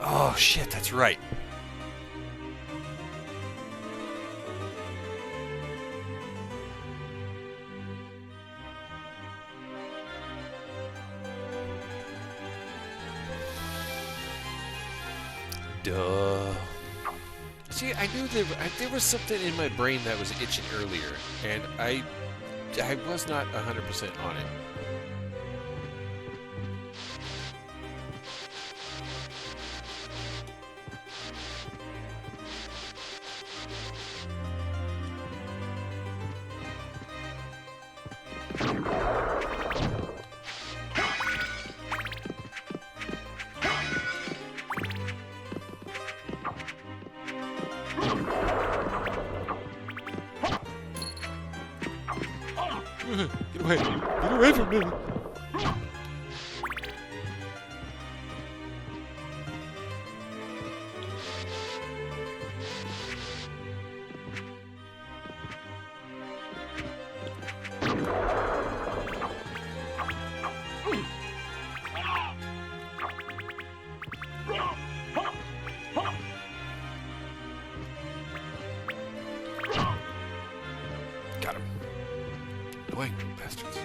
Oh shit, that's right. Duh. See, I knew there was something in my brain that was itching earlier, and I was not 100% on it. Get away! Get away from me! Got him. Annoying bastards.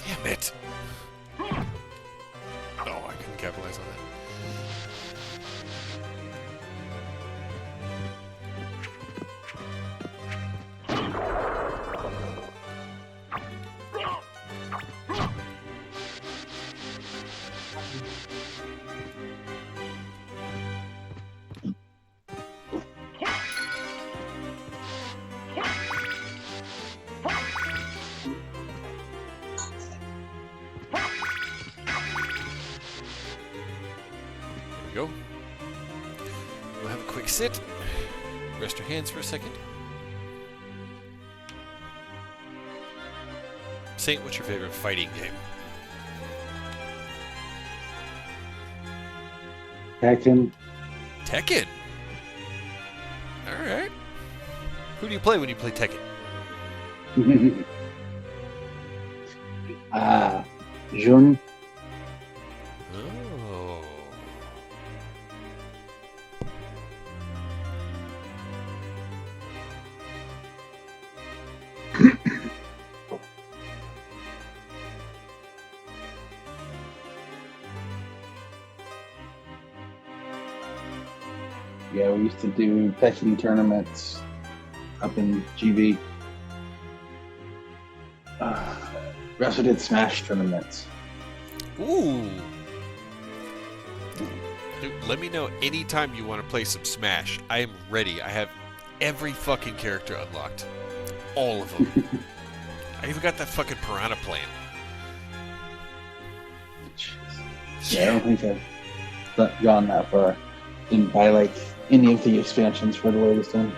Damn it! Oh, I couldn't capitalize on that. There we go. We'll have a quick sit. Rest your hands for a second. Saint, what's your favorite fighting game? Tekken. Tekken? Alright. Who do you play when you play Tekken? Jun. Oh. Yeah, we used to do Tekken tournaments up in GB. We also did Smash tournaments. Ooh. Dude, let me know anytime you want to play some Smash. I am ready. I have every fucking character unlocked. All of them. I even got that fucking piranha playing. Yeah, I don't think I've gone that far. Didn't buy like any of the expansions for the latest one.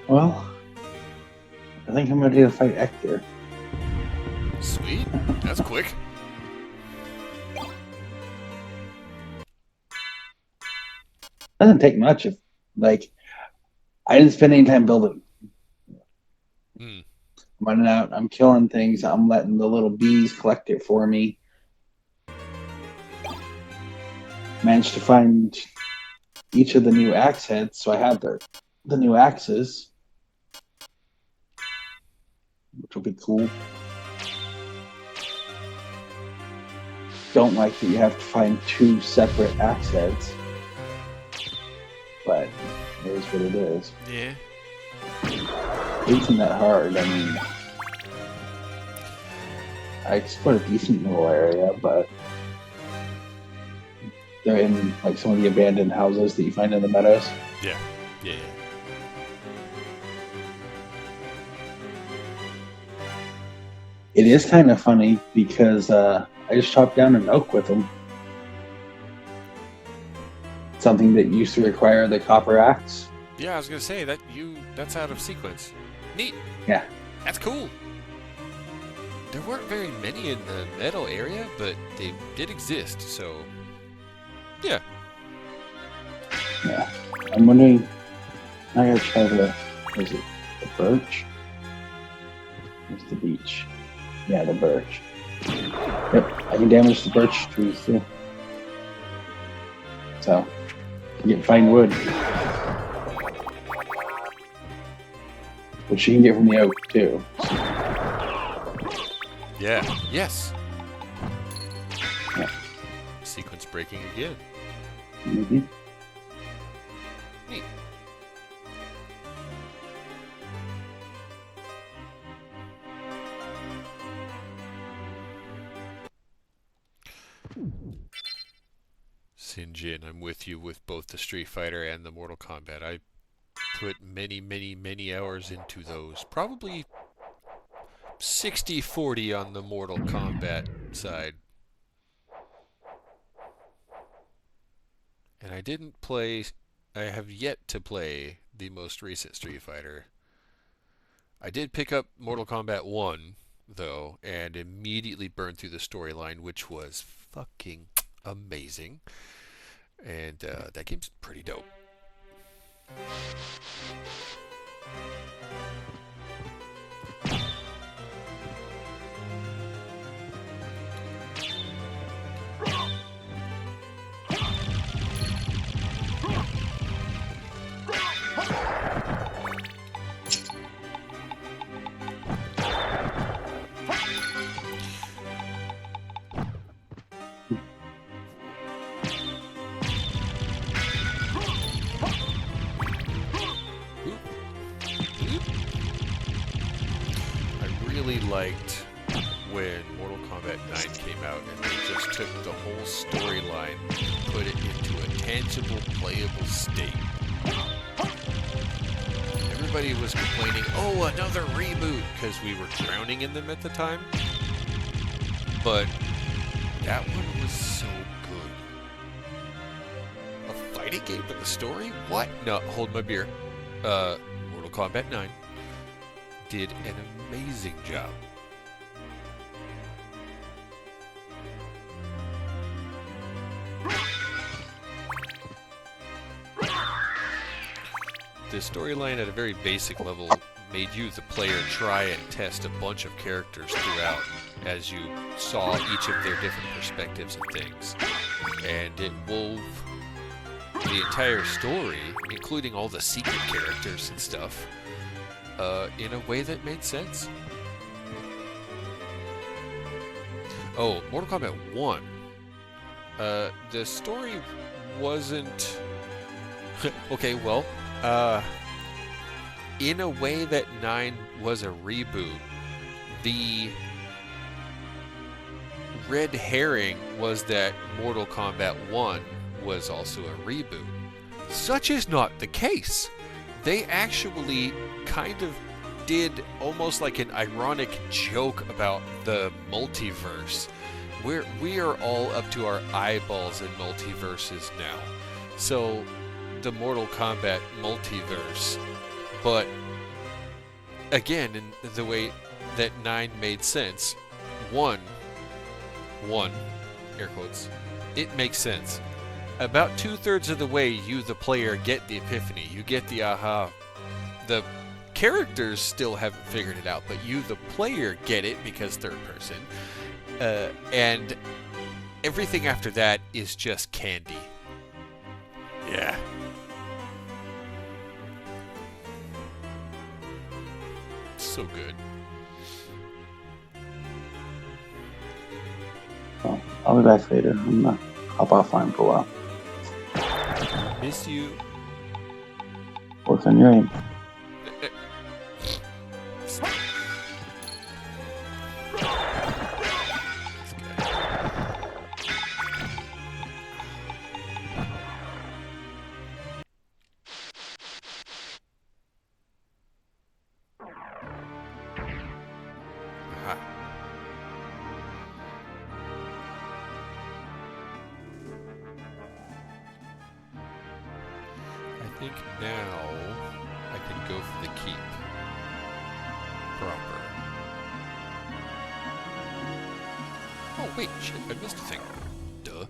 Well, I think I'm ready to fight Hector. Sweet. That's quick. Doesn't take much. If like, I didn't spend any time building. Hmm. I'm running out. I'm killing things. I'm letting the little bees collect it for me. Managed to find each of the new axe heads, so I have the new axes, which will be cool. Don't like that you have to find 2 separate axe heads, but it is what it is. Yeah. It isn't that hard. I mean, I explored a decent little area, but they're in like some of the abandoned houses that you find in the meadows. Yeah. Yeah. It is kind of funny because I just chopped down an oak with them. Something that used to require the copper axe. Yeah, I was gonna say that's out of sequence. Neat. Yeah. That's cool. There weren't very many in the metal area, but they did exist, so yeah. Yeah. I'm wondering, I gotta try the birch? Where's the beech? Yeah, the birch. Yep, I can damage the birch trees too. So, you can find wood. Which you can get from the oak too. Yeah. Yes. Yeah. Sequence breaking again. Mm-hmm. Neat. Sinjin, I'm with you with both the Street Fighter and the Mortal Kombat. I put many, many, many hours into those. Probably 60-40 on the Mortal Kombat side. And I have yet to play the most recent Street Fighter. I did pick up Mortal Kombat 1, though, and immediately burned through the storyline, which was fucking amazing. And that game's pretty dope. Liked when Mortal Kombat 9 came out and they just took the whole storyline and put it into a tangible, playable state. Everybody was complaining, oh, another reboot, because we were drowning in them at the time. But that one was so good. A fighting game with a story? What? No, hold my beer. Mortal Kombat 9 did an amazing job. The storyline at a very basic level made you, the player, try and test a bunch of characters throughout as you saw each of their different perspectives and things. And it wove the entire story, including all the secret characters and stuff, in a way that made sense. Oh, Mortal Kombat 1. The story wasn't... okay, well, in a way that 9 was a reboot, the red herring was that Mortal Kombat 1 was also a reboot. Such is not the case. They actually kind of did almost like an ironic joke about the multiverse. We are all up to our eyeballs in multiverses now. So the Mortal Kombat multiverse, but again, in the way that 9 made sense, one, air quotes, it makes sense. About 2/3 of the way, you, the player, get the epiphany. You get the aha. The characters still haven't figured it out, but you, the player, get it because third person. And everything after that is just candy. Yeah. So good. Well, I'll be back later. I'm gonna hop offline for a while. Miss you. Work on your aim. I think now I can go for the keep proper. Oh wait, shit, I missed a thing. Duh.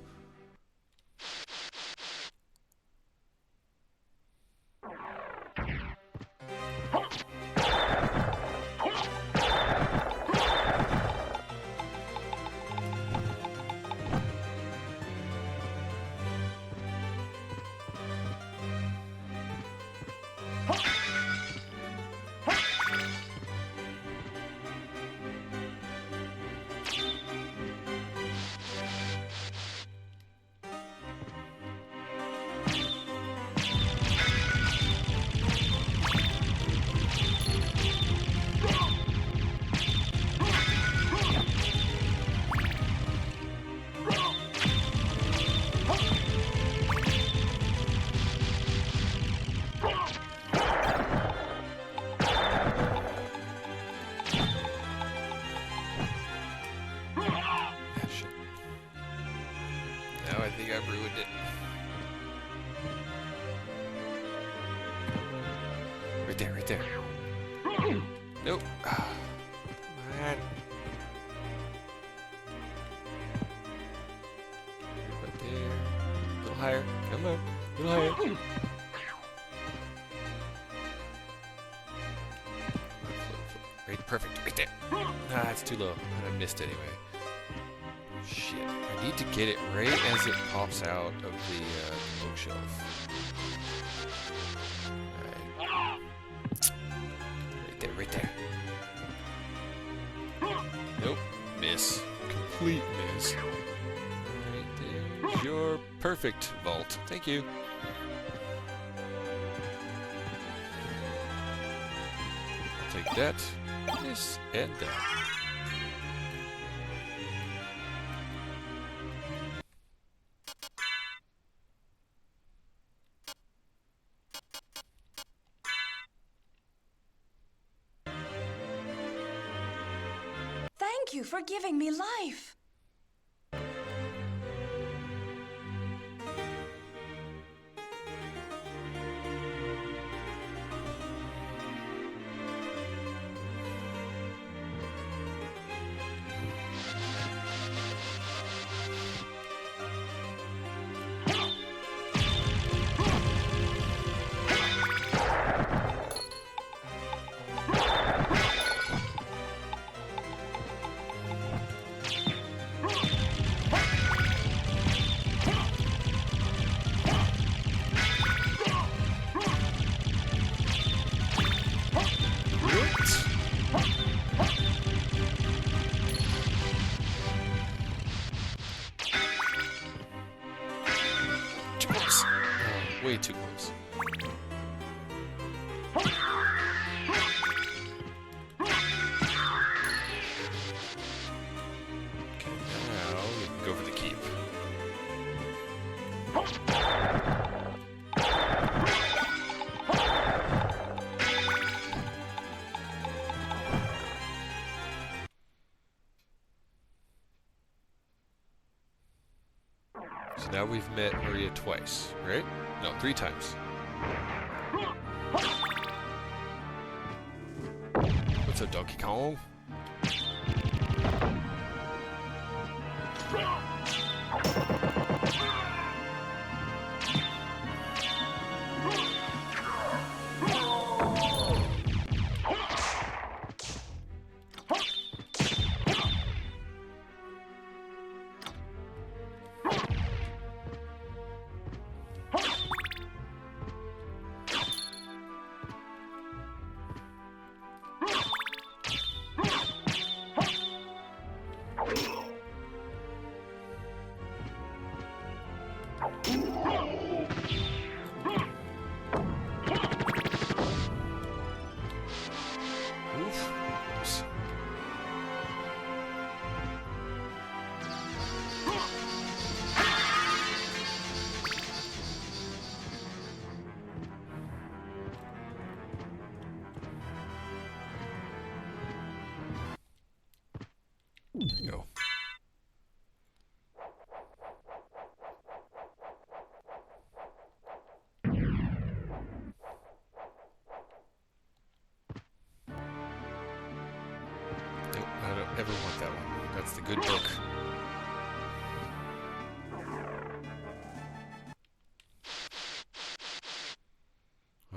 I think I've ruined it. Right there, right there. Nope. Come on. Right there. A little higher. Come on. A little higher. Float, float. Right, perfect. Right there. Nah, it's too low. I missed anyway. Shit. I need to get it right as it pops out of the bookshelf. Alright. Right there, right there. Nope. Miss. Complete miss. Right there's your perfect vault. Thank you. I'll take that, this, and that. Thank you for giving me life. times. Okay, now we can go for the keep. So now we've met Maria twice, right? No, 3 times. What's up, Donkey Kong? Oof. Oops. There you go. Nope, I don't ever want that one. That's the good book.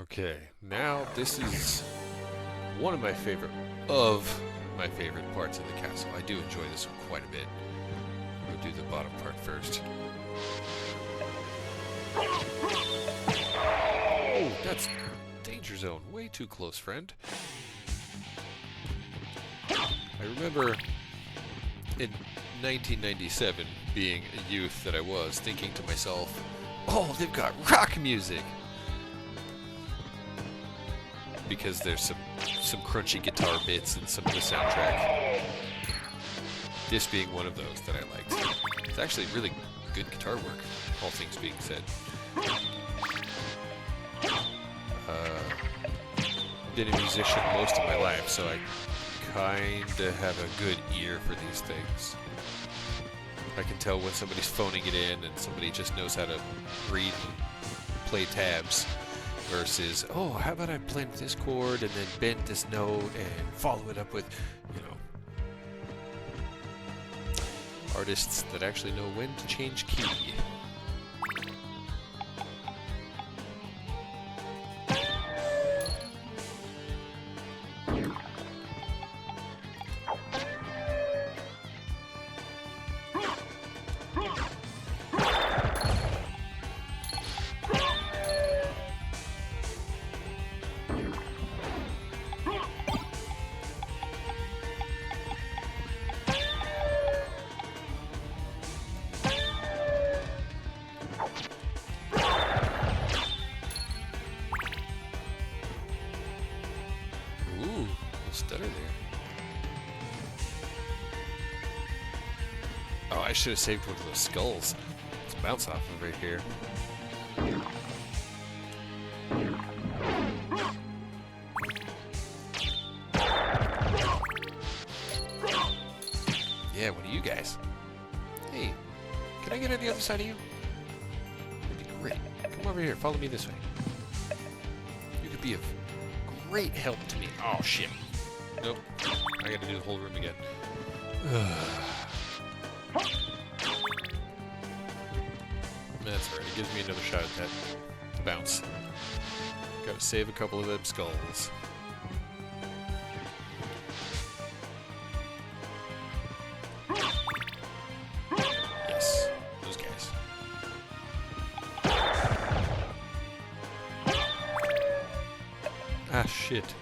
Okay, now this is one of my favorite parts of the castle. I do enjoy this one quite a bit. We'll do the bottom part first. Oh, that's danger zone. Way too close, friend. I remember in 1997, being a youth that I was, thinking to myself, oh, they've got rock music! Because there's some crunchy guitar bits in some of the soundtrack. This being one of those that I liked. It's actually really good guitar work, all things being said. Been a musician most of my life, so I kinda have a good ear for these things. I can tell when somebody's phoning it in and somebody just knows how to read and play tabs versus, oh, how about I blend this chord and then bend this note and follow it up with, you know, artists that actually know when to change key. Stutter there. Oh, I should have saved one of those skulls. Let's bounce off of right here. Yeah, one of you guys. Hey, can I get on the other side of you? That'd be great. Come over here, follow me this way. You could be of great help to me. Oh, shit. Nope. I gotta do the whole room again. That's alright. It gives me another shot at that bounce. Gotta save a couple of them skulls. Yes. Those guys. Ah, shit.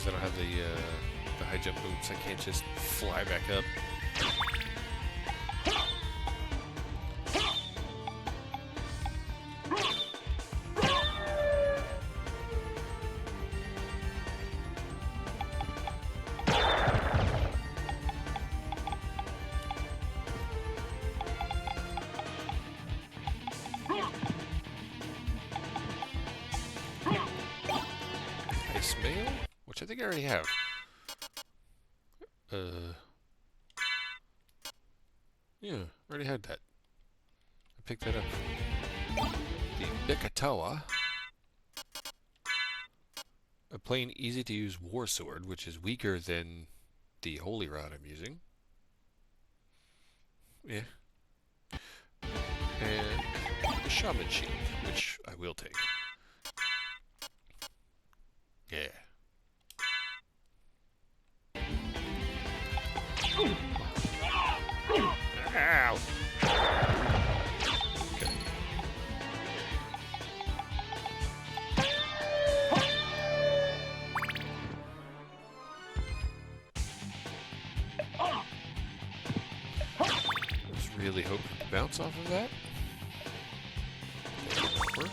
I don't have the high jump boots. I can't just fly back up. Ice mail, which I think I already have. Yeah, already had that. I picked that up. The Bikatawa. A plain, easy-to-use war sword, which is weaker than the holy rod I'm using. Yeah. And the shaman shield, which I will take. Yeah. Ow! Okay. Just really hope to bounce off of that. That didn't work.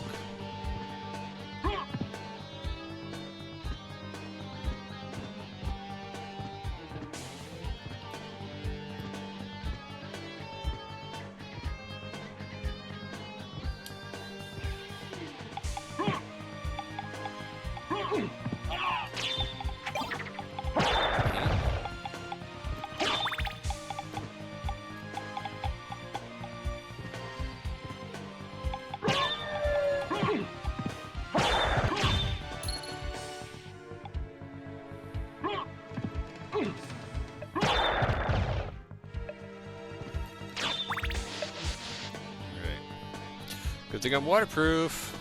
Good thing I'm waterproof.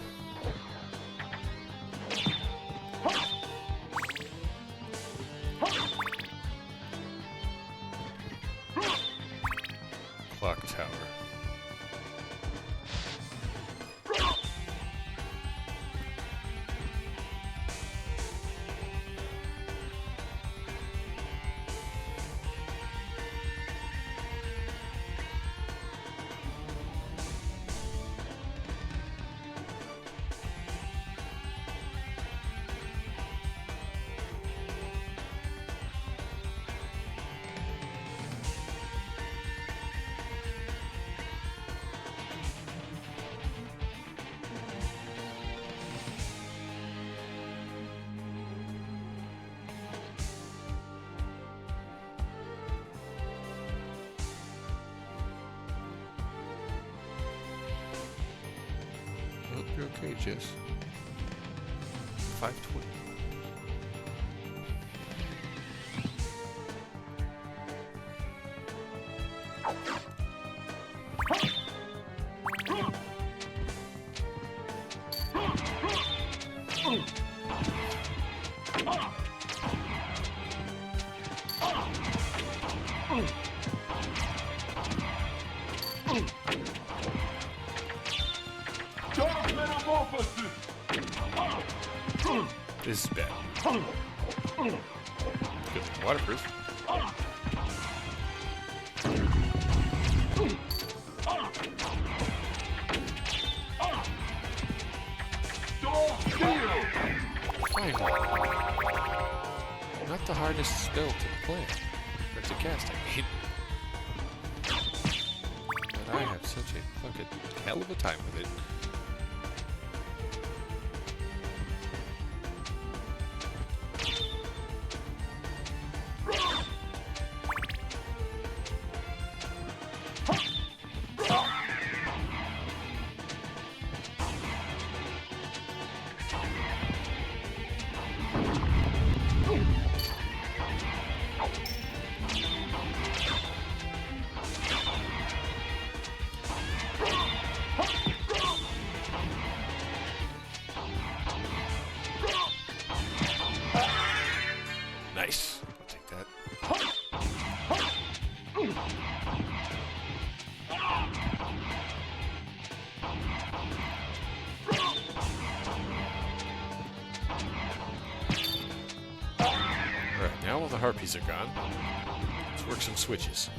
Clock tower. Oh, you're okay, Jess. 520. Dark metamorphosis! This is bad. Good. Waterproof. Finally. Not the hardest spell to play. Or to cast, I mean. But I have such a fucking hell of a time with it. now all the harpies are gone, let's work some switches.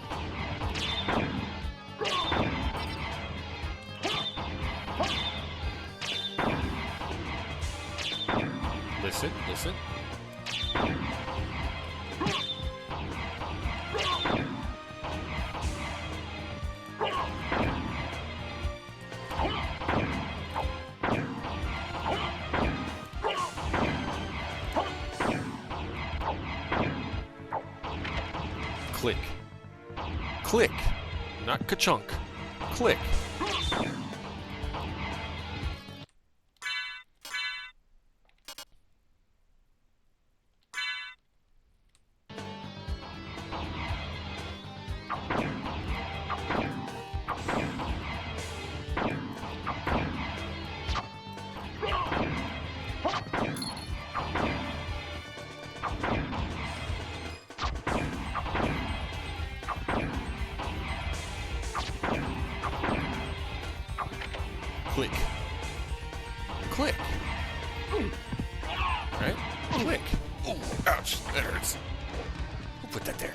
Listen, listen. Click. Click. Not ka-chunk. Click. Click. Click. Right? Click. Oh, ouch. That hurts. Who put that there?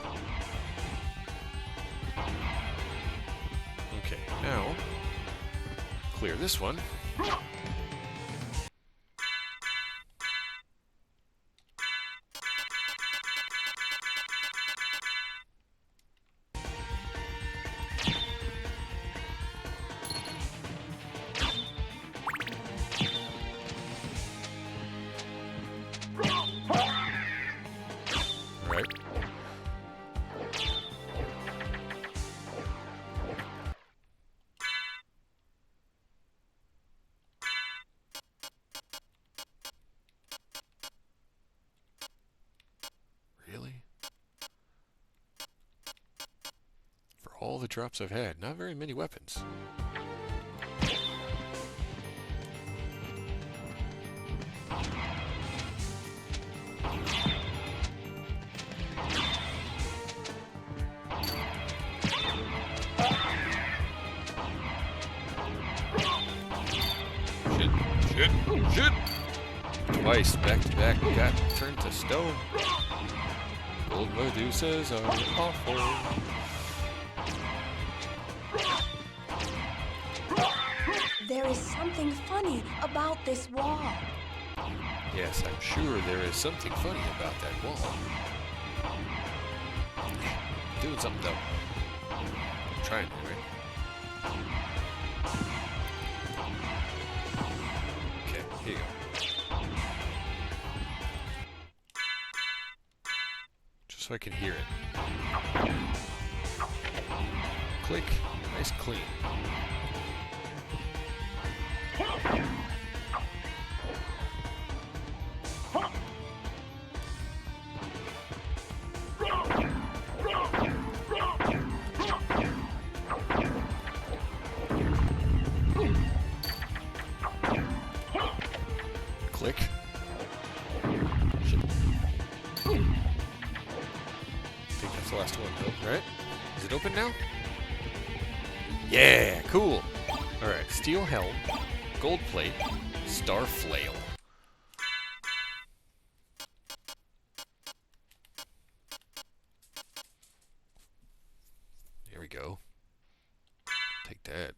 Okay, now clear this one. Right. Really? For all the drops I've had, not very many weapons. Shit! Twice, back to back, got turned to stone. Gold Medusas are awful. There is something funny about this wall. Yes, I'm sure there is something funny about that wall. Doing something though. I'm trying anyway. Okay, here you go. Just so I can hear it. Click. Nice clean. Click. Shit. I think that's the last one, though, right? Is it open now? Yeah, cool. Alright, steel helm, gold plate, star flail. Here we go. Take that.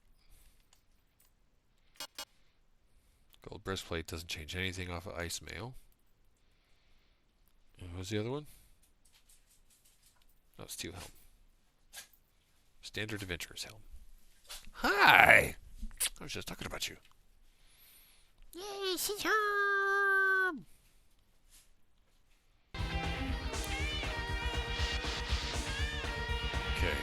Gold breastplate doesn't change anything off of ice mail. And what was the other one? Oh, steel helm. Standard adventurer's helm. Hi! I was just talking about you. Yay, she's home! Okay.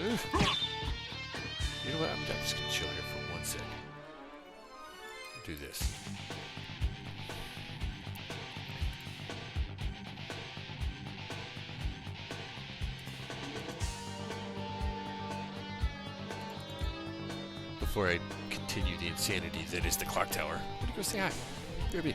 Oof. You know what? I'm just gonna chill here for 1 second. Do this. Before I continue the insanity that is the clock tower, I'm gonna go say hi. BRB.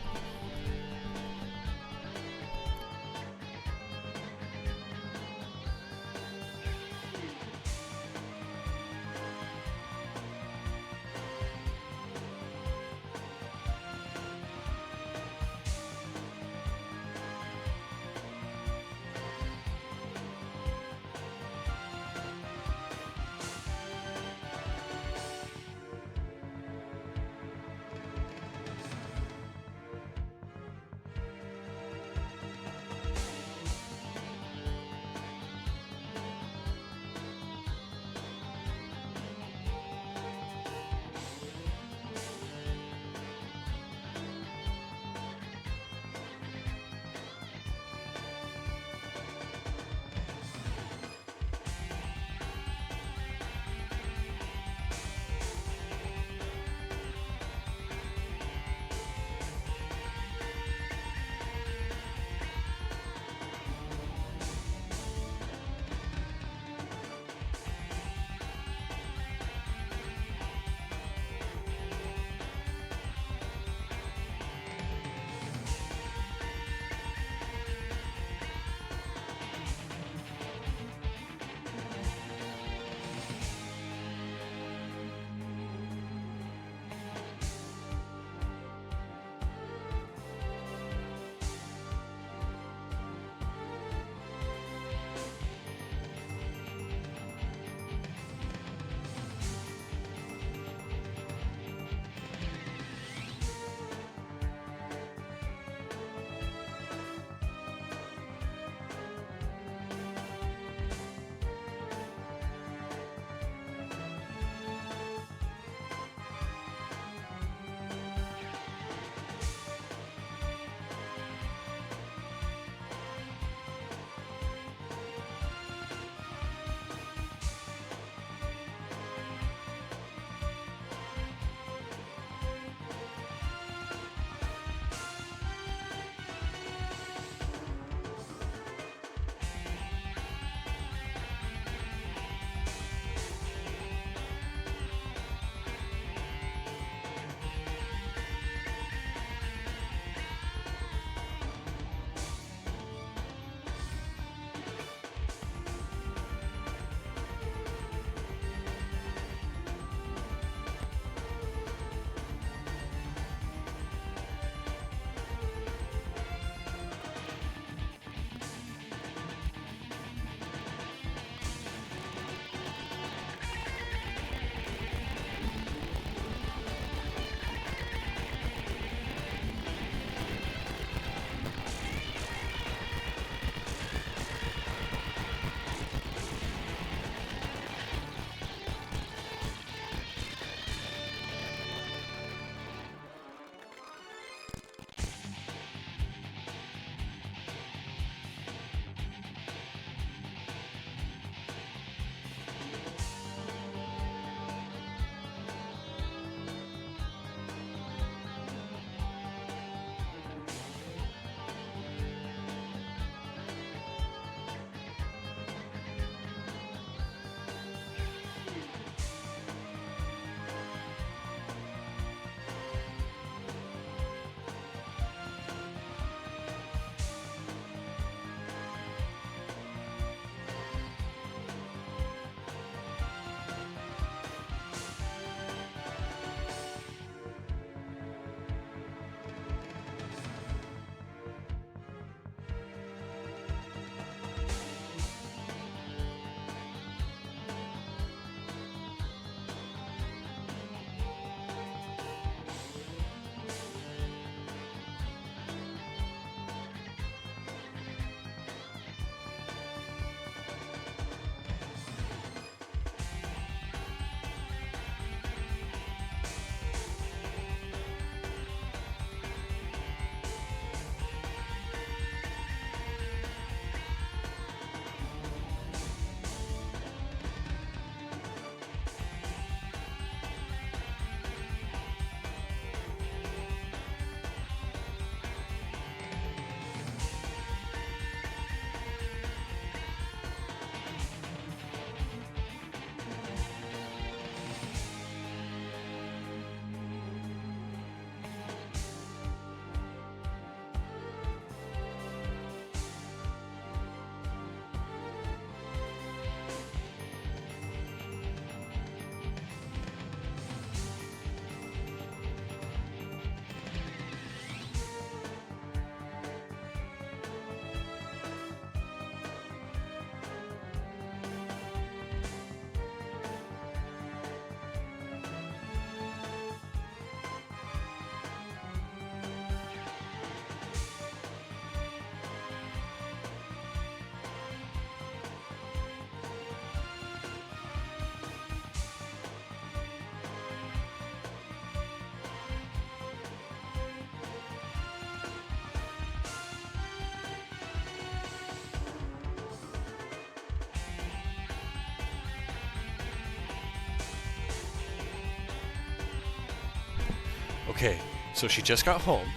Okay, so she just got home.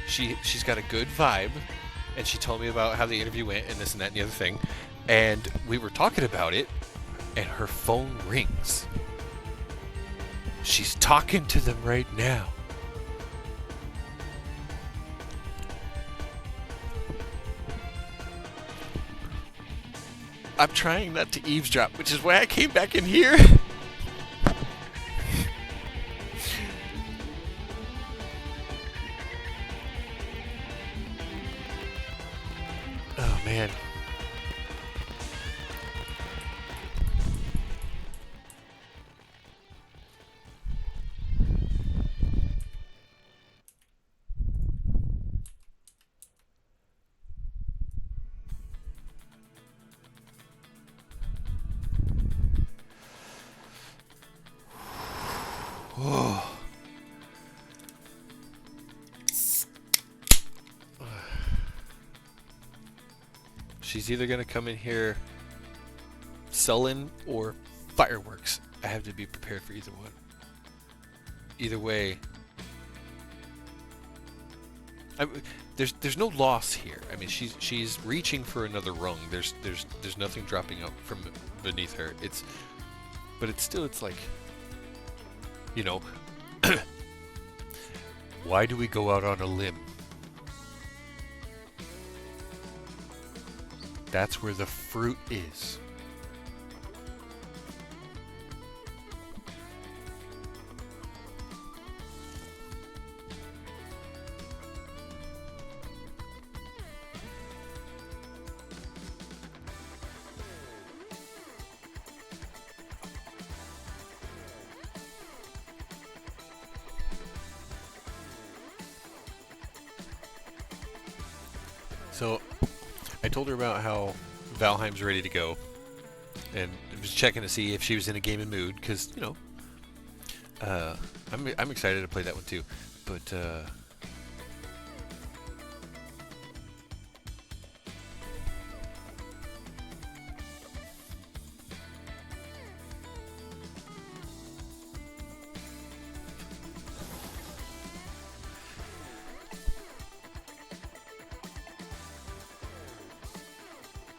She's got a good vibe, and she told me about how the interview went and this and that and the other thing. And we were talking about it, and her phone rings. She's talking to them right now. I'm trying not to eavesdrop, which is why I came back in here. Oh, man. Oh. She's either going to come in here sullen or fireworks. I have to be prepared for either one. Either way, there's no loss here. I mean, she's reaching for another rung. There's nothing dropping out from beneath her. But it's like, you know, why do we go out on a limb? That's where the fruit is. So, I told her about how Valheim's ready to go, and I was checking to see if she was in a gaming mood, because, you know, I'm excited to play that one too, but,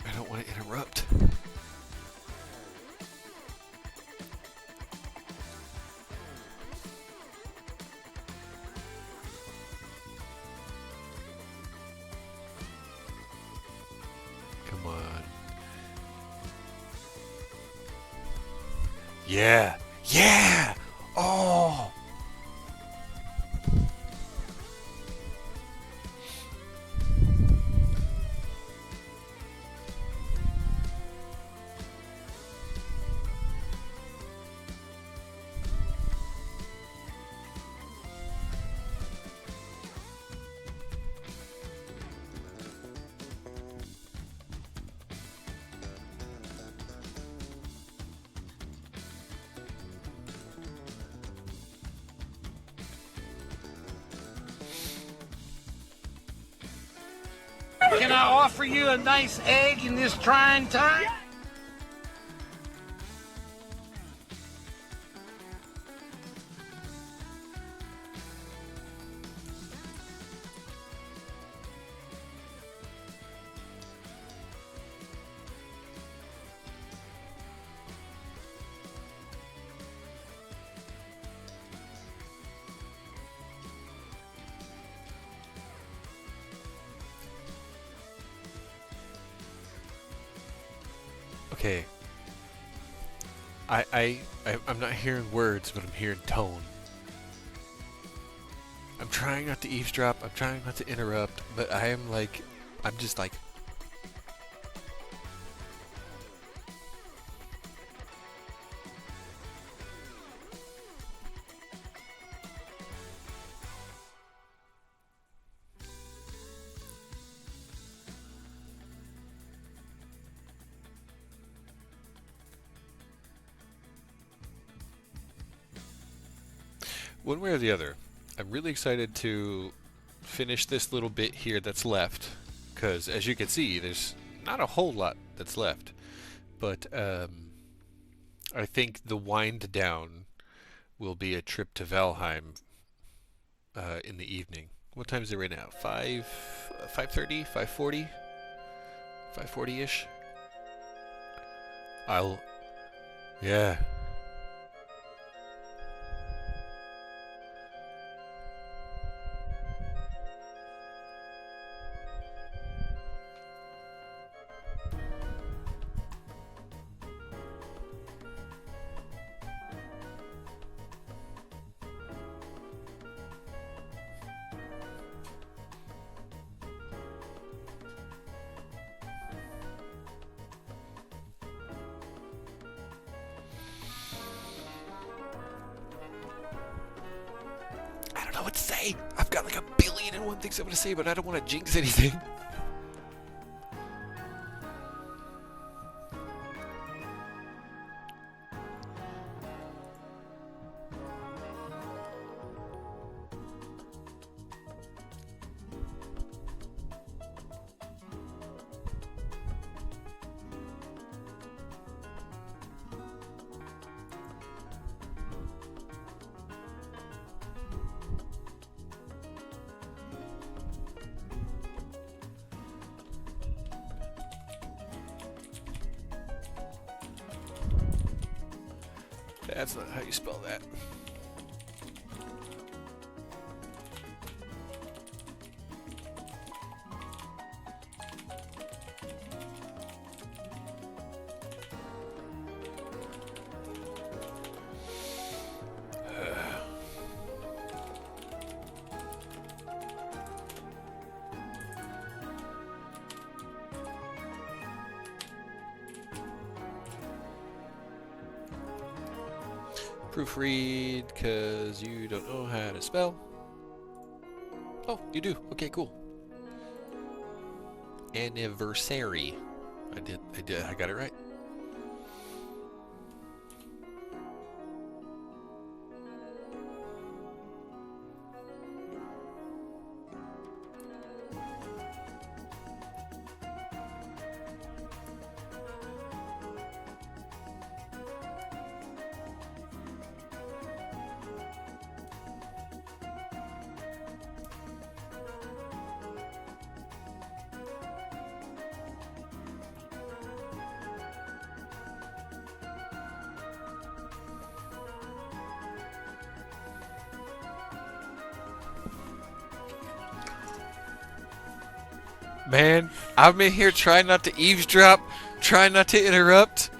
I don't want to interrupt. Come on. Yeah. Yeah. Oh. Can I offer you a nice egg in this trying time? Okay. I'm not hearing words, but I'm hearing tone. I'm trying not to eavesdrop. I'm trying not to interrupt, but I'm just like. One way or the other, I'm really excited to finish this little bit here that's left, because as you can see, there's not a whole lot that's left. But I think the wind down will be a trip to Valheim in the evening. What time is it right now? 5:30, 5:40, 5:40-ish. Yeah. I don't know what to say. I've got like 1,000,000,001 things I'm going to say, but I don't want to jinx anything. That's not how you spell that. Proofread, because you don't know how to spell. Oh, you do. Okay, cool. Anniversary. I got it right. Man, I'm in here trying not to eavesdrop, trying not to interrupt.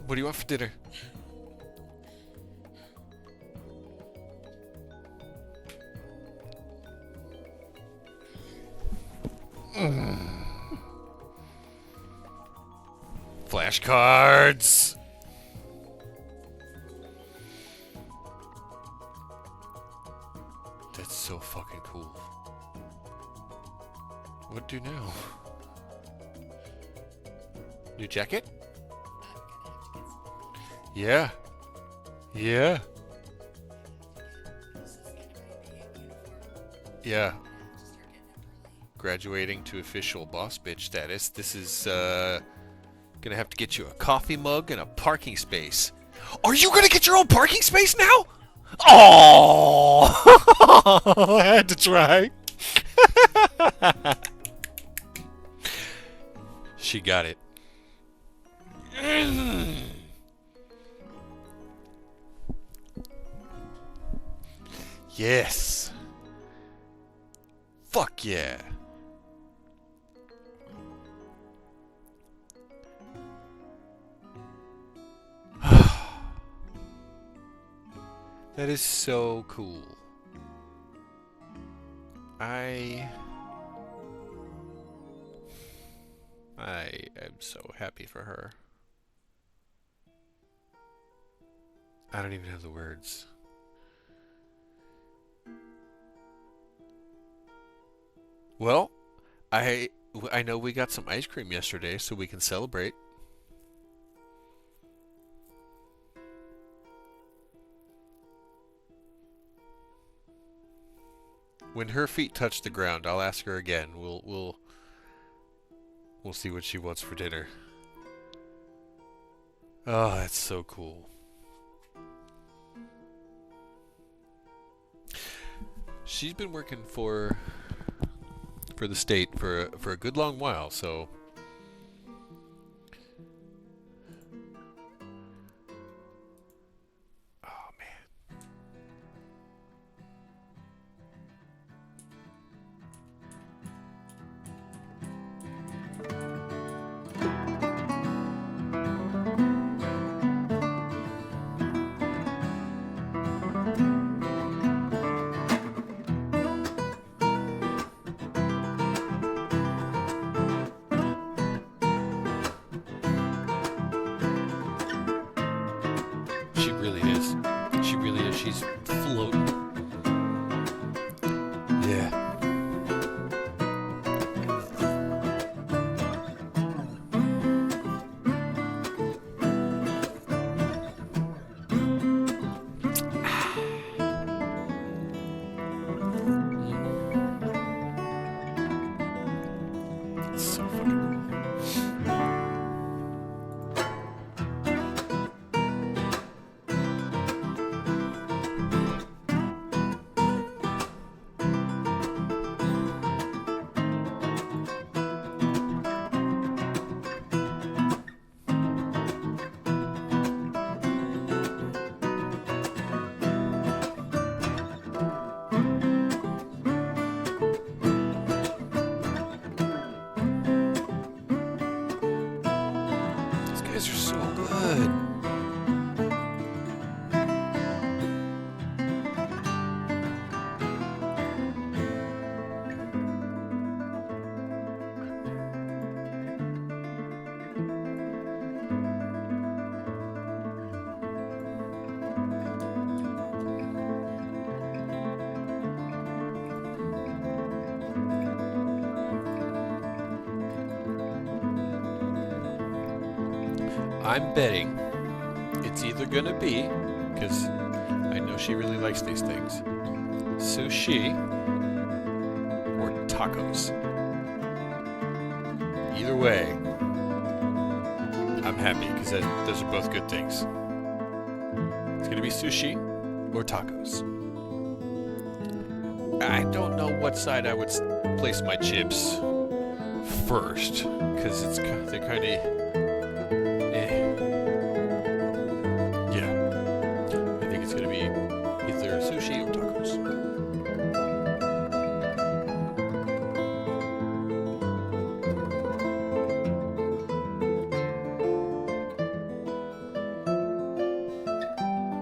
What do you want for dinner? Flashcards. That's so fucking cool. What do now? New jacket? Yeah. Yeah. Yeah. Graduating to official boss bitch status. This is gonna have to get you a coffee mug and a parking space. Are you gonna get your own parking space now? Oh, I had to try. She got it. Yes. Fuck yeah. That is so cool. I am so happy for her. I don't even have the words. Well, I know we got some ice cream yesterday, so we can celebrate. When her feet touch the ground, I'll ask her again. We'll see what she wants for dinner. Oh, that's so cool. She's been working for the state for a good long while, so oh man. She really is. She really is. She's floating. Yeah. It's so fucking cool. These guys are so good. I'm betting it's either gonna be, because I know she really likes these things, sushi or tacos. Either way, I'm happy because those are both good things. It's gonna be sushi or tacos. I don't know what side I would place my chips first, because they're kind of. I think it's going to be either sushi or tacos.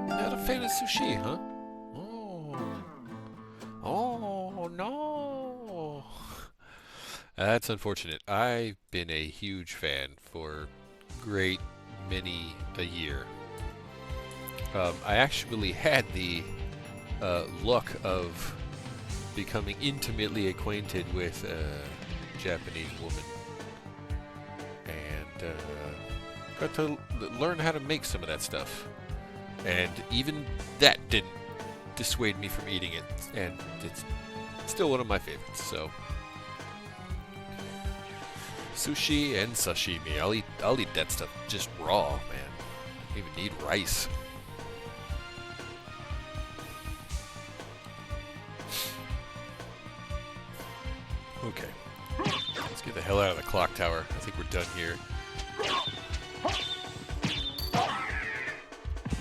Not a fan of sushi, huh? Oh no. That's unfortunate. I've been a huge fan for great many a year. I actually had the luck of becoming intimately acquainted with a Japanese woman, and got to learn how to make some of that stuff. And even that didn't dissuade me from eating it, and it's still one of my favorites. So, sushi and sashimi. I'll eat that stuff just raw, man. I don't even need rice. Okay, let's get the hell out of the clock tower. I think we're done here.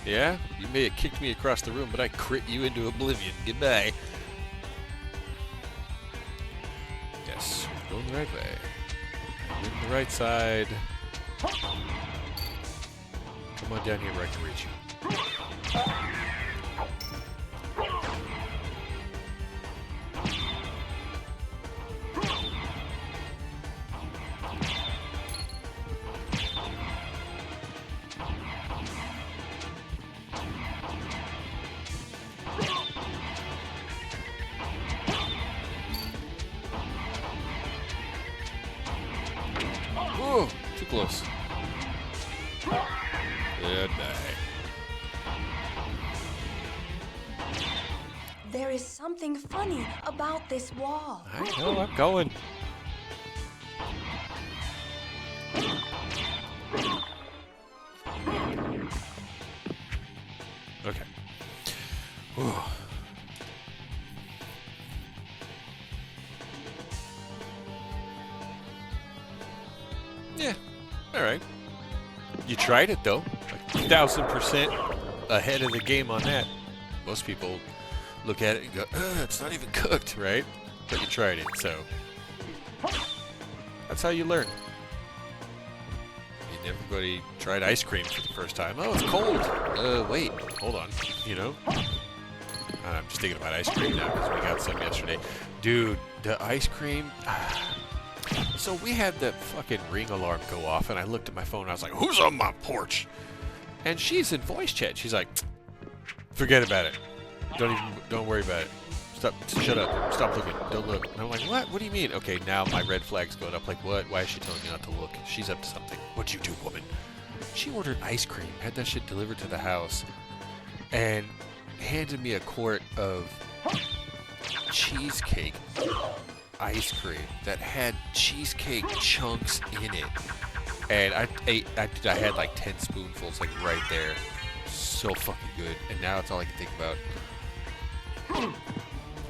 Yeah, you may have kicked me across the room, but I crit you into oblivion. Goodbye. Yes, we're going the right way. I'm in the right side. Come on down here where I can reach you. Whoa, too close. Goodbye. There is something funny about this wall. I know, I'm going. Okay. Whew. All right. You tried it though. 1,000% ahead of the game on that. Most people look at it and go, it's not even cooked, right? But you tried it, so that's how you learn. And everybody tried ice cream for the first time. Oh, it's cold. Wait, hold on. You know? I'm just thinking about ice cream now because we got some yesterday. Dude, the ice cream. So we had the fucking ring alarm go off, and I looked at my phone and I was like, who's on my porch? And she's in voice chat. She's like, forget about it. Don't worry about it. Stop, shut up. Stop looking. Don't look. And I'm like, what? What do you mean? Okay, now my red flag's going up. Like, what? Why is she telling me not to look? She's up to something. What'd you do, woman? She ordered ice cream, had that shit delivered to the house, and handed me a quart of cheesecake ice cream that had cheesecake chunks in it. And I had like 10 spoonfuls like right there. So fucking good. And now it's all I can think about.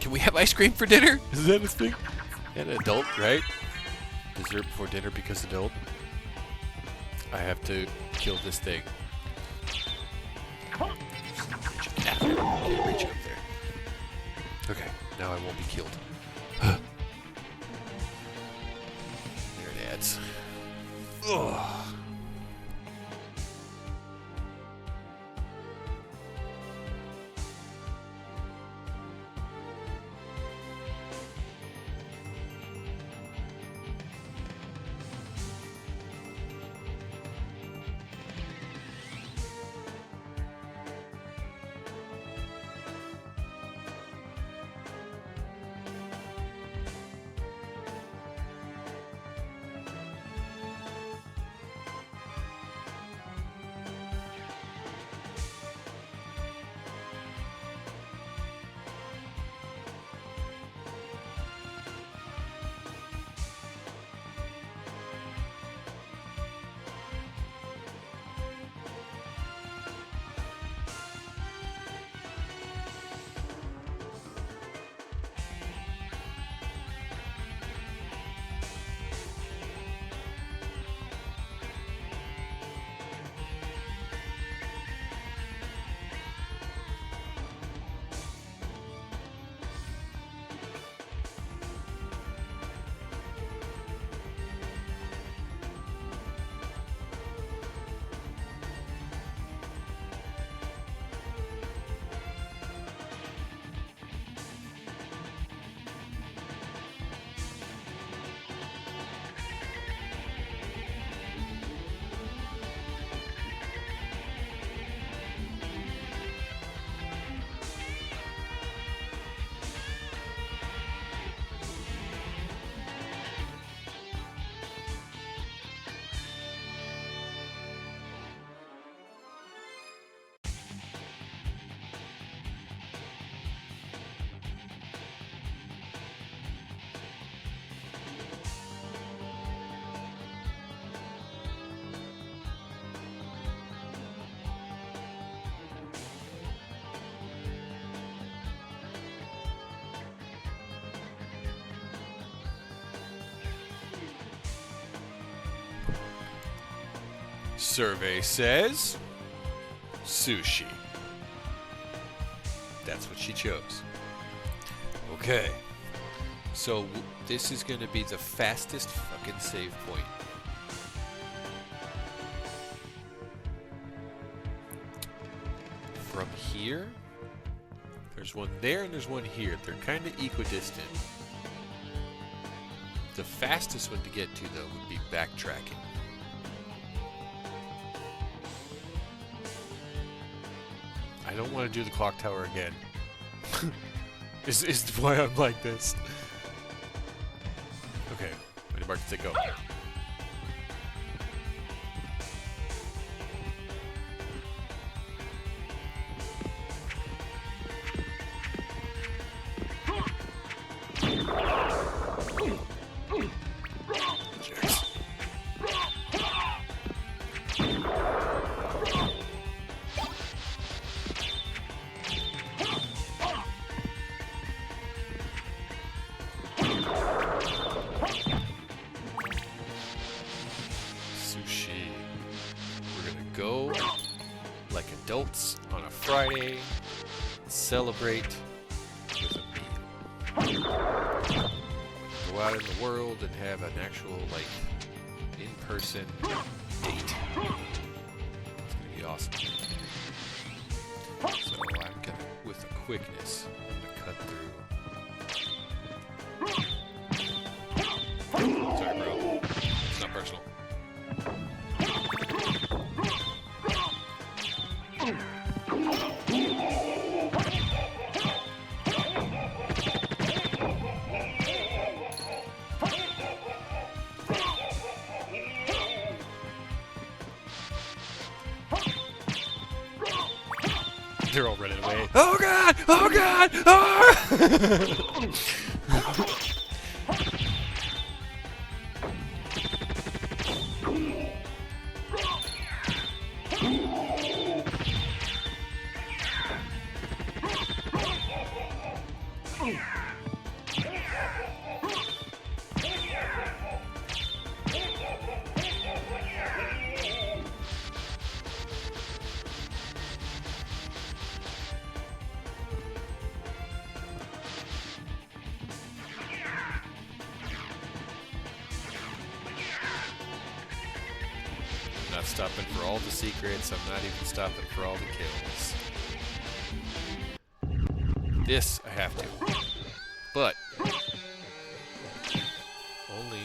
Can we have ice cream for dinner? Is that a thing? An adult, right? Dessert before dinner because adult. I have to kill this thing. Can't reach up there. Okay, now I won't be killed. There it adds. Ugh. Survey says sushi. That's what she chose. Okay. So this is going to be the fastest fucking save point. From here, there's one there and there's one here. They're kind of equidistant. The fastest one to get to, though, would be backtracking. I don't want to do the clock tower again. is why I'm like this. Okay, ready, mark, set, go. Friday. Celebrate with a meal. Go out in the world and have an actual, like, in-person date. It's gonna be awesome. So I'm gonna, with a quickness, I'm gonna cut through. Sorry, bro. It's not personal. They're all running away. Oh god! Oh god! Oh! I'm not stopping for all the secrets. I'm not even stopping for all the kills. This I have to. But only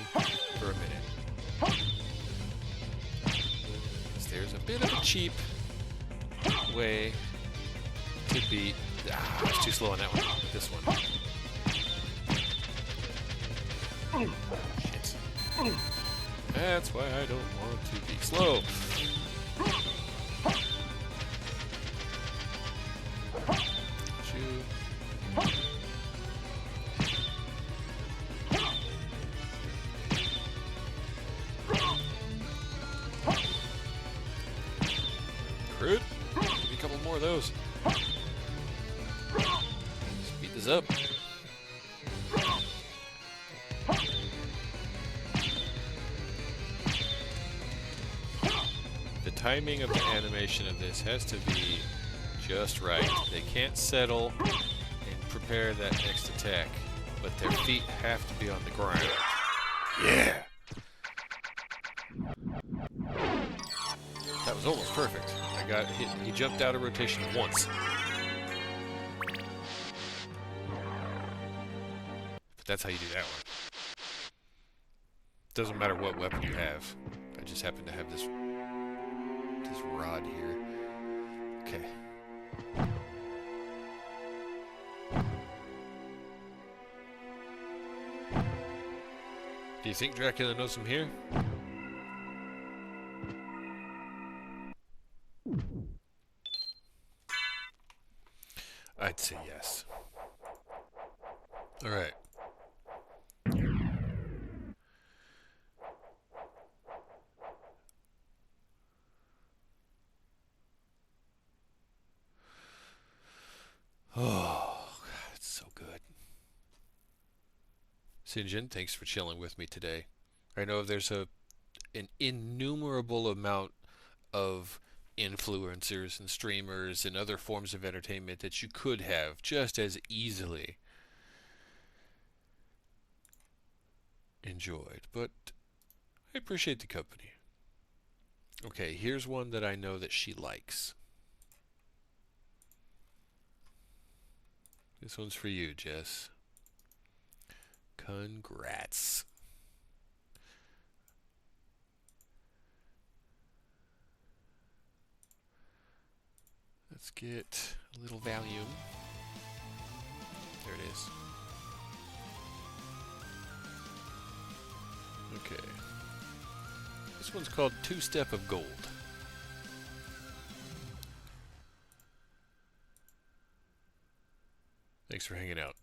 for a minute. 'Cause there's a bit of a cheap way to beat. I was too slow on that one. This one. Shit. That's why I don't want to be slow. Shoot. Crit. Give me a couple more of those. Speed this up. The timing of the animation of this has to be just right. They can't settle and prepare that next attack, but their feet have to be on the ground. Yeah! That was almost perfect. I got hit. He jumped out of rotation once. But that's how you do that one. Doesn't matter what weapon you have. I just happen to have this rod here. Okay. Do you think Dracula knows I'm here? I'd say yes. All right. Oh, God, it's so good. Sinjin, thanks for chilling with me today. I know there's an innumerable amount of influencers and streamers and other forms of entertainment that you could have just as easily enjoyed, but I appreciate the company. Okay, here's one that I know that she likes. This one's for you, Jess. Congrats. Let's get a little volume. There it is. Okay. This one's called Two Step of Gold. Thanks for hanging out.